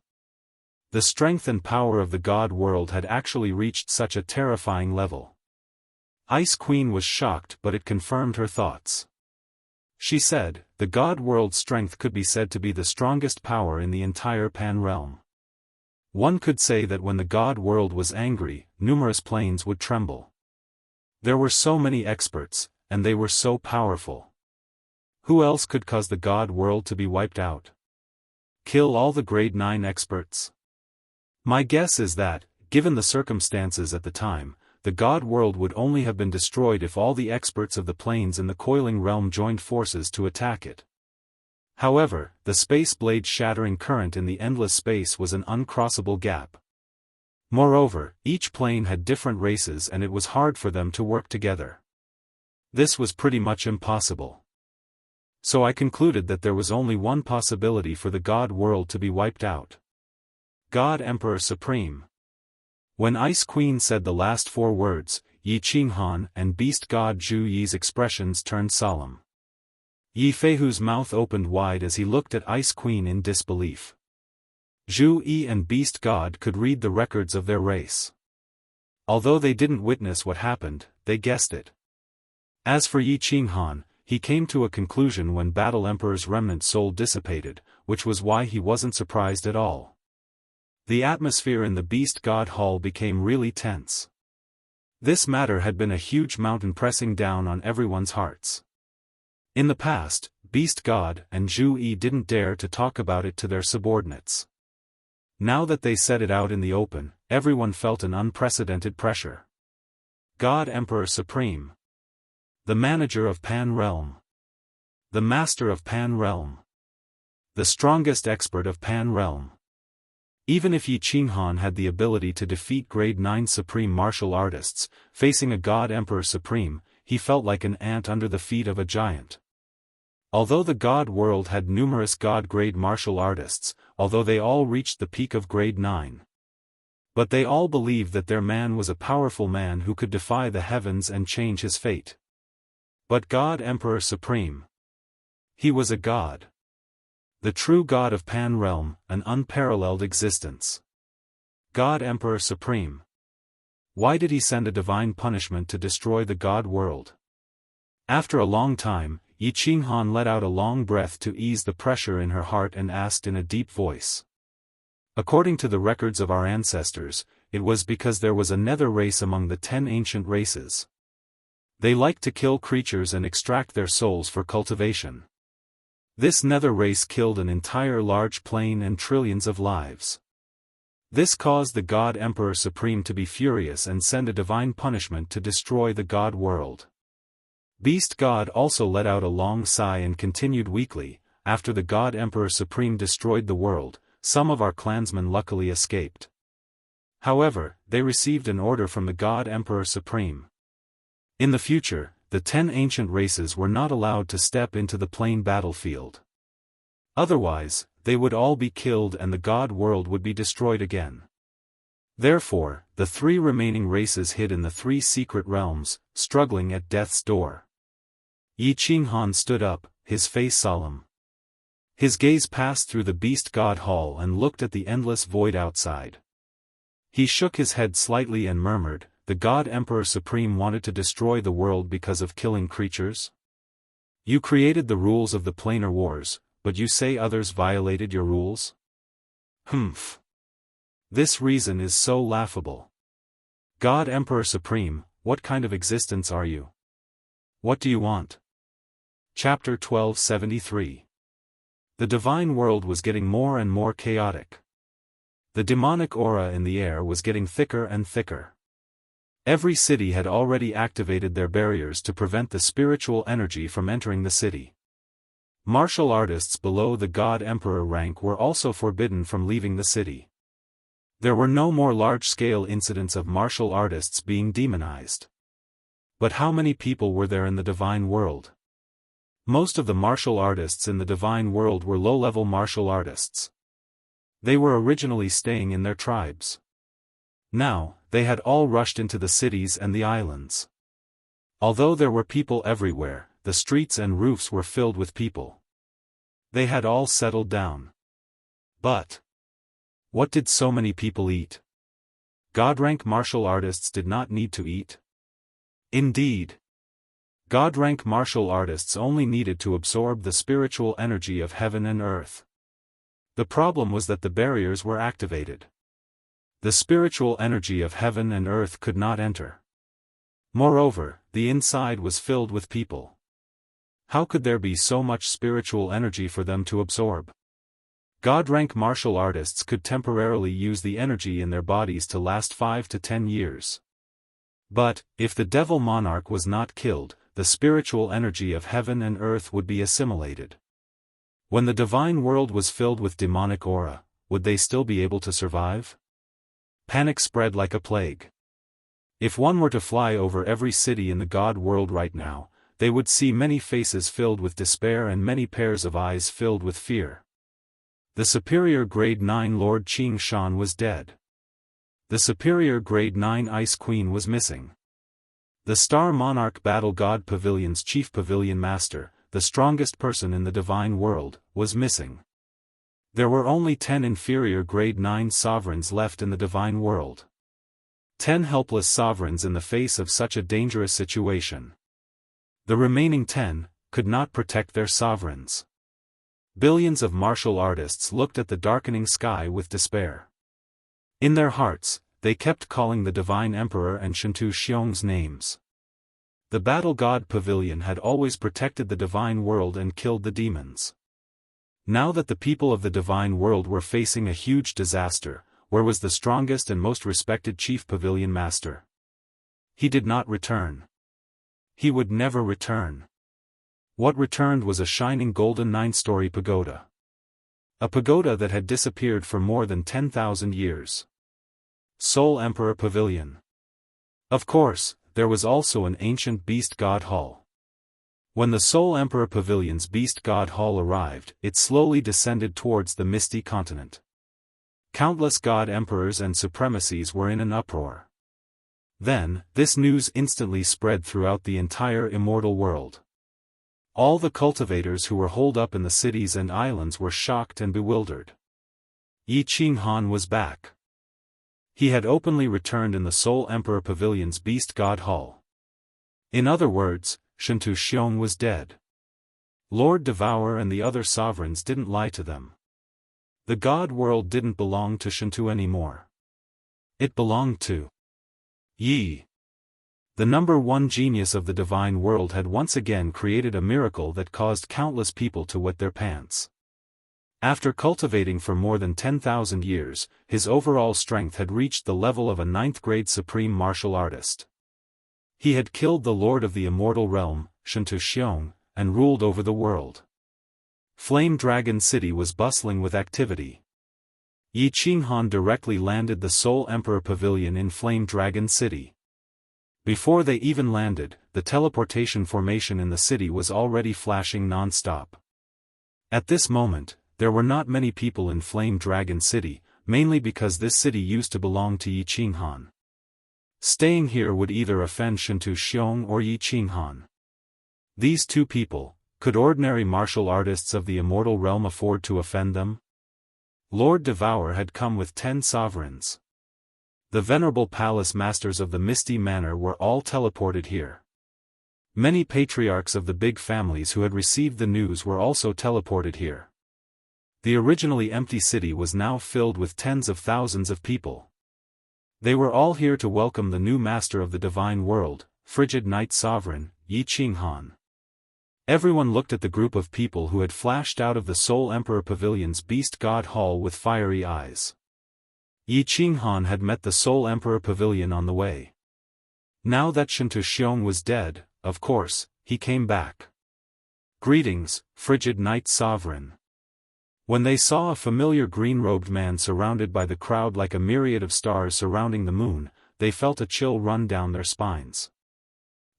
The strength and power of the God world had actually reached such a terrifying level. Ice Queen was shocked, but it confirmed her thoughts. She said, "The God world's strength could be said to be the strongest power in the entire Pan realm. One could say that when the God world was angry, numerous planes would tremble. There were so many experts, and they were so powerful. Who else could cause the God world to be wiped out? Kill all the grade 9 experts? My guess is that, given the circumstances at the time, the god world would only have been destroyed if all the experts of the planes in the coiling realm joined forces to attack it. However, the space blade shattering current in the endless space was an uncrossable gap. Moreover, each plane had different races and it was hard for them to work together. This was pretty much impossible. So I concluded that there was only one possibility for the god world to be wiped out. God Emperor Supreme. When Ice Queen said the last 4 words, Yi Qinghan and Beast God Zhu Yi's expressions turned solemn. Yi Feihu's mouth opened wide as he looked at Ice Queen in disbelief. Zhu Yi and Beast God could read the records of their race. Although they didn't witness what happened, they guessed it. As for Yi Qinghan, he came to a conclusion when Battle Emperor's remnant soul dissipated, which was why he wasn't surprised at all. The atmosphere in the Beast God Hall became really tense. This matter had been a huge mountain pressing down on everyone's hearts. In the past, Beast God and Zhu Yi didn't dare to talk about it to their subordinates. Now that they said it out in the open, everyone felt an unprecedented pressure. God Emperor Supreme. The manager of Pan Realm. The master of Pan Realm. The strongest expert of Pan Realm. Even if Yi Qinghan had the ability to defeat grade 9 supreme martial artists, facing a God Emperor Supreme, he felt like an ant under the feet of a giant. Although the God world had numerous God-grade martial artists, although they all reached the peak of grade 9. But they all believed that their man was a powerful man who could defy the heavens and change his fate. But God Emperor Supreme. He was a god. The true god of Pan Realm, an unparalleled existence. God Emperor Supreme. Why did he send a divine punishment to destroy the god world? After a long time, Yi Qinghan let out a long breath to ease the pressure in her heart and asked in a deep voice. According to the records of our ancestors, it was because there was a nether race among the 10 ancient races. They liked to kill creatures and extract their souls for cultivation. This nether race killed an entire large plane and trillions of lives. This caused the God Emperor Supreme to be furious and send a divine punishment to destroy the god world. Beast God also let out a long sigh and continued weakly, after the God Emperor Supreme destroyed the world, some of our clansmen luckily escaped. However, they received an order from the God Emperor Supreme. In the future, the 10 ancient races were not allowed to step into the plain battlefield. Otherwise, they would all be killed and the god world would be destroyed again. Therefore, the 3 remaining races hid in the 3 secret realms, struggling at death's door. Yi Qinghan stood up, his face solemn. His gaze passed through the Beast God Hall and looked at the endless void outside. He shook his head slightly and murmured, "The God Emperor Supreme wanted to destroy the world because of killing creatures? You created the rules of the planar wars, but you say others violated your rules? Humph. This reason is so laughable. God Emperor Supreme, what kind of existence are you? What do you want?" Chapter 1273. The divine world was getting more and more chaotic. The demonic aura in the air was getting thicker and thicker. Every city had already activated their barriers to prevent the spiritual energy from entering the city. Martial artists below the God Emperor rank were also forbidden from leaving the city. There were no more large-scale incidents of martial artists being demonized. But how many people were there in the divine world? Most of the martial artists in the divine world were low-level martial artists. They were originally staying in their tribes. Now, they had all rushed into the cities and the islands. Although there were people everywhere, the streets and roofs were filled with people. They had all settled down. But what did so many people eat? God-rank martial artists did not need to eat. Indeed, God-rank martial artists only needed to absorb the spiritual energy of heaven and earth. The problem was that the barriers were activated. The spiritual energy of heaven and earth could not enter. Moreover, the inside was filled with people. How could there be so much spiritual energy for them to absorb? God-rank martial artists could temporarily use the energy in their bodies to last 5 to 10 years. But, if the devil monarch was not killed, the spiritual energy of heaven and earth would be assimilated. When the divine world was filled with demonic aura, would they still be able to survive? Panic spread like a plague. If one were to fly over every city in the God world right now, they would see many faces filled with despair and many pairs of eyes filled with fear. The superior grade 9 Lord Qing Shan was dead. The superior grade 9 Ice Queen was missing. The Star Monarch Battle God Pavilion's chief pavilion master, the strongest person in the divine world, was missing. There were only 10 inferior grade 9 sovereigns left in the divine world. 10 helpless sovereigns in the face of such a dangerous situation. The remaining 10 could not protect their sovereigns. Billions of martial artists looked at the darkening sky with despair. In their hearts, they kept calling the Divine Emperor and Shantu Xiong's names. The Battle God Pavilion had always protected the divine world and killed the demons. Now that the people of the divine world were facing a huge disaster, where was the strongest and most respected chief pavilion master? He did not return. He would never return. What returned was a shining golden 9-story pagoda. A pagoda that had disappeared for more than 10,000 years. Soul Emperor Pavilion. Of course, there was also an ancient Beast God Hall. When the Soul Emperor Pavilion's Beast God Hall arrived, it slowly descended towards the misty continent. Countless God Emperors and Supremacies were in an uproar. Then, this news instantly spread throughout the entire immortal world. All the cultivators who were holed up in the cities and islands were shocked and bewildered. Yi Qinghan was back. He had openly returned in the Soul Emperor Pavilion's Beast God Hall. In other words, Shantu Xiong was dead. Lord Devourer and the other sovereigns didn't lie to them. The God world didn't belong to Shantu anymore. It belonged to Yi. The number one genius of the divine world had once again created a miracle that caused countless people to wet their pants. After cultivating for more than 10,000 years, his overall strength had reached the level of a 9th-grade supreme martial artist. He had killed the lord of the immortal realm, Shantu Xiong, and ruled over the world. Flame Dragon City was bustling with activity. Yi Qinghan directly landed the Soul Emperor Pavilion in Flame Dragon City. Before they even landed, the teleportation formation in the city was already flashing non-stop. At this moment, there were not many people in Flame Dragon City, mainly because this city used to belong to Yi Qinghan. Staying here would either offend Shantu Xiong or Yi Qinghan. These two people, could ordinary martial artists of the immortal realm afford to offend them? Lord Devourer had come with 10 sovereigns. The venerable palace masters of the Misty Manor were all teleported here. Many patriarchs of the big families who had received the news were also teleported here. The originally empty city was now filled with tens of thousands of people. They were all here to welcome the new master of the divine world, Frigid Knight Sovereign, Yi Qinghan. Everyone looked at the group of people who had flashed out of the Soul Emperor Pavilion's Beast God Hall with fiery eyes. Yi Qinghan had met the Soul Emperor Pavilion on the way. Now that Shantu Xiong was dead, of course, he came back. Greetings, Frigid Knight Sovereign. When they saw a familiar green-robed man surrounded by the crowd like a myriad of stars surrounding the moon, they felt a chill run down their spines.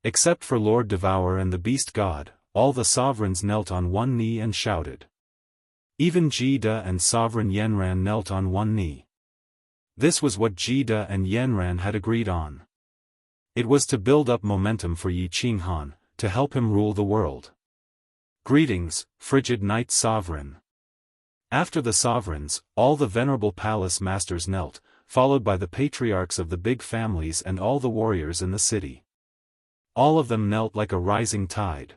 Except for Lord Devourer and the Beast God, all the sovereigns knelt on one knee and shouted. Even Jida and Sovereign Yanran knelt on one knee. This was what Jida and Yanran had agreed on. It was to build up momentum for Yi Qinghan, to help him rule the world. Greetings, Frigid Knight Sovereign. After the sovereigns, all the venerable palace masters knelt, followed by the patriarchs of the big families and all the warriors in the city. All of them knelt like a rising tide.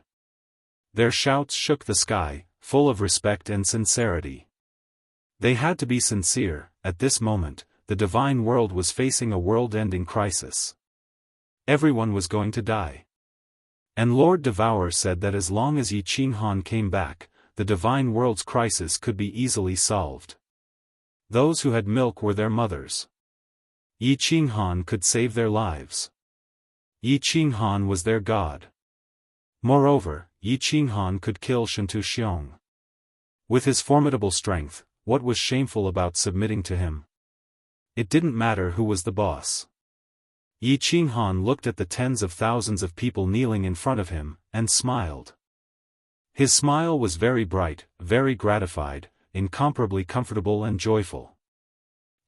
Their shouts shook the sky, full of respect and sincerity. They had to be sincere. At this moment, the divine world was facing a world-ending crisis. Everyone was going to die. And Lord Devourer said that as long as Yi Qinghan came back, the divine world's crisis could be easily solved. Those who had milk were their mothers. Yi Qinghan could save their lives. Yi Qinghan was their god. Moreover, Yi Qinghan could kill Shintu Xiong. With his formidable strength, what was shameful about submitting to him? It didn't matter who was the boss. Yi Qinghan looked at the tens of thousands of people kneeling in front of him, and smiled. His smile was very bright, very gratified, incomparably comfortable and joyful.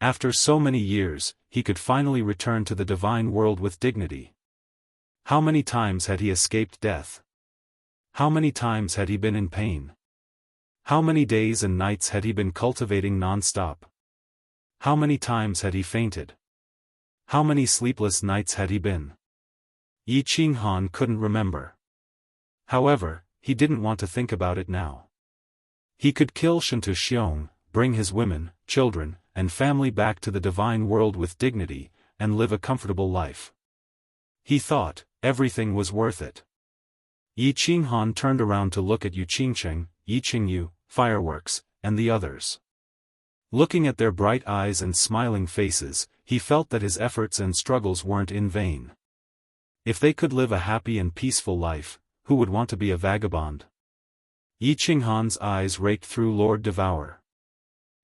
After so many years, he could finally return to the divine world with dignity. How many times had he escaped death? How many times had he been in pain? How many days and nights had he been cultivating non-stop? How many times had he fainted? How many sleepless nights had he been? Yi Qinghan couldn't remember. However, he didn't want to think about it now. He could kill Shintu Xiong, bring his women, children, and family back to the divine world with dignity, and live a comfortable life. He thought, everything was worth it. Yi Qinghan turned around to look at Yu Qingcheng, Yi Qingyu, Fireworks, and the others. Looking at their bright eyes and smiling faces, he felt that his efforts and struggles weren't in vain. If they could live a happy and peaceful life, who would want to be a vagabond? Yi Qinghan's eyes raked through Lord Devour.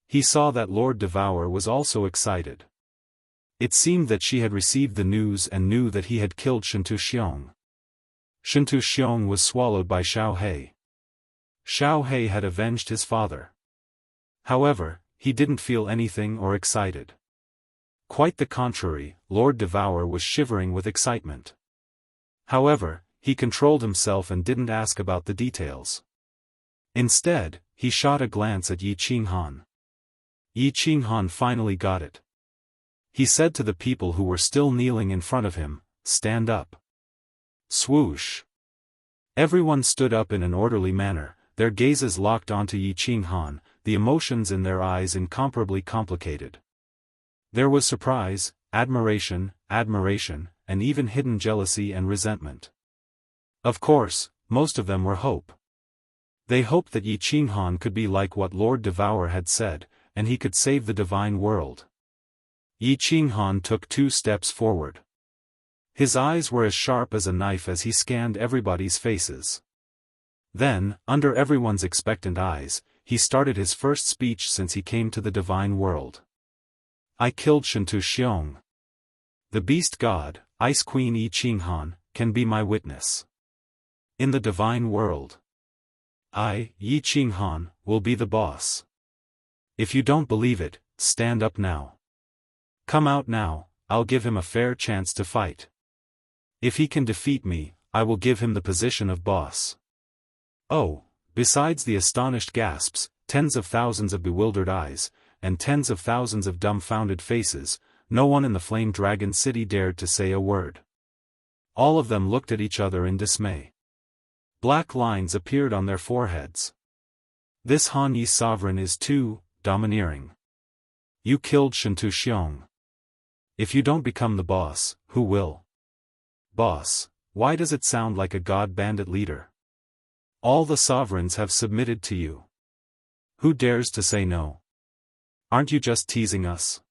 He saw that Lord Devour was also excited. It seemed that she had received the news and knew that he had killed Shintu Xiong. Shintu Xiong was swallowed by Xiao He. Xiao He had avenged his father. However, he didn't feel anything or excited. Quite the contrary, Lord Devour was shivering with excitement. However, he controlled himself and didn't ask about the details. Instead, he shot a glance at Yi Qinghan. Yi Qinghan finally got it. He said to the people who were still kneeling in front of him, "Stand up." Swoosh. Everyone stood up in an orderly manner, their gazes locked onto Yi Qinghan, the emotions in their eyes incomparably complicated. There was surprise, admiration, and even hidden jealousy and resentment. Of course, most of them were hope. They hoped that Yi Qinghan could be like what Lord Devour had said, and he could save the divine world. Yi Qinghan took 2 steps forward. His eyes were as sharp as a knife as he scanned everybody's faces. Then, under everyone's expectant eyes, he started his first speech since he came to the divine world. "I killed Shintu Xiong. The beast god, Ice Queen Yi Qinghan, can be my witness. In the divine world, I, Yi Qinghan, will be the boss. If you don't believe it, stand up now. Come out now, I'll give him a fair chance to fight. If he can defeat me, I will give him the position of boss." Oh, besides the astonished gasps, tens of thousands of bewildered eyes, and tens of thousands of dumbfounded faces, no one in the Flame Dragon City dared to say a word. All of them looked at each other in dismay. Black lines appeared on their foreheads. This Han Yi sovereign is too domineering. You killed Shintu Xiong. If you don't become the boss, who will? Boss, why does it sound like a god bandit leader? All the sovereigns have submitted to you. Who dares to say no? Aren't you just teasing us?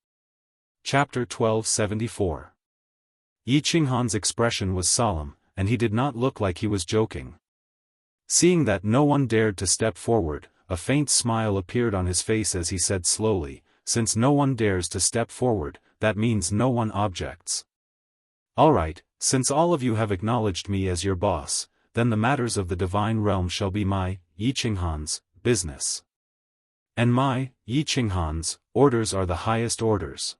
Chapter 1274. Yi Qinghan's expression was solemn, and he did not look like he was joking. Seeing that no one dared to step forward, a faint smile appeared on his face as he said slowly, "Since no one dares to step forward, that means no one objects. All right, since all of you have acknowledged me as your boss, then the matters of the divine realm shall be my, Yi Qinghan's, business. And my, Yi Qinghan's, orders are the highest orders.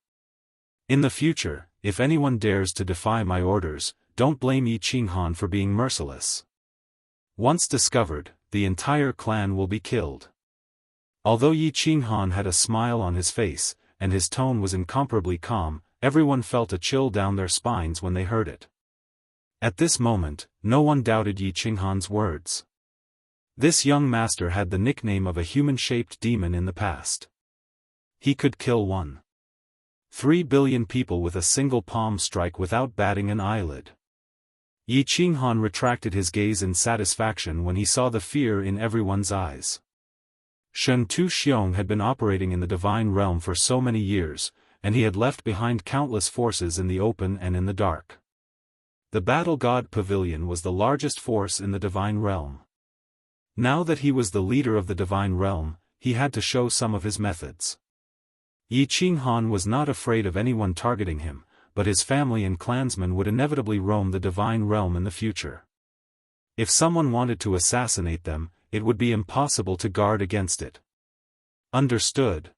In the future, if anyone dares to defy my orders, don't blame Yi Qinghan for being merciless. Once discovered, the entire clan will be killed." Although Yi Qinghan had a smile on his face, and his tone was incomparably calm, everyone felt a chill down their spines when they heard it. At this moment, no one doubted Yi Qinghan's words. This young master had the nickname of a human-shaped demon in the past. He could kill 1.3 billion people with a single palm strike without batting an eyelid. Yi Qinghan retracted his gaze in satisfaction when he saw the fear in everyone's eyes. Shen Tu Xiong had been operating in the divine realm for so many years, and he had left behind countless forces in the open and in the dark. The Battle God Pavilion was the largest force in the divine realm. Now that he was the leader of the divine realm, he had to show some of his methods. Yi Qinghan was not afraid of anyone targeting him, but his family and clansmen would inevitably roam the divine realm in the future. If someone wanted to assassinate them, it would be impossible to guard against it. Understood.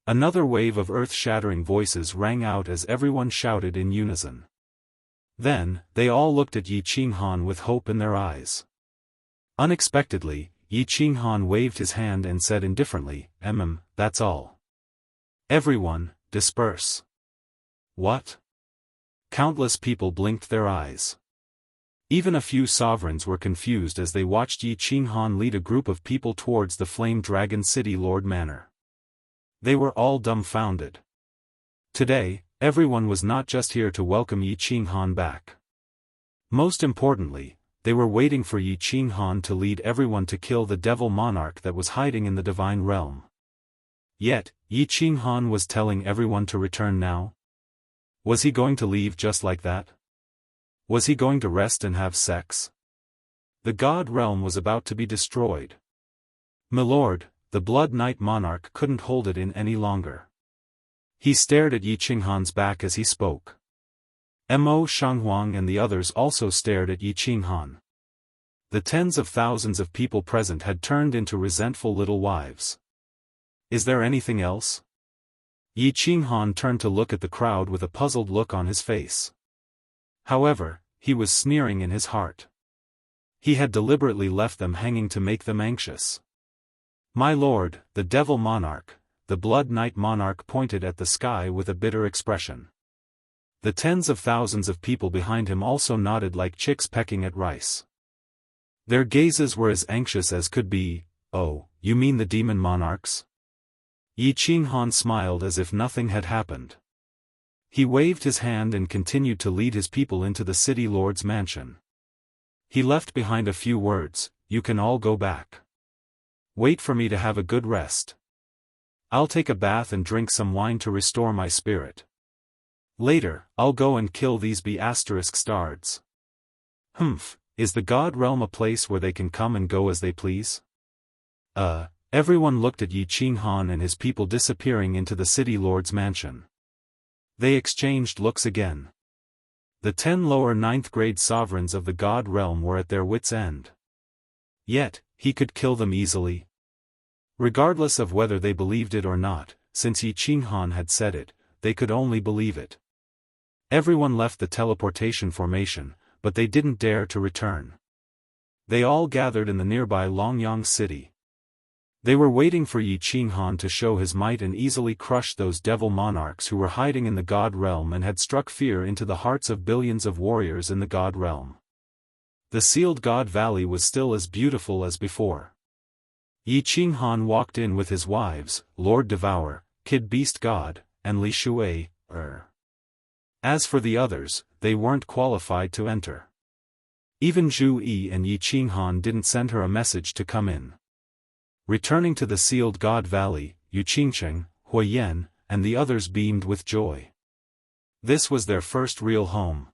Another wave of earth-shattering voices rang out as everyone shouted in unison. Then, they all looked at Yi Qinghan with hope in their eyes. Unexpectedly, Yi Qinghan waved his hand and said indifferently, that's all. Everyone, disperse. What? Countless people blinked their eyes. Even a few sovereigns were confused as they watched Yi Qinghan lead a group of people towards the Flame Dragon City Lord Manor. They were all dumbfounded. Today, everyone was not just here to welcome Yi Qinghan back. Most importantly, they were waiting for Yi Qinghan to lead everyone to kill the devil monarch that was hiding in the divine realm. Yet, Yi Qinghan was telling everyone to return now? Was he going to leave just like that? Was he going to rest and have sex? The god realm was about to be destroyed. Milord, the Blood Knight monarch couldn't hold it in any longer. He stared at Yi Qinghan's back as he spoke. Mo Shanghuang and the others also stared at Yi Qinghan. The tens of thousands of people present had turned into resentful little wives. Is there anything else? Yi Qinghan turned to look at the crowd with a puzzled look on his face. However, he was sneering in his heart. He had deliberately left them hanging to make them anxious. My lord, the devil monarch, the Blood Knight monarch pointed at the sky with a bitter expression. The tens of thousands of people behind him also nodded like chicks pecking at rice. Their gazes were as anxious as could be. Oh, you mean the demon monarchs? Yi Qinghan smiled as if nothing had happened. He waved his hand and continued to lead his people into the city lord's mansion. He left behind a few words, you can all go back. Wait for me to have a good rest. I'll take a bath and drink some wine to restore my spirit. Later, I'll go and kill these B***stards. Is the god realm a place where they can come and go as they please? Everyone looked at Yi Qinghan and his people disappearing into the city lord's mansion. They exchanged looks again. The 10 lower 9th grade sovereigns of the god realm were at their wits' end. Yet, he could kill them easily. Regardless of whether they believed it or not, since Yi Qinghan had said it, they could only believe it. Everyone left the teleportation formation, but they didn't dare to return. They all gathered in the nearby Longyang city. They were waiting for Yi Qinghan to show his might and easily crush those devil monarchs who were hiding in the god realm and had struck fear into the hearts of billions of warriors in the god realm. The sealed god valley was still as beautiful as before. Yi Qinghan walked in with his wives, Lord Devour, Kid Beast God, and Li Shui. As for the others, they weren't qualified to enter. Even Zhu Yi and Yi Qinghan didn't send her a message to come in. Returning to the sealed god valley, Yu Qingcheng, Hui Yan, and the others beamed with joy. This was their first real home.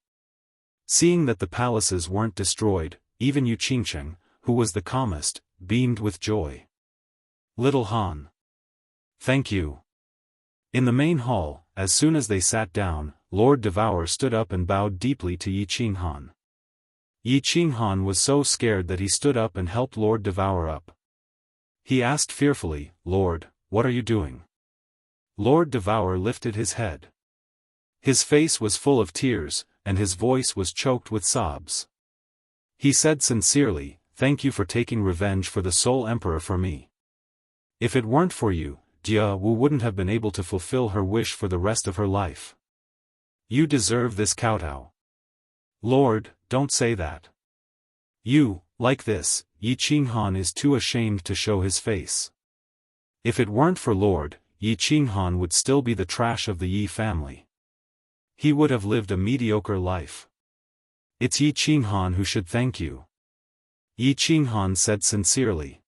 Seeing that the palaces weren't destroyed, even Yu Qingcheng, who was the calmest, beamed with joy. Little Han. Thank you. In the main hall, as soon as they sat down, Lord Devour stood up and bowed deeply to Yi Qinghan. Yi Qinghan was so scared that he stood up and helped Lord Devour up. He asked fearfully, Lord, what are you doing? Lord Devour lifted his head. His face was full of tears, and his voice was choked with sobs. He said sincerely, thank you for taking revenge for the Soul Emperor for me. If it weren't for you, Jia Wu wouldn't have been able to fulfill her wish for the rest of her life. You deserve this kowtow. Lord, don't say that. You, like this, Yi Qinghan is too ashamed to show his face. If it weren't for Lord, Yi Qinghan would still be the trash of the Yi family. He would have lived a mediocre life. It's Yi Qinghan who should thank you. Yi Qinghan said sincerely.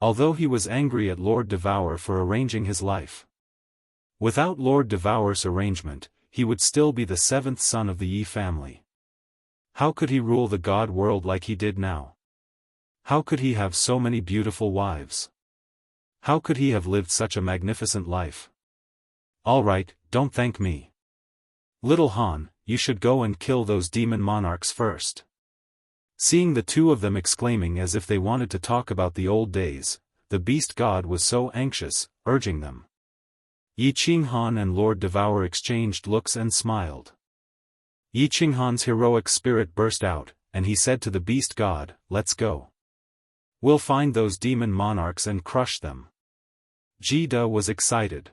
although he was angry at Lord Devour for arranging his life. Without Lord Devour's arrangement, he would still be the seventh son of the Yi family. How could he rule the god world like he did now? How could he have so many beautiful wives? How could he have lived such a magnificent life? All right, don't thank me. Little Han, you should go and kill those demon monarchs first. Seeing the two of them exclaiming as if they wanted to talk about the old days, the beast god was so anxious, urging them. Yi Qinghan and Lord Devour exchanged looks and smiled. Yi Qinghan's heroic spirit burst out, and he said to the beast god, "Let's go. We'll find those demon monarchs and crush them." Jida was excited.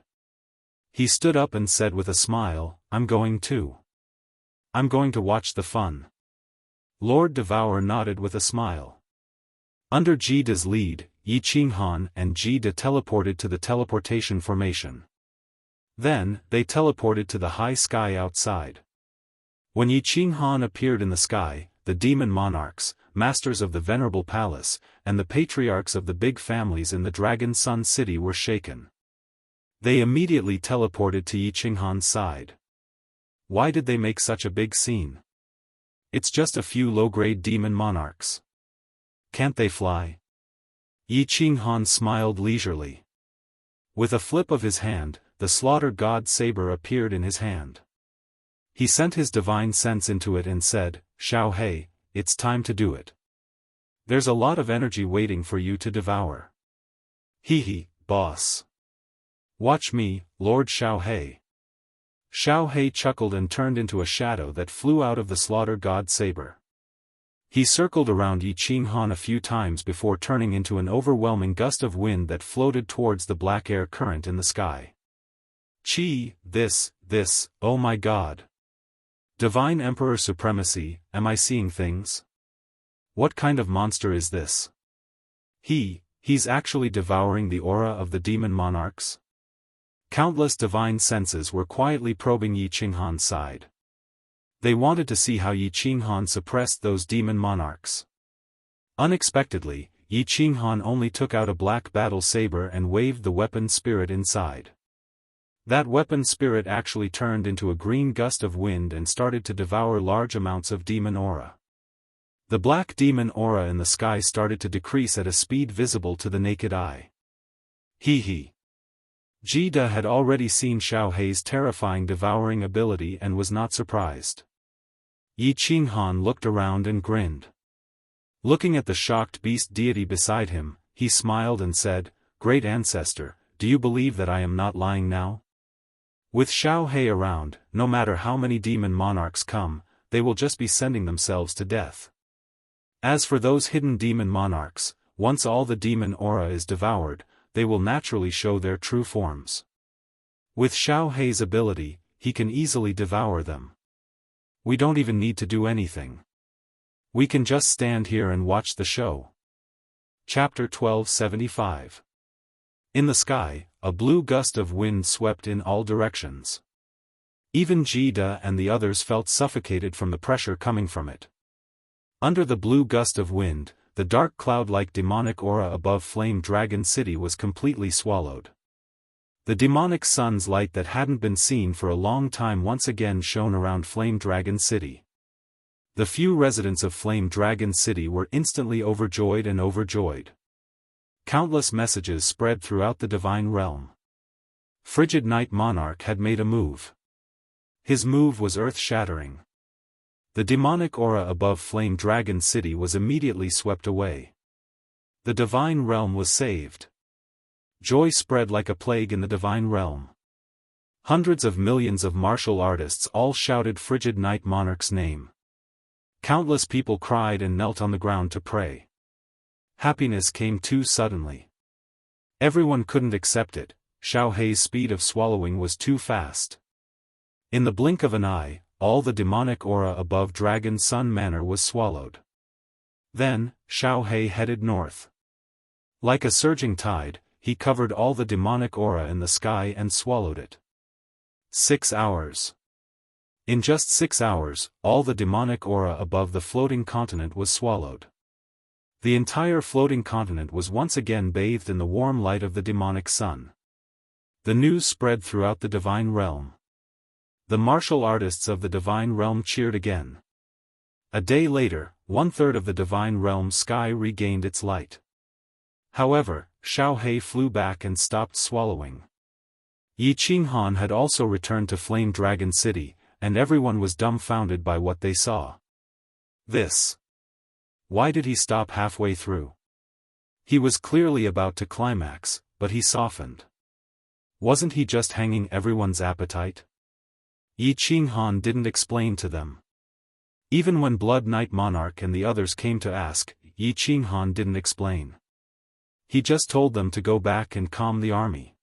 He stood up and said with a smile, "I'm going too. I'm going to watch the fun." Lord Devour nodded with a smile. Under Jida's lead, Yi Qinghan and Jida teleported to the teleportation formation. Then, they teleported to the high sky outside. When Yi Qinghan appeared in the sky, the demon monarchs, masters of the venerable palace, and the patriarchs of the big families in the Dragon Sun City were shaken. They immediately teleported to Yi Qinghan's side. Why did they make such a big scene? It's just a few low-grade demon monarchs. Can't they fly? Yi Qinghan smiled leisurely. With a flip of his hand, the slaughter god saber appeared in his hand. He sent his divine sense into it and said, "Xiao He, it's time to do it. There's a lot of energy waiting for you to devour. Hee, boss. Watch me, Lord Xiao He." Xiao He chuckled and turned into a shadow that flew out of the slaughter god saber. He circled around Yi Qinghan a few times before turning into an overwhelming gust of wind that floated towards the black air current in the sky. This, oh my god. Divine Emperor Supremacy, am I seeing things? What kind of monster is this? He's actually devouring the aura of the demon monarchs? Countless divine senses were quietly probing Yi Qinghan's side. They wanted to see how Yi Qinghan suppressed those demon monarchs. Unexpectedly, Yi Qinghan only took out a black battle saber and waved the weapon spirit inside. That weapon spirit actually turned into a green gust of wind and started to devour large amounts of demon aura. The black demon aura in the sky started to decrease at a speed visible to the naked eye. Jida had already seen Xiao He's terrifying devouring ability and was not surprised. Yi Qinghan looked around and grinned. Looking at the shocked beast deity beside him, he smiled and said, "Great ancestor, do you believe that I am not lying now? With Xiao He around, no matter how many demon monarchs come, they will just be sending themselves to death. As for those hidden demon monarchs, once all the demon aura is devoured, they will naturally show their true forms. With Xiao He's ability, he can easily devour them. We don't even need to do anything. We can just stand here and watch the show." Chapter 1275. In the sky, a blue gust of wind swept in all directions. Even Jida and the others felt suffocated from the pressure coming from it. Under the blue gust of wind, the dark cloud-like demonic aura above Flame Dragon City was completely swallowed. The demonic sun's light that hadn't been seen for a long time once again shone around Flame Dragon City. The few residents of Flame Dragon City were instantly overjoyed. Countless messages spread throughout the divine realm. Frigid Night Monarch had made a move. His move was earth-shattering. The demonic aura above Flame Dragon City was immediately swept away. The divine realm was saved. Joy spread like a plague in the divine realm. Hundreds of millions of martial artists all shouted Frigid Night Monarch's name. Countless people cried and knelt on the ground to pray. Happiness came too suddenly. Everyone couldn't accept it. Xiao He's speed of swallowing was too fast. In the blink of an eye, all the demonic aura above Dragon Sun Manor was swallowed. Then, Xiao He headed north. Like a surging tide, he covered all the demonic aura in the sky and swallowed it. 6 hours. In just 6 hours, all the demonic aura above the floating continent was swallowed. The entire floating continent was once again bathed in the warm light of the demonic sun. The news spread throughout the divine realm. The martial artists of the divine realm cheered again. A day later, 1/3 of the divine realm sky regained its light. However, Xiaohei flew back and stopped swallowing. Yi Qinghan had also returned to Flame Dragon City, and everyone was dumbfounded by what they saw. This. Why did he stop halfway through? He was clearly about to climax, but he softened. Wasn't he just hanging everyone's appetite? Yi Qinghan didn't explain to them. Even when Blood Knight Monarch and the others came to ask, Yi Qinghan didn't explain. He just told them to go back and calm the army.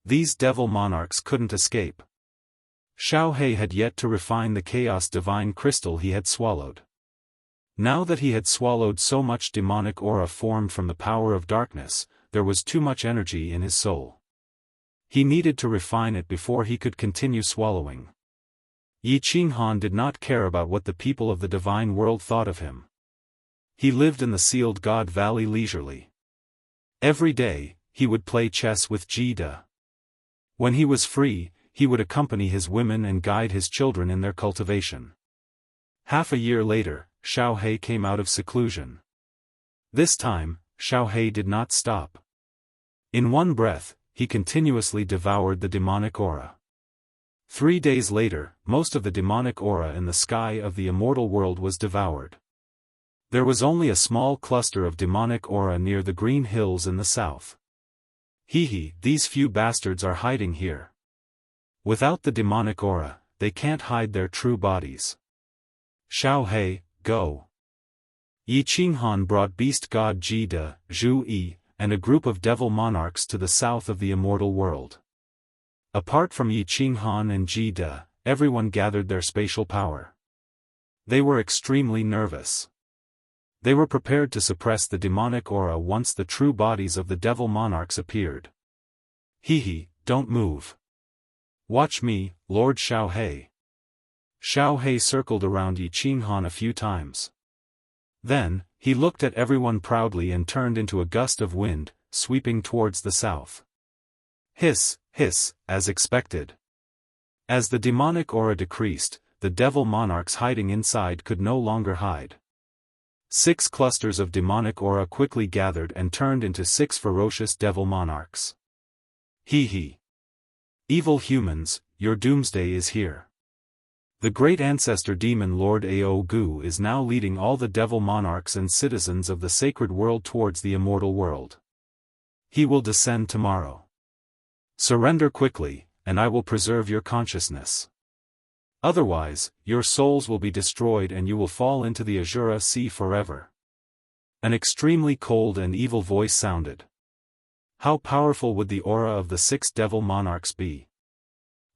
These devil monarchs couldn't escape. Xiaohei had yet to refine the chaos divine crystal he had swallowed. Now that he had swallowed so much demonic aura formed from the power of darkness, there was too much energy in his soul. He needed to refine it before he could continue swallowing. Yi Qinghan did not care about what the people of the divine world thought of him. He lived in the sealed God Valley leisurely. Every day, he would play chess with Jida. When he was free, he would accompany his women and guide his children in their cultivation. Half a year later, Xiaohei came out of seclusion. This time, Xiaohei did not stop. In one breath, he continuously devoured the demonic aura. 3 days later, most of the demonic aura in the sky of the immortal world was devoured. There was only a small cluster of demonic aura near the green hills in the south. Hee, these few bastards are hiding here. Without the demonic aura, they can't hide their true bodies. Xiaohei, go. Yi Qinghan brought beast god Jida, Zhu Yi, and a group of devil monarchs to the south of the immortal world. Apart from Yi Qinghan and Jida, everyone gathered their spatial power. They were extremely nervous. They were prepared to suppress the demonic aura once the true bodies of the devil monarchs appeared. Hee, don't move. Watch me, Lord Xiaohei. Xiaohei circled around Yi Qinghan a few times. Then, he looked at everyone proudly and turned into a gust of wind, sweeping towards the south. Hiss, hiss, as expected. As the demonic aura decreased, the devil monarchs hiding inside could no longer hide. 6 clusters of demonic aura quickly gathered and turned into 6 ferocious devil monarchs. Hee. Evil humans, your doomsday is here. The great ancestor demon Lord Ao Gu is now leading all the devil monarchs and citizens of the sacred world towards the immortal world. He will descend tomorrow. Surrender quickly, and I will preserve your consciousness. Otherwise, your souls will be destroyed and you will fall into the Azura Sea forever. An extremely cold and evil voice sounded. How powerful would the aura of the 6 devil monarchs be?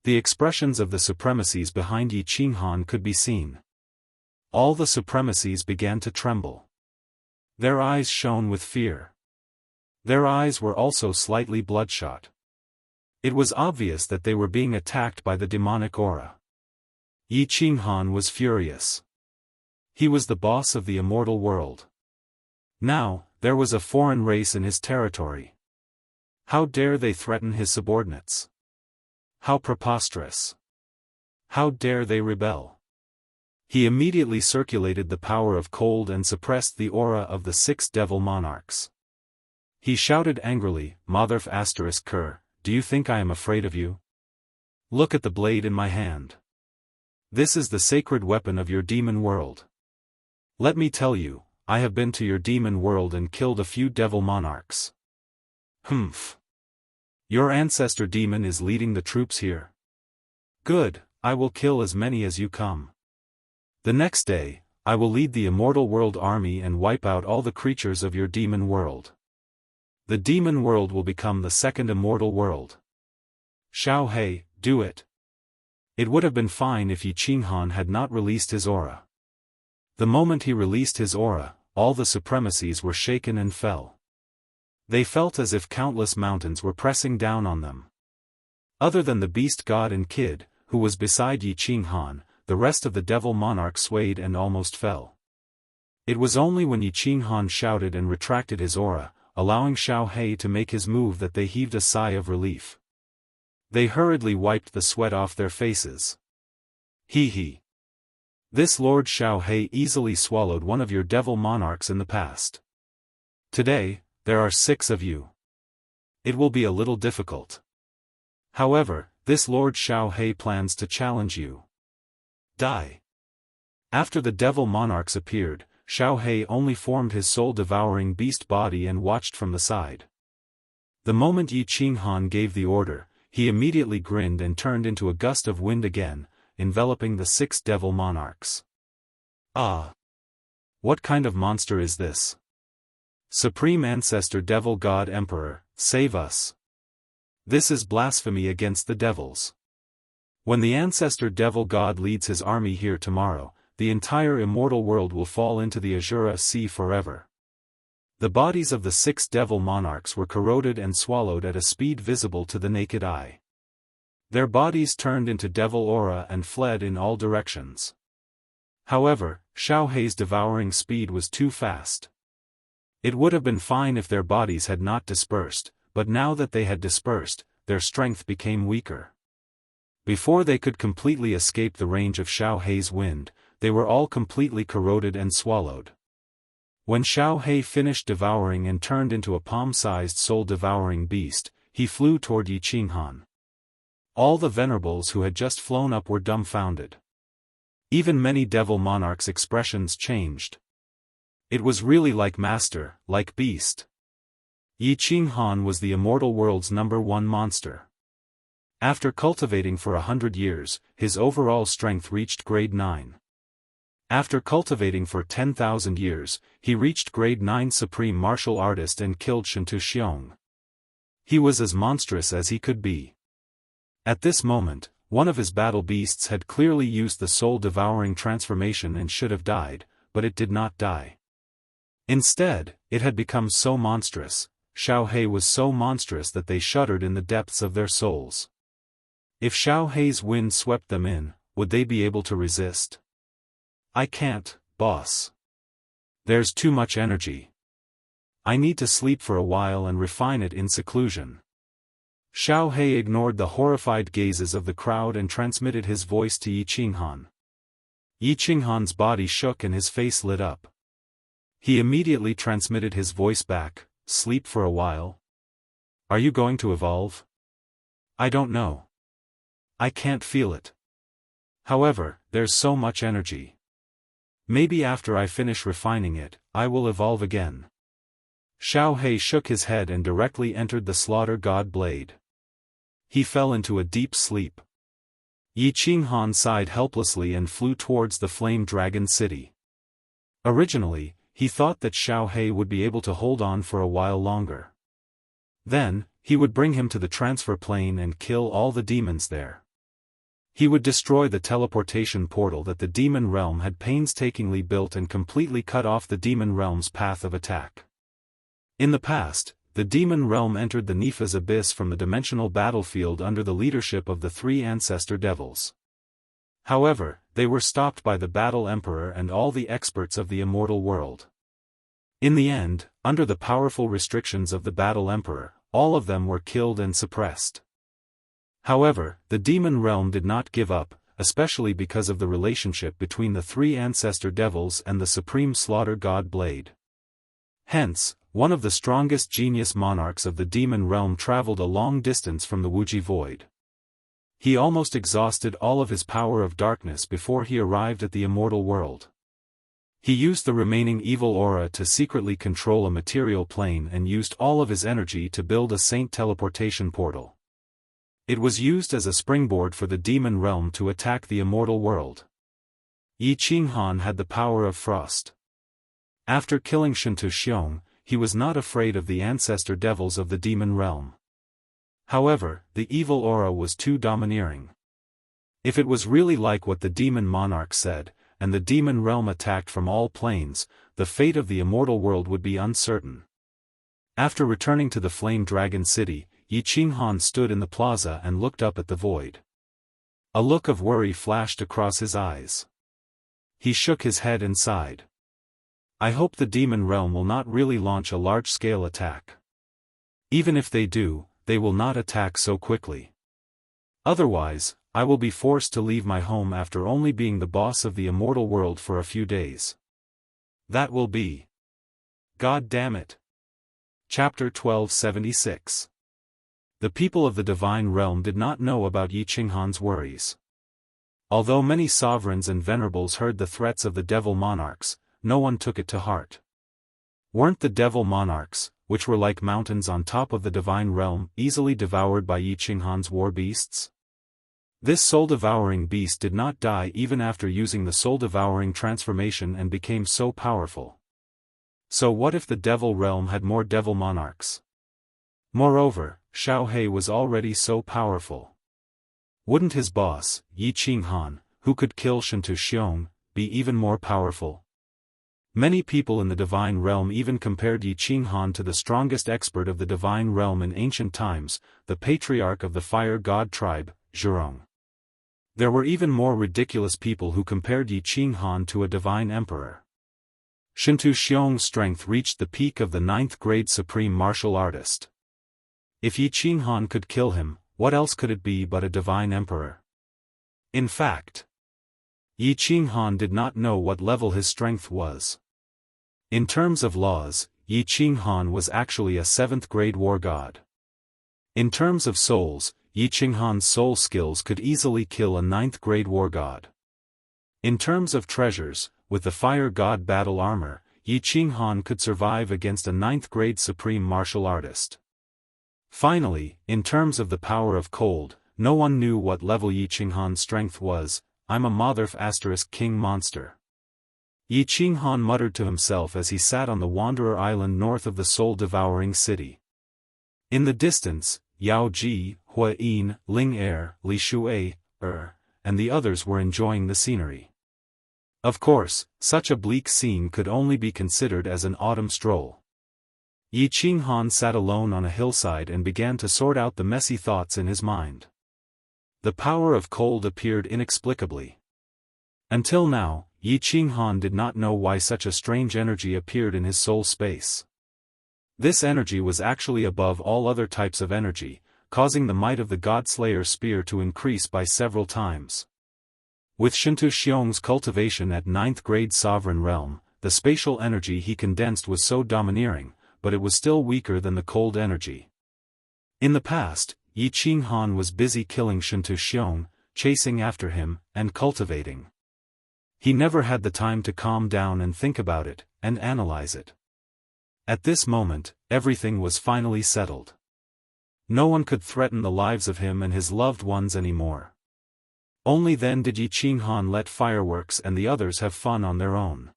The expressions of the supremacies behind Yi Qinghan could be seen. All the supremacies began to tremble. Their eyes shone with fear. Their eyes were also slightly bloodshot. It was obvious that they were being attacked by the demonic aura. Yi Qinghan was furious. He was the boss of the immortal world. Now, there was a foreign race in his territory. How dare they threaten his subordinates? How preposterous! How dare they rebel? He immediately circulated the power of cold and suppressed the aura of the 6 devil monarchs. He shouted angrily, Motherf *Ker, do you think I am afraid of you? Look at the blade in my hand. This is the sacred weapon of your demon world. Let me tell you, I have been to your demon world and killed a few devil monarchs. Humph. Your ancestor demon is leading the troops here. Good, I will kill as many as you come. The next day, I will lead the immortal world army and wipe out all the creatures of your demon world. The demon world will become the second immortal world. Xiaohei, do it. It would have been fine if Yi Qinghan had not released his aura. The moment he released his aura, all the supremacies were shaken and fell. They felt as if countless mountains were pressing down on them. Other than the beast god and kid, who was beside Yi Qinghan, the rest of the devil monarch swayed and almost fell. It was only when Yiqing shouted and retracted his aura, allowing Xiao He to make his move, that they heaved a sigh of relief. They hurriedly wiped the sweat off their faces. He. This Lord Xiao He easily swallowed one of your devil monarchs in the past. Today, there are 6 of you. It will be a little difficult. However, this Lord Xiao He plans to challenge you. Die. After the devil monarchs appeared, Xiao He only formed his soul-devouring beast body and watched from the side. The moment Yiqing gave the order, he immediately grinned and turned into a gust of wind again, enveloping the 6 devil monarchs. Ah! What kind of monster is this? Supreme Ancestor Devil God Emperor, save us! This is blasphemy against the devils. When the Ancestor Devil God leads his army here tomorrow, the entire immortal world will fall into the Azura Sea forever. The bodies of the 6 devil monarchs were corroded and swallowed at a speed visible to the naked eye. Their bodies turned into devil aura and fled in all directions. However, Xiao He's devouring speed was too fast. It would have been fine if their bodies had not dispersed, but now that they had dispersed, their strength became weaker. Before they could completely escape the range of Xiao He's wind, they were all completely corroded and swallowed. When Xiao He finished devouring and turned into a palm-sized soul-devouring beast, he flew toward Yiqing. All the venerables who had just flown up were dumbfounded. Even many devil monarchs' expressions changed. It was really like master, like beast. Yiqing was the immortal world's #1 monster. After cultivating for 100 years, his overall strength reached grade 9. After cultivating for 10,000 years, he reached grade 9 supreme martial artist and killed Shintu Xiong. He was as monstrous as he could be. At this moment, one of his battle beasts had clearly used the soul-devouring transformation and should have died, but it did not die. Instead, it had become so monstrous, Xiao He was so monstrous that they shuddered in the depths of their souls. If Xiao He's wind swept them in, would they be able to resist? I can't, boss. There's too much energy. I need to sleep for a while and refine it in seclusion. Xiao He ignored the horrified gazes of the crowd and transmitted his voice to Yiqing. Yiqing's body shook and his face lit up. He immediately transmitted his voice back, sleep for a while? Are you going to evolve? I don't know. I can't feel it. However, there's so much energy. Maybe after I finish refining it, I will evolve again. Xiao He shook his head and directly entered the slaughter god blade. He fell into a deep sleep. Yiqing sighed helplessly and flew towards the flame dragon city. Originally, he thought that Xiao He would be able to hold on for a while longer. Then, he would bring him to the transfer plane and kill all the demons there. He would destroy the teleportation portal that the demon realm had painstakingly built and completely cut off the demon realm's path of attack. In the past, the demon realm entered the Nepha's abyss from the dimensional battlefield under the leadership of the 3 ancestor devils. However, they were stopped by the Battle Emperor and all the experts of the immortal world. In the end, under the powerful restrictions of the Battle Emperor, all of them were killed and suppressed. However, the demon realm did not give up, especially because of the relationship between the 3 ancestor devils and the supreme slaughter god Blade. Hence, one of the strongest genius monarchs of the demon realm traveled a long distance from the Wuji void. He almost exhausted all of his power of darkness before he arrived at the immortal world. He used the remaining evil aura to secretly control a material plane and used all of his energy to build a saint teleportation portal. It was used as a springboard for the demon realm to attack the immortal world. Yiqing had the power of frost. After killing Shintu Xiong, he was not afraid of the ancestor devils of the demon realm. However, the evil aura was too domineering. If it was really like what the demon monarch said, and the demon realm attacked from all planes, the fate of the immortal world would be uncertain. After returning to the Flame Dragon City, Yiqing stood in the plaza and looked up at the void. A look of worry flashed across his eyes. He shook his head and sighed. I hope the demon realm will not really launch a large-scale attack. Even if they do, they will not attack so quickly. Otherwise, I will be forced to leave my home after only being the boss of the immortal world for a few days. That will be. God damn it. Chapter 1276. The people of the divine realm did not know about Yi Qinghan's worries. Although many sovereigns and venerables heard the threats of the devil monarchs, no one took it to heart. Weren't the devil monarchs, which were like mountains on top of the divine realm, easily devoured by Yi Qinghan's war beasts? This soul-devouring beast did not die even after using the soul-devouring transformation and became so powerful. So what if the devil realm had more devil monarchs? Moreover, Xiaohei was already so powerful. Wouldn't his boss, Yi Qinghan, who could kill Shintu Xiong, be even more powerful? Many people in the divine realm even compared Yi Qinghan to the strongest expert of the divine realm in ancient times, the patriarch of the fire god tribe, Zhurong. There were even more ridiculous people who compared Yi Qinghan to a divine emperor. Shintu Xiong's strength reached the peak of the 9th grade supreme martial artist. If Yi Qinghan could kill him, what else could it be but a divine emperor? In fact, Yi Qinghan did not know what level his strength was. In terms of laws, Yi Qinghan was actually a 7th grade war god. In terms of souls, Yi Qinghan's soul skills could easily kill a 9th grade war god. In terms of treasures, with the fire god battle armor, Yi Qinghan could survive against a 9th grade supreme martial artist. Finally, in terms of the power of cold, no one knew what level Yi Qinghan's strength was. I'm a Motherf * king monster. Yi Qinghan muttered to himself as he sat on the Wanderer Island north of the soul-devouring city. In the distance, Yao Ji, Hua Yin, Ling Er, Li Shui, and the others were enjoying the scenery. Of course, such a bleak scene could only be considered as an autumn stroll. Yi Qinghan sat alone on a hillside and began to sort out the messy thoughts in his mind. The power of cold appeared inexplicably. Until now, Yi Qinghan did not know why such a strange energy appeared in his soul space. This energy was actually above all other types of energy, causing the might of the God-Slayer spear to increase by several times. With Shintu Xiong's cultivation at 9th grade sovereign realm, the spatial energy he condensed was so domineering, but it was still weaker than the cold energy. In the past, Yi Qinghan was busy killing Shintu Xiong, chasing after him, and cultivating. He never had the time to calm down and think about it, and analyze it. At this moment, everything was finally settled. No one could threaten the lives of him and his loved ones anymore. Only then did Yi Qinghan let fireworks and the others have fun on their own.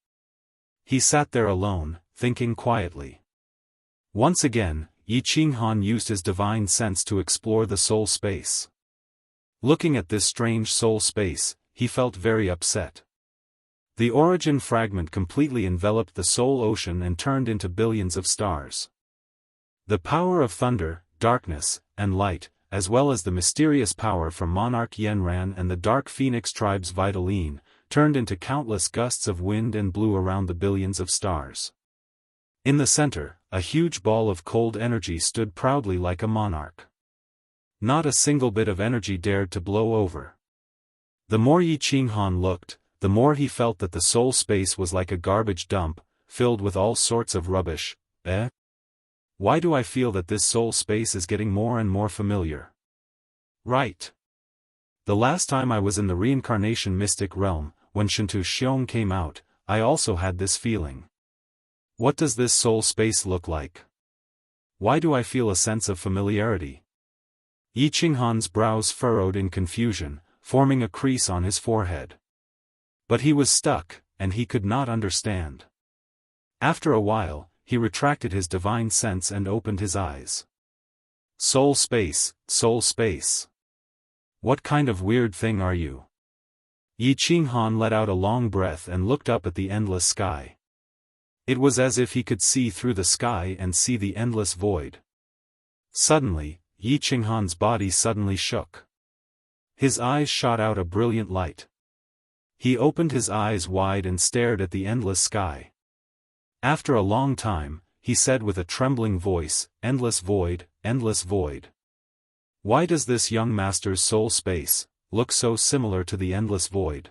He sat there alone, thinking quietly. Once again, Yi Qinghan used his divine sense to explore the soul space. Looking at this strange soul space, he felt very upset. The origin fragment completely enveloped the soul ocean and turned into billions of stars. The power of thunder, darkness, and light, as well as the mysterious power from Monarch Yenran and the Dark Phoenix tribe's Vitaline, turned into countless gusts of wind and blew around the billions of stars. In the center, a huge ball of cold energy stood proudly like a monarch. Not a single bit of energy dared to blow over. The more Yi Qinghan looked, the more he felt that the soul space was like a garbage dump, filled with all sorts of rubbish. Why do I feel that this soul space is getting more and more familiar? Right. The last time I was in the reincarnation mystic realm, when Shintu Xiong came out, I also had this feeling. What does this soul space look like? Why do I feel a sense of familiarity? Yi Qinghan's brows furrowed in confusion, forming a crease on his forehead. But he was stuck, and he could not understand. After a while, he retracted his divine sense and opened his eyes. Soul space, soul space. What kind of weird thing are you? Yi Qinghan let out a long breath and looked up at the endless sky. It was as if he could see through the sky and see the endless void. Suddenly, Yi Qinghan's body suddenly shook. His eyes shot out a brilliant light. He opened his eyes wide and stared at the endless sky. After a long time, he said with a trembling voice, "Endless void, endless void. Why does this young master's soul space look so similar to the endless void?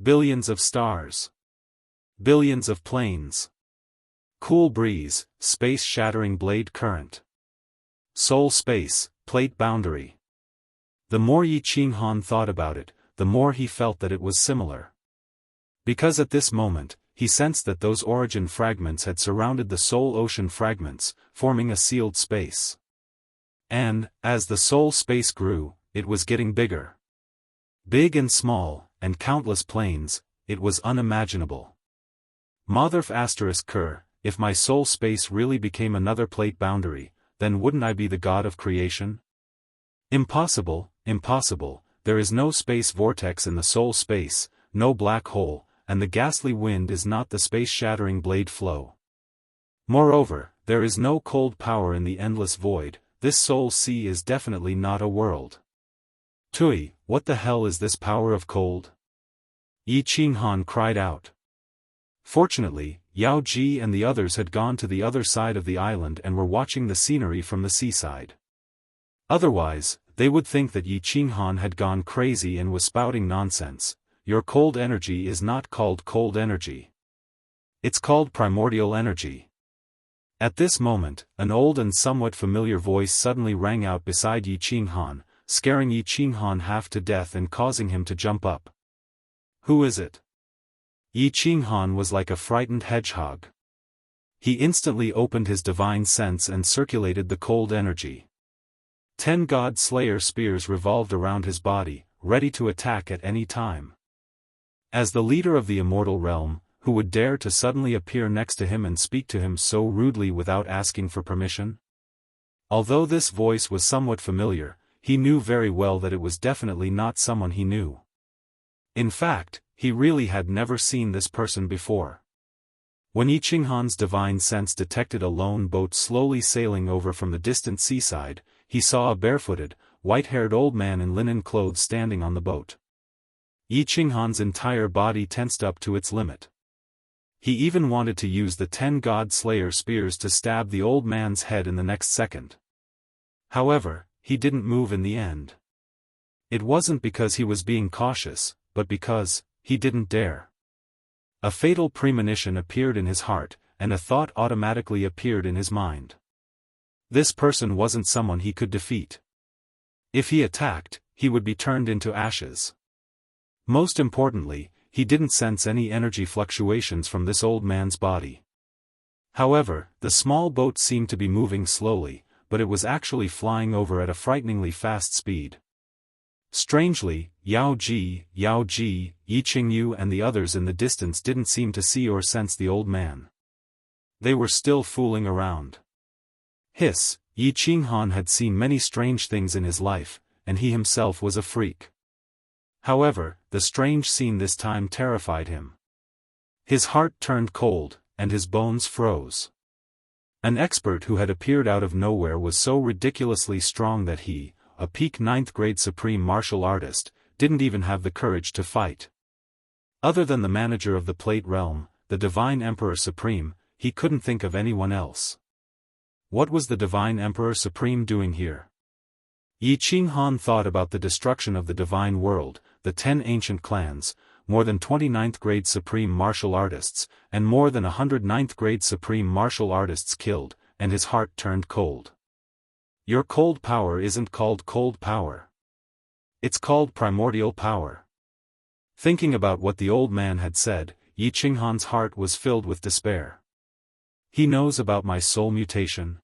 Billions of stars. Billions of planes. Cool breeze, space-shattering blade current. Soul space, plate boundary." The more Yi Qinghan thought about it, the more he felt that it was similar. Because at this moment, he sensed that those origin fragments had surrounded the soul ocean fragments, forming a sealed space. And, as the soul space grew, it was getting bigger. Big and small, and countless planes, it was unimaginable. Motherf asterisk Ker, if my soul space really became another plate boundary, then wouldn't I be the god of creation? Impossible, impossible, there is no space vortex in the soul space, no black hole, and the ghastly wind is not the space-shattering blade flow. Moreover, there is no cold power in the endless void, this soul sea is definitely not a world. Tui, what the hell is this power of cold? Yi Qinghan cried out. Fortunately, Yao Ji and the others had gone to the other side of the island and were watching the scenery from the seaside. Otherwise, they would think that Yi Qinghan had gone crazy and was spouting nonsense. Your cold energy is not called cold energy. It's called primordial energy. At this moment, an old and somewhat familiar voice suddenly rang out beside Yi Qinghan, scaring Yi Qinghan half to death and causing him to jump up. Who is it? Yi Qinghan was like a frightened hedgehog. He instantly opened his divine sense and circulated the cold energy. 10 God Slayer spears revolved around his body, ready to attack at any time. As the leader of the immortal realm, who would dare to suddenly appear next to him and speak to him so rudely without asking for permission? Although this voice was somewhat familiar, he knew very well that it was definitely not someone he knew. In fact, he really had never seen this person before. When Yi Qinghan's divine sense detected a lone boat slowly sailing over from the distant seaside, he saw a barefooted, white-haired old man in linen clothes standing on the boat. Yi Qinghan's entire body tensed up to its limit. He even wanted to use the 10 God Slayer spears to stab the old man's head in the next second. However, he didn't move in the end. It wasn't because he was being cautious, but because he didn't dare. A fatal premonition appeared in his heart, and a thought automatically appeared in his mind. This person wasn't someone he could defeat. If he attacked, he would be turned into ashes. Most importantly, he didn't sense any energy fluctuations from this old man's body. However, the small boat seemed to be moving slowly, but it was actually flying over at a frighteningly fast speed. Strangely, Yao Ji, Yi Qingyu and the others in the distance didn't seem to see or sense the old man. They were still fooling around. Hiss, Yi Qinghan had seen many strange things in his life, and he himself was a freak. However, the strange scene this time terrified him. His heart turned cold, and his bones froze. An expert who had appeared out of nowhere was so ridiculously strong that he, a peak 9th grade supreme martial artist, didn't even have the courage to fight. Other than the manager of the Plate Realm, the Divine Emperor Supreme, he couldn't think of anyone else. What was the Divine Emperor Supreme doing here? Yi Qinghan thought about the destruction of the Divine World, the 10 ancient clans, more than 29th grade supreme martial artists, and more than 109th grade supreme martial artists killed, and his heart turned cold. Your cold power isn't called cold power. It's called primordial power. Thinking about what the old man had said, Yi Qinghan's heart was filled with despair. He knows about my soul mutation.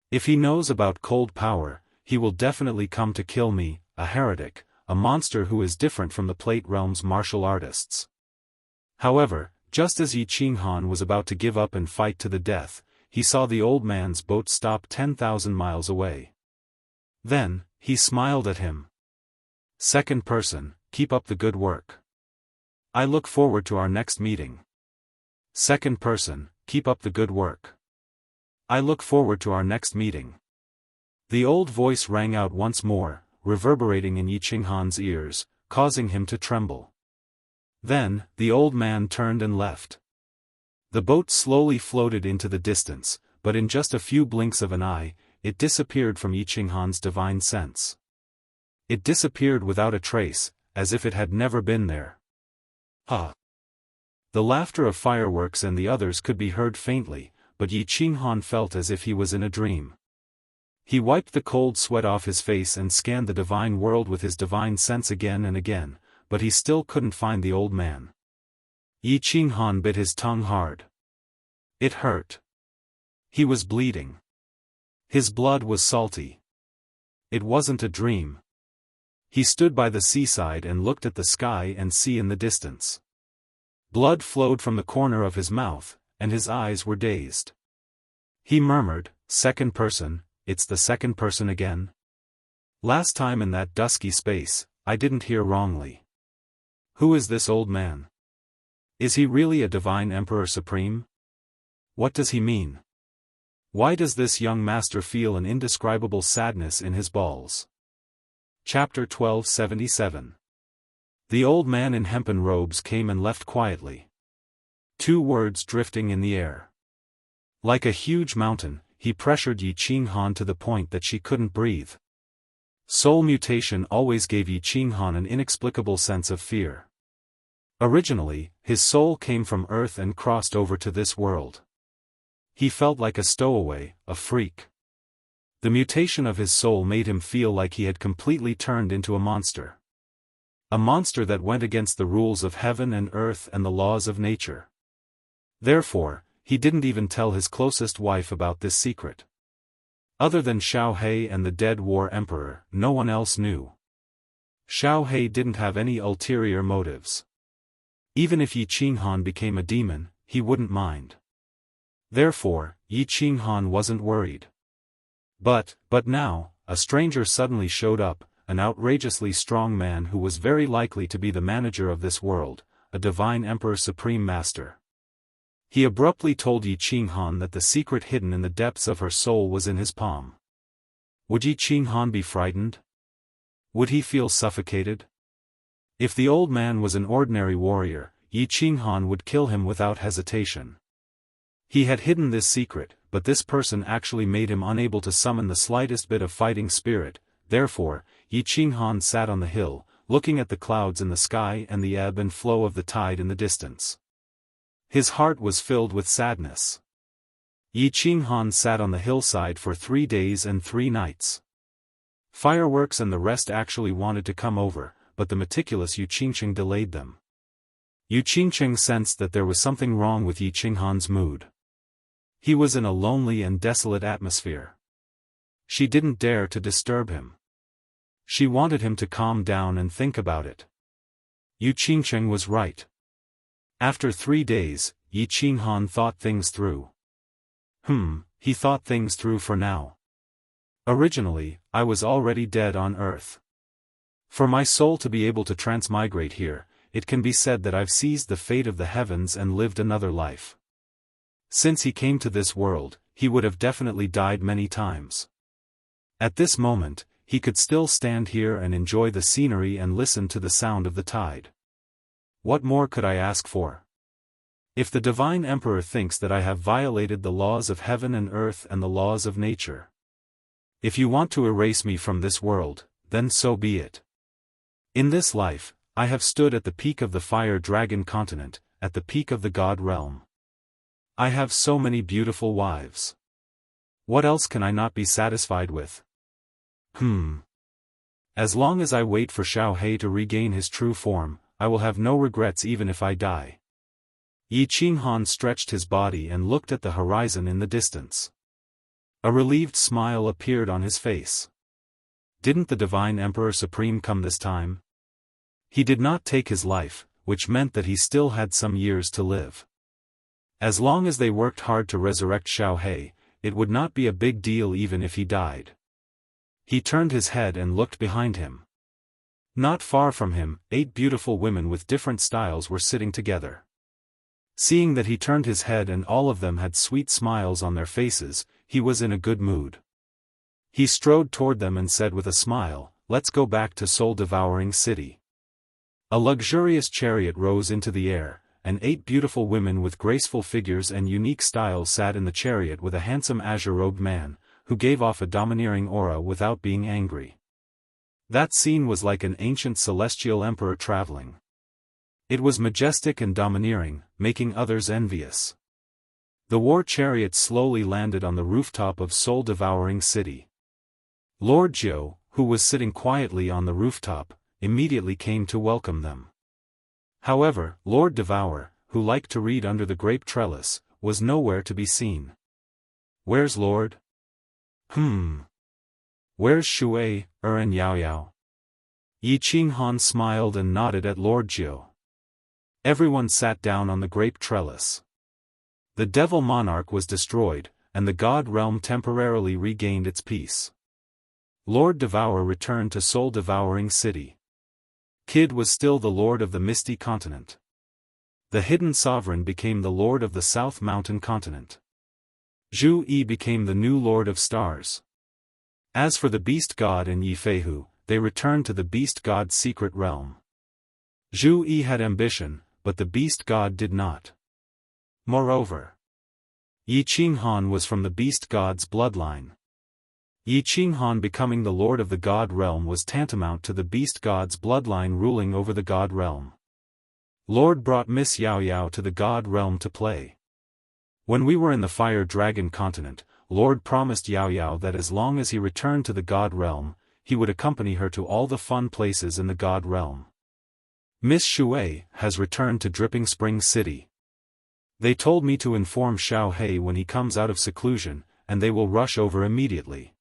If he knows about cold power, he will definitely come to kill me, a heretic, a monster who is different from the Plate Realm's martial artists. However, just as Yi Qinghan was about to give up and fight to the death, he saw the old man's boat stop 10,000 miles away. Then, he smiled at him. Second person, keep up the good work. I look forward to our next meeting. Second person, keep up the good work. I look forward to our next meeting. The old voice rang out once more, reverberating in Yi Qinghan's ears, causing him to tremble. Then, the old man turned and left. The boat slowly floated into the distance, but in just a few blinks of an eye, it disappeared from Yi Qinghan's divine sense. It disappeared without a trace, as if it had never been there. Ah! The laughter of fireworks and the others could be heard faintly, but Yi Qinghan felt as if he was in a dream. He wiped the cold sweat off his face and scanned the divine world with his divine sense again and again, but he still couldn't find the old man. Yi Qinghan bit his tongue hard. It hurt. He was bleeding. His blood was salty. It wasn't a dream. He stood by the seaside and looked at the sky and sea in the distance. Blood flowed from the corner of his mouth, and his eyes were dazed. He murmured, "Second person, it's the second person again? Last time in that dusky space, I didn't hear wrongly. Who is this old man? Is he really a divine emperor supreme? What does he mean? Why does this young master feel an indescribable sadness in his balls?" Chapter 1277. The old man in hempen robes came and left quietly. 2 words drifting in the air. Like a huge mountain, he pressured Yi Qinghan to the point that she couldn't breathe. Soul mutation always gave Yi Qinghan an inexplicable sense of fear. Originally, his soul came from Earth and crossed over to this world. He felt like a stowaway, a freak. The mutation of his soul made him feel like he had completely turned into a monster. A monster that went against the rules of heaven and earth and the laws of nature. Therefore, he didn't even tell his closest wife about this secret. Other than Xiao He and the dead war emperor, no one else knew. Xiao He didn't have any ulterior motives. Even if Yi Qinghan became a demon, he wouldn't mind. Therefore, Yi Qinghan wasn't worried. But now, a stranger suddenly showed up, an outrageously strong man who was very likely to be the manager of this world, a divine emperor supreme master. He abruptly told Yi Qinghan that the secret hidden in the depths of her soul was in his palm. Would Yi Qinghan be frightened? Would he feel suffocated? If the old man was an ordinary warrior, Yi Qinghan would kill him without hesitation. He had hidden this secret, but this person actually made him unable to summon the slightest bit of fighting spirit. Therefore, Yi Qinghan sat on the hill, looking at the clouds in the sky and the ebb and flow of the tide in the distance. His heart was filled with sadness. Yi Qinghan sat on the hillside for 3 days and 3 nights. Fireworks and the rest actually wanted to come over, but the meticulous Yu Qingqing delayed them. Yu Qingqing sensed that there was something wrong with Yi Qinghan's mood. He was in a lonely and desolate atmosphere. She didn't dare to disturb him. She wanted him to calm down and think about it. Yu Qingqing was right. After 3 days, Yi Qinghan thought things through. He thought things through for now. Originally, I was already dead on Earth. For my soul to be able to transmigrate here, it can be said that I've seized the fate of the heavens and lived another life. Since he came to this world, he would have definitely died many times. At this moment, he could still stand here and enjoy the scenery and listen to the sound of the tide. What more could I ask for? If the Divine Emperor thinks that I have violated the laws of heaven and earth and the laws of nature. If you want to erase me from this world, then so be it. In this life, I have stood at the peak of the Fire Dragon continent, at the peak of the God realm. I have so many beautiful wives. What else can I not be satisfied with? As long as I wait for Xiao He to regain his true form, I will have no regrets even if I die. Yi Qinghan stretched his body and looked at the horizon in the distance. A relieved smile appeared on his face. Didn't the Divine Emperor Supreme come this time? He did not take his life, which meant that he still had some years to live. As long as they worked hard to resurrect Xiao He, it would not be a big deal even if he died. He turned his head and looked behind him. Not far from him, 8 beautiful women with different styles were sitting together. Seeing that he turned his head and all of them had sweet smiles on their faces, he was in a good mood. He strode toward them and said with a smile, "Let's go back to Soul-Devouring City." A luxurious chariot rose into the air, and 8 beautiful women with graceful figures and unique styles sat in the chariot with a handsome azure-robed man, who gave off a domineering aura without being angry. That scene was like an ancient celestial emperor traveling. It was majestic and domineering, making others envious. The war chariot slowly landed on the rooftop of soul-devouring city. Lord Jiao, who was sitting quietly on the rooftop, immediately came to welcome them. However, Lord Devour, who liked to read under the grape trellis, was nowhere to be seen. "Where's Lord?" "Where's Shui, and Yao Yao?" Yi Qinghan smiled and nodded at Lord Jiao. Everyone sat down on the grape trellis. The devil monarch was destroyed, and the god realm temporarily regained its peace. Lord Devour returned to soul-devouring city. Kid was still the lord of the misty continent. The hidden sovereign became the lord of the South Mountain continent. Zhu Yi became the new lord of stars. As for the beast god and Yi Feihu, they returned to the beast god's secret realm. Zhu Yi had ambition, but the beast god did not. Moreover, Yi Qinghan was from the beast god's bloodline. Yi Qinghan becoming the lord of the god realm was tantamount to the beast god's bloodline ruling over the god realm. Lord brought Miss Yao Yao to the god realm to play. When we were in the fire dragon continent, Lord promised Yao Yao that as long as he returned to the god realm, he would accompany her to all the fun places in the god realm. Miss Shui has returned to Dripping Spring City. They told me to inform Xiao He when he comes out of seclusion, and they will rush over immediately.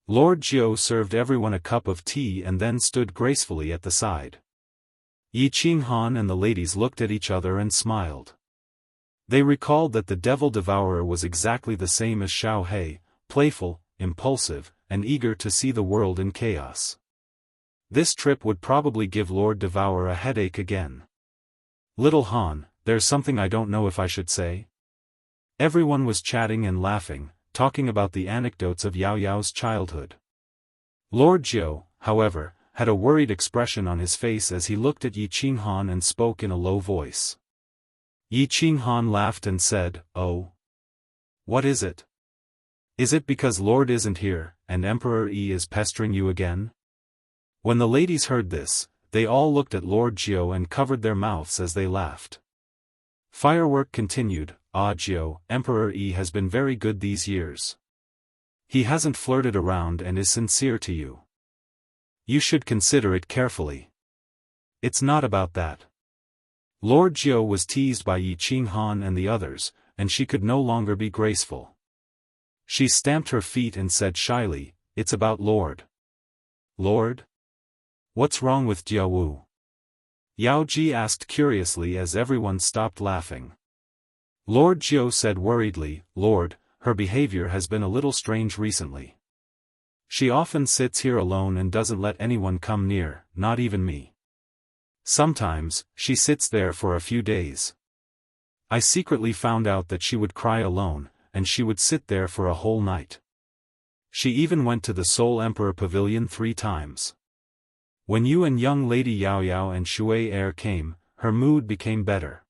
Lord Jiao served everyone a cup of tea and then stood gracefully at the side. Yi Qinghan and the ladies looked at each other and smiled. They recalled that the devil devourer was exactly the same as Xiao He, playful, impulsive, and eager to see the world in chaos. This trip would probably give Lord Devourer a headache again. "Little Han, there's something I don't know if I should say." Everyone was chatting and laughing, talking about the anecdotes of Yao Yao's childhood. Lord Jiao, however, had a worried expression on his face as he looked at Yi Qinghan and spoke in a low voice. Yi Qinghan laughed and said, "Oh. What is it? Is it because Lord isn't here, and Emperor Yi is pestering you again?" When the ladies heard this, they all looked at Lord Jiao and covered their mouths as they laughed. Firework continued. "Ah Jiao, Emperor Yi has been very good these years. He hasn't flirted around and is sincere to you. You should consider it carefully. It's not about that." Lord Jiao was teased by Yi Qinghan and the others, and she could no longer be graceful. She stamped her feet and said shyly, "It's about Lord." "Lord? What's wrong with Jiawu?" Yao Ji asked curiously as everyone stopped laughing. Lord Jiao said worriedly, "Lord, her behavior has been a little strange recently. She often sits here alone and doesn't let anyone come near, not even me. Sometimes, she sits there for a few days. I secretly found out that she would cry alone, and she would sit there for a whole night. She even went to the Soul Emperor Pavilion 3 times. When you and young lady Yao Yao and Shui Er came, her mood became better.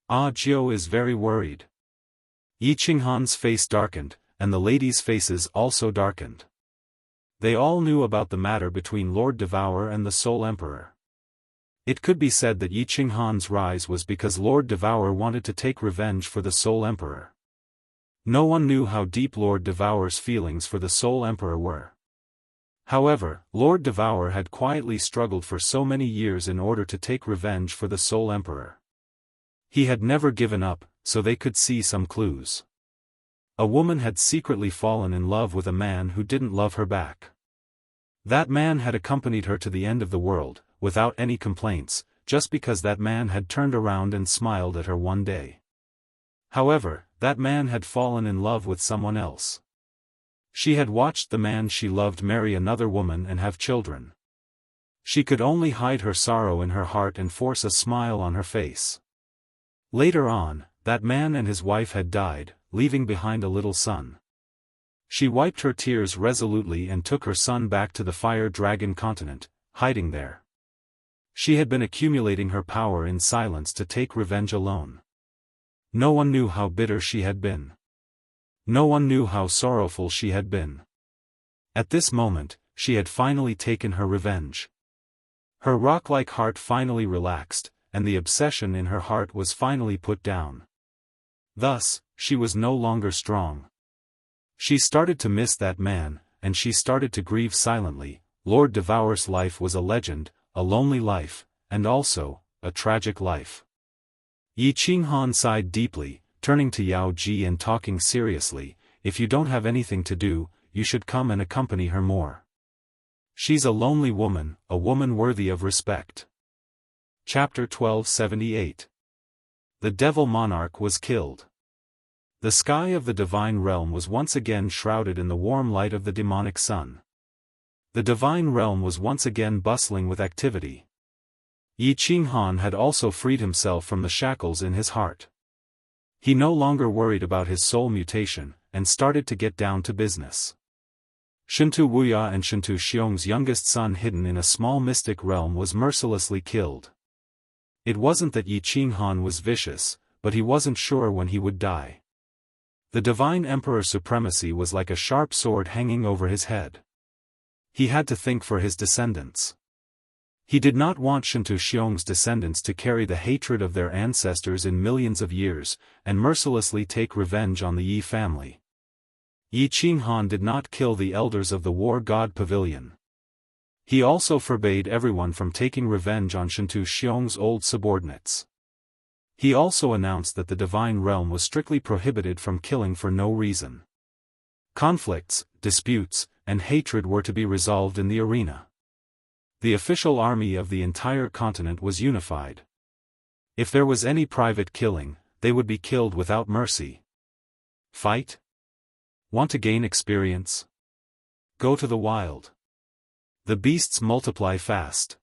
Ah Jiao is very worried." Yi Qinghan's face darkened, and the ladies' faces also darkened. They all knew about the matter between Lord Devourer and the Soul Emperor. It could be said that Yi Qinghan's rise was because Lord Devourer wanted to take revenge for the Soul Emperor. No one knew how deep Lord Devourer's feelings for the Soul Emperor were. However, Lord Devourer had quietly struggled for so many years in order to take revenge for the Soul Emperor. He had never given up, so they could see some clues. A woman had secretly fallen in love with a man who didn't love her back. That man had accompanied her to the end of the world, without any complaints, just because that man had turned around and smiled at her one day. However, that man had fallen in love with someone else. She had watched the man she loved marry another woman and have children. She could only hide her sorrow in her heart and force a smile on her face. Later on, that man and his wife had died, leaving behind a little son. She wiped her tears resolutely and took her son back to the Fire Dragon continent, hiding there. She had been accumulating her power in silence to take revenge alone. No one knew how bitter she had been. No one knew how sorrowful she had been. At this moment, she had finally taken her revenge. Her rock-like heart finally relaxed, and the obsession in her heart was finally put down. Thus, she was no longer strong. She started to miss that man, and she started to grieve silently. Lord Devour's life was a legend, a lonely life, and also, a tragic life. Yi Qinghan sighed deeply, turning to Yao Ji and talking seriously, "If you don't have anything to do, you should come and accompany her more. She's a lonely woman, a woman worthy of respect." Chapter 1278. The Devil Monarch was killed. The sky of the divine realm was once again shrouded in the warm light of the demonic sun. The divine realm was once again bustling with activity. Yi Qinghan had also freed himself from the shackles in his heart. He no longer worried about his soul mutation, and started to get down to business. Shintu Wuya and Shintu Xiong's youngest son, hidden in a small mystic realm, was mercilessly killed. It wasn't that Yi Qinghan was vicious, but he wasn't sure when he would die. The divine emperor supremacy was like a sharp sword hanging over his head. He had to think for his descendants. He did not want Shintu Xiong's descendants to carry the hatred of their ancestors in millions of years, and mercilessly take revenge on the Yi family. Yi Qinghan did not kill the elders of the war god pavilion. He also forbade everyone from taking revenge on Shintu Xiong's old subordinates. He also announced that the divine realm was strictly prohibited from killing for no reason. Conflicts, disputes, and hatred were to be resolved in the arena. The official army of the entire continent was unified. If there was any private killing, they would be killed without mercy. Fight? Want to gain experience? Go to the wild. The beasts multiply fast.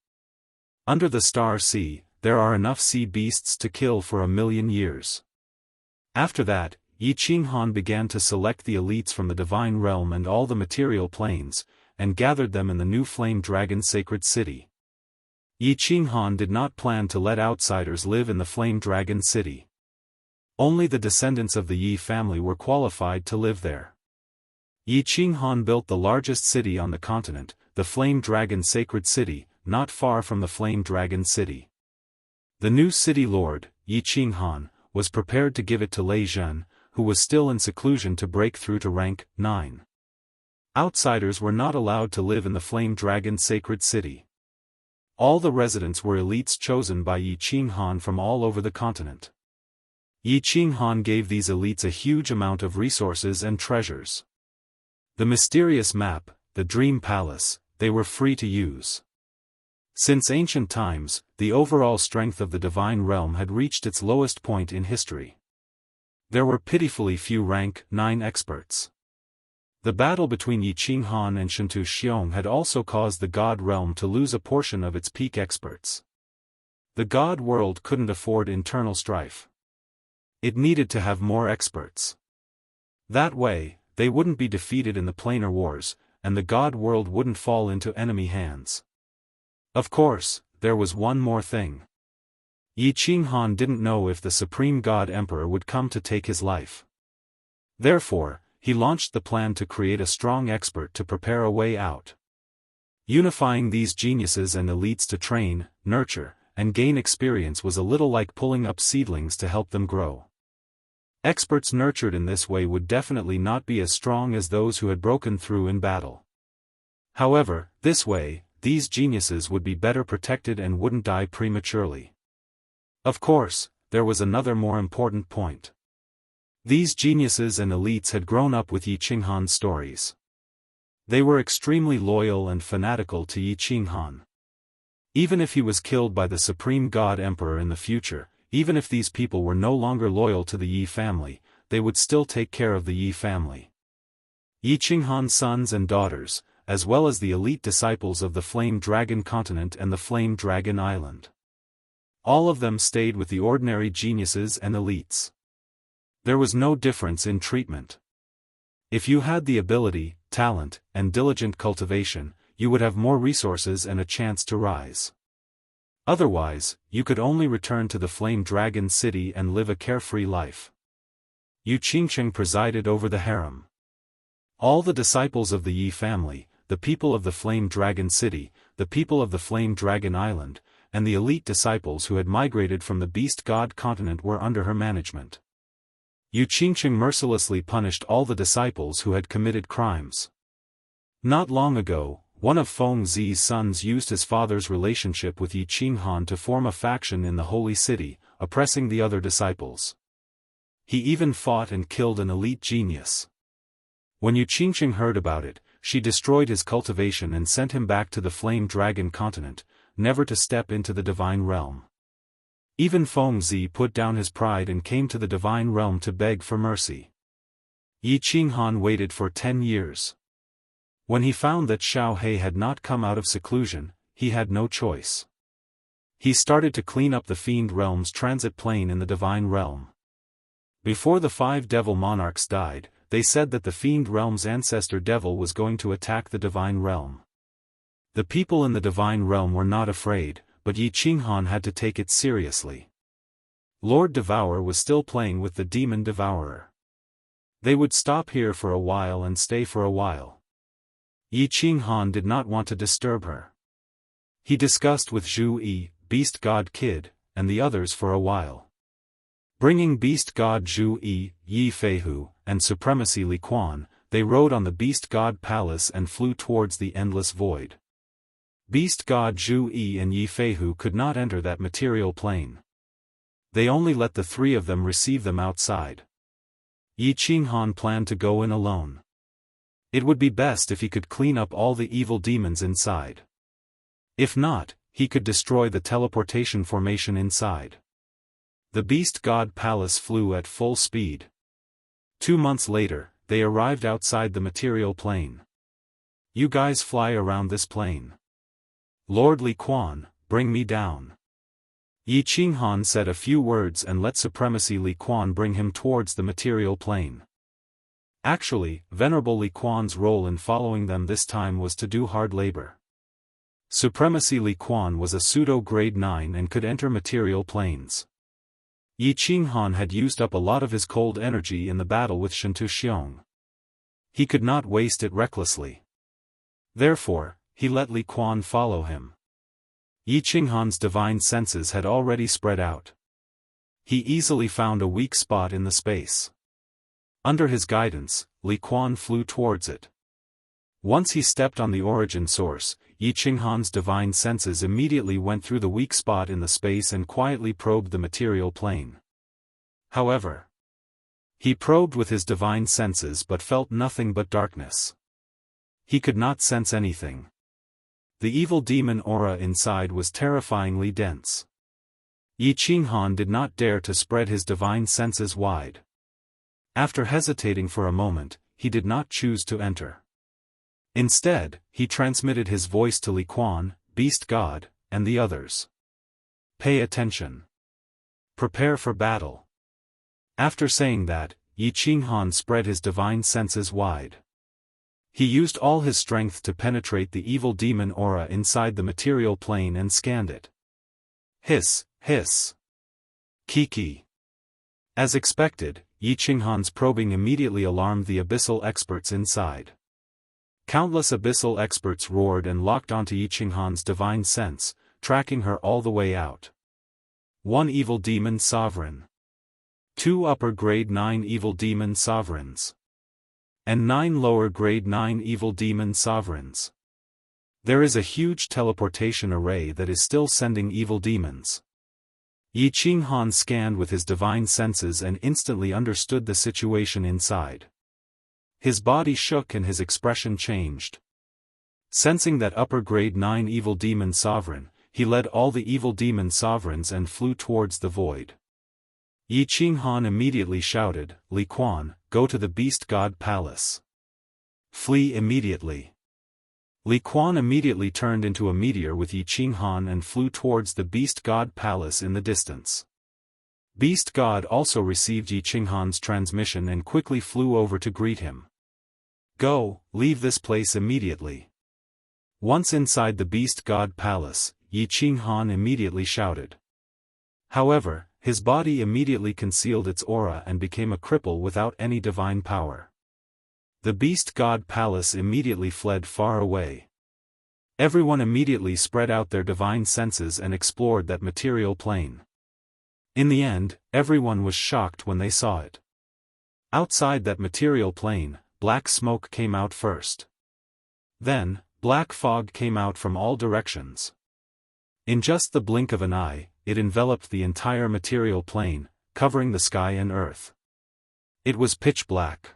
Under the star sea, there are enough sea beasts to kill for 1,000,000 years. After that, Yi Qinghan began to select the elites from the divine realm and all the material planes, and gathered them in the new flame dragon sacred city. Yi Qinghan did not plan to let outsiders live in the flame dragon city. Only the descendants of the Yi family were qualified to live there. Yi Qinghan built the largest city on the continent, the flame dragon sacred city, not far from the flame dragon city. The new city lord, Yi Qinghan, was prepared to give it to Lei Zhen, who was still in seclusion, to break through to rank 9. Outsiders were not allowed to live in the flame dragon sacred city. All the residents were elites chosen by Yi Qinghan from all over the continent. Yi Qinghan gave these elites a huge amount of resources and treasures. The mysterious map, the dream palace, they were free to use. Since ancient times, the overall strength of the divine realm had reached its lowest point in history. There were pitifully few rank 9 experts. The battle between Yi Qinghan and Shintu Xiong had also caused the god realm to lose a portion of its peak experts. The god world couldn't afford internal strife. It needed to have more experts. That way, they wouldn't be defeated in the planar wars, and the god world wouldn't fall into enemy hands. Of course, there was one more thing. Yi Qinghan didn't know if the Supreme God Emperor would come to take his life. Therefore, he launched the plan to create a strong expert to prepare a way out. Unifying these geniuses and elites to train, nurture, and gain experience was a little like pulling up seedlings to help them grow. Experts nurtured in this way would definitely not be as strong as those who had broken through in battle. However, this way, these geniuses would be better protected and wouldn't die prematurely. Of course, there was another more important point. These geniuses and elites had grown up with Yi Qinghan's stories. They were extremely loyal and fanatical to Yi Qinghan. Even if he was killed by the Supreme God Emperor in the future, even if these people were no longer loyal to the Yi family, they would still take care of the Yi family. Yi Qinghan's sons and daughters, as well as the elite disciples of the Flame Dragon Continent and the Flame Dragon Island. All of them stayed with the ordinary geniuses and elites. There was no difference in treatment. If you had the ability, talent, and diligent cultivation, you would have more resources and a chance to rise. Otherwise, you could only return to the Flame Dragon City and live a carefree life. Yu Qingcheng presided over the harem. All the disciples of the Yi family, the people of the Flame Dragon City, the people of the Flame Dragon Island, and the elite disciples who had migrated from the Beast God continent were under her management. Yu Qingcheng mercilessly punished all the disciples who had committed crimes. Not long ago, one of Feng Zi's sons used his father's relationship with Yi Qinghan to form a faction in the Holy City, oppressing the other disciples. He even fought and killed an elite genius. When Yu Qingcheng heard about it, she destroyed his cultivation and sent him back to the Flame Dragon continent, never to step into the divine realm. Even Feng Zi put down his pride and came to the divine realm to beg for mercy. Yi Qinghan waited for 10 years. When he found that Xiao He had not come out of seclusion, he had no choice. He started to clean up the Fiend Realm's transit plane in the Divine Realm. Before the 5 devil monarchs died, they said that the Fiend Realm's ancestor devil was going to attack the Divine Realm. The people in the Divine Realm were not afraid, but Yi Qinghan had to take it seriously. Lord Devourer was still playing with the Demon Devourer. They would stop here for a while and stay for a while. Yi Qinghan did not want to disturb her. He discussed with Zhu Yi, Beast God Kid, and the others for a while. Bringing Beast God Zhu Yi, Yi Feihu, and Supremacy Li Quan, they rode on the Beast God Palace and flew towards the endless void. Beast God Zhu Yi and Yi Feihu could not enter that material plane. They only let the 3 of them receive them outside. Yi Qinghan planned to go in alone. It would be best if he could clean up all the evil demons inside. If not, he could destroy the teleportation formation inside. The Beast God Palace flew at full speed. 2 months later, they arrived outside the material plane. You guys fly around this plane. Lord Li Quan, bring me down. Yi Qinghan said a few words and let Supremacy Li Quan bring him towards the material plane. Actually, Venerable Li Quan's role in following them this time was to do hard labor. Supremacy Li Quan was a pseudo-grade 9 and could enter material planes. Yi Qinghan had used up a lot of his cold energy in the battle with Shentu Xiong. He could not waste it recklessly. Therefore, he let Li Quan follow him. Yi Qinghan's divine senses had already spread out. He easily found a weak spot in the space. Under his guidance, Li Quan flew towards it. Once he stepped on the origin source, Yi Qinghan's divine senses immediately went through the weak spot in the space and quietly probed the material plane. However, he probed with his divine senses but felt nothing but darkness. He could not sense anything. The evil demon aura inside was terrifyingly dense. Yi Qinghan did not dare to spread his divine senses wide. After hesitating for a moment, he did not choose to enter. Instead, he transmitted his voice to Li Quan, Beast God, and the others. Pay attention. Prepare for battle. After saying that, Yi Qinghan spread his divine senses wide. He used all his strength to penetrate the evil demon aura inside the material plane and scanned it. Hiss, hiss. Kiki. As expected, Yi Qinghan's probing immediately alarmed the abyssal experts inside. Countless abyssal experts roared and locked onto Yi Qinghan's divine sense, tracking her all the way out. 1 evil demon sovereign. 2 upper grade 9 evil demon sovereigns. And 9 lower grade 9 evil demon sovereigns. There is a huge teleportation array that is still sending evil demons. Yi Qinghan scanned with his divine senses and instantly understood the situation inside. His body shook and his expression changed. Sensing that upper grade 9 evil demon sovereign, he led all the evil demon sovereigns and flew towards the void. Yi Qinghan immediately shouted, Li Quan, go to the Beast God Palace. Flee immediately. Li Quan immediately turned into a meteor with Yi Qinghan and flew towards the Beast God Palace in the distance. Beast God also received Yi Qinghan's transmission and quickly flew over to greet him. Go, leave this place immediately. Once inside the Beast God Palace, Yi Yi Qinghan immediately shouted. However, his body immediately concealed its aura and became a cripple without any divine power. The beast god palace immediately fled far away. Everyone immediately spread out their divine senses and explored that material plane. In the end, everyone was shocked when they saw it. Outside that material plane, black smoke came out first. Then, black fog came out from all directions. In just the blink of an eye, it enveloped the entire material plane, covering the sky and earth. It was pitch black.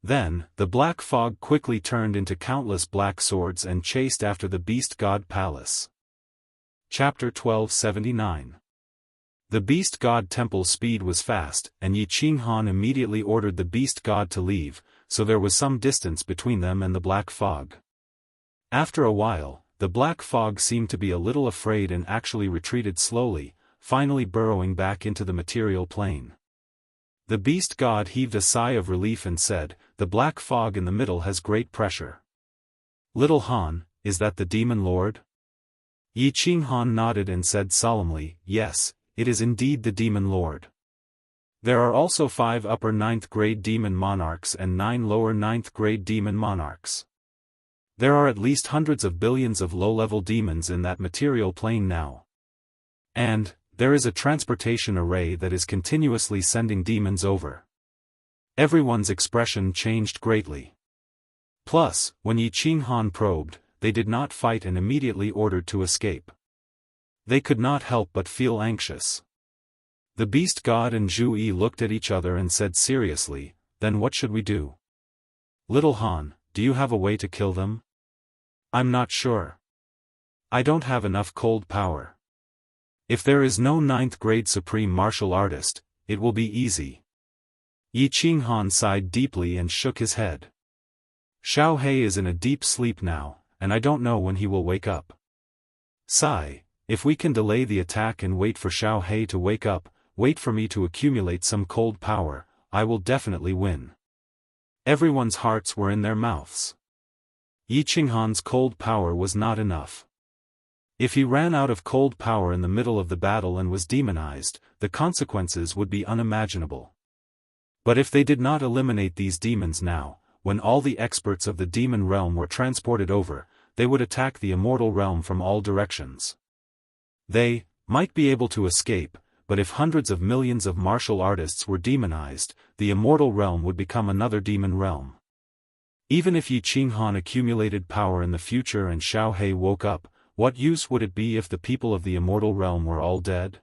Then, the black fog quickly turned into countless black swords and chased after the beast god palace. Chapter 1279. The beast god temple's speed was fast, and Yi Qinghan immediately ordered the beast god to leave, so there was some distance between them and the black fog. After a while, the black fog seemed to be a little afraid and actually retreated slowly, finally burrowing back into the material plane. The beast god heaved a sigh of relief and said, "The black fog in the middle has great pressure. Little Han, is that the demon lord?" Yi Qinghan nodded and said solemnly, "Yes, it is indeed the demon lord. There are also 5 upper 9th grade demon monarchs and 9 lower 9th grade demon monarchs. There are at least hundreds of billions of low-level demons in that material plane now. And, there is a transportation array that is continuously sending demons over." Everyone's expression changed greatly. Plus, when Yi Qinghan probed, they did not fight and immediately ordered to escape. They could not help but feel anxious. The beast god and Zhu Yi looked at each other and said seriously, "Then what should we do? Little Han, do you have a way to kill them?" "I'm not sure. I don't have enough cold power. If there is no 9th grade supreme martial artist, it will be easy." Yi Qinghan sighed deeply and shook his head. "Xiao He is in a deep sleep now, and I don't know when he will wake up. Sigh, if we can delay the attack and wait for Xiao He to wake up, wait for me to accumulate some cold power, I will definitely win." Everyone's hearts were in their mouths. Yi Qinghan's cold power was not enough. If he ran out of cold power in the middle of the battle and was demonized, the consequences would be unimaginable. But if they did not eliminate these demons now, when all the experts of the demon realm were transported over, they would attack the immortal realm from all directions. They might be able to escape, but if hundreds of millions of martial artists were demonized, the immortal realm would become another demon realm. Even if Yi Qinghan accumulated power in the future and Xiao He woke up, what use would it be if the people of the immortal realm were all dead?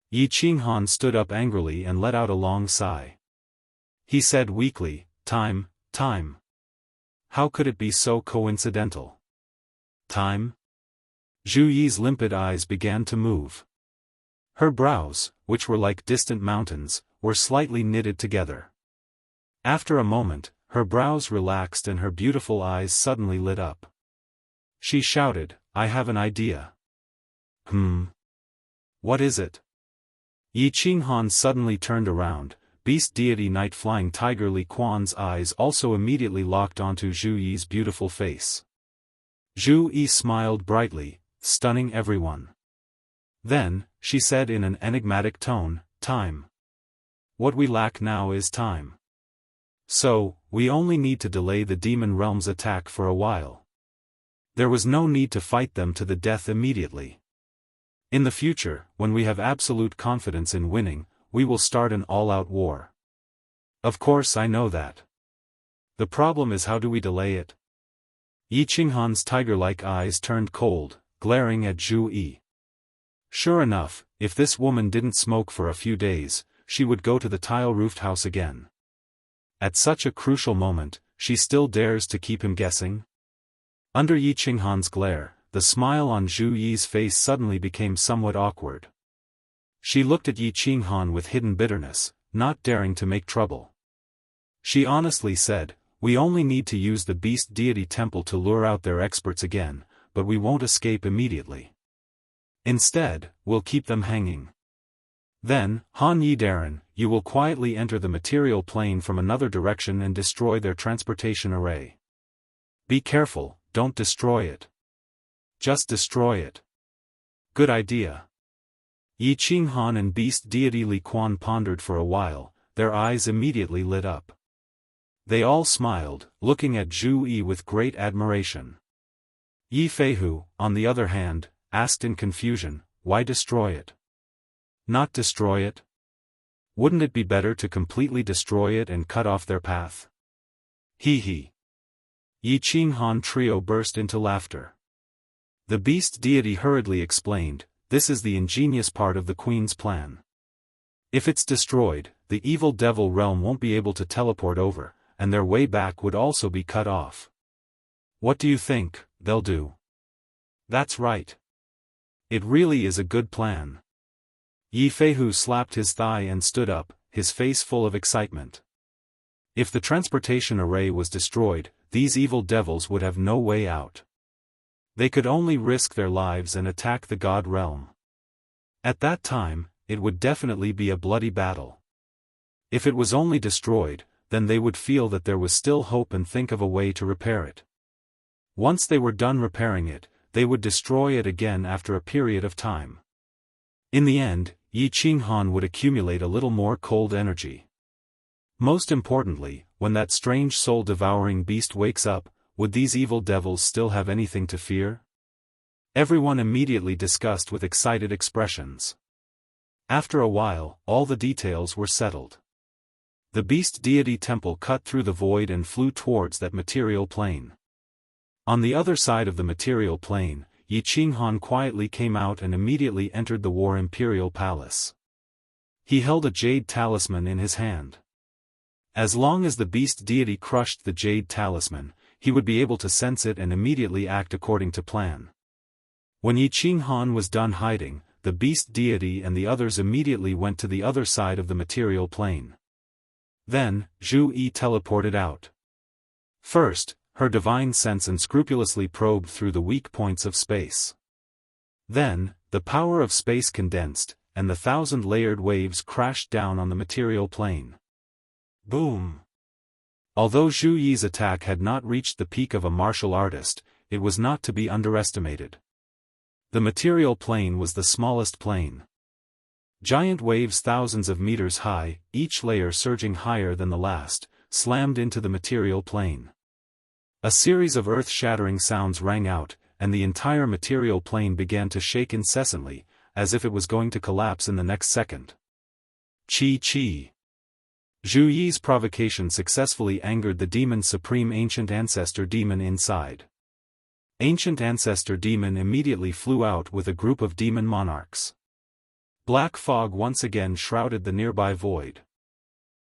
Yi Qinghan stood up angrily and let out a long sigh. He said weakly, Time. How could it be so coincidental? Time?" Zhu Yi's limpid eyes began to move. Her brows, which were like distant mountains, were slightly knitted together. After a moment, her brows relaxed and her beautiful eyes suddenly lit up. She shouted, "I have an idea." What is it?" Yi Qinghan suddenly turned around. Beast deity Night Flying Tiger Li Quan's eyes also immediately locked onto Zhu Yi's beautiful face. Zhu Yi smiled brightly, stunning everyone. Then, she said in an enigmatic tone, "Time. What we lack now is time. So, we only need to delay the demon realm's attack for a while. There was no need to fight them to the death immediately. In the future, when we have absolute confidence in winning, we will start an all-out war. Of course I know that. The problem is, how do we delay it?" Yi Qinghan's tiger-like eyes turned cold, glaring at Zhu Yi. Sure enough, if this woman didn't smoke for a few days, she would go to the tile-roofed house again. At such a crucial moment, she still dares to keep him guessing? Under Yi Qinghan's glare, the smile on Zhu Yi's face suddenly became somewhat awkward. She looked at Yi Qinghan with hidden bitterness, not daring to make trouble. She honestly said, "We only need to use the beast deity temple to lure out their experts again, but we won't escape immediately. Instead, we'll keep them hanging. Then, Han Yi Darren, you will quietly enter the material plane from another direction and destroy their transportation array. Be careful, don't destroy it. Just destroy it." Good idea. Yi Qinghan and beast deity Li Quan pondered for a while, their eyes immediately lit up. They all smiled, looking at Zhu Yi with great admiration. Yi Feihu, on the other hand, asked in confusion, why destroy it? Not destroy it? Wouldn't it be better to completely destroy it and cut off their path? He. Yi Qinghan trio burst into laughter. The beast deity hurriedly explained, this is the ingenious part of the queen's plan. If it's destroyed, the evil devil realm won't be able to teleport over, and their way back would also be cut off. What do you think they'll do? That's right. It really is a good plan. Yi Feihu slapped his thigh and stood up, his face full of excitement. If the transportation array was destroyed, these evil devils would have no way out. They could only risk their lives and attack the god realm. At that time, it would definitely be a bloody battle. If it was only destroyed, then they would feel that there was still hope and think of a way to repair it. Once they were done repairing it, they would destroy it again after a period of time. In the end, Yi Qinghan would accumulate a little more cold energy. Most importantly, when that strange soul-devouring beast wakes up, would these evil devils still have anything to fear? Everyone immediately discussed with excited expressions. After a while, all the details were settled. The beast deity temple cut through the void and flew towards that material plane. On the other side of the material plane, Yi Qinghan quietly came out and immediately entered the War Imperial Palace. He held a jade talisman in his hand. As long as the beast deity crushed the jade talisman, he would be able to sense it and immediately act according to plan. When Yi Qinghan was done hiding, the beast deity and the others immediately went to the other side of the material plane. Then, Zhu Yi teleported out. First, her divine sense unscrupulously probed through the weak points of space. Then, the power of space condensed, and the 1,000-layered waves crashed down on the material plane. Boom! Although Zhu Yi's attack had not reached the peak of a martial artist, it was not to be underestimated. The material plane was the smallest plane. Giant waves thousands of meters high, each layer surging higher than the last, slammed into the material plane. A series of earth-shattering sounds rang out, and the entire material plane began to shake incessantly, as if it was going to collapse in the next second. Chi. Zhu Yi's provocation successfully angered the demon's supreme ancient ancestor demon inside. Ancient ancestor demon immediately flew out with a group of demon monarchs. Black fog once again shrouded the nearby void.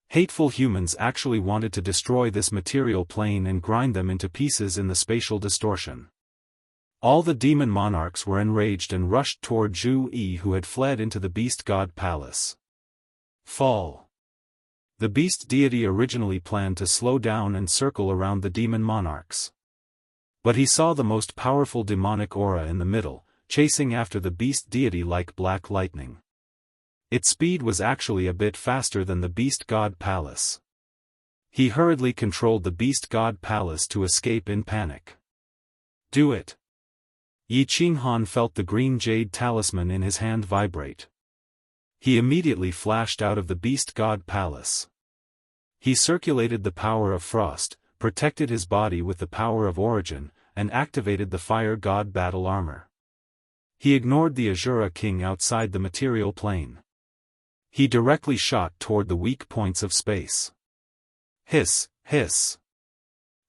Hateful humans actually wanted to destroy this material plane and grind them into pieces in the spatial distortion. All the demon monarchs were enraged and rushed toward Zhu Yi, who had fled into the beast god palace. Fall. The beast deity originally planned to slow down and circle around the demon monarchs. But he saw the most powerful demonic aura in the middle, chasing after the beast deity like black lightning. Its speed was actually a bit faster than the beast god palace. He hurriedly controlled the beast god palace to escape in panic. Do it! Yi Qinghan felt the green jade talisman in his hand vibrate. He immediately flashed out of the beast god palace. He circulated the power of frost, protected his body with the power of origin, and activated the fire god battle armor. He ignored the Azura king outside the material plane. He directly shot toward the weak points of space. Hiss, hiss.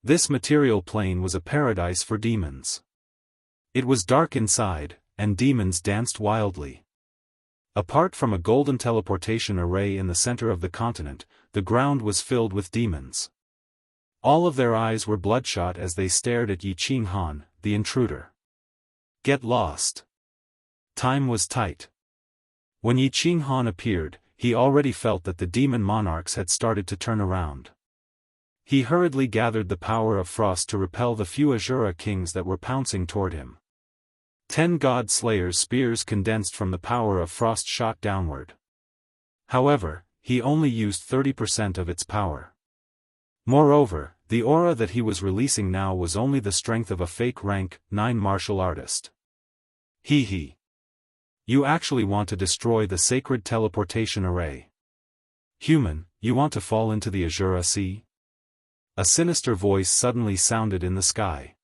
This material plane was a paradise for demons. It was dark inside, and demons danced wildly. Apart from a golden teleportation array in the center of the continent, the ground was filled with demons. All of their eyes were bloodshot as they stared at Yi Qinghan, the intruder. Get lost. Time was tight. When Yi Qinghan appeared, he already felt that the demon monarchs had started to turn around. He hurriedly gathered the power of frost to repel the few Azura kings that were pouncing toward him. 10 god slayers' spears condensed from the power of frost shot downward. However, he only used 30% of its power. Moreover, the aura that he was releasing now was only the strength of a fake rank 9 martial artist. He. You actually want to destroy the sacred teleportation array. Human, you want to fall into the Azure Sea? A sinister voice suddenly sounded in the sky.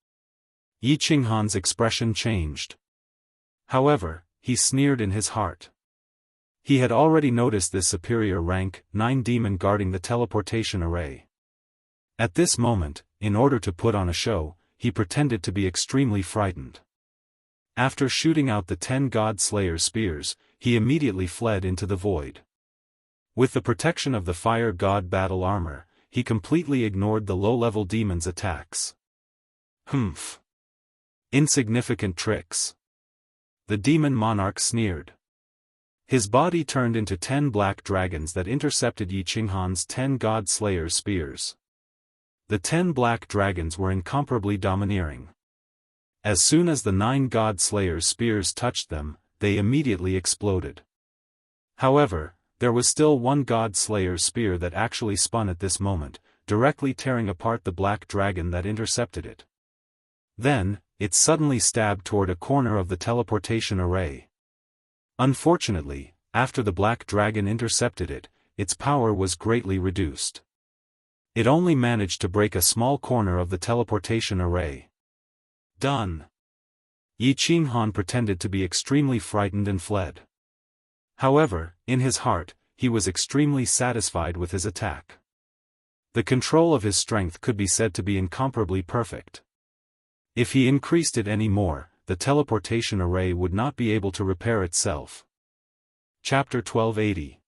Yi Qinghan's expression changed. However, he sneered in his heart. He had already noticed this superior rank 9 demon guarding the teleportation array. At this moment, in order to put on a show, he pretended to be extremely frightened. After shooting out the 10 God Slayer's spears, he immediately fled into the void. With the protection of the Fire God battle armor, he completely ignored the low-level demon's attacks. Humph. Insignificant tricks. The demon monarch sneered. His body turned into 10 black dragons that intercepted Yi Qinghan's 10 God Slayer's spears. The 10 black dragons were incomparably domineering. As soon as the 9 God Slayer's spears touched them, they immediately exploded. However, there was still one God Slayer's spear that actually spun at this moment, directly tearing apart the black dragon that intercepted it. Then, it suddenly stabbed toward a corner of the teleportation array. Unfortunately, after the black dragon intercepted it, its power was greatly reduced. It only managed to break a small corner of the teleportation array. Done. Yi Qinghan pretended to be extremely frightened and fled. However, in his heart, he was extremely satisfied with his attack. The control of his strength could be said to be incomparably perfect. If he increased it any more, the teleportation array would not be able to repair itself. Chapter 1280.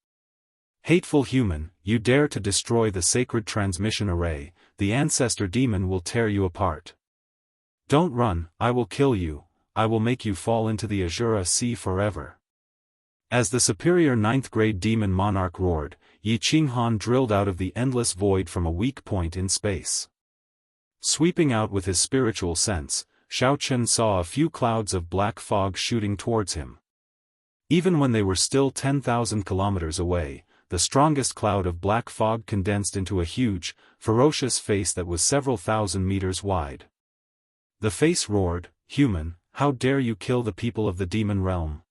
Hateful human, you dare to destroy the sacred transmission array, the ancestor demon will tear you apart. Don't run, I will kill you, I will make you fall into the Azure Sea forever. As the superior 9th-grade demon monarch roared, Yi Qinghan drilled out of the endless void from a weak point in space. Sweeping out with his spiritual sense, Shao Chen saw a few clouds of black fog shooting towards him. Even when they were still 10,000 kilometers away, the strongest cloud of black fog condensed into a huge, ferocious face that was several thousand meters wide. The face roared, "Human, how dare you kill the people of the demon realm?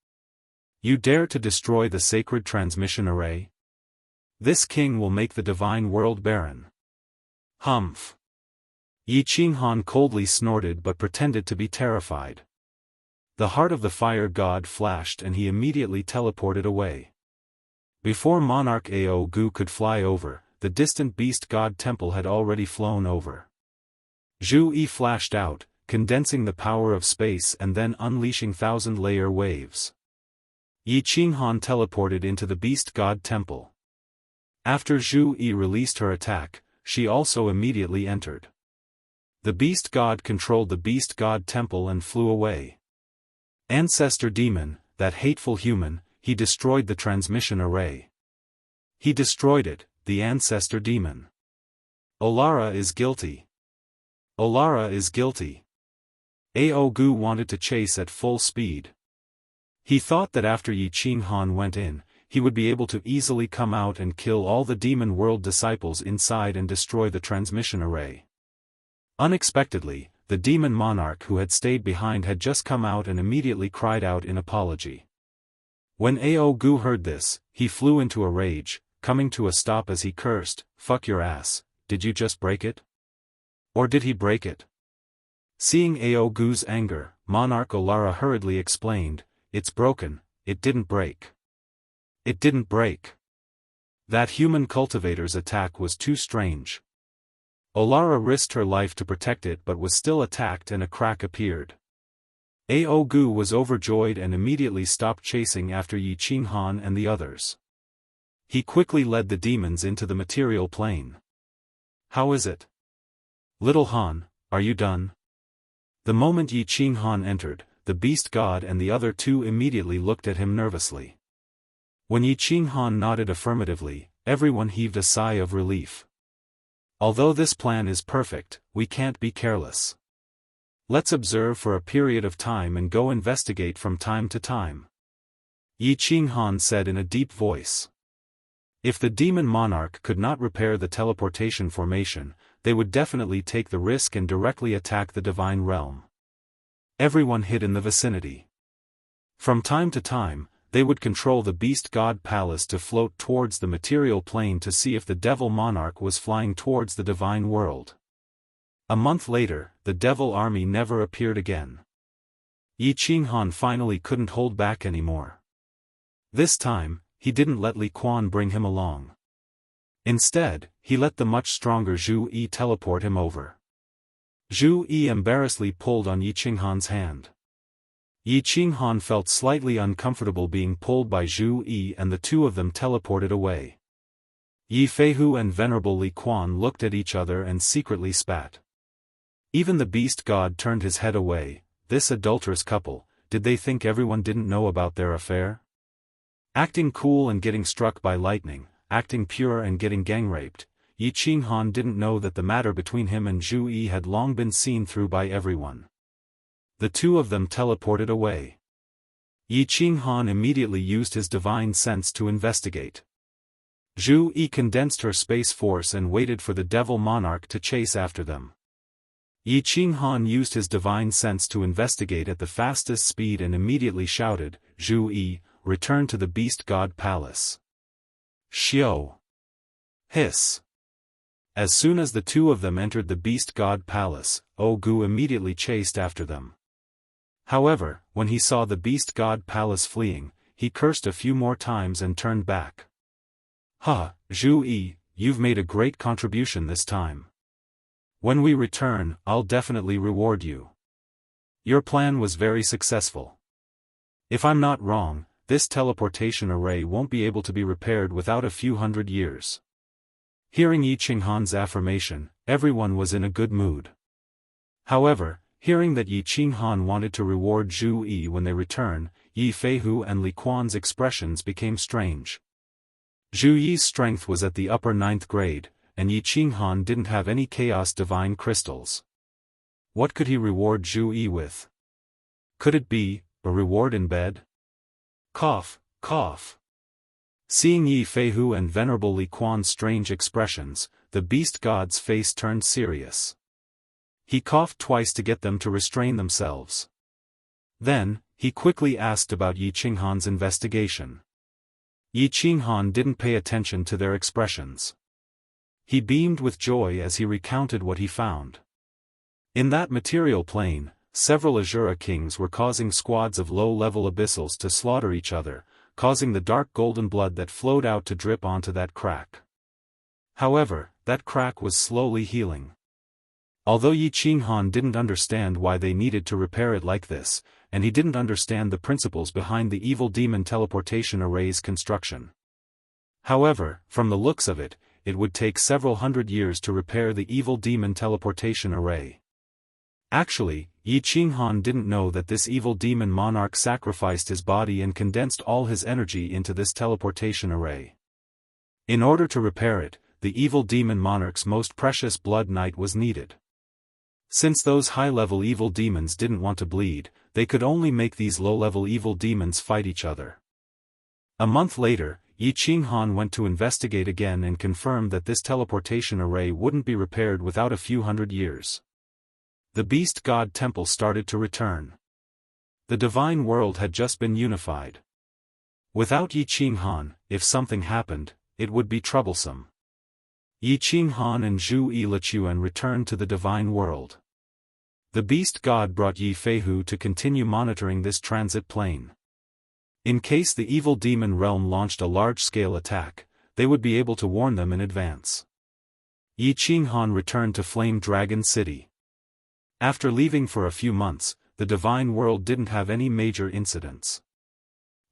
You dare to destroy the sacred transmission array? This king will make the divine world barren." Humph. Yi Qinghan coldly snorted but pretended to be terrified. The heart of the fire god flashed and he immediately teleported away. Before Monarch Ao Gu could fly over, the distant beast god temple had already flown over. Zhu Yi flashed out, condensing the power of space and then unleashing thousand-layer waves. Yi Qinghan teleported into the beast god temple. After Zhu Yi released her attack, she also immediately entered. The beast god controlled the beast god temple and flew away. Ancestor demon, that hateful human, he destroyed the transmission array. He destroyed it, the ancestor demon. Olara is guilty. Olara is guilty. Ao Gu wanted to chase at full speed. He thought that after Yi Qinghan went in, he would be able to easily come out and kill all the demon world disciples inside and destroy the transmission array. Unexpectedly, the demon monarch who had stayed behind had just come out and immediately cried out in apology. When Ao Gu heard this, he flew into a rage, coming to a stop as he cursed, "Fuck your ass, did you just break it? Or did he break it?" Seeing Ao Gu's anger, Monarch Olara hurriedly explained, "It's broken, it didn't break. It didn't break. That human cultivator's attack was too strange." Olara risked her life to protect it but was still attacked and a crack appeared. Ao Gu was overjoyed and immediately stopped chasing after Yi Qinghan and the others. He quickly led the demons into the material plane. "How is it? Little Han, are you done?" The moment Yi Qinghan entered, the beast god and the other two immediately looked at him nervously. When Yi Qinghan nodded affirmatively, everyone heaved a sigh of relief. Although this plan is perfect, we can't be careless. Let's observe for a period of time and go investigate from time to time. Yi Qinghan said in a deep voice. If the demon monarch could not repair the teleportation formation, they would definitely take the risk and directly attack the divine realm. Everyone hid in the vicinity. From time to time, they would control the beast god palace to float towards the material plane to see if the devil monarch was flying towards the divine world. A month later, the devil army never appeared again. Yi Qinghan finally couldn't hold back anymore. This time, he didn't let Li Quan bring him along. Instead, he let the much stronger Zhu Yi teleport him over. Zhu Yi embarrassedly pulled on Yi Qinghan's hand. Yi Qinghan felt slightly uncomfortable being pulled by Zhu Yi, and the two of them teleported away. Yi Feihu and Venerable Li Quan looked at each other and secretly spat. Even the beast god turned his head away. This adulterous couple, did they think everyone didn't know about their affair? Acting cool and getting struck by lightning, acting pure and getting gang-raped, Yi Qinghan didn't know that the matter between him and Zhu Yi had long been seen through by everyone. The two of them teleported away. Yi Qinghan immediately used his divine sense to investigate. Zhu Yi condensed her space force and waited for the devil monarch to chase after them. Yi Qinghan used his divine sense to investigate at the fastest speed and immediately shouted, "Zhu Yi, return to the beast god palace." Xiao. Hiss. As soon as the two of them entered the beast god palace, Ogu immediately chased after them. However, when he saw the beast god palace fleeing, he cursed a few more times and turned back. "Ha, Zhu Yi, you've made a great contribution this time. When we return, I'll definitely reward you. Your plan was very successful. If I'm not wrong, this teleportation array won't be able to be repaired without a few hundred years." Hearing Yi Qinghan's affirmation, everyone was in a good mood. However, hearing that Yi Qinghan wanted to reward Zhu Yi when they return, Yi Feihu and Li Quan's expressions became strange. Zhu Yi's strength was at the upper 9th grade, and Yi Qinghan didn't have any chaos divine crystals. What could he reward Zhu Yi with? Could it be a reward in bed? Cough, cough. Seeing Yi Feihu and Venerable Li Quan's strange expressions, the beast god's face turned serious. He coughed twice to get them to restrain themselves. Then, he quickly asked about Yi Qinghan's investigation. Yi Qinghan didn't pay attention to their expressions. He beamed with joy as he recounted what he found. In that material plane, several Azura kings were causing squads of low-level abyssals to slaughter each other, causing the dark golden blood that flowed out to drip onto that crack. However, that crack was slowly healing. Although Yi Qinghan didn't understand why they needed to repair it like this, and he didn't understand the principles behind the evil demon teleportation array's construction. However, from the looks of it, it would take several hundred years to repair the evil demon teleportation array. Actually, Yi Qinghan didn't know that this evil demon monarch sacrificed his body and condensed all his energy into this teleportation array. In order to repair it, the evil demon monarch's most precious blood knight was needed. Since those high-level evil demons didn't want to bleed, they could only make these low-level evil demons fight each other. A month later, Yi Qinghan went to investigate again and confirmed that this teleportation array wouldn't be repaired without a few hundred years. The beast god temple started to return. The divine world had just been unified. Without Yi Qinghan, if something happened, it would be troublesome. Yi Qinghan and Zhu Yi Lichuan returned to the divine world. The beast god brought Yi Feihu to continue monitoring this transit plane. In case the evil demon realm launched a large-scale attack, they would be able to warn them in advance. Yi Qinghan returned to Flame Dragon City. After leaving for a few months, the divine world didn't have any major incidents.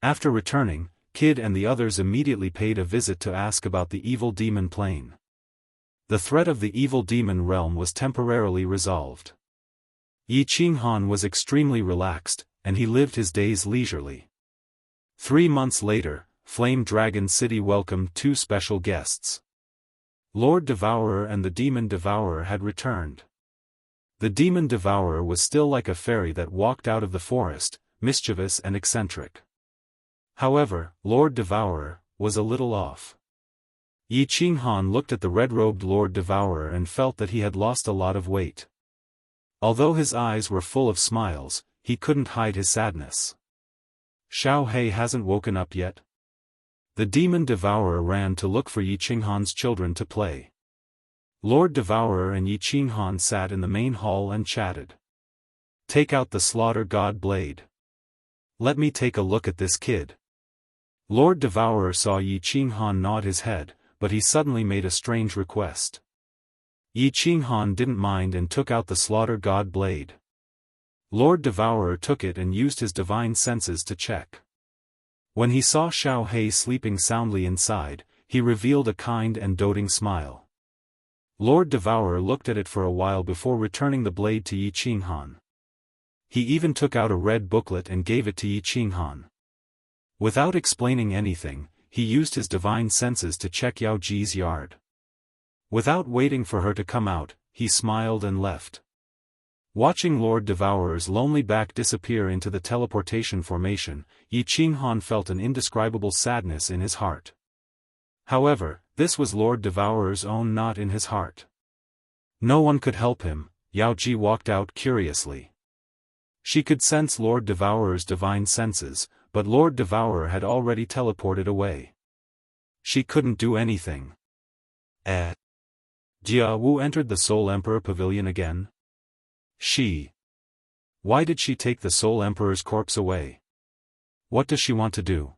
After returning, Kid and the others immediately paid a visit to ask about the evil demon plane. The threat of the evil demon realm was temporarily resolved. Yi Qinghan was extremely relaxed, and he lived his days leisurely. 3 months later, Flame Dragon City welcomed 2 special guests. Lord Devourer and the Demon Devourer had returned. The Demon Devourer was still like a fairy that walked out of the forest, mischievous and eccentric. However, Lord Devourer was a little off. Yi Qinghan looked at the red-robed Lord Devourer and felt that he had lost a lot of weight. Although his eyes were full of smiles, he couldn't hide his sadness. Xiao hasn't woken up yet? The demon devourer ran to look for Yi Qinghan's children to play. Lord Devourer and Yi Qinghan sat in the main hall and chatted. Take out the slaughter god blade. Let me take a look at this kid. Lord Devourer saw Yi Qinghan nod his head, but he suddenly made a strange request. Yi Qinghan didn't mind and took out the slaughter god blade. Lord Devourer took it and used his divine senses to check. When he saw Xiao sleeping soundly inside, he revealed a kind and doting smile. Lord Devourer looked at it for a while before returning the blade to Yi Qinghan. He even took out a red booklet and gave it to Yi Qinghan. Without explaining anything, he used his divine senses to check Yao Ji's yard. Without waiting for her to come out, he smiled and left. Watching Lord Devourer's lonely back disappear into the teleportation formation, Yi Qinghan felt an indescribable sadness in his heart. However, this was Lord Devourer's own knot in his heart. No one could help him. Yao Ji walked out curiously. She could sense Lord Devourer's divine senses, but Lord Devourer had already teleported away. She couldn't do anything. Jianghu entered the Soul Emperor Pavilion again. Why did she take the Soul Emperor's corpse away? What does she want to do?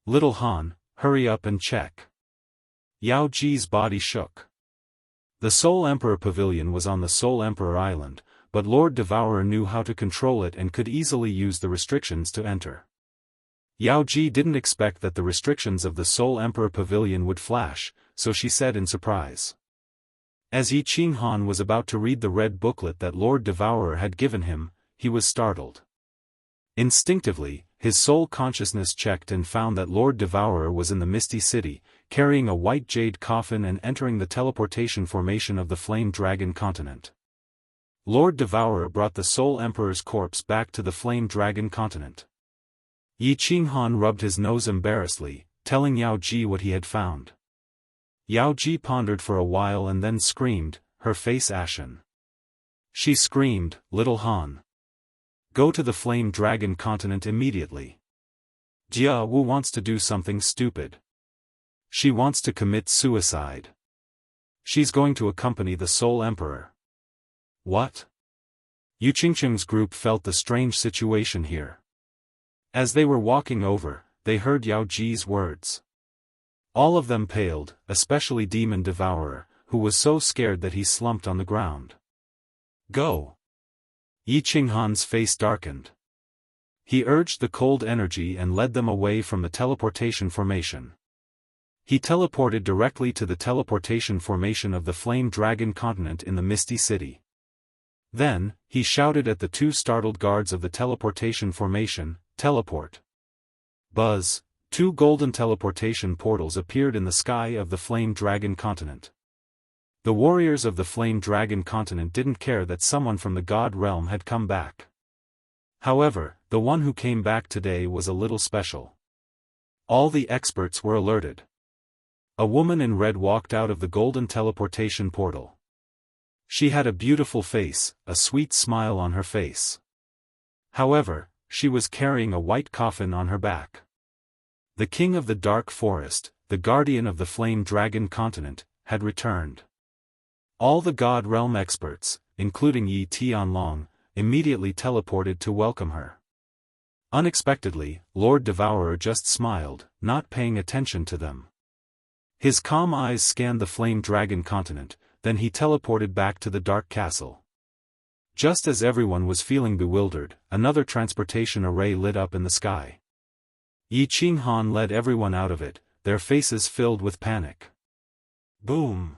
Little Han, hurry up and check. Yao Ji's body shook. The Soul Emperor Pavilion was on the Soul Emperor Island, but Lord Devourer knew how to control it and could easily use the restrictions to enter. Yao Ji didn't expect that the restrictions of the Soul Emperor Pavilion would flash, so she said in surprise. As Yi Qinghan was about to read the red booklet that Lord Devourer had given him, he was startled. Instinctively, his soul consciousness checked and found that Lord Devourer was in the Misty City, carrying a white jade coffin and entering the teleportation formation of the Flame Dragon continent. Lord Devourer brought the Soul Emperor's corpse back to the Flame Dragon continent. Yi Qinghan rubbed his nose embarrassedly, telling Yao Ji what he had found. Yao Ji pondered for a while and then screamed, her face ashen. She screamed, Little Han, go to the Flame Dragon continent immediately. Jianghu wants to do something stupid. She wants to commit suicide. She's going to accompany the Soul Emperor. What? Yu Qingqing's group felt the strange situation here. As they were walking over, they heard Yao Ji's words. All of them paled, especially Demon Devourer, who was so scared that he slumped on the ground. Go! Yi Qinghan's face darkened. He urged the cold energy and led them away from the teleportation formation. He teleported directly to the teleportation formation of the Flame Dragon continent in the Misty City. Then, he shouted at the two startled guards of the teleportation formation, teleport. Buzz, two golden teleportation portals appeared in the sky of the Flame Dragon continent. The warriors of the Flame Dragon continent didn't care that someone from the God realm had come back. However, the one who came back today was a little special. All the experts were alerted. A woman in red walked out of the golden teleportation portal. She had a beautiful face, a sweet smile on her face. However, she was carrying a white coffin on her back. The king of the dark forest, the guardian of the Flame Dragon continent, had returned. All the God realm experts, including Yi Tianlong, immediately teleported to welcome her. Unexpectedly, Lord Devourer just smiled, not paying attention to them. His calm eyes scanned the Flame Dragon continent, then he teleported back to the Dark Castle. Just as everyone was feeling bewildered, another transportation array lit up in the sky. Yi Qinghan led everyone out of it, their faces filled with panic. Boom!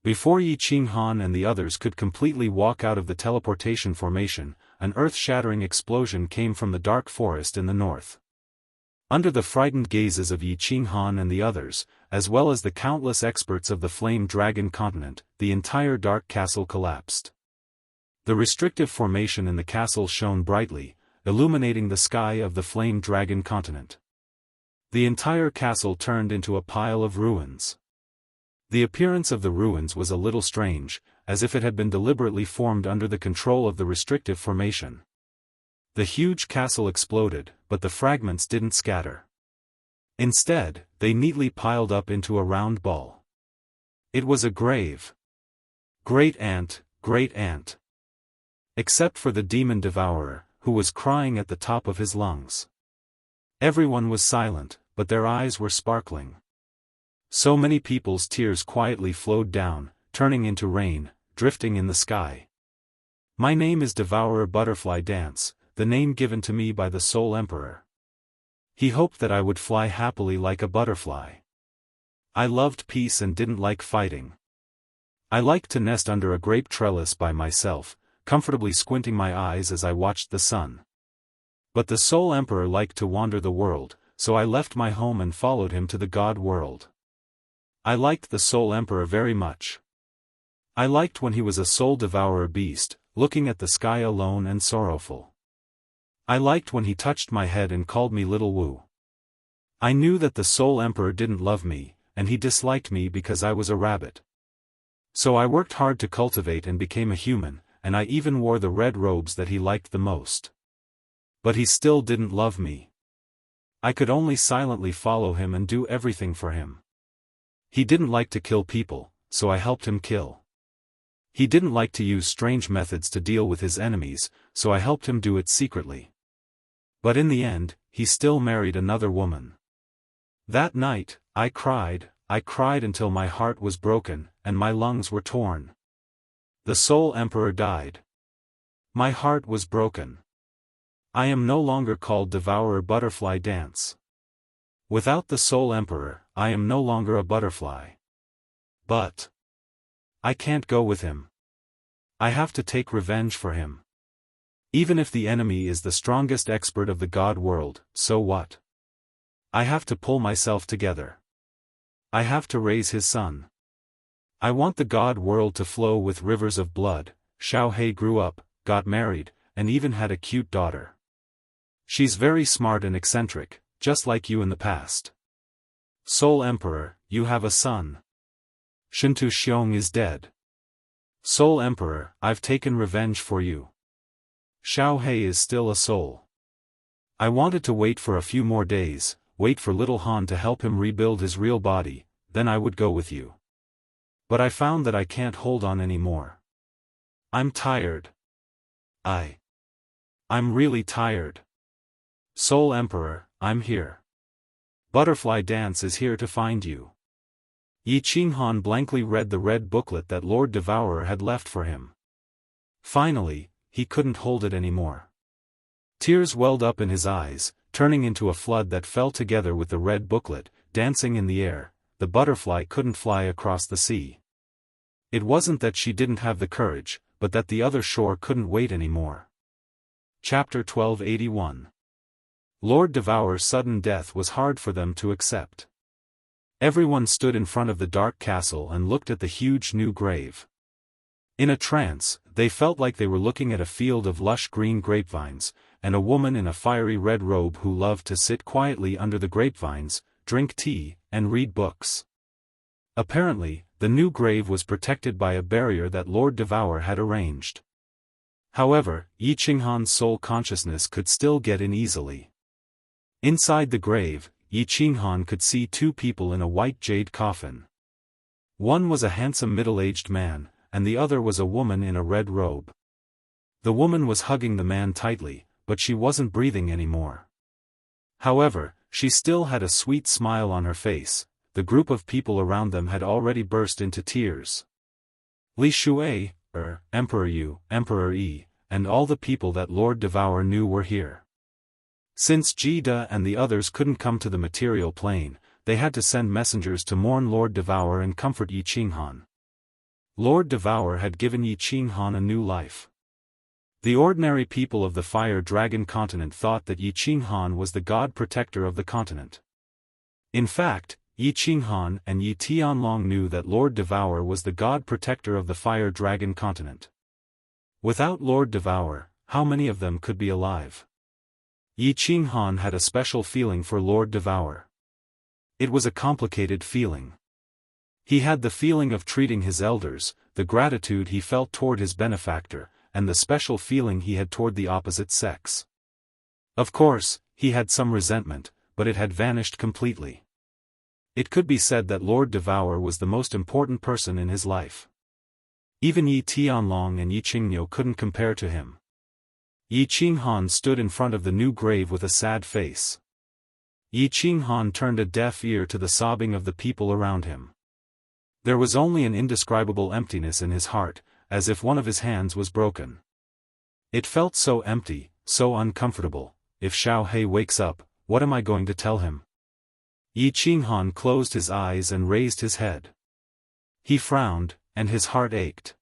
Before Yi Qinghan and the others could completely walk out of the teleportation formation, an earth-shattering explosion came from the dark forest in the north. Under the frightened gazes of Yi Qinghan and the others, as well as the countless experts of the Flame Dragon continent, the entire dark castle collapsed. The restrictive formation in the castle shone brightly, illuminating the sky of the Flame Dragon continent. The entire castle turned into a pile of ruins. The appearance of the ruins was a little strange, as if it had been deliberately formed under the control of the restrictive formation. The huge castle exploded, but the fragments didn't scatter. Instead, they neatly piled up into a round ball. It was a grave. Great aunt, great aunt. Except for the demon devourer, who was crying at the top of his lungs. Everyone was silent, but their eyes were sparkling. So many people's tears quietly flowed down, turning into rain, drifting in the sky. My name is Devourer Butterfly Dance, the name given to me by the Soul Emperor. He hoped that I would fly happily like a butterfly. I loved peace and didn't like fighting. I liked to nest under a grape trellis by myself, comfortably squinting my eyes as I watched the sun. But the Soul Emperor liked to wander the world, so I left my home and followed him to the God world. I liked the Soul Emperor very much. I liked when he was a soul devourer beast, looking at the sky alone and sorrowful. I liked when he touched my head and called me Little Wu. I knew that the Soul Emperor didn't love me, and he disliked me because I was a rabbit. So I worked hard to cultivate and became a human, and I even wore the red robes that he liked the most. But he still didn't love me. I could only silently follow him and do everything for him. He didn't like to kill people, so I helped him kill. He didn't like to use strange methods to deal with his enemies, so I helped him do it secretly. But in the end, he still married another woman. That night, I cried until my heart was broken, and my lungs were torn. The Soul Emperor died. My heart was broken. I am no longer called Devourer Butterfly Dance. Without the Soul Emperor, I am no longer a butterfly. But I can't go with him. I have to take revenge for him. Even if the enemy is the strongest expert of the God world, so what? I have to pull myself together. I have to raise his son. I want the God world to flow with rivers of blood. Xianxia grew up, got married, and even had a cute daughter. She's very smart and eccentric, just like you in the past. Soul Emperor, you have a son. Shintu Xiong is dead. Soul Emperor, I've taken revenge for you. Xianxia is still a soul. I wanted to wait for a few more days, wait for little Han to help him rebuild his real body, then I would go with you. But I found that I can't hold on anymore. I'm tired. I'm really tired. Soul Emperor, I'm here. Butterfly Dance is here to find you. Yi Qinghan blankly read the red booklet that Lord Devourer had left for him. Finally, he couldn't hold it anymore. Tears welled up in his eyes, turning into a flood that fell together with the red booklet, dancing in the air. The butterfly couldn't fly across the sea. It wasn't that she didn't have the courage, but that the other shore couldn't wait anymore. Chapter 1281. Lord Devourer's sudden death was hard for them to accept. Everyone stood in front of the dark castle and looked at the huge new grave. In a trance, they felt like they were looking at a field of lush green grapevines, and a woman in a fiery red robe who loved to sit quietly under the grapevines, drink tea, and read books. Apparently, the new grave was protected by a barrier that Lord Devourer had arranged. However, Yi Qinghan's soul consciousness could still get in easily. Inside the grave, Yi Qinghan could see two people in a white jade coffin. One was a handsome middle-aged man, and the other was a woman in a red robe. The woman was hugging the man tightly, but she wasn't breathing anymore. However, she still had a sweet smile on her face. The group of people around them had already burst into tears. Li Shui, Emperor Yu, Emperor Yi, and all the people that Lord Devourer knew were here. Since Ji Da and the others couldn't come to the material plane, they had to send messengers to mourn Lord Devourer and comfort Yi Qinghan. Lord Devourer had given Yi Qinghan a new life. The ordinary people of the Fire Dragon continent thought that Yi Qinghan was the god protector of the continent. In fact, Yi Qinghan and Yi Tianlong knew that Lord Devourer was the god protector of the Fire Dragon continent. Without Lord Devourer, how many of them could be alive? Yi Qinghan had a special feeling for Lord Devourer. It was a complicated feeling. He had the feeling of treating his elders, the gratitude he felt toward his benefactor, and the special feeling he had toward the opposite sex. Of course, he had some resentment, but it had vanished completely. It could be said that Lord Devourer was the most important person in his life. Even Yi Tianlong and Yi Qingniu couldn't compare to him. Yi Qinghan stood in front of the new grave with a sad face. Yi Qinghan turned a deaf ear to the sobbing of the people around him. There was only an indescribable emptiness in his heart, as if one of his hands was broken. It felt so empty, so uncomfortable. If Xiaohei wakes up, what am I going to tell him? Yi Qinghan closed his eyes and raised his head. He frowned, and his heart ached.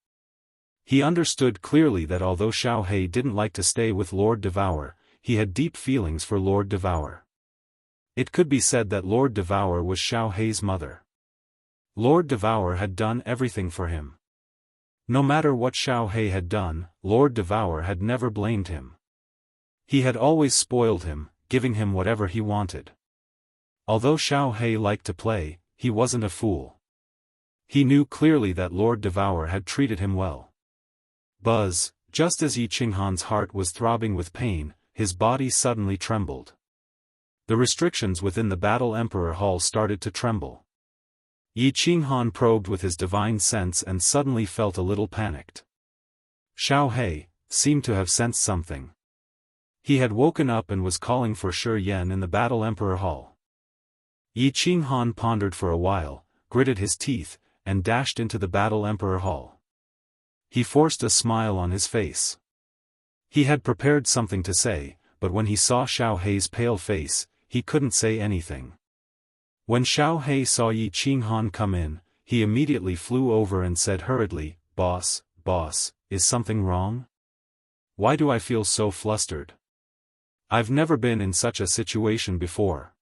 He understood clearly that although Xiaohei didn't like to stay with Lord Devourer, he had deep feelings for Lord Devourer. It could be said that Lord Devourer was Xiaohei's mother. Lord Devourer had done everything for him. No matter what Xiaohei had done, Lord Devourer had never blamed him. He had always spoiled him, giving him whatever he wanted. Although Xiaohei liked to play, he wasn't a fool. He knew clearly that Lord Devourer had treated him well. Buzz, just as Yi Qinghan's heart was throbbing with pain, his body suddenly trembled. The restrictions within the Battle Emperor Hall started to tremble. Yi Qinghan probed with his divine sense and suddenly felt a little panicked. Xiaohei seemed to have sensed something. He had woken up and was calling for Shi Yan in the Battle Emperor Hall. Yi Qinghan pondered for a while, gritted his teeth, and dashed into the Battle Emperor Hall. He forced a smile on his face. He had prepared something to say, but when he saw Xiaohei's pale face, he couldn't say anything. When Xiaohei saw Yi Qinghan come in, he immediately flew over and said hurriedly, boss, is something wrong? Why do I feel so flustered? I've never been in such a situation before.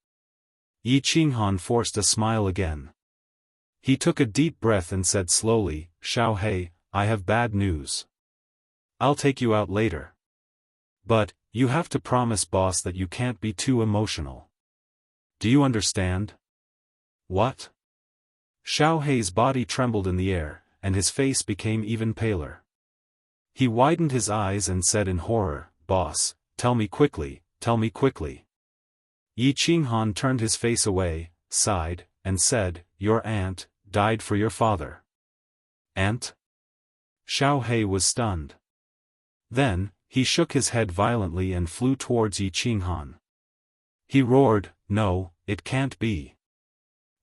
Yi Qinghan forced a smile again. He took a deep breath and said slowly, Xiaohei, I have bad news. I'll take you out later. But, you have to promise boss that you can't be too emotional. Do you understand? What? Xiaohei's body trembled in the air, and his face became even paler. He widened his eyes and said in horror, boss, tell me quickly, tell me quickly. Yi Qinghan turned his face away, sighed, and said, your aunt died for your father. Aunt? Xiaohei was stunned. Then, he shook his head violently and flew towards Yi Qinghan. He roared, no, it can't be.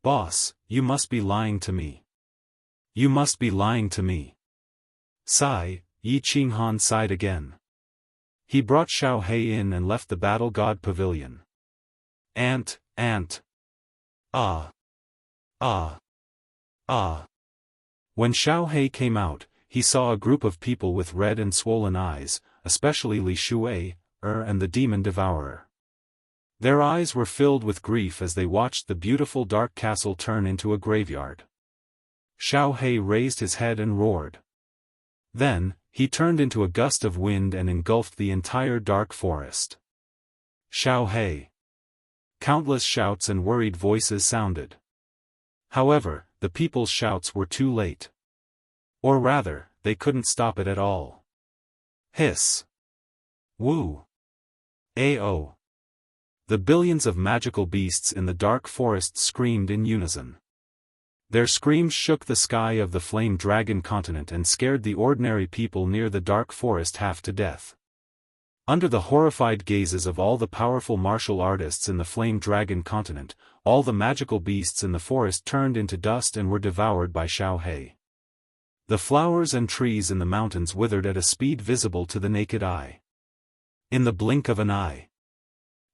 Boss, you must be lying to me. You must be lying to me. Sigh, Yi Qinghan sighed again. He brought Xiaohei in and left the Battle God Pavilion. Aunt. Ah. When Xiaohei came out, he saw a group of people with red and swollen eyes, especially Li Shui, and the demon devourer. Their eyes were filled with grief as they watched the beautiful dark castle turn into a graveyard. Xiaohei raised his head and roared. Then, he turned into a gust of wind and engulfed the entire dark forest. Xiaohei! Countless shouts and worried voices sounded. However, the people's shouts were too late. Or rather, they couldn't stop it at all. Hiss! Woo! Ao! The billions of magical beasts in the dark forest screamed in unison. Their screams shook the sky of the Flame Dragon continent and scared the ordinary people near the dark forest half to death. Under the horrified gazes of all the powerful martial artists in the Flame Dragon continent, all the magical beasts in the forest turned into dust and were devoured by Xiaohei. The flowers and trees in the mountains withered at a speed visible to the naked eye. In the blink of an eye,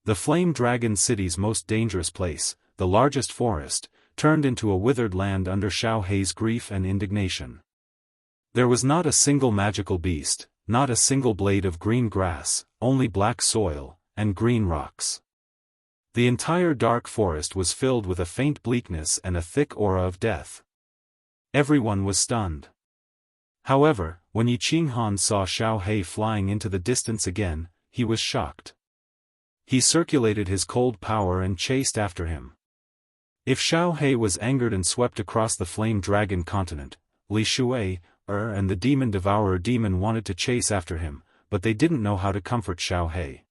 the Flame Dragon City's most dangerous place, the largest forest, turned into a withered land under Xiaohei's grief and indignation. There was not a single magical beast, not a single blade of green grass, only black soil, and green rocks. The entire dark forest was filled with a faint bleakness and a thick aura of death. Everyone was stunned. However, when Yi Qinghan saw Xiaohei flying into the distance again, he was shocked. He circulated his cold power and chased after him. If Xiaohei was angered and swept across the Flame Dragon continent, Li Shui, and the Demon Devourer demon wanted to chase after him, but they didn't know how to comfort Xiaohei.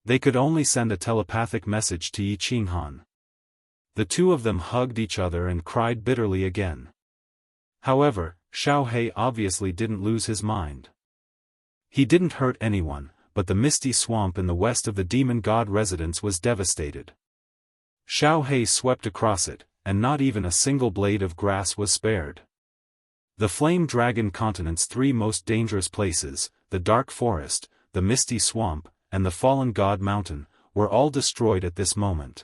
They could only send a telepathic message to Yi Qinghan. The two of them hugged each other and cried bitterly again. However, Xiao He obviously didn't lose his mind. He didn't hurt anyone, but the misty swamp in the west of the demon god residence was devastated. Xiao He swept across it, and not even a single blade of grass was spared. The Flame Dragon Continent's three most dangerous places, the Dark Forest, the Misty Swamp, and the Fallen God Mountain, were all destroyed at this moment.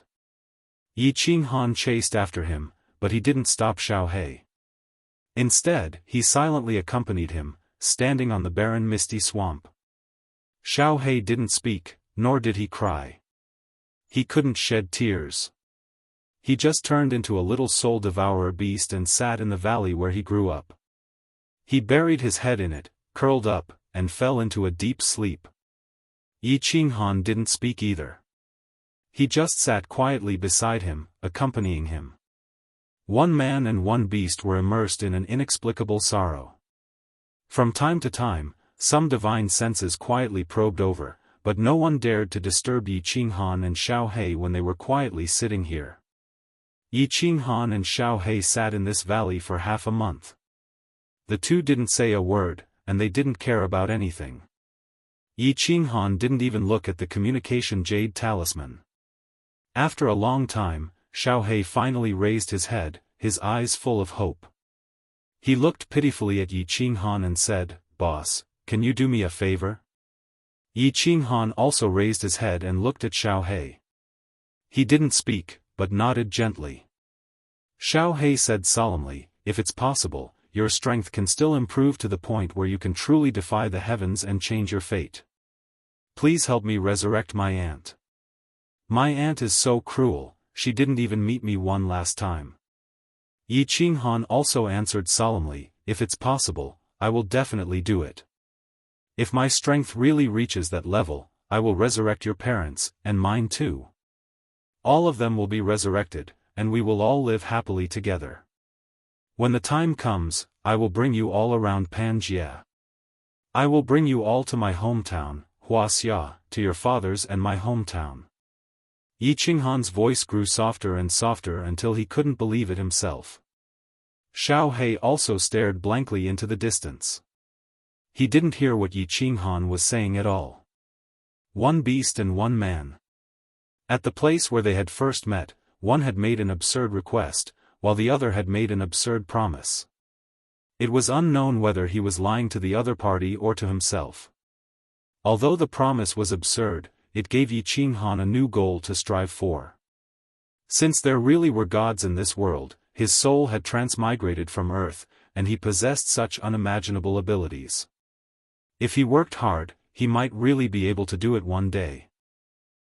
Yi Qinghan chased after him, but he didn't stop Xiao He. Instead, he silently accompanied him, standing on the barren misty swamp. Xiao He didn't speak, nor did he cry. He couldn't shed tears. He just turned into a little soul-devourer beast and sat in the valley where he grew up. He buried his head in it, curled up, and fell into a deep sleep. Yi Qinghan didn't speak either. He just sat quietly beside him, accompanying him. One man and one beast were immersed in an inexplicable sorrow. From time to time, some divine senses quietly probed over, but no one dared to disturb Yi Qinghan and Xiao He when they were quietly sitting here. Yi Qinghan and Xiao He sat in this valley for half a month. The two didn't say a word, and they didn't care about anything. Yi Qinghan didn't even look at the communication jade talisman. After a long time, Xiao He finally raised his head, his eyes full of hope. He looked pitifully at Yi Qinghan and said, "Boss, can you do me a favor?" Yi Qinghan also raised his head and looked at Xiao He. He didn't speak, but nodded gently. Xiao He said solemnly, "If it's possible, your strength can still improve to the point where you can truly defy the heavens and change your fate. Please help me resurrect my aunt. My aunt is so cruel, she didn't even meet me one last time." Yi Qinghan also answered solemnly, "If it's possible, I will definitely do it. If my strength really reaches that level, I will resurrect your parents, and mine too. All of them will be resurrected, and we will all live happily together. When the time comes, I will bring you all around Panjia. I will bring you all to my hometown, Wuxia, to your father's and my hometown." Yi Qinghan's voice grew softer and softer until he couldn't believe it himself. Xiao He also stared blankly into the distance. He didn't hear what Yi Qinghan was saying at all. One beast and one man. At the place where they had first met, one had made an absurd request, while the other had made an absurd promise. It was unknown whether he was lying to the other party or to himself. Although the promise was absurd, it gave Yi Qinghan a new goal to strive for. Since there really were gods in this world, his soul had transmigrated from Earth, and he possessed such unimaginable abilities. If he worked hard, he might really be able to do it one day.